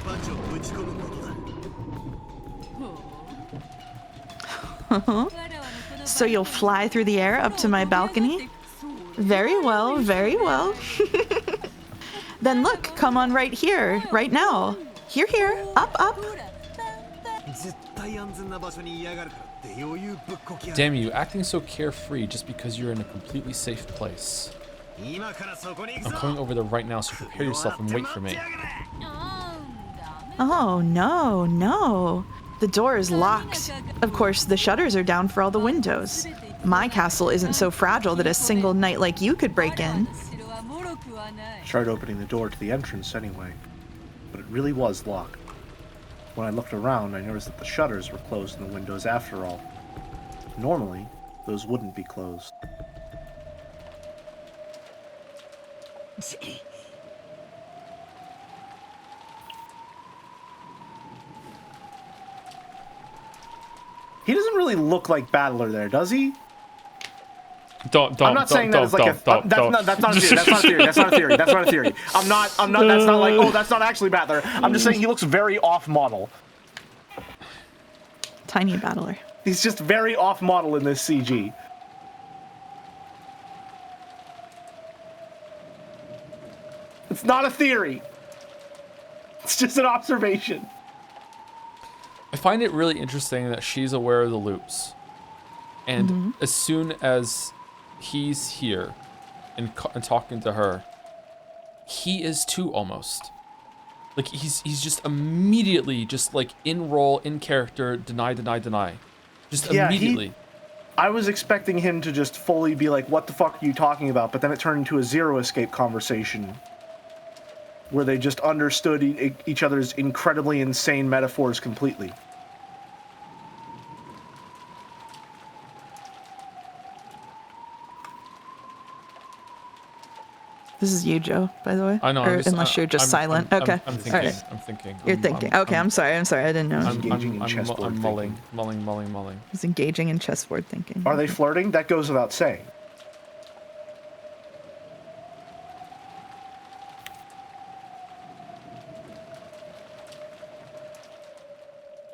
So you'll fly through the air up to my balcony? Very well, very well. Then look, come on right here, right now. Here, up, up. Damn you, acting so carefree just because you're in a completely safe place. I'm coming over there right now, so prepare yourself and wait for me. Oh, no. The door is locked. Of course, the shutters are down for all the windows. My castle isn't so fragile that a single knight like you could break in. Tried opening the door to the entrance anyway, but it really was locked. When I looked around, I noticed that the shutters were closed in the windows after all. Normally, those wouldn't be closed. He doesn't really look like Battler there, does he? I'm not saying that as like that's not a theory. That's not a theory. I'm not, that's not like, oh, that's not actually Battler. I'm just saying he looks very off-model. Tiny Battler. He's just very off-model in this CG. It's not a theory. It's just an observation. I find it really interesting that she's aware of the loops. And as soon as he's here and talking to her, he is too almost. Like he's just immediately just like in role, in character, deny. Just immediately. I was expecting him to just fully be like, what the fuck are you talking about? But then it turned into a Zero Escape conversation where they just understood each other's incredibly insane metaphors completely. This is you, Joe, by the way? I know. Unless you're just silent. Okay. I'm thinking. Right. I'm thinking. You're thinking. Okay, I'm sorry. I didn't know. I'm mulling. He's engaging in chessboard thinking. Are they flirting? That goes without saying.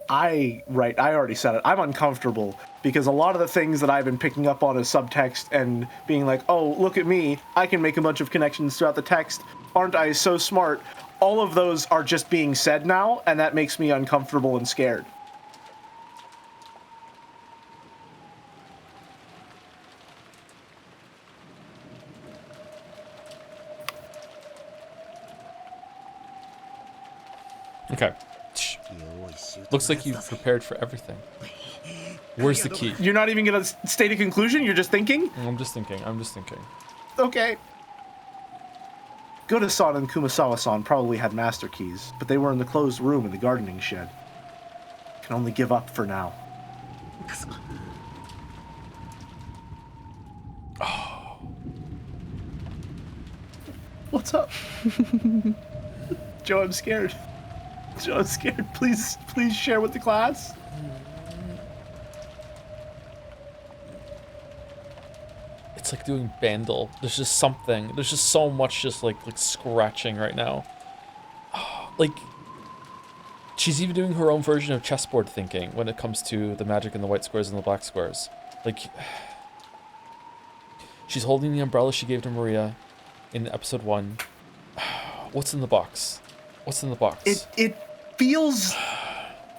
I already said it. I'm uncomfortable because a lot of the things that I've been picking up on as subtext and being like, oh, look at me, I can make a bunch of connections throughout the text. Aren't I so smart? All of those are just being said now, and that makes me uncomfortable and scared. Okay. Looks like you've prepared for everything. Where's the key? You're not even gonna state a conclusion? You're just thinking? I'm just thinking. Okay. Goda-san and Kumasawa-san probably had master keys, but they were in the closed room in the gardening shed. Can only give up for now. Oh. What's up? Joe, I'm scared. Please share with the class. It's like doing Bandle. There's just something. There's just so much just like scratching right now. Like She's even doing her own version of chessboard thinking when it comes to the magic and the white squares and the black squares. Like, she's holding the umbrella she gave to Maria in episode 1. What's in the box? What's in the box? It feels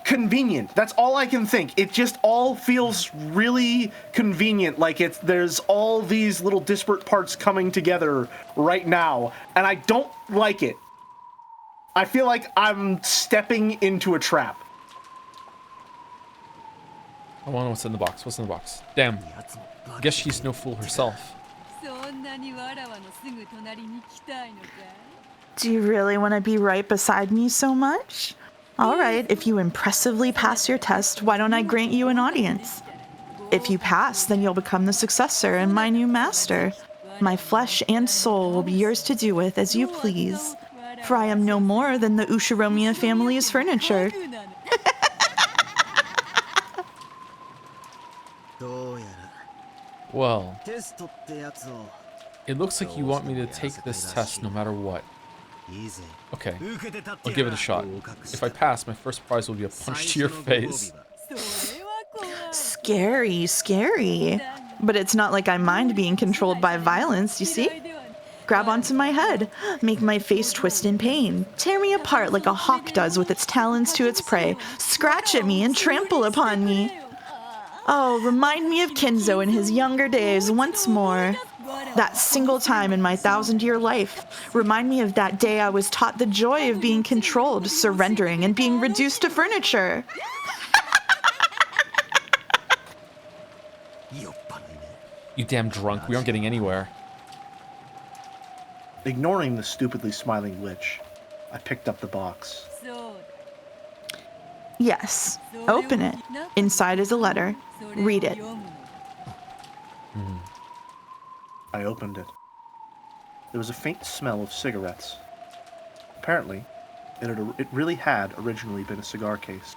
convenient. That's all I can think. It just all feels really convenient. Like there's all these little disparate parts coming together right now, and I don't like it. I feel like I'm stepping into a trap. I want to know what's in the box. What's in the box? Damn. Guess she's no fool herself. Do you really want to be right beside me so much? All right, if you impressively pass your test, why don't I grant you an audience? If you pass, then you'll become the successor and my new master. My flesh and soul will be yours to do with as you please, for I am no more than the Ushiromiya family's furniture. Well, it looks like you want me to take this test no matter what. Okay, I'll give it a shot. If I pass, my first prize will be a punch to your face. Scary, scary. But it's not like I mind being controlled by violence, you see? Grab onto my head, make my face twist in pain, tear me apart like a hawk does with its talons to its prey, scratch at me and trample upon me. Oh, remind me of Kinzo in his younger days once more. That single time in my 1,000-year life. Remind me of that day I was taught the joy of being controlled, surrendering, and being reduced to furniture. You damn drunk, we aren't getting anywhere. Ignoring the stupidly smiling witch, I picked up the box. Yes, open it. Inside is a letter. Read it. I opened it. There was a faint smell of cigarettes. Apparently, it really had originally been a cigar case,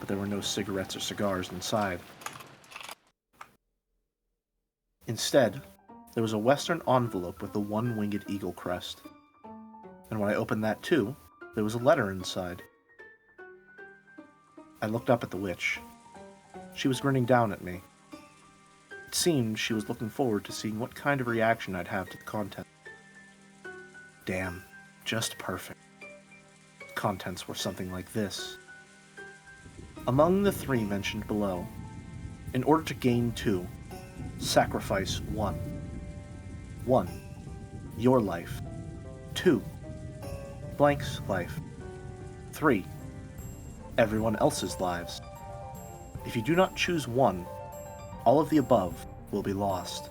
but there were no cigarettes or cigars inside. Instead, there was a Western envelope with the one-winged eagle crest. And when I opened that too, there was a letter inside. I looked up at the witch. She was grinning down at me. It seemed she was looking forward to seeing what kind of reaction I'd have to the content. Damn, just perfect. The contents were something like this. Among the 3 mentioned below, in order to gain 2, sacrifice 1. 1. Your life. 2. Blank's life. 3. Everyone else's lives. If you do not choose 1, all of the above will be lost.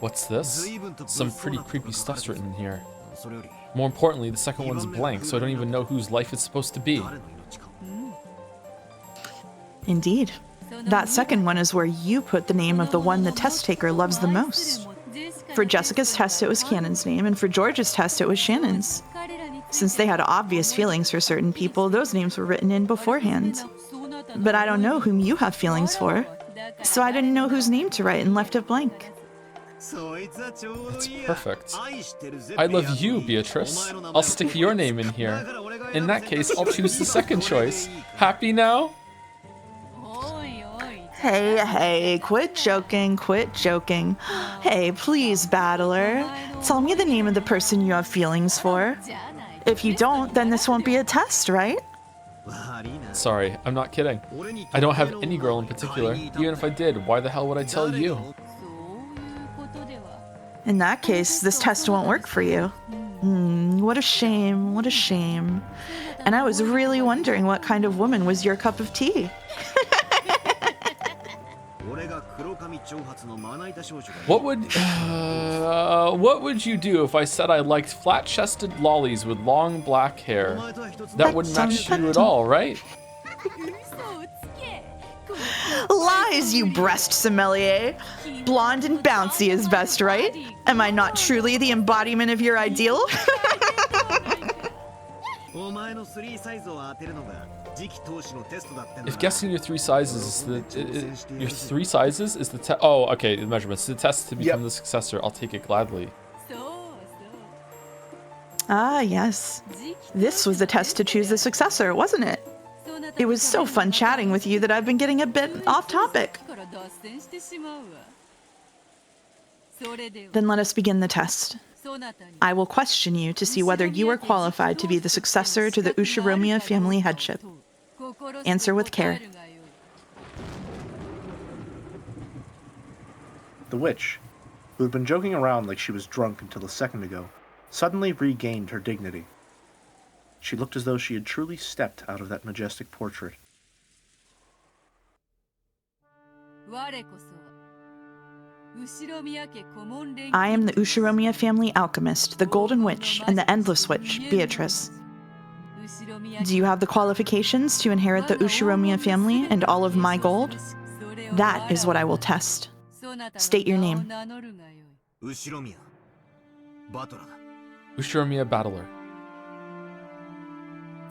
What's this? Some pretty creepy stuff's written in here. More importantly, the second one's blank, so I don't even know whose life it's supposed to be. Indeed. That second one is where you put the name of the one the test taker loves the most. For Jessica's test, it was Cannon's name, and for George's test, it was Shannon's. Since they had obvious feelings for certain people, those names were written in beforehand. But I don't know whom you have feelings for, so I didn't know whose name to write and left it blank. That's perfect. I love you, Beatrice. I'll stick your name in here. In that case, I'll choose the second choice. Happy now? Hey, quit joking, quit joking. Hey, please, battler. Tell me the name of the person you have feelings for. If you don't, then this won't be a test, right? Sorry, I'm not kidding. I don't have any girl in particular. Even if I did, why the hell would I tell you? In that case, this test won't work for you. What a shame, what a shame. And I was really wondering what kind of woman was your cup of tea. What would you do if I said I liked flat-chested lollies with long black hair? That wouldn't match you at all, right? Lies, you breast sommelier. Blonde and bouncy is best, right? Am I not truly the embodiment of your ideal? If guessing your 3 sizes is your 3 sizes is the test. Oh, okay, the measurements. The test to become the successor. I'll take it gladly. Ah, yes. This was the test to choose the successor, wasn't it? It was so fun chatting with you that I've been getting a bit off topic. Then let us begin the test. I will question you to see whether you are qualified to be the successor to the Ushiromiya family headship. Answer with care. The witch, who had been joking around like she was drunk until a second ago, suddenly regained her dignity. She looked as though she had truly stepped out of that majestic portrait. I am the Ushiromiya family alchemist, the Golden Witch, and the Endless Witch, Beatrice. Do you have the qualifications to inherit the Ushiromiya family and all of my gold? That is what I will test. State your name. Ushiromiya Battler.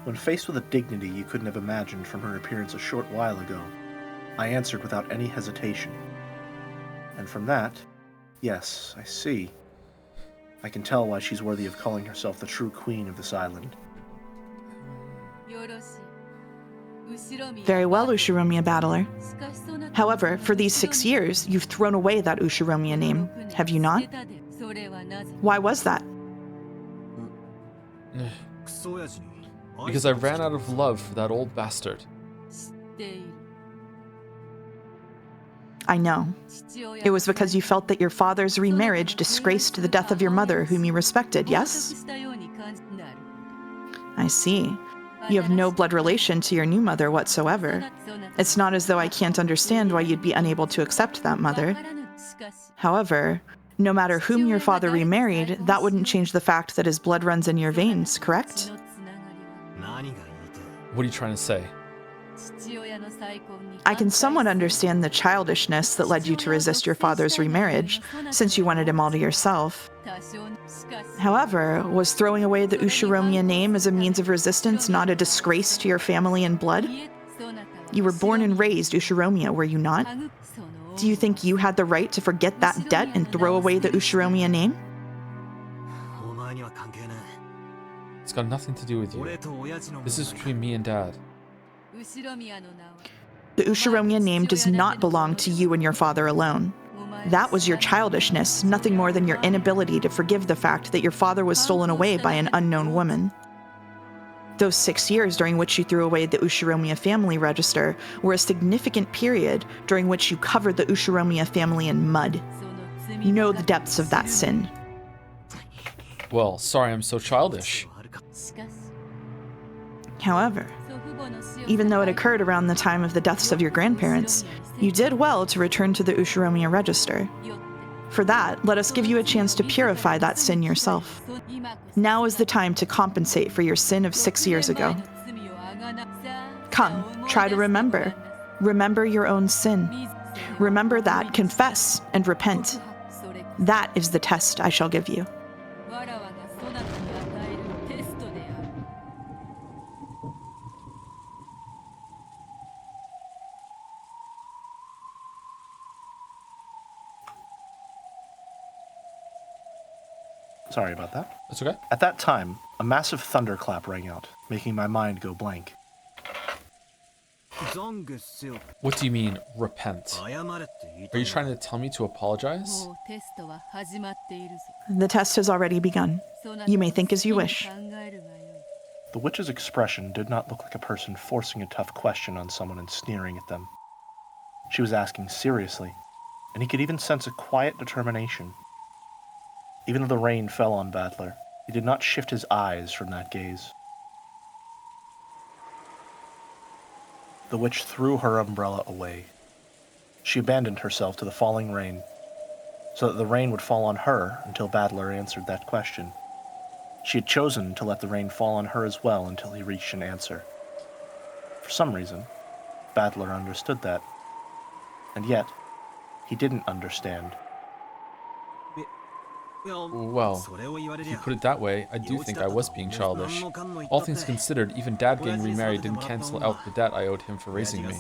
When faced with a dignity you couldn't have imagined from her appearance a short while ago, I answered without any hesitation. And from that, yes, I see. I can tell why she's worthy of calling herself the true queen of this island. Very well, Ushiromiya Battler. However, for these 6 years, you've thrown away that Ushiromiya name, have you not? Why was that? Because I ran out of love for that old bastard. I know. It was because you felt that your father's remarriage disgraced the death of your mother, whom you respected, yes? I see. You have no blood relation to your new mother whatsoever. It's not as though I can't understand why you'd be unable to accept that mother. However, no matter whom your father remarried, that wouldn't change the fact that his blood runs in your veins, correct? What are you trying to say? I can somewhat understand the childishness that led you to resist your father's remarriage, since you wanted him all to yourself. However, was throwing away the Ushiromiya name as a means of resistance not a disgrace to your family and blood? You were born and raised Ushiromiya, were you not? Do you think you had the right to forget that debt and throw away the Ushiromiya name? It's got nothing to do with you. This is between me and Dad. The Ushiromiya name does not belong to you and your father alone. That was your childishness, nothing more than your inability to forgive the fact that your father was stolen away by an unknown woman. Those 6 years during which you threw away the Ushiromiya family register were a significant period during which you covered the Ushiromiya family in mud. You know the depths of that sin. Well, sorry I'm so childish. However, even though it occurred around the time of the deaths of your grandparents, you did well to return to the Ushiromiya register. For that, let us give you a chance to purify that sin yourself. Now is the time to compensate for your sin of 6 years ago. Come, try to remember. Remember your own sin. Remember that, confess, and repent. That is the test I shall give you. Sorry about that. That's okay. At that time, a massive thunderclap rang out, making my mind go blank. What do you mean, repent? Are you trying to tell me to apologize? The test has already begun. You may think as you wish. The witch's expression did not look like a person forcing a tough question on someone and sneering at them. She was asking seriously, and he could even sense a quiet determination. Even though the rain fell on Battler, he did not shift his eyes from that gaze. The witch threw her umbrella away. She abandoned herself to the falling rain, so that the rain would fall on her until Battler answered that question. She had chosen to let the rain fall on her as well until he reached an answer. For some reason, Battler understood that. And yet, he didn't understand. Well, if you put it that way, I do think I was being childish. All things considered, even Dad getting remarried didn't cancel out the debt I owed him for raising me.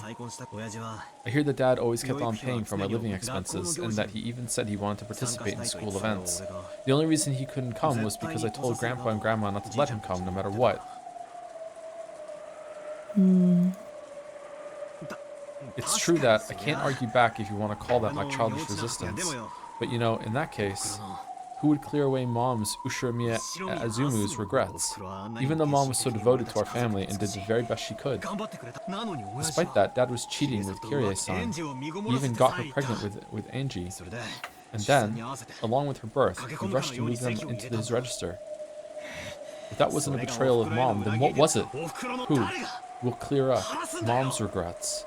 I hear that Dad always kept on paying for my living expenses, and that he even said he wanted to participate in school events. The only reason he couldn't come was because I told Grandpa and Grandma not to let him come no matter what. It's true that I can't argue back if you want to call that my childish resistance, but you know, in that case, who would clear away Mom's Ushiromiya Azumu's regrets? Even though Mom was so devoted to our family and did the very best she could. Despite that, Dad was cheating with Kirie-san. He even got her pregnant with Angie. And then, along with her birth, he rushed to move them into his register. If that wasn't a betrayal of Mom, then what was it? Who will clear up Mom's regrets?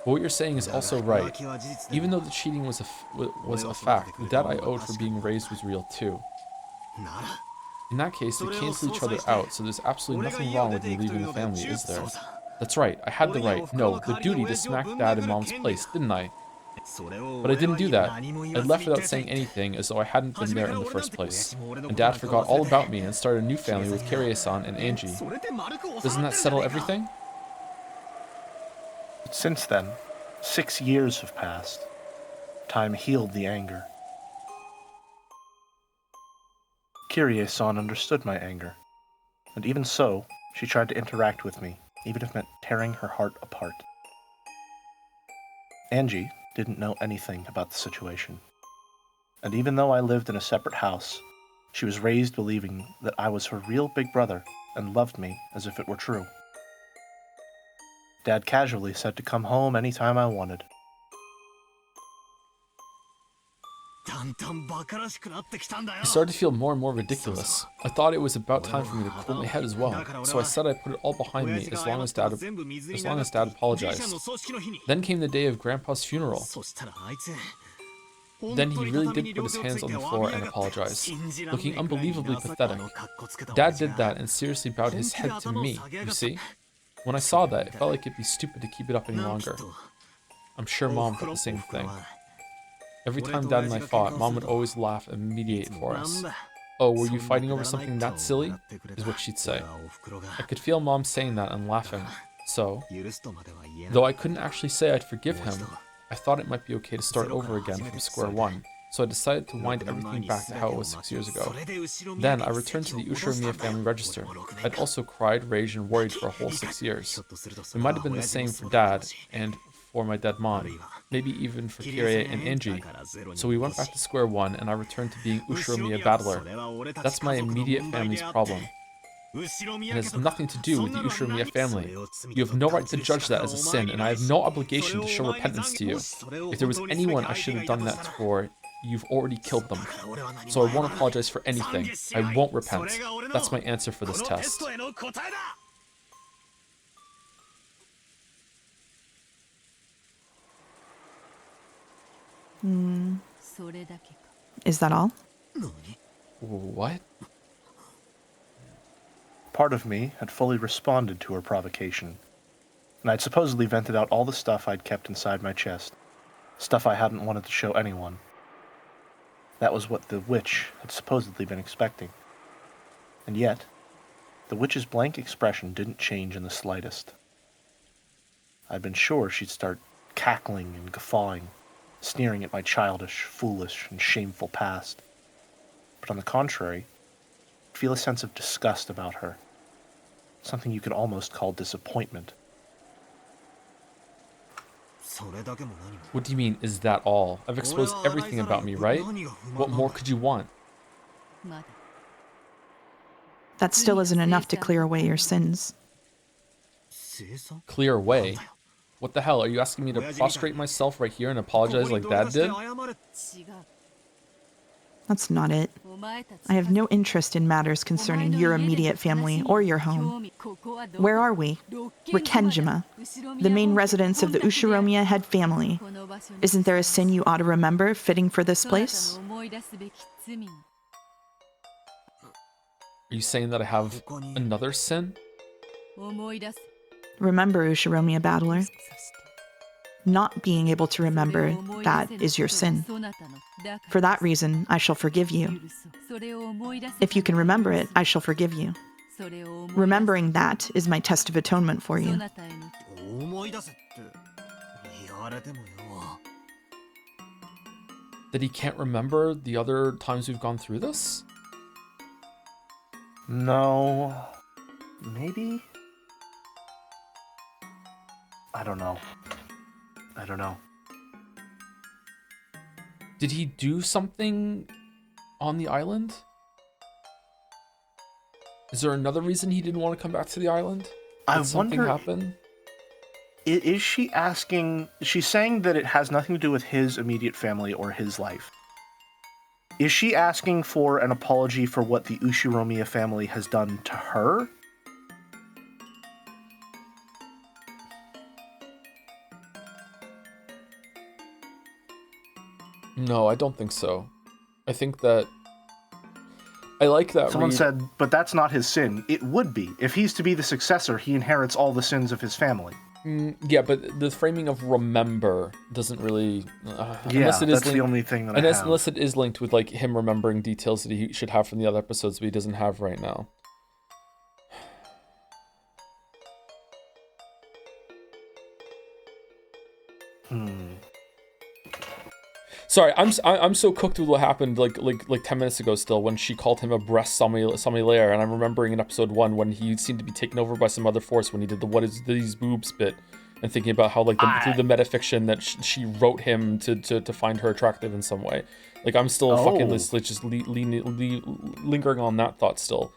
But what you're saying is also right. Even though the cheating was a fact, the debt I owed for being raised was real too. In that case, they cancel each other out, so there's absolutely nothing wrong with me leaving the family, is there? That's right, I had the right, no, the duty to smack Dad in Mom's place, didn't I? But I didn't do that. I left without saying anything, as though I hadn't been there in the first place. And Dad forgot all about me and started a new family with Kirie-san and Angie. Doesn't that settle everything? But since then, 6 years have passed. Time healed the anger. Kirie-san understood my anger. And even so, she tried to interact with me, even if it meant tearing her heart apart. Angie didn't know anything about the situation. And even though I lived in a separate house, she was raised believing that I was her real big brother and loved me as if it were true. Dad casually said to come home anytime I wanted. I started to feel more and more ridiculous. I thought it was about time for me to cool my head as well, so I said I'd put it all behind me as long as Dad apologized. Then came the day of Grandpa's funeral. Then he really did put his hands on the floor and apologize, looking unbelievably pathetic. Dad did that and seriously bowed his head to me, you see? When I saw that, it felt like it'd be stupid to keep it up any longer. I'm sure Mom thought the same thing. Every time Dad and I fought, Mom would always laugh and mediate for us. "Oh, were you fighting over something that silly?" is what she'd say. I could feel Mom saying that and laughing. So, though I couldn't actually say I'd forgive him, I thought it might be okay to start over again from square one. So I decided to wind everything back to how it was 6 years ago. Then I returned to the Ushiromiya family register. I'd also cried, raged, and worried for a whole 6 years. It might have been the same for Dad and for my dead mom, maybe even for Kirie and Angie. So we went back to square one, and I returned to being Ushiromiya battler. That's my immediate family's problem. It has nothing to do with the Ushiromiya family. You have no right to judge that as a sin, and I have no obligation to show repentance to you. If there was anyone I should have done that for, you've already killed them. So I won't apologize for anything. I won't repent. That's my answer for this test. Is that all? What? Part of me had fully responded to her provocation, and I'd supposedly vented out all the stuff I'd kept inside my chest, stuff I hadn't wanted to show anyone. That was what the witch had supposedly been expecting. And yet, the witch's blank expression didn't change in the slightest. I'd been sure she'd start cackling and guffawing, sneering at my childish, foolish, and shameful past. But on the contrary, I'd feel a sense of disgust about her. Something you could almost call disappointment. What do you mean, is that all? I've exposed everything about me, right? What more could you want? That still isn't enough to clear away your sins. Clear away? What the hell? Are you asking me to prostrate myself right here and apologize like Dad did? That's not it. I have no interest in matters concerning your immediate family or your home. Where are we? Rikenjima, the main residence of the Ushiromiya head family. Isn't there a sin you ought to remember fitting for this place? Are you saying that I have another sin? Remember, Ushiromiya battler, Not being able to remember that is your sin. For that reason, I shall forgive you. If you can remember it, I shall forgive you. Remembering that is my test of atonement for you. That he can't remember the other times we've gone through this? No. Maybe? I don't know. Did he do something on the island? Is there another reason he didn't want to come back to the island? Did something happen? Is she asking... She's saying that it has nothing to do with his immediate family or his life. Is she asking for an apology for what the Ushiromiya family has done to her? No, I don't think so. I think that... I like that. Someone said, but that's not his sin. It would be. If he's to be the successor, he inherits all the sins of his family. Yeah, but the framing of remember doesn't really... that's the only thing that I have. Unless it is linked with like him remembering details that he should have from the other episodes, but he doesn't have right now. Sorry, I'm so cooked with what happened like 10 minutes ago still when she called him a breast sommelier, and I'm remembering in episode 1 when he seemed to be taken over by some other force when he did the what is these boobs bit, and thinking about how like through the metafiction that she wrote him to find her attractive in some way. Like I'm still fucking just lingering on that thought still.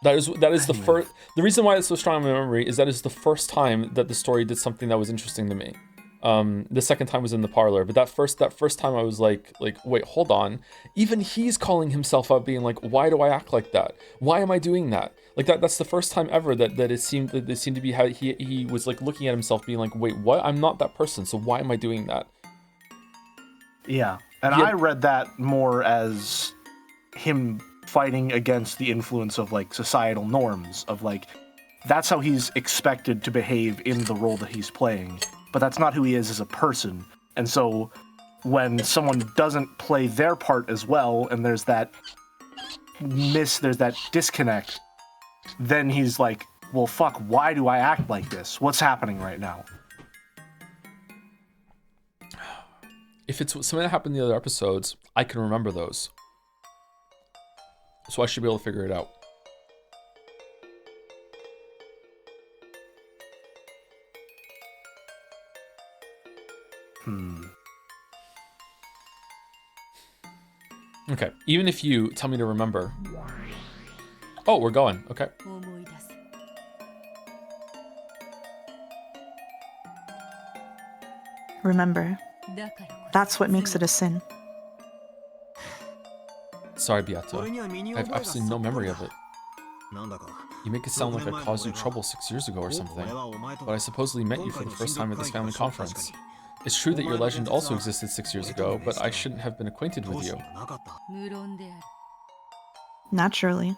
That is the first. The reason why it's so strong in my memory is that it's the first time that the story did something that was interesting to me. The second time was in the parlor, but that first time I was like, wait, hold on. Even he's calling himself out, being like, why do I act like that? Why am I doing that? Like that's the first time ever that it seemed to be how he was like looking at himself, being like, wait, what? I'm not that person, so why am I doing that? Yeah, and I read that more as him fighting against the influence of like societal norms of like that's how he's expected to behave in the role that he's playing, but that's not who he is as a person. And so when someone doesn't play their part as well and there's that disconnect, then he's like, well fuck, why do I act like this? What's happening right now? If it's something that happened in the other episodes, I can remember those. So I should be able to figure it out. Okay, even if you tell me to remember. Oh, we're going. Okay. Remember, that's what makes it a sin. Sorry, Beato. I have absolutely no memory of it. You make it sound like I caused you trouble 6 years ago or something, but I supposedly met you for the first time at this family conference. It's true that your legend also existed 6 years ago, but I shouldn't have been acquainted with you. Naturally.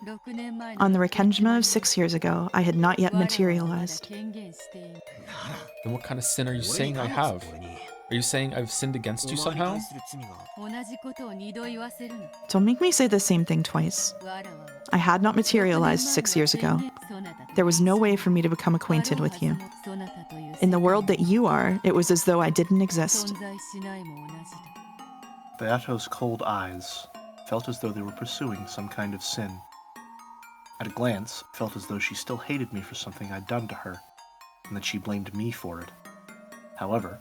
On the Rekenjima of 6 years ago, I had not yet materialized. Then what kind of sin are you saying I have? Are you saying I've sinned against you somehow? Don't make me say the same thing twice. I had not materialized 6 years ago. There was no way for me to become acquainted with you. In the world that you are, it was as though I didn't exist. Beato's cold eyes felt as though they were pursuing some kind of sin. At a glance, it felt as though she still hated me for something I'd done to her, and that she blamed me for it. However,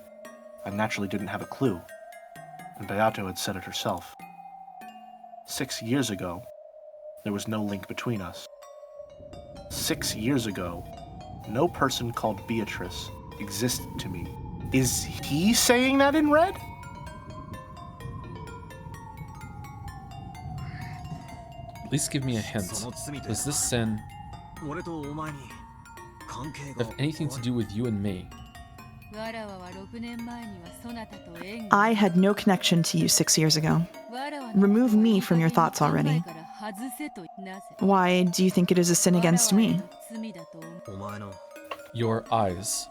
I naturally didn't have a clue, and Beato had said it herself. 6 years ago, there was no link between us. 6 years ago, no person called Beatrice existed to me. Is he saying that in red? At least give me a hint. Does this sin have anything to do with you and me? I had no connection to you 6 years ago. Remove me from your thoughts already. Why do you think it is a sin against me? Your eyes.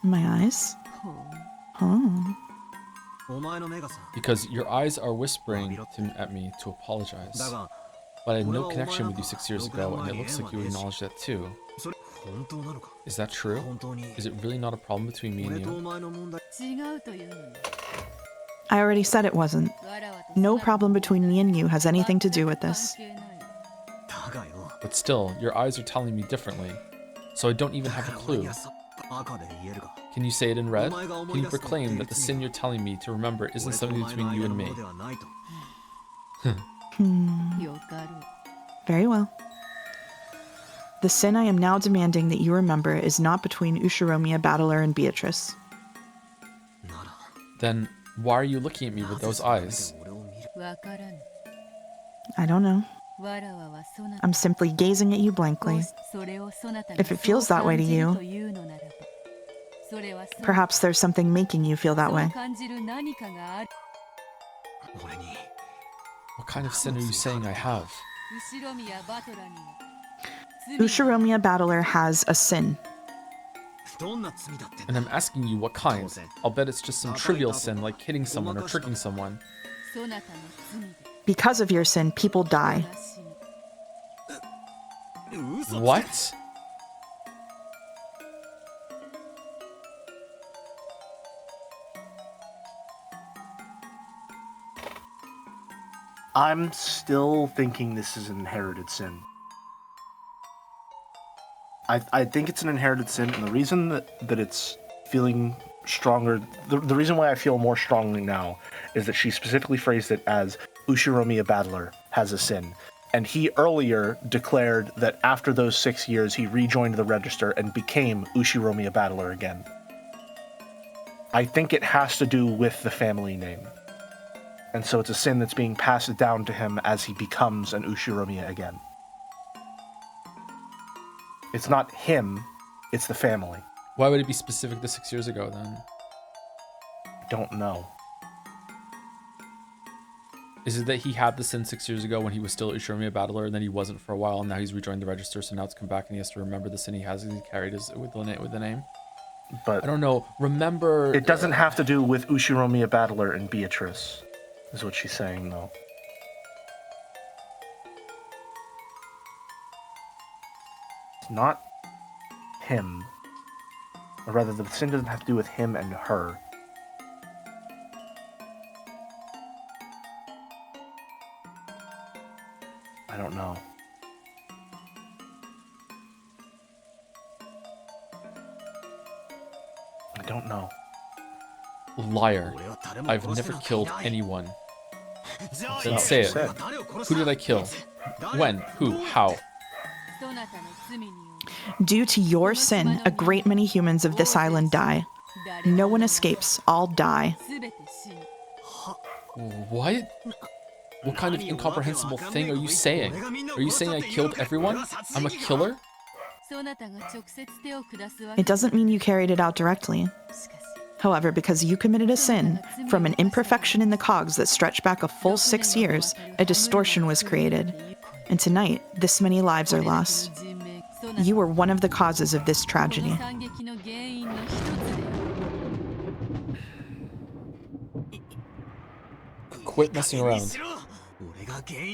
My eyes? Oh. Because your eyes are whispering at me to apologize. But I had no connection with you 6 years ago, and it looks like you acknowledged that too. Is that true? Is it really not a problem between me and you? I already said it wasn't. No problem between me and you has anything to do with this. But still, your eyes are telling me differently. So I don't even have a clue. Can you say it in red? Can you proclaim that the sin you're telling me to remember isn't something between you and me? Very well. The sin I am now demanding that you remember is not between Ushiromiya Battler and Beatrice. Then why are you looking at me with those eyes? I don't know. I'm simply gazing at you blankly. If it feels that way to you, perhaps there's something making you feel that way. What kind of sin are you saying I have? Ushiromiya Battler has a sin. And I'm asking you what kind. I'll bet it's just some trivial sin like hitting someone or tricking someone. Because of your sin, people die. What? I'm still thinking this is an inherited sin. I think it's an inherited sin, and the reason that it's feeling stronger, the reason why I feel more strongly now is that she specifically phrased it as Ushiromiya Battler has a sin. And he earlier declared that after those 6 years, he rejoined the register and became Ushiromiya Battler again. I think it has to do with the family name. And so it's a sin that's being passed down to him as he becomes an Ushiromiya again. It's not him, it's the family. Why would it be specific to 6 years ago then? Don't know. Is it that he had the sin 6 years ago when he was still Ushiromiya Battler, and then he wasn't for a while, and now he's rejoined the register, so now it's come back and he has to remember the sin he has as he carried with the name? But I don't know. Remember... It doesn't have to do with Ushiromiya Battler and Beatrice, is what she's saying, though. It's not him. Or rather, the sin doesn't have to do with him and her. I don't know. I don't know. Liar. I've never killed anyone. Then say it. Who did I kill? When? Who? How? Due to your sin, a great many humans of this island die. No one escapes. All die. What? What kind of incomprehensible thing are you saying? Are you saying I killed everyone? I'm a killer? It doesn't mean you carried it out directly. However, because you committed a sin, from an imperfection in the cogs that stretched back a full 6 years, a distortion was created. And tonight, this many lives are lost. You were one of the causes of this tragedy. Quit messing around.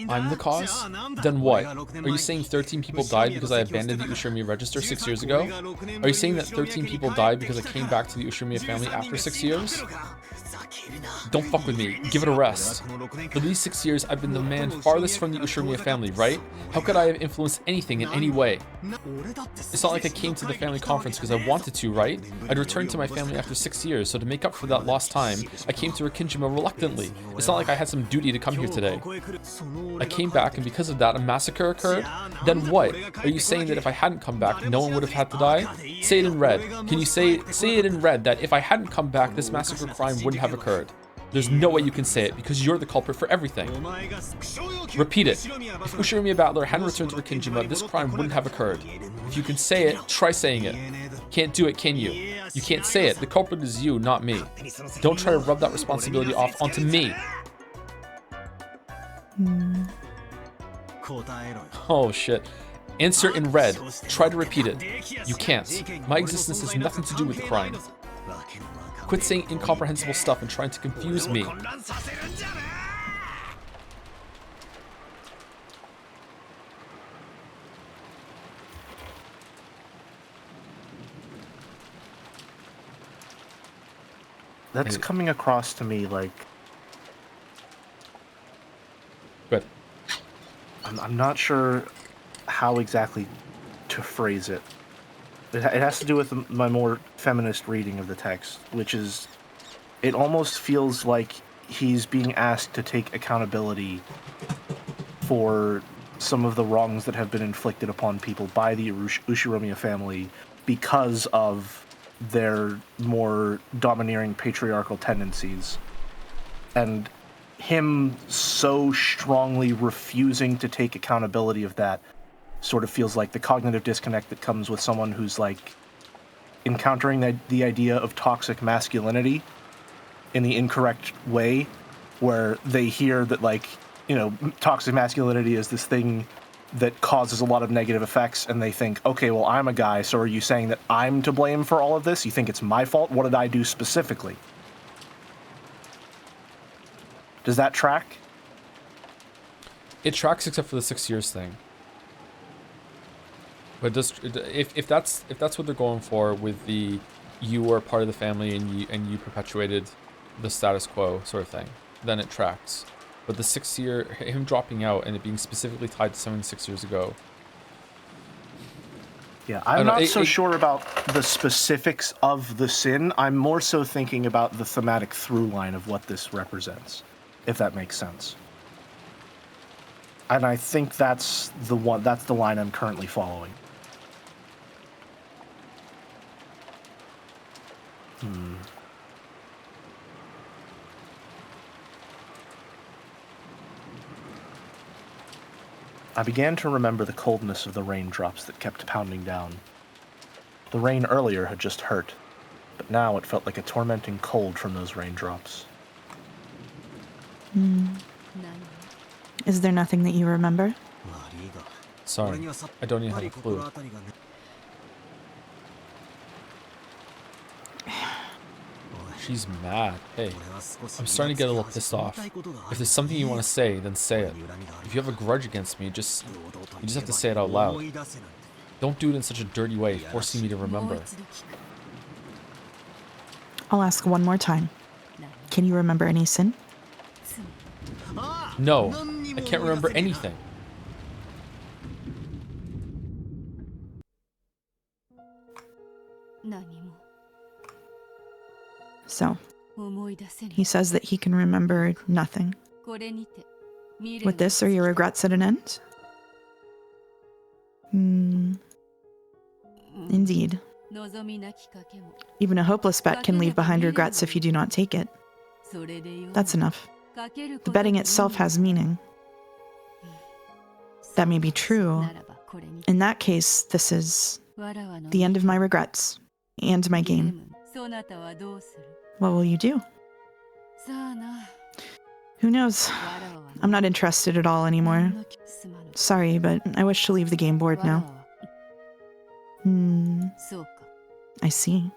I'm the cause? Then what? Are you saying 13 people died because I abandoned the Ushiromiya register 6 years ago? Are you saying that 13 people died because I came back to the Ushiromiya family after 6 years? Don't fuck with me. Give it a rest. For these 6 years, I've been the man farthest from the Ushiromiya family, right? How could I have influenced anything in any way? It's not like I came to the family conference because I wanted to, right? I'd returned to my family after 6 years, so to make up for that lost time, I came to Rikinjima reluctantly. It's not like I had some duty to come here today. I came back, and because of that, a massacre occurred? Then what? Are you saying that if I hadn't come back, no one would have had to die? Say it in red. Can you say it in red that if I hadn't come back, this massacre crime wouldn't have occurred? There's no way you can say it because you're the culprit for everything. Repeat it. If Ushiromiya Battler hadn't returned to Rikinjima, this crime wouldn't have occurred. If you can say it, try saying it. Can't do it, can you? You can't say it. The culprit is you, not me. Don't try to rub that responsibility off onto me. Oh shit. Answer in red. Try to repeat it. You can't. My existence has nothing to do with the crime. Quit saying incomprehensible stuff and trying to confuse me. That's coming across to me like... Good. I'm not sure how exactly to phrase it. It has to do with my more feminist reading of the text, which is... It almost feels like he's being asked to take accountability for some of the wrongs that have been inflicted upon people by the Ushiromiya family because of their more domineering patriarchal tendencies. And him so strongly refusing to take accountability of that sort of feels like the cognitive disconnect that comes with someone who's like encountering the idea of toxic masculinity in the incorrect way, where they hear that, like, you know, toxic masculinity is this thing that causes a lot of negative effects, and they think, okay, well, I'm a guy, so are you saying that I'm to blame for all of this? You think it's my fault? What did I do specifically? Does that track? It tracks except for the 6 years thing. But if that's what they're going for with the you were part of the family and you perpetuated the status quo sort of thing, then it tracks. But the 6 year, him dropping out and it being specifically tied to something 6 years ago. Yeah, I'm not so sure about the specifics of the sin. I'm more so thinking about the thematic through line of what this represents, if that makes sense. And I think that's the line I'm currently following. I began to remember the coldness of the raindrops that kept pounding down. The rain earlier had just hurt, but now it felt like a tormenting cold from those raindrops. Is there nothing that you remember? Sorry, I don't even have a clue. She's mad. Hey, I'm starting to get a little pissed off. If there's something you want to say, then say it. If you have a grudge against me, you just have to say it out loud. Don't do it in such a dirty way, forcing me to remember. I'll ask one more time. Can you remember any sin? No, I can't remember anything. So, he says that he can remember nothing. With this, are your regrets at an end? Indeed. Even a hopeless bet can leave behind regrets if you do not take it. That's enough. The betting itself has meaning. That may be true. In that case, this is the end of my regrets and my game. What will you do? Who knows? I'm not interested at all anymore. Sorry, but I wish to leave the game board now. I see.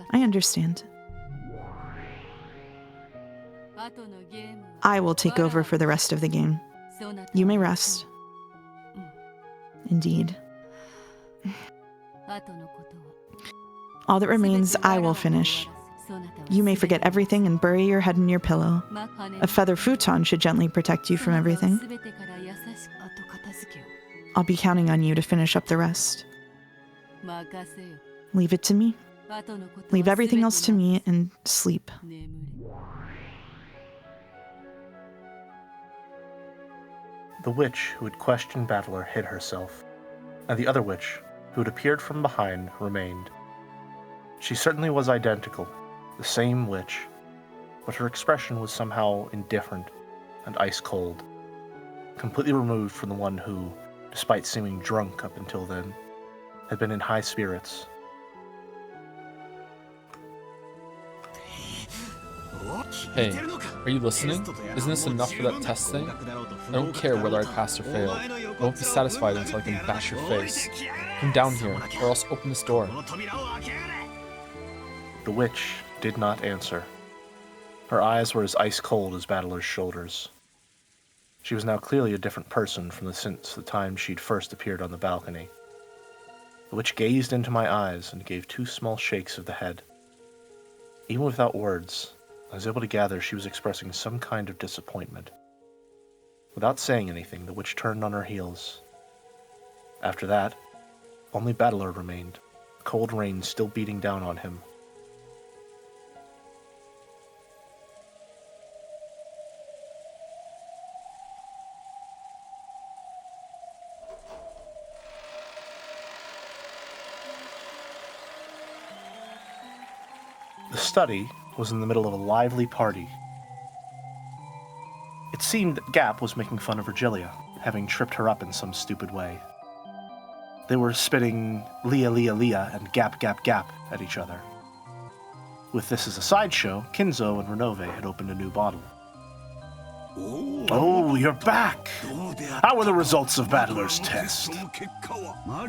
I understand. I will take over for the rest of the game. You may rest. Indeed. All that remains, I will finish. You may forget everything and bury your head in your pillow. A feather futon should gently protect you from everything. I'll be counting on you to finish up the rest. Leave it to me. Leave everything else to me and sleep. The witch who had questioned Battler hid herself, and the other witch, who had appeared from behind, remained. She certainly was identical, the same witch, but her expression was somehow indifferent and ice-cold, completely removed from the one who, despite seeming drunk up until then, had been in high spirits. Hey, Are you listening? Isn't this enough for that test thing? I don't care whether I passed or failed. I won't be satisfied until I can bash your face. Come down here, or else open this door. The witch did not answer. Her eyes were as ice-cold as Battler's shoulders. She was now clearly a different person since the time she'd first appeared on the balcony. The witch gazed into my eyes and gave 2 small shakes of the head. Even without words, I was able to gather she was expressing some kind of disappointment. Without saying anything, the witch turned on her heels. After that, only Battler remained, the cold rain still beating down on him. The study was in the middle of a lively party. It seemed that Gap was making fun of Virgilia, having tripped her up in some stupid way. They were spitting Leah, Leah, Leah and Gap, Gap, Gap at each other. With this as a sideshow, Kinzo and Renove had opened a new bottle. Oh, you're back! How were the results of Battler's test?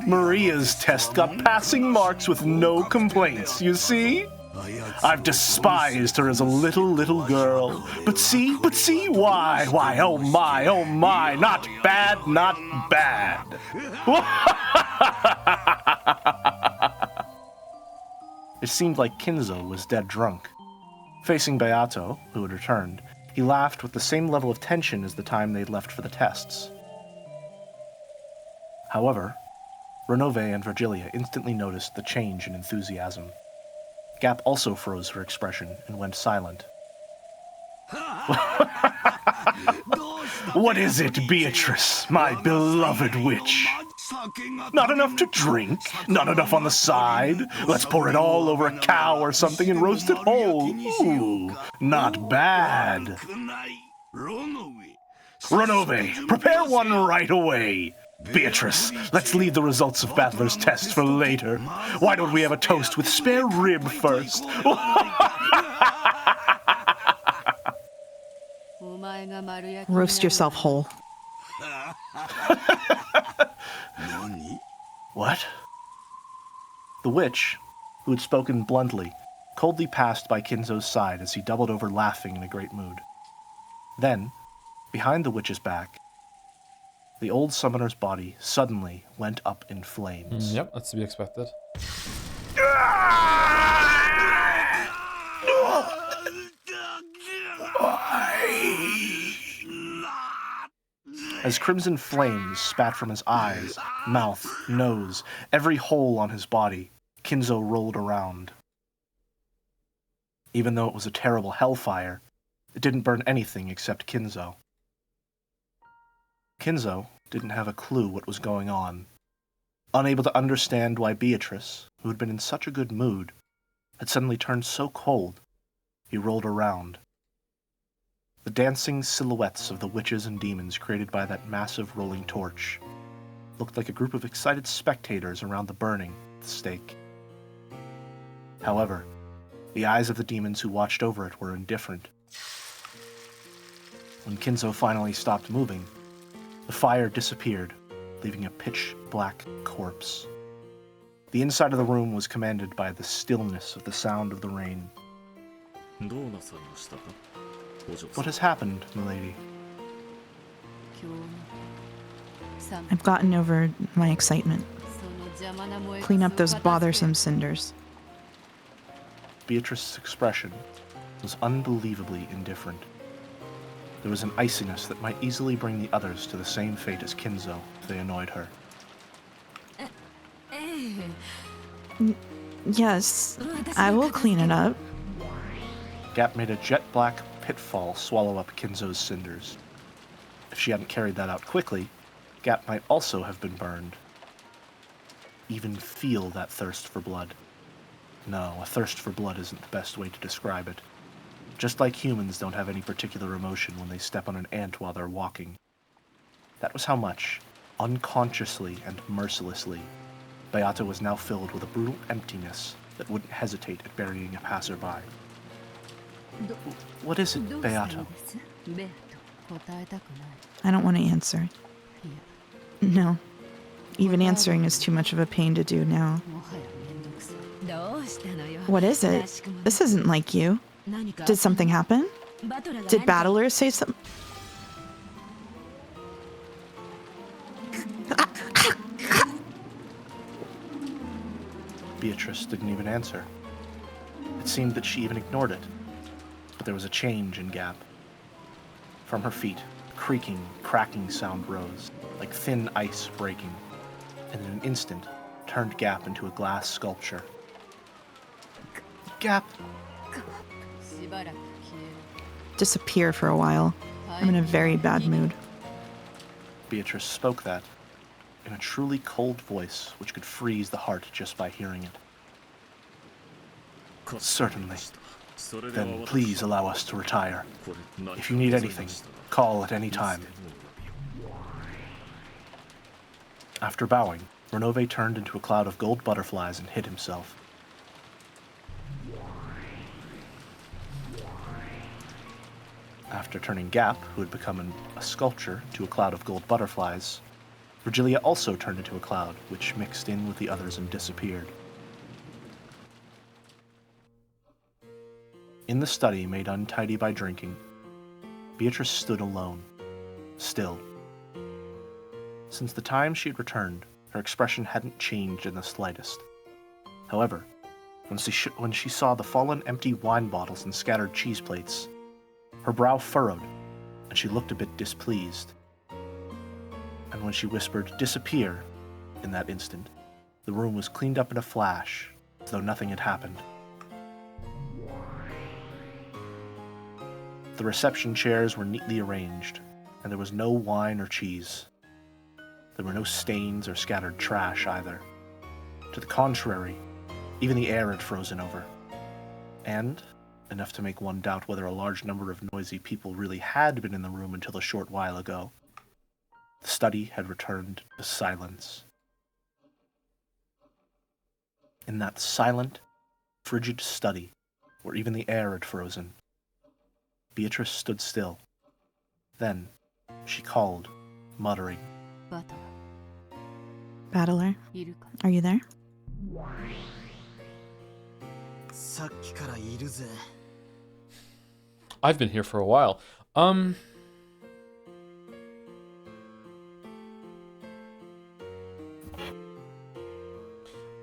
Maria's test got passing marks with no complaints, you see? I've despised her as a little girl. But see, why, oh my, not bad, not bad. It seemed like Kinzo was dead drunk. Facing Beato, who had returned, he laughed with the same level of tension as the time they'd left for the tests. However, Renove and Virgilia instantly noticed the change in enthusiasm. Gap also froze her expression and went silent. What is it, Beatrice, my beloved witch? Not enough to drink? Not enough on the side? Let's pour it all over a cow or something and roast it whole. Ooh, not bad. Renove, prepare one right away. Beatrice, let's leave the results of Battler's test for later. Why don't we have a toast with spare rib first? Roast yourself whole. What? The witch, who had spoken bluntly, coldly passed by Kinzo's side as he doubled over laughing in a great mood. Then, behind the witch's back, the old summoner's body suddenly went up in flames. Yep, that's to be expected. As crimson flames spat from his eyes, mouth, nose, every hole on his body, Kinzo rolled around. Even though it was a terrible hellfire, it didn't burn anything except Kinzo. Kinzo didn't have a clue what was going on. Unable to understand why Beatrice, who had been in such a good mood, had suddenly turned so cold, he rolled around. The dancing silhouettes of the witches and demons created by that massive rolling torch looked like a group of excited spectators around the burning at the stake. However, the eyes of the demons who watched over it were indifferent. When Kinzo finally stopped moving, the fire disappeared, leaving a pitch-black corpse. The inside of the room was commanded by the stillness of the sound of the rain. What has happened, milady? I've gotten over my excitement. Clean up those bothersome cinders. Beatrice's expression was unbelievably indifferent. There was an iciness that might easily bring the others to the same fate as Kinzo if they annoyed her. Yes, I will clean it up. Gap made a jet-black pitfall swallow up Kinzo's cinders. If she hadn't carried that out quickly, Gap might also have been burned. Even feel that thirst for blood. No, a thirst for blood isn't the best way to describe it. Just like humans don't have any particular emotion when they step on an ant while they're walking. That was how much, unconsciously and mercilessly, Beato was now filled with a brutal emptiness that wouldn't hesitate at burying a passerby. What is it, Beato? I don't want to answer. No. Even answering is too much of a pain to do now. What is it? This isn't like you. Did something happen? Did Battler say something? Beatrice didn't even answer. It seemed that she even ignored it. But there was a change in Gap. From her feet, a creaking, cracking sound rose, like thin ice breaking, and in an instant turned Gap into a glass sculpture. Gap! Disappear for a while. I'm in a very bad mood. Beatrice spoke that in a truly cold voice which could freeze the heart just by hearing it. Certainly. Then please allow us to retire. If you need anything, call at any time. After bowing, Renove turned into a cloud of gold butterflies and hid himself. After turning Gap, who had become a sculpture, to a cloud of gold butterflies, Virgilia also turned into a cloud, which mixed in with the others and disappeared. In the study made untidy by drinking, Beatrice stood alone, still. Since the time she had returned, her expression hadn't changed in the slightest. However, when she saw the fallen empty wine bottles and scattered cheese plates, her brow furrowed, and she looked a bit displeased. And when she whispered, "Disappear," in that instant, the room was cleaned up in a flash, as though nothing had happened. The reception chairs were neatly arranged, and there was no wine or cheese. There were no stains or scattered trash either. To the contrary, even the air had frozen over. And, enough to make one doubt whether a large number of noisy people really had been in the room until a short while ago, the study had returned to silence. In that silent, frigid study, where even the air had frozen, Beatrice stood still. Then, she called, muttering, Battler, are you there? I've been here for a while.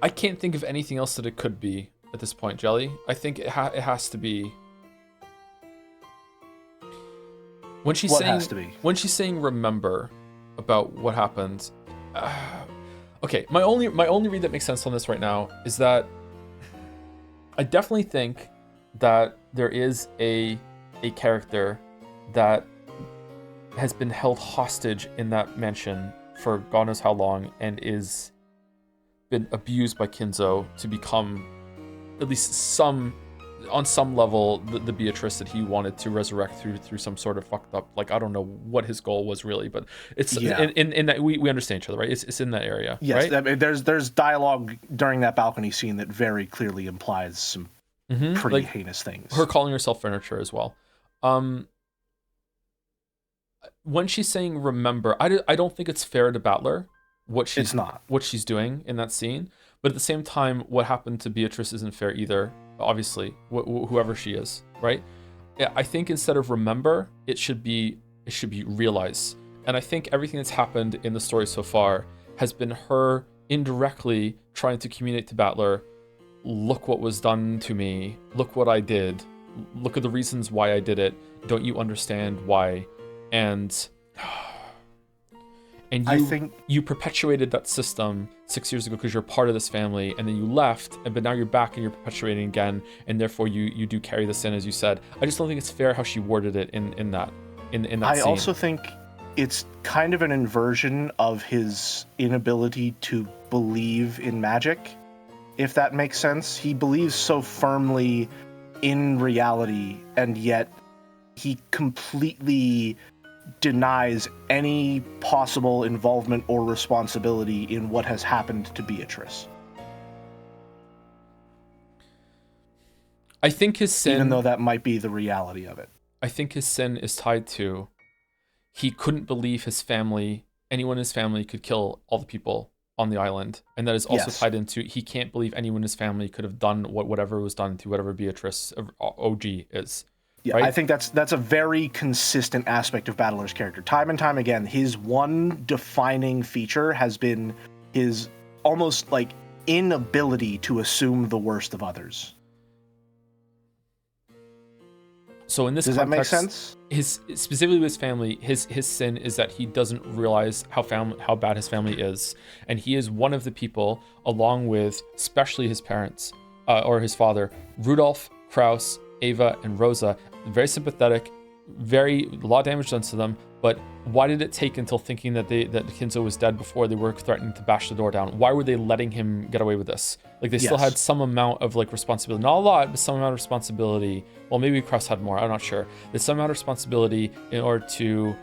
I can't think of anything else that it could be at this point, Jelly. I think it has to be. When she's saying remember about what happened. Okay, my only read that makes sense on this right now is that I definitely think that there is a character that has been held hostage in that mansion for God knows how long and is been abused by Kinzo to become at least on some level the Beatrice that he wanted to resurrect through some sort of fucked up, like I don't know what his goal was really, but it's in that we understand each other, right? It's in that area. Yes, right? I mean, there's dialogue during that balcony scene that very clearly implies some pretty heinous things. Her calling herself furniture as well. When she's saying remember, I don't think it's fair to Battler what she's doing in that scene, but at the same time, what happened to Beatrice isn't fair either. Obviously, whoever she is, right? I think instead of remember, it should be realize. And I think everything that's happened in the story so far has been her indirectly trying to communicate to Battler, look what was done to me, look what I did, look at the reasons why I did it, don't you understand why? And you perpetuated that system 6 years ago because you're part of this family, and then you left, but now you're back and you're perpetuating again, and therefore you do carry this in, as you said. I just don't think it's fair how she worded it in that scene. I also think it's kind of an inversion of his inability to believe in magic, if that makes sense. He believes so firmly in reality, and yet he completely denies any possible involvement or responsibility in what has happened to Beatrice. I think his sin, even though that might be the reality of it. I think his sin is tied to he couldn't believe anyone in his family could kill all the people on the island, and that is also tied into he can't believe anyone in his family could have done whatever was done to whatever Beatrice OG is. Yeah, right? I think that's a very consistent aspect of Battler's character. Time and time again, his one defining feature has been his almost like inability to assume the worst of others. So in this does context, that make sense? Specifically with his family, his sin is that he doesn't realize how bad his family is, and he is one of the people, along with especially his parents or his father, Rudolph, Kraus, Ava, and Rosa. Very sympathetic, a lot of damage done to them. But why did it take until thinking that Kinzo was dead before they were threatening to bash the door down? Why were they letting him get away with this? Like they still had some amount of like responsibility, not a lot, but some amount of responsibility. Well, maybe Kraus had more. I'm not sure. There's some amount of responsibility in order to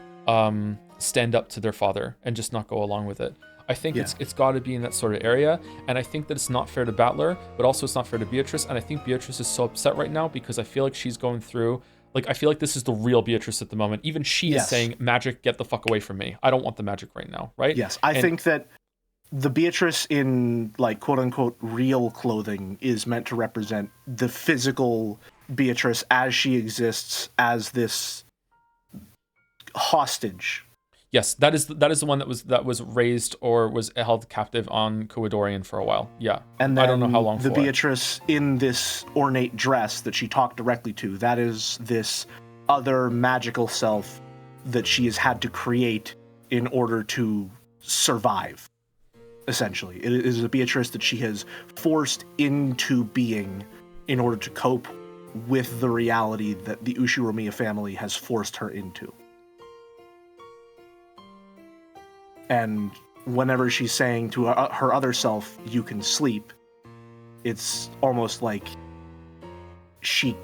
stand up to their father and just not go along with it. I think it's got to be in that sort of area, and I think that it's not fair to Battler, but also it's not fair to Beatrice. And I think Beatrice is so upset right now because I feel like she's going through. Like, I feel like this is the real Beatrice at the moment. Even she is saying, magic, get the fuck away from me. I don't want the magic right now, right? Yes, I think that the Beatrice in, like, quote-unquote real clothing is meant to represent the physical Beatrice as she exists as this hostage. Yes, that is the one that was raised or was held captive on Kouadorian for a while. Yeah, and then I don't know how long. The Beatrice in this ornate dress that she talked directly to, that is this other magical self that she has had to create in order to survive. Essentially, it is a Beatrice that she has forced into being in order to cope with the reality that the Ushiromiya family has forced her into. And whenever she's saying to her other self, you can sleep, it's almost like she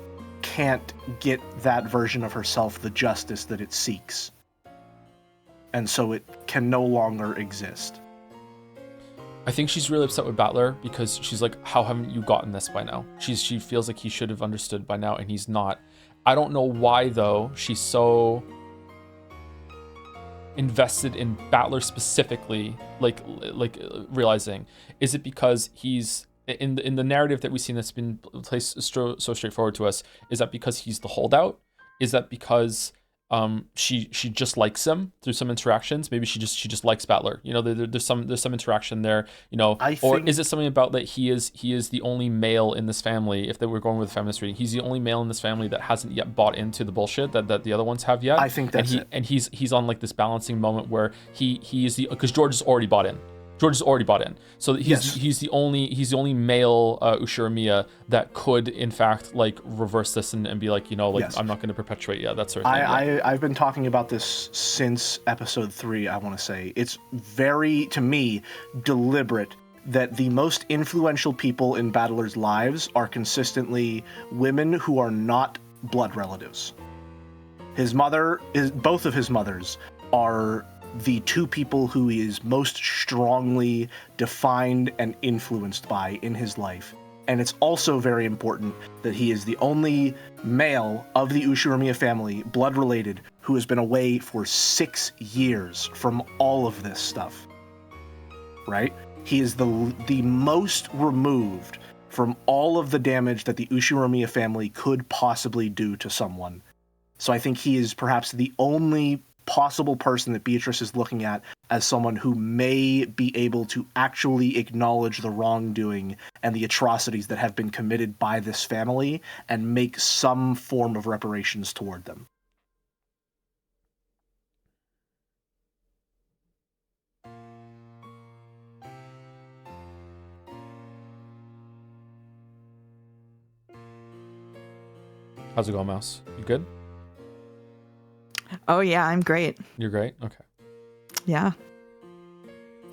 can't get that version of herself the justice that it seeks. And so it can no longer exist. I think she's really upset with Battler because she's like, how haven't you gotten this by now? She feels like he should have understood by now, and he's not. I don't know why, though, she's so invested in Battler specifically, like realizing, is it because he's in the narrative that we've seen that's been placed so straightforward to us, is that because he's the holdout? Is that because she just likes him through some interactions? Maybe she just likes Battler, you know, there's some interaction there, you know. Or is it something about that he is the only male in this family? If they were going with the feminist reading, he's the only male in this family that hasn't yet bought into the bullshit that the other ones have yet. I think that's it. And he's on like this balancing moment where he is the, because George has already bought in. So he's the only male Ushiromiya that could in fact like reverse this and be like, you know, like, I'm not going to perpetuate that sort of thing. I've been talking about this since episode 3. I want to say it's very, to me, deliberate that the most influential people in Battler's lives are consistently women who are not blood relatives. Both of his mothers are the two people who he is most strongly defined and influenced by in his life. And it's also very important that he is the only male of the Ushiromiya family, blood related, who has been away for 6 years from all of this stuff. Right? He is the most removed from all of the damage that the Ushiromiya family could possibly do to someone. So I think he is perhaps the only possible person that Beatrice is looking at as someone who may be able to actually acknowledge the wrongdoing and the atrocities that have been committed by this family and make some form of reparations toward them. How's it going, Mouse? You good? Oh yeah, I'm great. You're great? Okay. Yeah.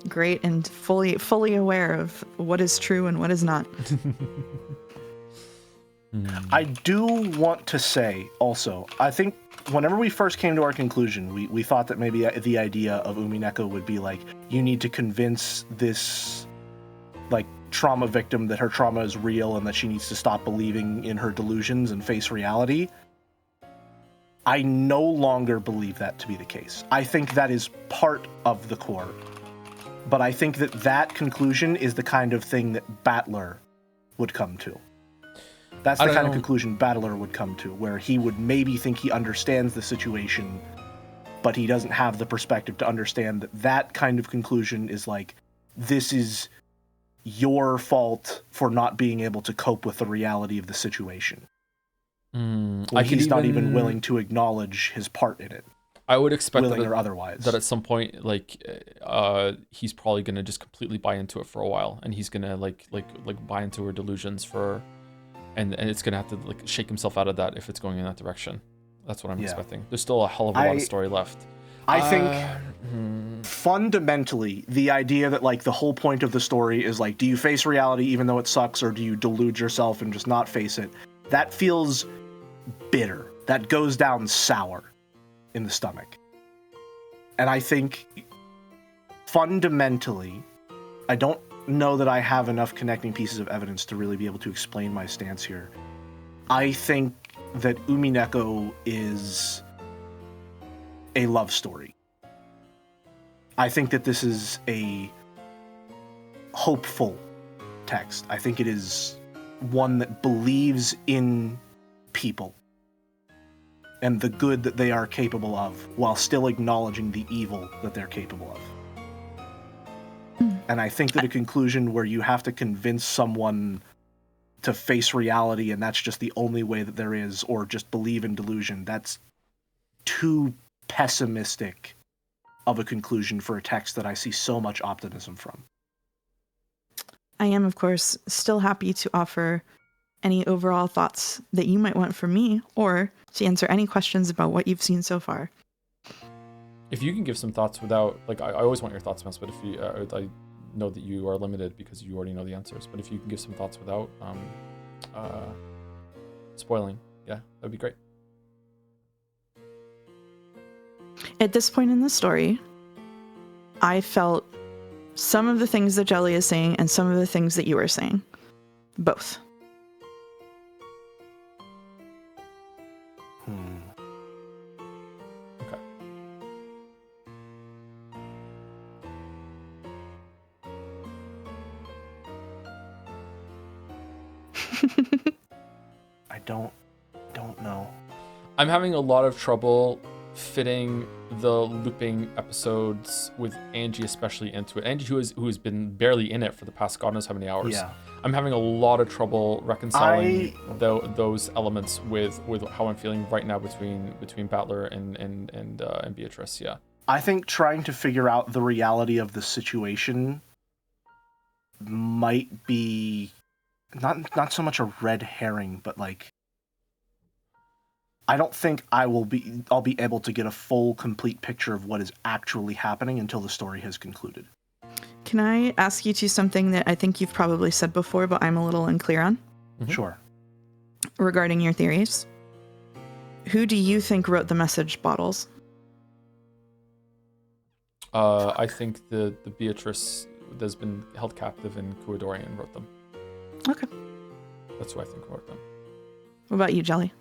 Great and fully aware of what is true and what is not. I do want to say also, I think whenever we first came to our conclusion, we thought that maybe the idea of Umineko would be like, you need to convince this like trauma victim that her trauma is real and that she needs to stop believing in her delusions and face reality. I no longer believe that to be the case. I think that is part of the core. But I think that that conclusion is the kind of thing that Battler would come to. That's the kind of conclusion Battler would come to, where he would maybe think he understands the situation, but he doesn't have the perspective to understand that that kind of conclusion is like, this is your fault for not being able to cope with the reality of the situation. He's not even willing to acknowledge his part in it. I would expect willing or otherwise. That at some point, like, he's probably gonna just completely buy into it for a while, and he's gonna like buy into her delusions and it's gonna have to like shake himself out of that if it's going in that direction. That's what I'm expecting. There's still a hell of a lot of story left. I think fundamentally, the idea that like the whole point of the story is like, do you face reality even though it sucks, or do you delude yourself and just not face it? That feels bitter. That goes down sour in the stomach. And I think fundamentally, I don't know that I have enough connecting pieces of evidence to really be able to explain my stance here. I think that Umineko is a love story. I think that this is a hopeful text. I think it is one that believes in people and the good that they are capable of, while still acknowledging the evil that they're capable of. And I think that a conclusion where you have to convince someone to face reality and that's just the only way that there is, or just believe in delusion, that's too pessimistic of a conclusion for a text that I see so much optimism from. I am, of course, still happy to offer any overall thoughts that you might want from me, or to answer any questions about what you've seen so far. If you can give some thoughts without, like, I always want your thoughts, Mess, but if you, I know that you are limited because you already know the answers, but if you can give some thoughts without spoiling, yeah, that'd be great. At this point in the story, I felt some of the things that Jelly is saying and some of the things that you are saying. Both. Okay. I don't know. I'm having a lot of trouble fitting the looping episodes with Angie especially into it. Angie, who has been barely in it for the past God knows how many hours. Yeah. I'm having a lot of trouble reconciling those elements with how I'm feeling right now between Battler and Beatrice. Yeah. I think trying to figure out the reality of the situation might be not so much a red herring, but like, I don't think I'll be able to get a full, complete picture of what is actually happening until the story has concluded. Can I ask you to something that I think you've probably said before, but I'm a little unclear on? Mm-hmm. Sure. Regarding your theories. Who do you think wrote the message bottles? I think the Beatrice that's been held captive in Kuadorian wrote them. Okay. That's who I think wrote them. What about you, Jelly?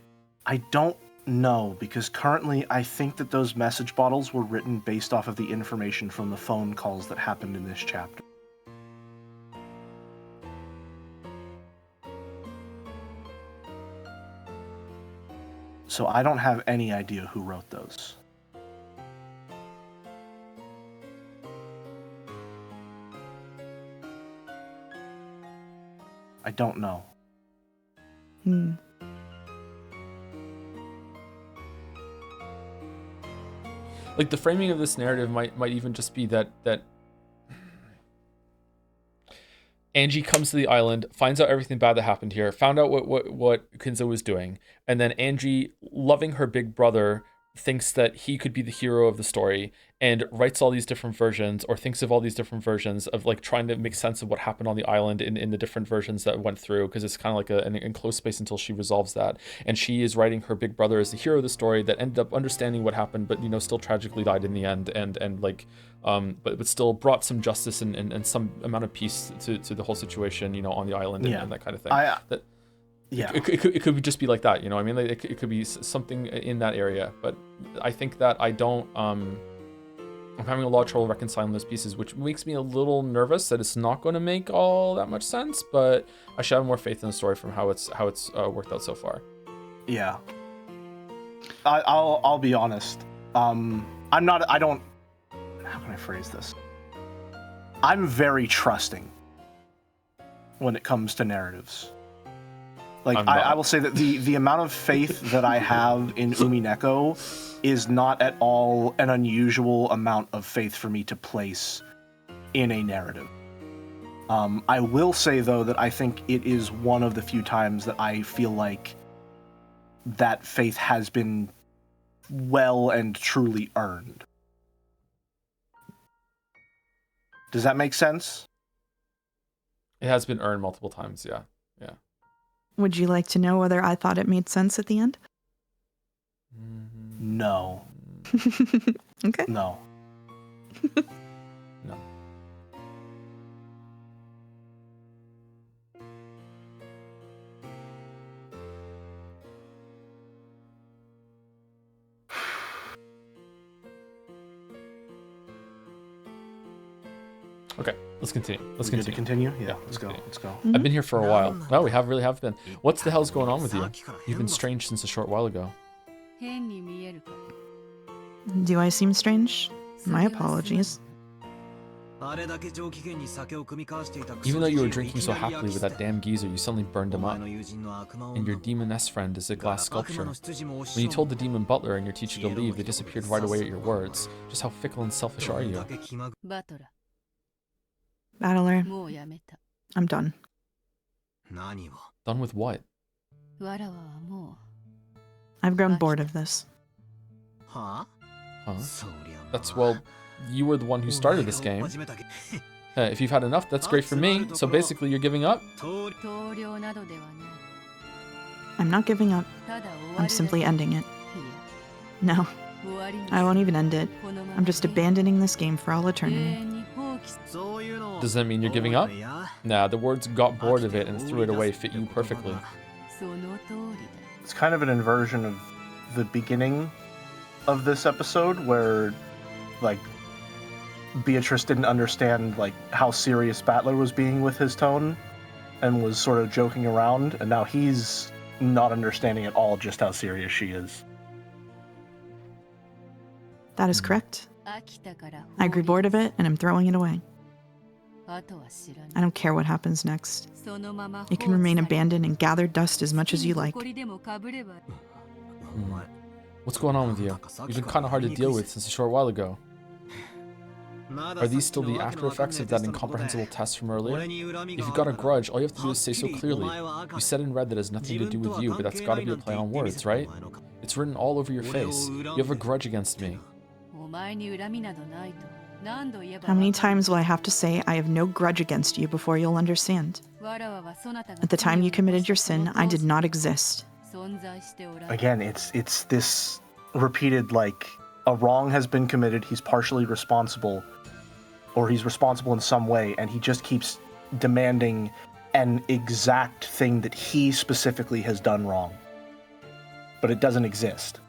I don't know, because currently I think that those message bottles were written based off of the information from the phone calls that happened in this chapter. So I don't have any idea who wrote those. I don't know. Like, the framing of this narrative might even just be that Angie comes to the island, finds out everything bad that happened here, found out what Kinzo was doing, and then Angie, loving her big brother, thinks that he could be the hero of the story and writes all these different versions, or thinks of all these different versions of like trying to make sense of what happened on the island in the different versions that went through, because it's kind of like an enclosed space until she resolves that. And she is writing her big brother as the hero of the story that ended up understanding what happened, but still tragically died in the end, and like but still brought some justice and some amount of peace to the whole situation, on the island and that kind of thing. It could just be like that, I mean, like, it could be something in that area. But I think that I'm having a lot of trouble reconciling those pieces, which makes me a little nervous that it's not going to make all that much sense. But I should have more faith in the story from how it's worked out so far. Yeah, I'll be honest. How can I phrase this? I'm very trusting when it comes to narratives. Like, I will say that the amount of faith that I have in Umineko is not at all an unusual amount of faith for me to place in a narrative. I will say, though, that I think it is one of the few times that I feel like that faith has been well and truly earned. Does that make sense? It has been earned multiple times, yeah. Would you like to know whether I thought it made sense at the end? No. Okay. No. No. Okay, let's continue. Good to continue? Yeah, let's go. Mm-hmm. I've been here for a while. No, we really have been. What's the hell's going on with you? You've been strange since a short while ago. Do I seem strange? My apologies. Even though you were drinking so happily with that damn geezer, you suddenly burned him up. And your demoness friend is a glass sculpture. When you told the demon butler and your teacher to leave, they disappeared right away at your words. Just how fickle and selfish are you? Battler, I'm done. Done with what? I've grown bored of this. Huh? Well, you were the one who started this game. If you've had enough, that's great for me. So basically, you're giving up? I'm not giving up. I'm simply ending it. No, I won't even end it. I'm just abandoning this game for all eternity. Does that mean you're giving up? Nah, the words "got bored of it and threw it away" fit you perfectly. It's kind of an inversion of the beginning of this episode where, like, Beatrice didn't understand, like, how serious Battler was being with his tone and was sort of joking around, and now he's not understanding at all just how serious she is. That is correct. I grew bored of it and I'm throwing it away. I don't care what happens next. It can remain abandoned and gather dust as much as you like. What's going on with you? You've been kind of hard to deal with since a short while ago. Are these still the after effects of that incomprehensible test from earlier? If you've got a grudge, all you have to do is say so clearly. You said in red that it has nothing to do with you, but that's got to be a play on words, right? It's written all over your face. You have a grudge against me. How many times will I have to say I have no grudge against you before you'll understand? At the time you committed your sin, I did not exist. Again, it's this repeated, like, a wrong has been committed, he's partially responsible, or he's responsible in some way, and he just keeps demanding an exact thing that he specifically has done wrong. But it doesn't exist.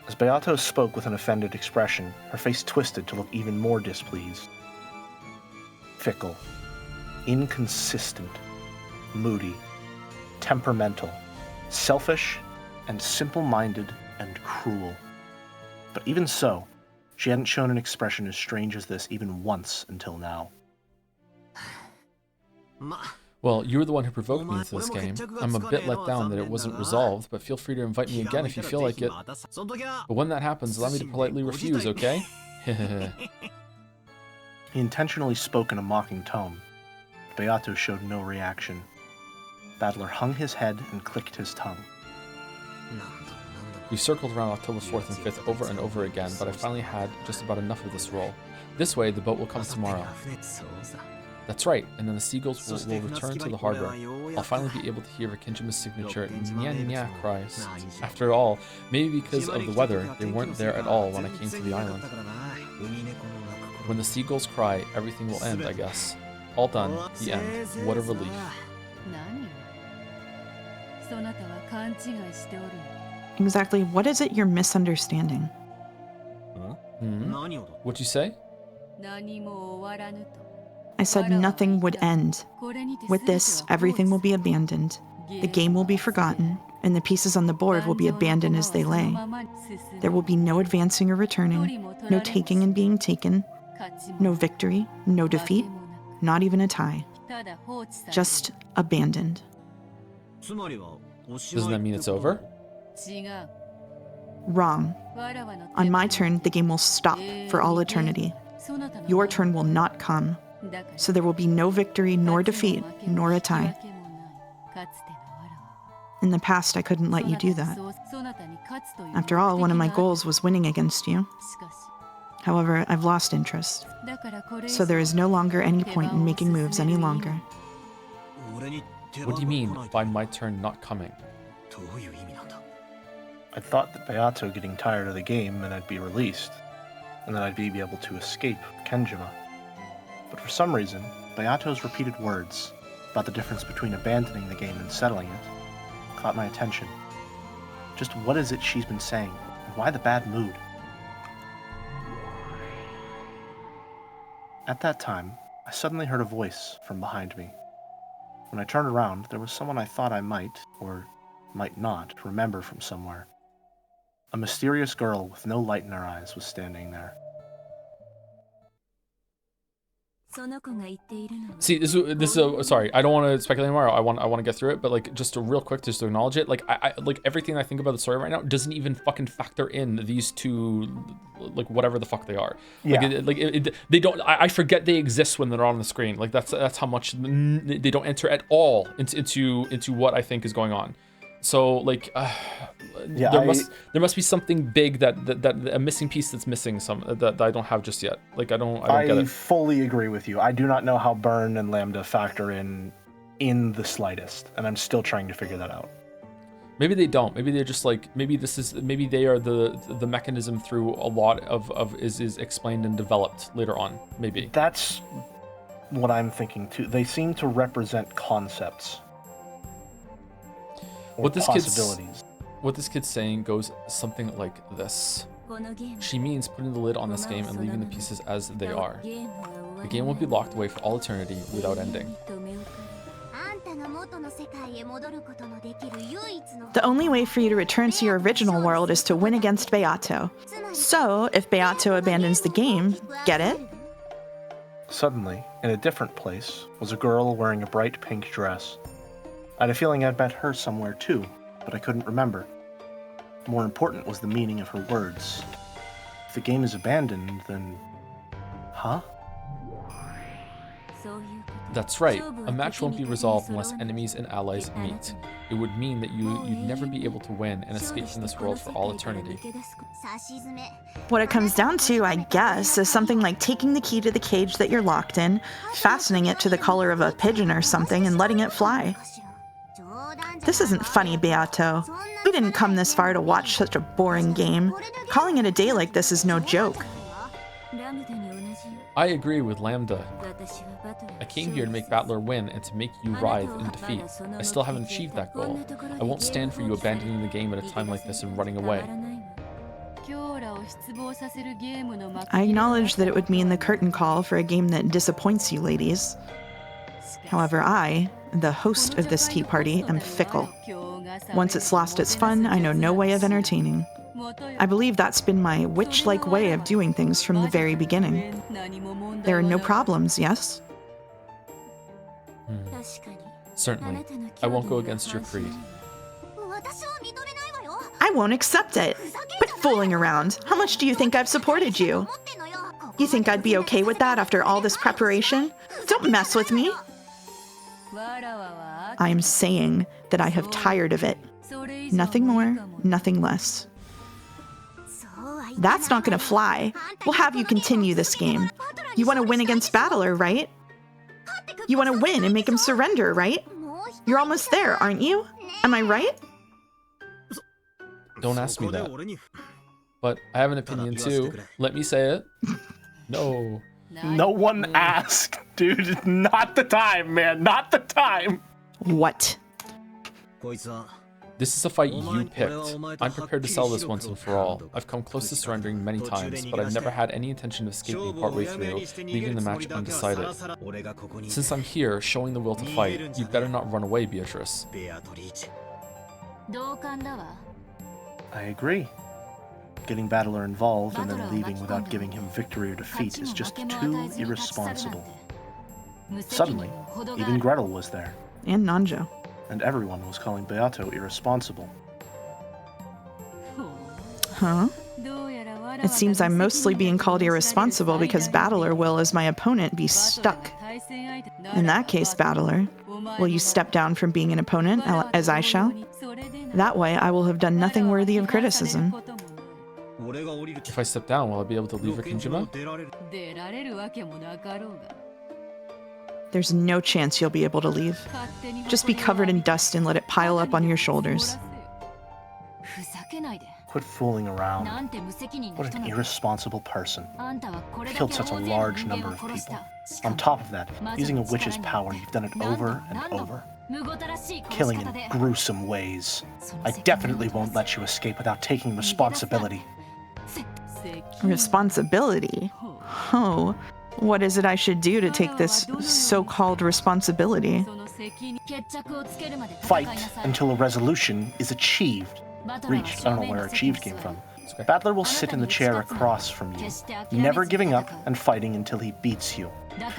As Beato spoke with an offended expression, her face twisted to look even more displeased. Fickle, inconsistent, moody, temperamental, selfish, and simple-minded and cruel. But even so, she hadn't shown an expression as strange as this even once until now. Well, you were the one who provoked me into this game. I'm a bit let down that it wasn't resolved, but feel free to invite me again if you feel like it. But when that happens, allow me to politely refuse, okay? He intentionally spoke in a mocking tone. Beato showed no reaction. Battler hung his head and clicked his tongue. We've circled around October 4th and 5th over and over again, but I finally had just about enough of this roll. This way, the boat will come tomorrow. That's right, and then the seagulls will return to the harbor. I'll finally be able to hear Akinjima's signature nya nya cries. After all, maybe because of the weather, they weren't there at all when I came to the island. When the seagulls cry, everything will end, I guess. All done, the end. What a relief. Exactly what is it you're misunderstanding? What'd you say? I said nothing would end. With this, everything will be abandoned. The game will be forgotten, and the pieces on the board will be abandoned as they lay. There will be no advancing or returning, no taking and being taken, no victory, no defeat, not even a tie. Just abandoned. Doesn't that mean it's over? Wrong. On my turn, the game will stop for all eternity. Your turn will not come. So there will be no victory, nor defeat, nor a tie. In the past, I couldn't let you do that. After all, one of my goals was winning against you. However, I've lost interest. So there is no longer any point in making moves any longer. What do you mean by my turn not coming? I thought that Beato getting tired of the game and I'd be released, and that I'd be able to escape Kenjima. But for some reason, Beato's repeated words about the difference between abandoning the game and settling it caught my attention. Just what is it she's been saying, and why the bad mood? At that time, I suddenly heard a voice from behind me. When I turned around, there was someone I thought I might, or might not, remember from somewhere. A mysterious girl with no light in her eyes was standing there. See, this is sorry, I don't want to speculate anymore. I want to get through it, but like just real quick, just to acknowledge it. Like I like everything I think about the story right now doesn't even fucking factor in these two, like whatever the fuck they are. Yeah. They don't. I forget they exist when they're on the screen. Like that's how much they don't enter at all into what I think is going on. So like, there must be something big that a missing piece that's missing that I don't have just yet. Like I don't get it. I fully agree with you. I do not know how Burn and Lambda factor in the slightest, and I'm still trying to figure that out. Maybe they don't. Maybe they're just like maybe they are the mechanism through a lot of is explained and developed later on. Maybe that's what I'm thinking too. They seem to represent concepts. What this kid's saying goes something like this. She means putting the lid on this game and leaving the pieces as they are. The game will be locked away for all eternity without ending. The only way for you to return to your original world is to win against Beato. So, if Beato abandons the game, get it? Suddenly, in a different place, was a girl wearing a bright pink dress. I had a feeling I'd met her somewhere too, but I couldn't remember. More important was the meaning of her words. If the game is abandoned, then... Huh? That's right. A match won't be resolved unless enemies and allies meet. It would mean that you'd never be able to win and escape from this world for all eternity. What it comes down to, I guess, is something like taking the key to the cage that you're locked in, fastening it to the collar of a pigeon or something, and letting it fly. This isn't funny, Beato. We didn't come this far to watch such a boring game. Calling it a day like this is no joke. I agree with Lambda. I came here to make Battler win and to make you writhe in defeat. I still haven't achieved that goal. I won't stand for you abandoning the game at a time like this and running away. I acknowledge that it would mean the curtain call for a game that disappoints you ladies. However, I, the host of this tea party, am fickle. Once it's lost its fun, I know no way of entertaining. I believe that's been my witch-like way of doing things from the very beginning. There are no problems, yes? Certainly. I won't go against your creed. I won't accept it. Quit fooling around. How much do you think I've supported you? You think I'd be okay with that after all this preparation? Don't mess with me. I am saying that I have tired of it. Nothing more, nothing less. That's not gonna fly. We'll have you continue this game. You want to win against Battler, right? You want to win and make him surrender, right? You're almost there, aren't you? Am I right? Don't ask me that. But I have an opinion too. Let me say it. No. No one asked, dude. Not the time, man. Not the time. What? This is a fight you picked. I'm prepared to settle this once and for all. I've come close to surrendering many times, but I've never had any intention of escaping partway through, leaving the match undecided. Since I'm here, showing the will to fight, you'd better not run away, Beatrice. I agree. Getting Battler involved and then leaving without giving him victory or defeat is just too irresponsible. Suddenly, even Gretel was there. And Nanjo. And everyone was calling Beato irresponsible. Huh? It seems I'm mostly being called irresponsible because Battler will, as my opponent, be stuck. In that case, Battler, will you step down from being an opponent, as I shall? That way, I will have done nothing worthy of criticism. If I step down, will I be able to leave Rikinjima? There's no chance you'll be able to leave. Just be covered in dust and let it pile up on your shoulders. Quit fooling around. What an irresponsible person. You've killed such a large number of people. On top of that, using a witch's power, you've done it over and over. Killing in gruesome ways. I definitely won't let you escape without taking responsibility. Responsibility? Oh, what is it I should do to take this so-called responsibility? Fight until a resolution is achieved. Reached. I don't know where achieved came from. Battler will sit in the chair across from you, never giving up and fighting until he beats you.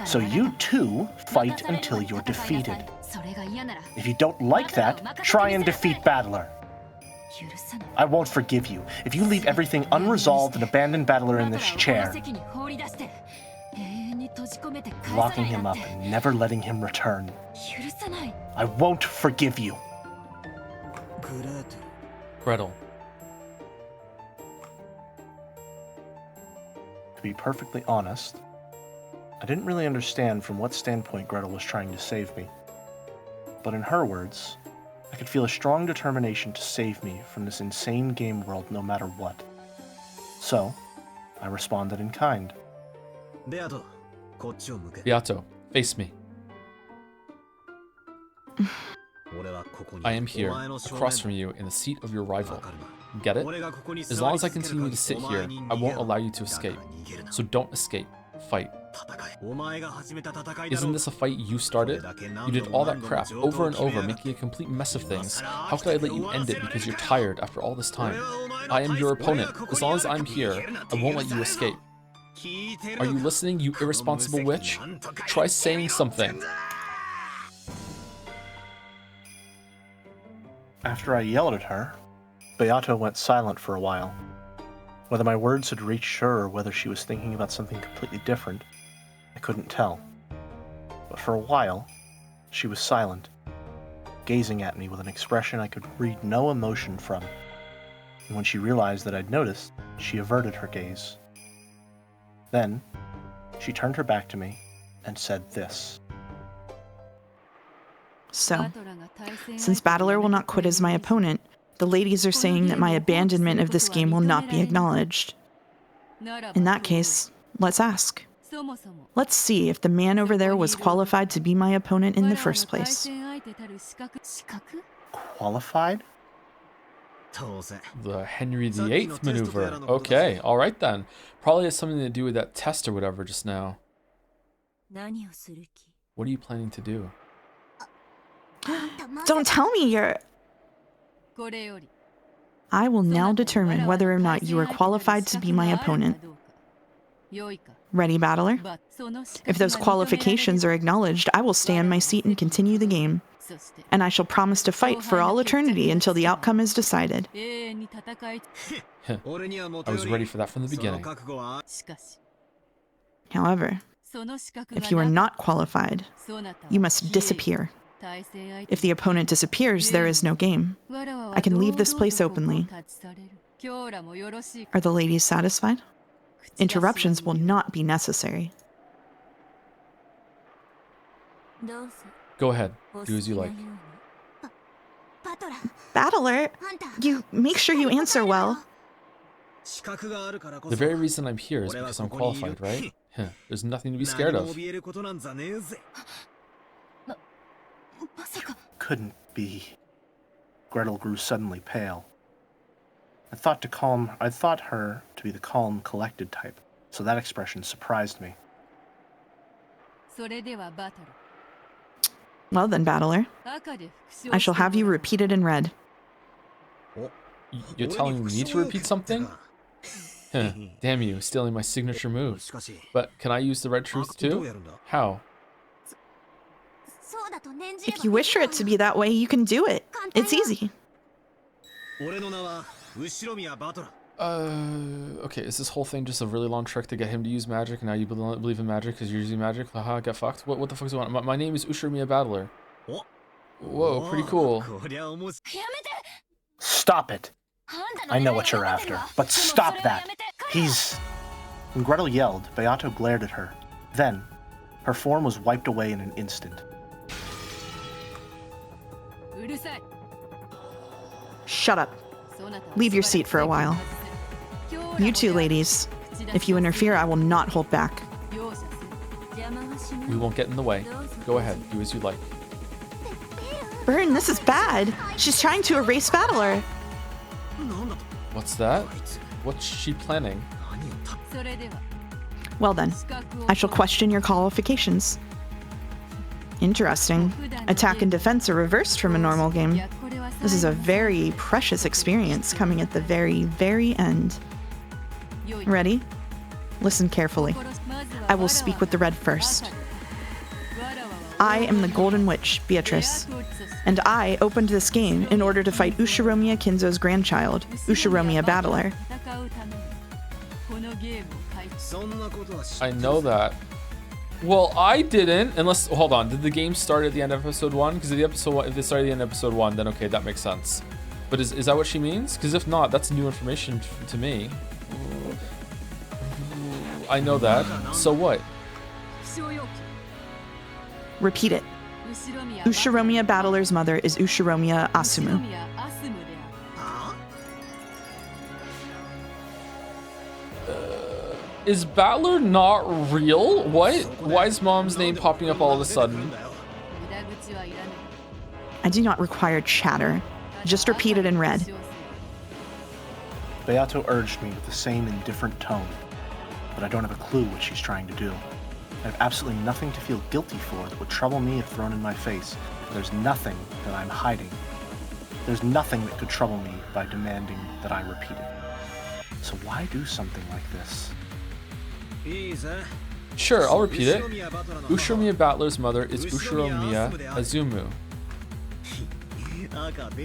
So you too fight until you're defeated. If you don't like that, try and defeat Battler. I won't forgive you if you leave everything unresolved and abandon Battler in this chair, locking him up and never letting him return. I won't forgive you. Gretel. To be perfectly honest, I didn't really understand from what standpoint Gretel was trying to save me. But in her words, I could feel a strong determination to save me from this insane game world no matter what. So, I responded in kind. Beato, face me. I am here, across from you, in the seat of your rival. Get it? As long as I continue to sit here, I won't allow you to escape. So don't escape. Fight. Isn't this a fight you started? You did all that crap over and over, making a complete mess of things. How could I let you end it because you're tired after all this time? I am your opponent. As long as I'm here, I won't let you escape. Are you listening, you irresponsible witch? Try saying something. After I yelled at her, Beato went silent for a while. Whether my words had reached her or whether she was thinking about something completely different, I couldn't tell. But for a while, she was silent, gazing at me with an expression I could read no emotion from. And when she realized that I'd noticed, she averted her gaze. Then, she turned her back to me and said this. So, since Battler will not quit as my opponent, the ladies are saying that my abandonment of this game will not be acknowledged. In that case, let's ask. Let's see if the man over there was qualified to be my opponent in the first place. Qualified? The Henry VIII maneuver. Okay, alright then. Probably has something to do with that test or whatever just now. What are you planning to do? Don't tell me you're... I will now determine whether or not you are qualified to be my opponent. Ready, Battler? If those qualifications are acknowledged, I will stay on my seat and continue the game. And I shall promise to fight for all eternity until the outcome is decided. I was ready for that from the beginning. However, if you are not qualified, you must disappear. If the opponent disappears, there is no game. I can leave this place openly. Are the ladies satisfied? Interruptions will not be necessary. Go ahead. Do as you like. Battler, you make sure you answer well. The very reason I'm here is because I'm qualified, right? There's nothing to be scared of. Couldn't be. Gretel grew suddenly pale. I thought her to be the calm, collected type, so that expression surprised me. Well then, Battler, I shall have you repeat it in red. You're telling me to repeat something? Damn you, stealing my signature move. But can I use the red truth too? How? If you wish for it to be that way, you can do it. It's easy. Okay, is this whole thing just a really long trick to get him to use magic, and now you believe in magic because you're using magic? Haha, get fucked. What the fuck is going on? My name is Ushiramiya Battler. Whoa, pretty cool. Stop it! I know what you're after, but stop that! When Gretel yelled, Beato glared at her. Then, her form was wiped away in an instant. Shut up. Leave your seat for a while. You two ladies, if you interfere, I will not hold back. We won't get in the way. Go ahead, do as you like. Burn, this is bad. She's trying to erase Battler. What's that? What's she planning? Well then, I shall question your qualifications. Interesting. Attack and defense are reversed from a normal game. This is a very precious experience coming at the very, very end. Ready? Listen carefully. I will speak with the red first. I am the Golden Witch, Beatrice, and I opened this game in order to fight Ushiromiya Kinzo's grandchild, Ushiromiya Battler. I know that. Well, I didn't, unless, hold on, did the game start at the end of episode 1? Because if it started at the end of episode 1, then okay, that makes sense. But is that what she means? Because if not, that's new information to me. I know that. So what? Repeat it. Ushiromiya Battler's mother is Ushiromiya Asumu. Is Battler not real? What? Why is mom's name popping up all of a sudden? I do not require chatter. Just repeat it in red. Beato urged me with the same indifferent tone, but I don't have a clue what she's trying to do. I have absolutely nothing to feel guilty for that would trouble me if thrown in my face. There's nothing that I'm hiding. There's nothing that could trouble me by demanding that I repeat it. So why do something like this? Sure, I'll repeat it. Ushiromiya Battler's mother is Ushiromiya Azumu.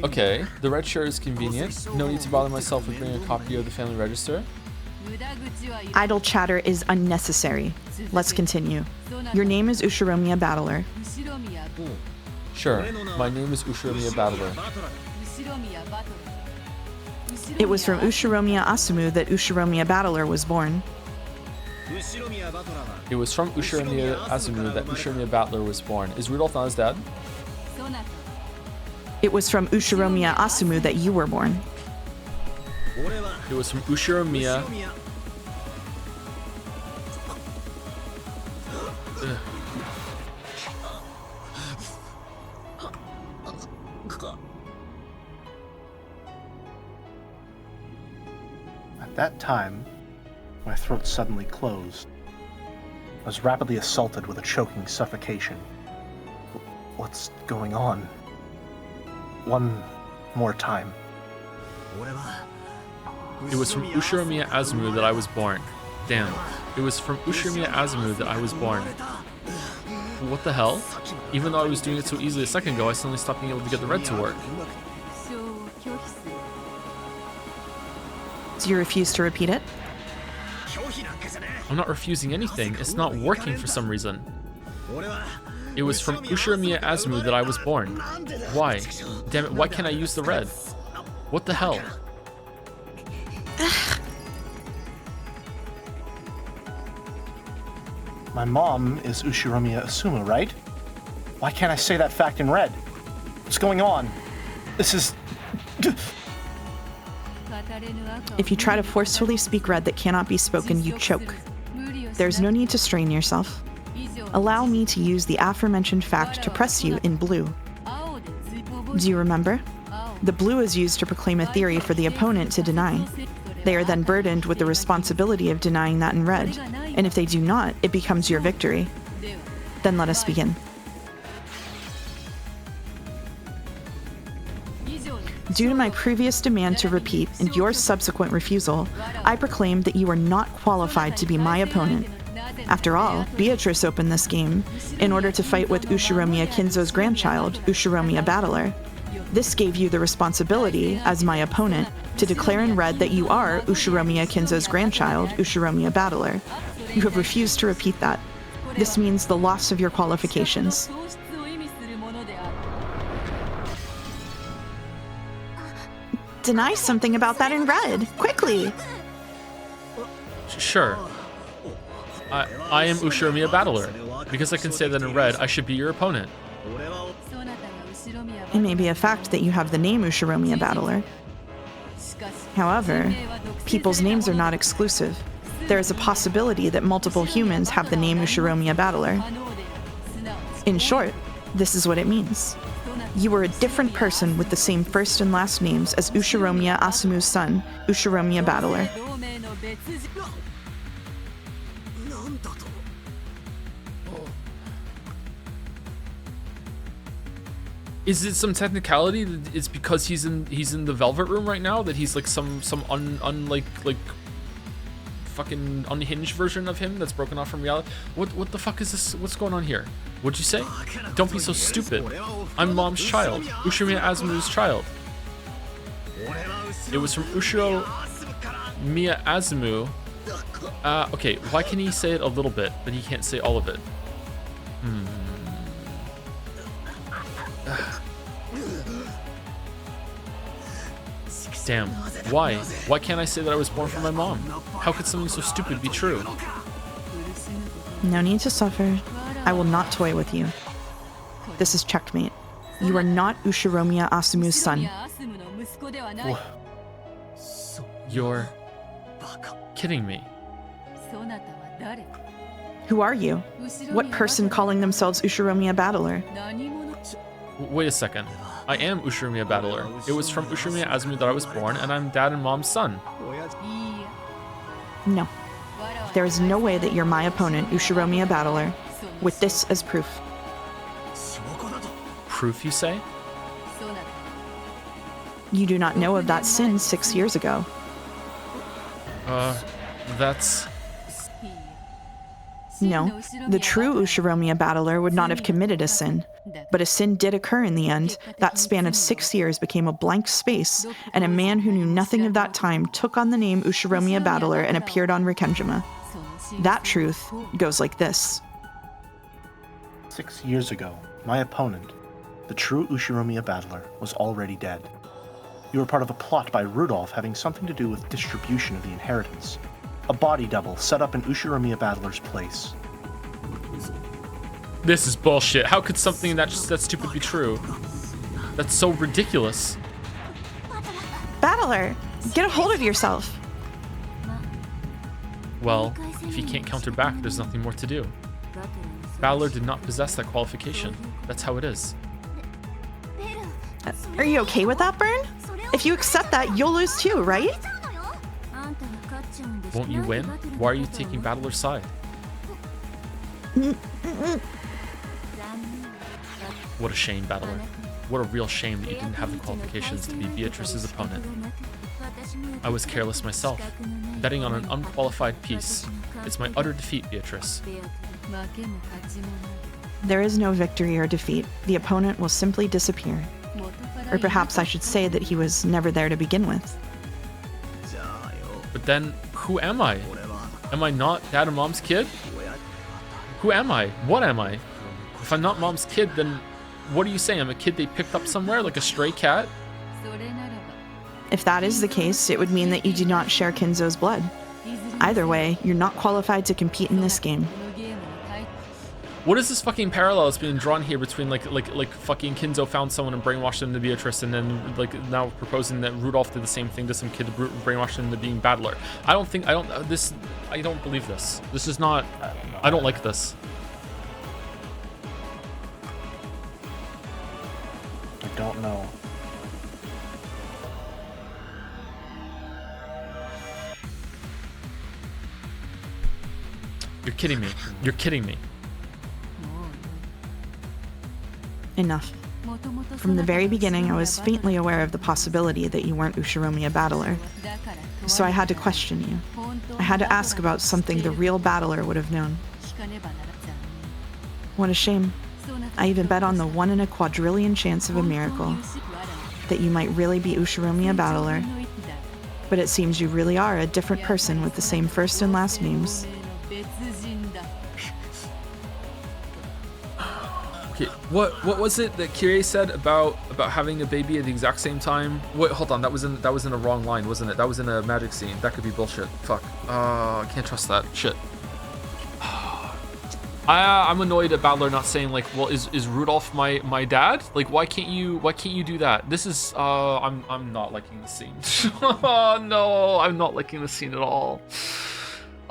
Okay, the red shirt is convenient. No need to bother myself with bringing a copy of the family register. Idle chatter is unnecessary. Let's continue. Your name is Ushiromiya Battler. Sure, my name is Ushiromiya Battler. It was from Ushiromiya Asumu that Ushiromiya Battler was born. It was from Ushiromiya Azumu that Ushiromiya Battler was born. Is Rudolph not his dad? It was from Ushiromiya Asumu that you were born. It was from Ushiromiya. At that time, my throat suddenly closed. I was rapidly assaulted with a choking suffocation. What's going on? One more time. It was from Ushiromiya Azumu that I was born. Damn. It was from Ushiromiya Azumu that I was born. What the hell? Even though I was doing it so easily a second ago, I suddenly stopped being able to get the red to work. Do you refuse to repeat it? I'm not refusing anything. It's not working for some reason. It was from Ushiromiya Azumu that I was born. Why? Damn it, why can't I use the red? What the hell? My mom is Ushiromiya Asumu, right? Why can't I say that fact in red? What's going on? This is... If you try to forcefully speak red that cannot be spoken, you choke. There's no need to strain yourself. Allow me to use the aforementioned fact to press you in blue. Do you remember? The blue is used to proclaim a theory for the opponent to deny. They are then burdened with the responsibility of denying that in red, and if they do not, it becomes your victory. Then let us begin. Due to my previous demand to repeat and your subsequent refusal, I proclaim that you are not qualified to be my opponent. After all, Beatrice opened this game in order to fight with Ushiromiya Kinzo's grandchild, Ushiromiya Battler. This gave you the responsibility, as my opponent, to declare in red that you are Ushiromiya Kinzo's grandchild, Ushiromiya Battler. You have refused to repeat that. This means the loss of your qualifications. Deny something about that in red, quickly! Sure. I am Ushiromiya Battler. Because I can say that in red, I should be your opponent. It may be a fact that you have the name Ushiromiya Battler. However, people's names are not exclusive. There is a possibility that multiple humans have the name Ushiromiya Battler. In short, this is what it means. You are a different person with the same first and last names as Ushiromiya Asumu's son, Ushiromiya Battler. Is it some technicality that it's because he's in the Velvet Room right now, that he's like some fucking unhinged version of him that's broken off from reality? What the fuck is this? What's going on here? What'd you say? Don't be so stupid. I'm Mom's child. Ushiromiya Asumu's child. It was from Ushiromiya Asumu. Okay, why can he say it a little bit, but he can't say all of it? Damn. Why? Why can't I say that I was born from my mom? How could something so stupid be true? No need to suffer. I will not toy with you. This is checkmate. You are not Ushiromiya Asumu's son. You're kidding me. Who are you? What person calling themselves Ushiromiya Battler? Wait a second. I am Ushiromiya Battler. It was from Ushiromiya Asumu that I was born, and I'm Dad and Mom's son. No. There is no way that you're my opponent, Ushiromiya Battler, with this as proof. Proof, you say? You do not know of that sin 6 years ago. That's... No, the true Ushiromiya Battler would not have committed a sin. But a sin did occur in the end. That span of 6 years became a blank space, and a man who knew nothing of that time took on the name Ushiromiya Battler and appeared on Rikkenjima. That truth goes like this. 6 years ago, my opponent, the true Ushiromiya Battler, was already dead. You were part of a plot by Rudolph having something to do with distribution of the inheritance. A body double set up in Ushiromiya Battler's place. This is bullshit. How could something that stupid be true? That's so ridiculous. Battler, get a hold of yourself. Well, if he can't counter back, there's nothing more to do. Battler did not possess that qualification. That's how it is. Are you okay with that, Burn? If you accept that, you'll lose too, right? Won't you win? Why are you taking Battler's side? What a shame, Battler. What a real shame that you didn't have the qualifications to be Beatrice's opponent. I was careless myself, betting on an unqualified piece. It's my utter defeat, Beatrice. There is no victory or defeat. The opponent will simply disappear. Or perhaps I should say that he was never there to begin with. But then, who am I? Am I not Dad and Mom's kid? Who am I? What am I? If I'm not Mom's kid, then what are you saying? I'm a kid they picked up somewhere, like a stray cat? If that is the case, it would mean that you do not share Kinzo's blood. Either way, you're not qualified to compete in this game. What is this fucking parallel that's being drawn here between like fucking Kinzo found someone and brainwashed them to Beatrice, and then like now proposing that Rudolph did the same thing to some kid to brainwash them into being Battler? I don't believe this. This is not. I don't like this. I don't know. You're kidding me. You're kidding me. Enough. From the very beginning, I was faintly aware of the possibility that you weren't Ushiromi a battler. So I had to question you. I had to ask about something the real battler would have known. What a shame. I even bet on the 1 in a quadrillion chance of a miracle that you might really be Ushiromi a battler. But it seems you really are a different person with the same first and last names. Okay, what was it that Kirie said about having a baby at the exact same time? Wait, hold on, that was in a wrong line, wasn't it? That was in a magic scene. That could be bullshit. Fuck. I can't trust that. Shit. I'm annoyed at Battler not saying like, well, is Rudolph my dad? Like, why can't you do that? This is I'm not liking the scene. Oh no, I'm not liking the scene at all.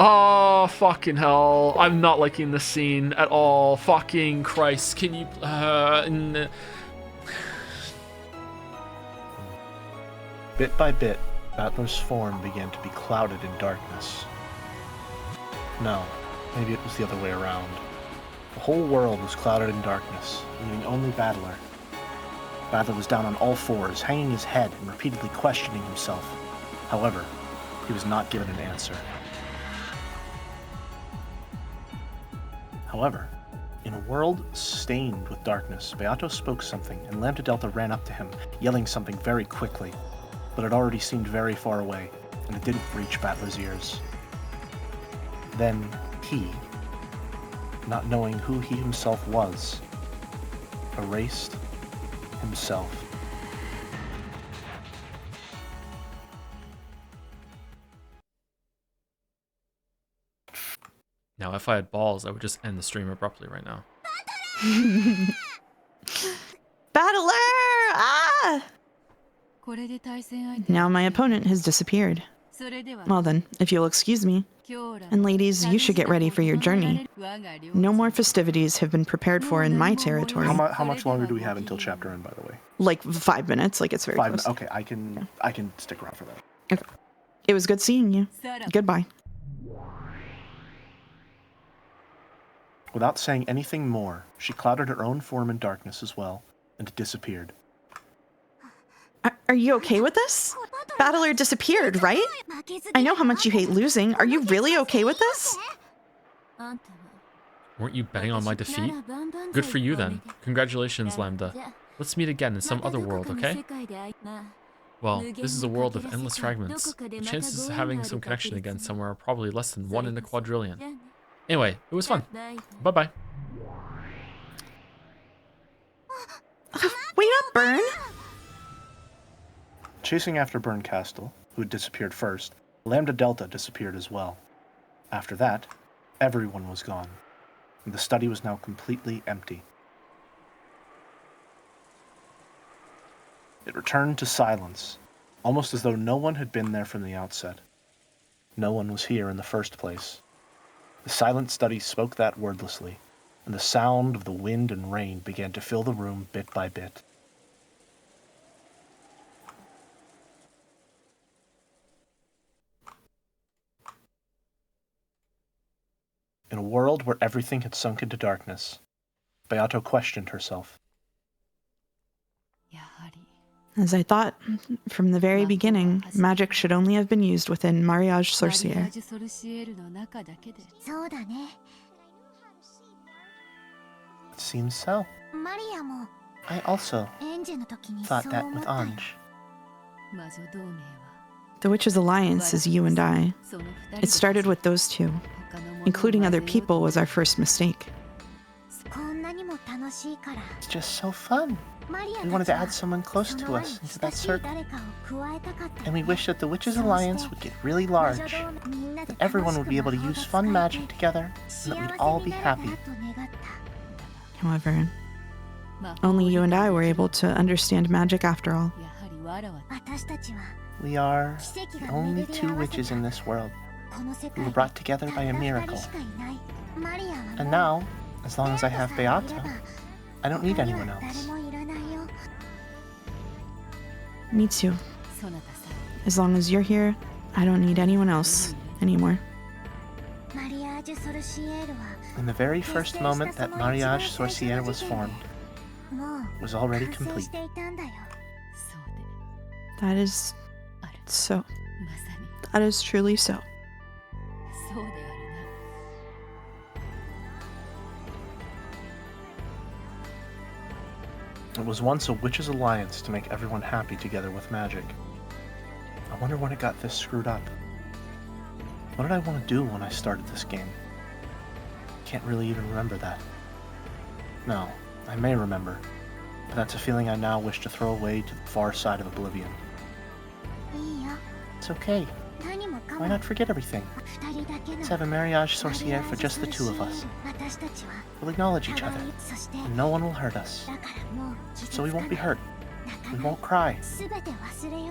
Oh, fucking hell. I'm not liking this scene at all. Fucking Christ. Can you... Bit by bit, Battler's form began to be clouded in darkness. No, maybe it was the other way around. The whole world was clouded in darkness, leaving only Battler. Battler was down on all fours, hanging his head and repeatedly questioning himself. However, he was not given an answer. However, in a world stained with darkness, Beato spoke something, and Lambda Delta ran up to him, yelling something very quickly, but it already seemed very far away, and it didn't reach Battler's ears. Then he, not knowing who he himself was, erased himself. Now, if I had balls, I would just end the stream abruptly right now. Battler! Ah! Now my opponent has disappeared. Well then, if you'll excuse me. And ladies, you should get ready for your journey. No more festivities have been prepared for in my territory. How much longer do we have until chapter end, by the way? Like 5 minutes, like it's very close. Okay, I can stick around for that. Okay. It was good seeing you. Goodbye. Without saying anything more, she clouded her own form in darkness as well, and disappeared. Are you okay with this? Battler disappeared, right? I know how much you hate losing. Are you really okay with this? Weren't you betting on my defeat? Good for you then. Congratulations, Lambda. Let's meet again in some other world, okay? Well, this is a world of endless fragments. The chances of having some connection again somewhere are probably less than 1 in a quadrillion. Anyway, it was fun. Bye-bye. Wait up, Burn! Chasing after Burn Castle, who had disappeared first, Lambda Delta disappeared as well. After that, everyone was gone, and the study was now completely empty. It returned to silence, almost as though no one had been there from the outset. No one was here in the first place. The silent study spoke that wordlessly, and the sound of the wind and rain began to fill the room bit by bit. In a world where everything had sunk into darkness, Beato questioned herself. As I thought, from the very beginning, magic should only have been used within Mariage Sorcière. It seems so. I also thought that with Ange. The Witches' Alliance is you and I. It started with those two. Including other people was our first mistake. It's just so fun. We wanted to add someone close to us into that circle. And we wish that the Witches' Alliance would get really large. That everyone would be able to use fun magic together, and that we'd all be happy. However, only you and I were able to understand magic after all. We are the only two witches in this world who were brought together by a miracle. And now, as long as I have Beato, I don't need anyone else. Me too. As long as you're here, I don't need anyone else anymore. In the very first moment that Mariage Sorcière was formed, it was already complete. That is so. That is truly so. It was once a witches' alliance to make everyone happy together with magic. I wonder when it got this screwed up. What did I want to do when I started this game? Can't really even remember that. No, I may remember, but that's a feeling I now wish to throw away to the far side of oblivion. It's okay. Why not forget everything? Let's have a mariage sorcière for just the two of us. We'll acknowledge each other, and no one will hurt us. So we won't be hurt. We won't cry.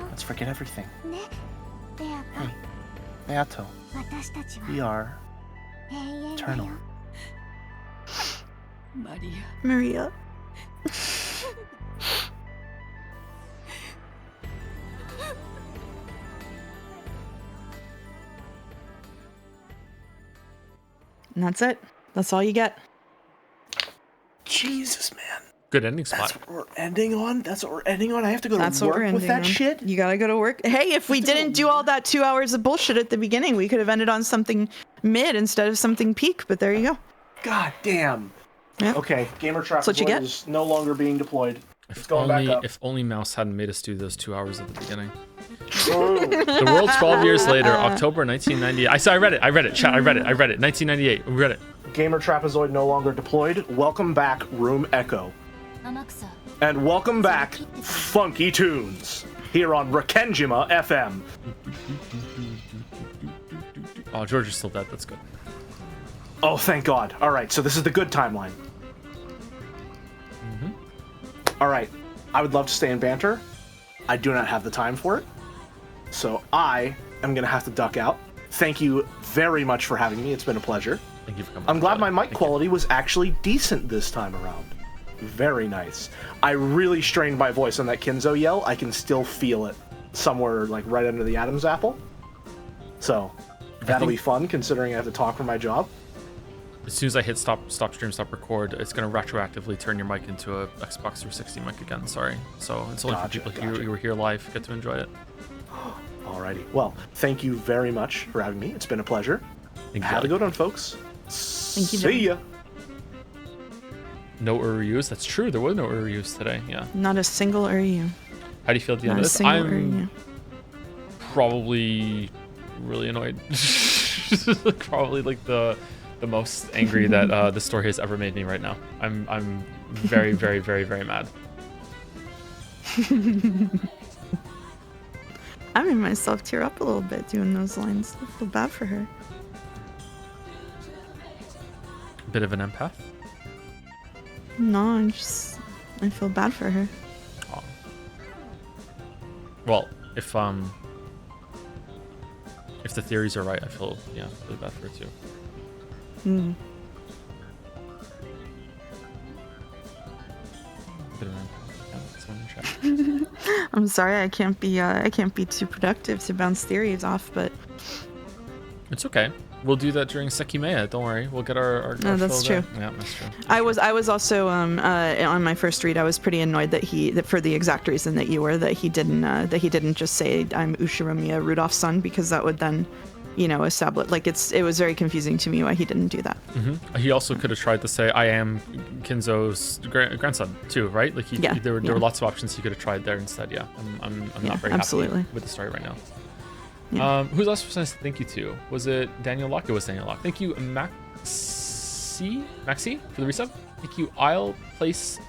Let's forget everything. Hey, Beato, we are eternal. Maria. And that's it. That's all you get. Jesus, man. Good ending spot. That's what we're ending on? That's what we're ending on? I have to go That's to what we're work with ending that on. shit? You gotta go to work. Hey, if we didn't do all that 2 hours of bullshit at the beginning, we could have ended on something mid instead of something peak, but there you go. God damn. Yeah. Okay, Gamer Trap That's what you get. is no longer being deployed. It's If going only, back up. if only Mouse hadn't made us do those 2 hours at the beginning. True. The world 12 years later, October 1998. I read it. Chat, I read it. 1998. We read it. Gamer Trapezoid no longer deployed. Welcome back, Room Echo. And welcome back, Funky Tunes, here on Rakenjima FM. Oh, George is still dead. That's good. Oh, thank God. All right, so this is the good timeline. All right, I would love to stay in banter. I do not have the time for it. So I am going to have to duck out. Thank you very much for having me. It's been a pleasure. Thank you for coming. I'm glad my mic quality was actually decent this time around. Very nice. I really strained my voice on that Kinzo yell. I can still feel it somewhere like right under the Adam's apple. So that'll be fun considering I have to talk for my job. As soon as I hit stop stream, stop record, it's going to retroactively turn your mic into a Xbox 360 mic again. Sorry. So it's only for people who were here live get to enjoy it. Alrighty. Well, thank you very much for having me. It's been a pleasure. Have a good one, folks. Thank you, See ya. No Uryus. That's true. There was no Uryus today. Yeah. Not a single Uryu. How do you feel at the end Not of a this? single I'm Uryu. probably really annoyed. Probably like the most angry that the story has ever made me right now. I'm very, very, very, very mad. I made myself tear up a little bit doing those lines. I feel bad for her. Bit of an empath. No, I feel bad for her. Oh. Well, if the theories are right, I feel really bad for her too. Hmm. Bit of an empath. Yeah, someone in chat. I'm sorry, I can't be too productive to bounce theories off, but It's okay. We'll do that during Sekimea. Don't worry. We'll get our that's fill true. there. Yeah, that's true. I was also on my first read. I was pretty annoyed that for the exact reason that you were, that he didn't just say I'm Ushiromiya Rudolph's son, because that would then, establish it was very confusing to me why he didn't do that. Mm-hmm. He also could have tried to say I am Kinzo's grandson too, right? Like there were lots of options he could have tried there instead. Yeah, I'm not very absolutely happy with the story right now. Yeah. Who's else was nice to thank you to? Was it Daniel Locke? It was Daniel Locke. Thank you, Maxi for the resub. Thank you, Isle Place,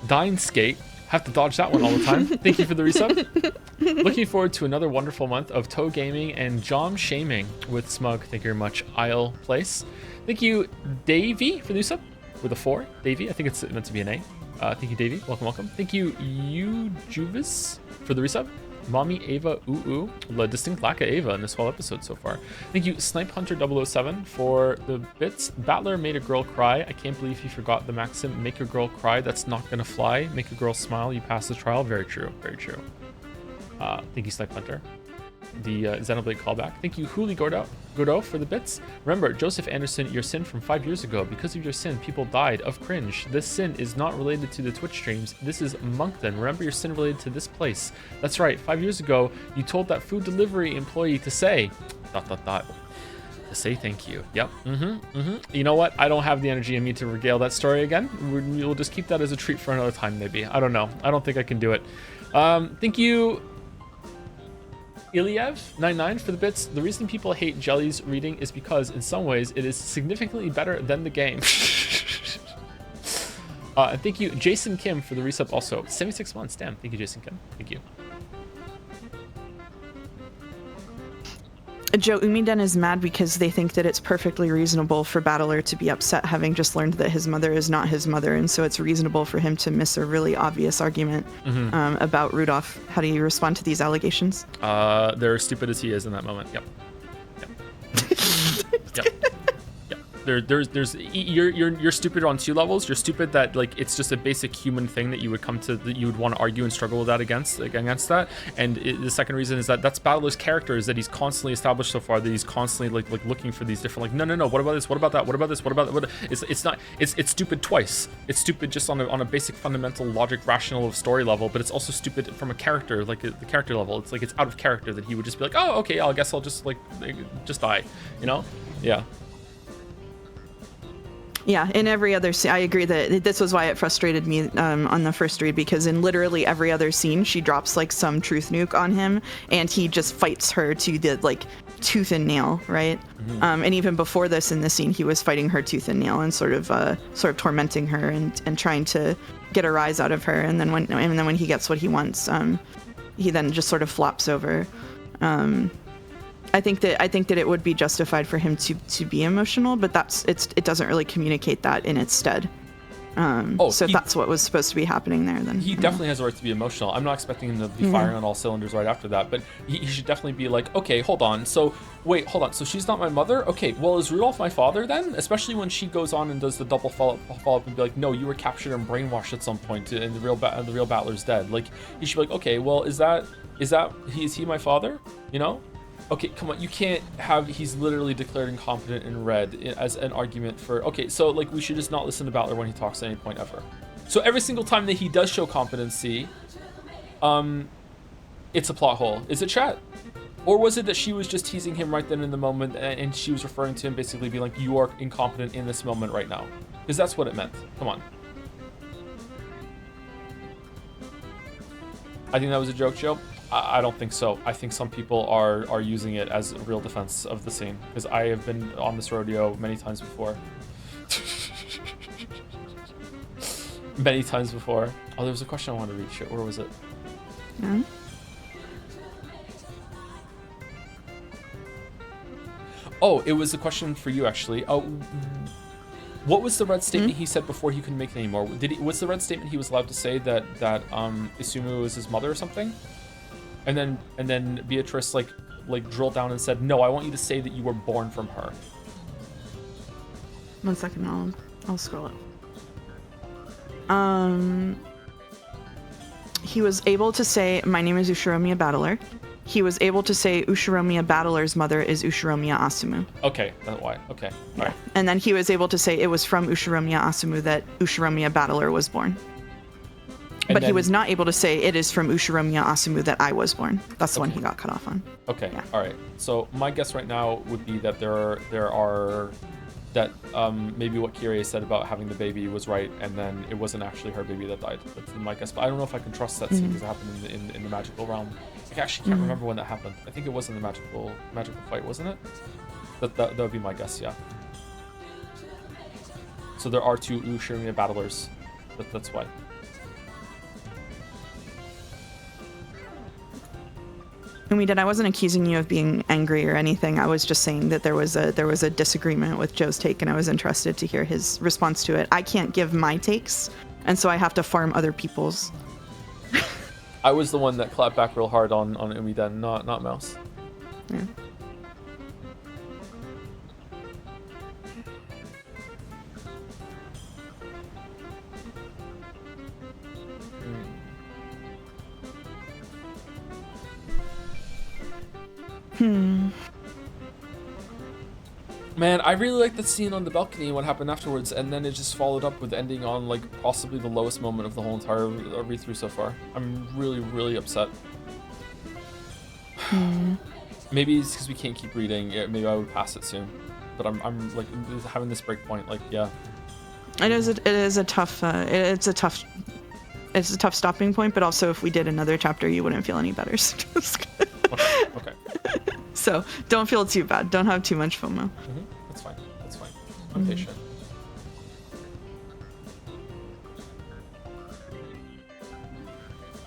Dine Skate, Have to dodge that one all the time. Thank you for the resub. Looking forward to another wonderful month of toe gaming and jom shaming with Smug. Thank you very much, Isle Place. Thank you, Davey, for the resub with a 4. Davey, I think it's meant to be an A. Thank you, Davey. Welcome, welcome. Thank you, Juvis, for the resub. Mommy Ava Ooh La distinct lack of Ava in this whole episode so far. Thank you, Snipe Hunter 007 for the bits. Battler made a girl cry. I can't believe he forgot the maxim. Make a girl cry, that's not gonna fly. Make a girl smile, you pass the trial. Very true, very true. Thank you, Snipe Hunter. The Xenoblade callback. Thank you, Huli Gordo for the bits. Remember, Joseph Anderson, your sin from 5 years ago. Because of your sin, people died of cringe. This sin is not related to the Twitch streams. This is Moncton. Remember your sin related to this place. That's right. 5 years ago, you told that food delivery employee to say ... To say thank you. Yep. You know what? I don't have the energy in me to regale that story again. We'll just keep that as a treat for another time, maybe. I don't know. I don't think I can do it. Thank you, Iliev99 for the bits. The reason people hate Jelly's reading is because in some ways it is significantly better than the game. And thank you, Jason Kim, for the resub also. 76 months, damn. Thank you, Jason Kim. Thank you. Joe, Umiden is mad because they think that it's perfectly reasonable for Battler to be upset having just learned that his mother is not his mother, and so it's reasonable for him to miss a really obvious argument about Rudolph. How do you respond to these allegations? They're as stupid as he is in that moment. Yep. Yep. You're stupid on 2 levels. You're stupid that like it's just a basic human thing that you would come to, that you would want to argue and struggle with that against that. And the second reason is that's Battler's character, is that he's constantly established so far that he's constantly like looking for these different like no. What about this? What about that? What about this? What about what? It's stupid twice. It's stupid just on a basic fundamental logic rational of story level, but it's also stupid from a character like the character level. It's like it's out of character that he would just be like, oh okay, I guess I'll just like just die, you know? Yeah. Yeah, in every other scene, I agree that this was why it frustrated me on the first read, because in literally every other scene, she drops like some truth nuke on him, and he just fights her to the like tooth and nail, right? And even before this, in this scene, he was fighting her tooth and nail and sort of tormenting her and trying to get a rise out of her. And then when he gets what he wants, he then just sort of flops over. I think that it would be justified for him to be emotional, but it doesn't really communicate that in its stead. So that's what was supposed to be happening there. Then he definitely has a right to be emotional. I'm not expecting him to be firing on all cylinders right after that, but he should definitely be like, okay, hold on. So she's not my mother. Okay, well, is Rudolph my father then? Especially when she goes on and does the double follow up and be like, no, you were captured and brainwashed at some point, and the real Battler's dead. Like he should be like, okay, well, is he my father? You know? Okay, come on, you can't have he's literally declared incompetent in red as an argument for, okay, so like we should just not listen to Battler when he talks at any point ever. So every single time that he does show competency, it's a plot hole. Is it, chat? Or was it that she was just teasing him right then in the moment and she was referring to him basically being like, you are incompetent in this moment right now? Because that's what it meant. Come on. I think that was a joke, Joe. I don't think so. I think some people are using it as a real defense of the scene, because I have been on this rodeo many times before. Many times before. Oh, there was a question I wanted to read. Shit, where was it? Yeah. Oh, it was a question for you actually. What was the red statement he said before he couldn't make it anymore? Was the red statement he was allowed to say that Isumu was his mother or something? And then Beatrice like drilled down and said, no, I want you to say that you were born from her. 1 second, I'll scroll up. He was able to say, my name is Ushiromiya Battler. He was able to say Ushiromiya Battler's mother is Ushiromiya Asumu. Okay, that's why. Okay, all right. And then he was able to say it was from Ushiromiya Asumu that Ushiromiya Battler was born. But he was not able to say it is from Ushiromiya Asumu that I was born. That's the one he got cut off on. Okay, yeah. All right. So my guess right now would be that there are that maybe what Kyrie said about having the baby was right, and then it wasn't actually her baby that died. That's my guess. But I don't know if I can trust that scene because it happened in the magical realm. I actually can't remember when that happened. I think it was in the magical fight, wasn't it? That would be my guess. Yeah. So there are 2 Ushiromiya battlers. That's why. I wasn't accusing you of being angry or anything. I was just saying that there was a disagreement with Joe's take, and I was interested to hear his response to it. I can't give my takes, and so I have to farm other people's. I was the one that clapped back real hard on Umi then, not Mouse. Yeah. Man, I really liked that scene on the balcony and what happened afterwards, and then it just followed up with ending on like possibly the lowest moment of the whole entire read-through so far. I'm really, really upset. Maybe it's because we can't keep reading. Yeah, maybe I would pass it soon, but I'm like having this break point. Like, yeah, It is a tough stopping point, but also if we did another chapter, you wouldn't feel any better. okay. So don't feel too bad. Don't have too much FOMO. That's fine. That's fine. I'm patient.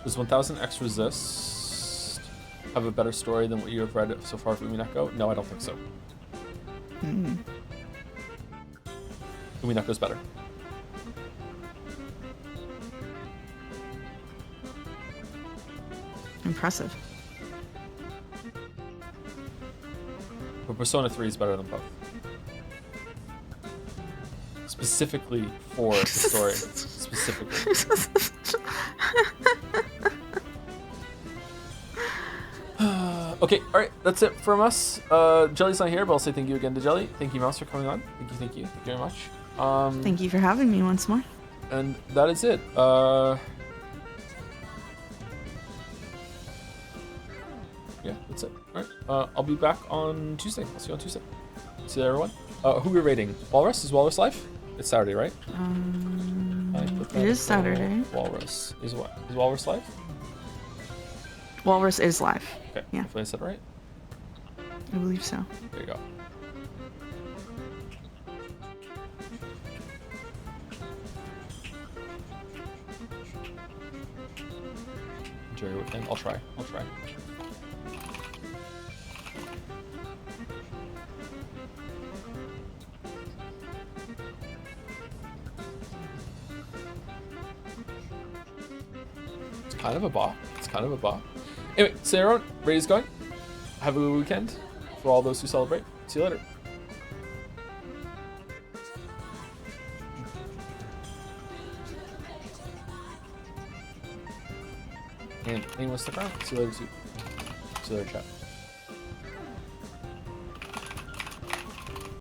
Does 1000X Resist have a better story than what you have read so far of Umineko? No, I don't think so. Umineko's better. Impressive. But Persona 3 is better than both. Specifically for the story. Specifically. Okay, alright, that's it from us. Jelly's not here, but I'll say thank you again to Jelly. Thank you, Mouse, for coming on. Thank you very much. Thank you for having me once more. And that is it. Yeah, that's it. Alright, I'll be back on Tuesday. I'll see you on Tuesday. See you, everyone. Who we're rating? Walrus? Is Walrus live? It's Saturday, right? It is Saturday. Walrus. Is Walrus live? Walrus is live. Okay, Yeah. hopefully I said it right. I believe so. There you go. Enjoy your weekend. I'll try. It's kind of a bop. Anyway, so everyone, Ray's going. Have a good weekend for all those who celebrate. See you later. And anyone stick around? See you later too. See you later, chat.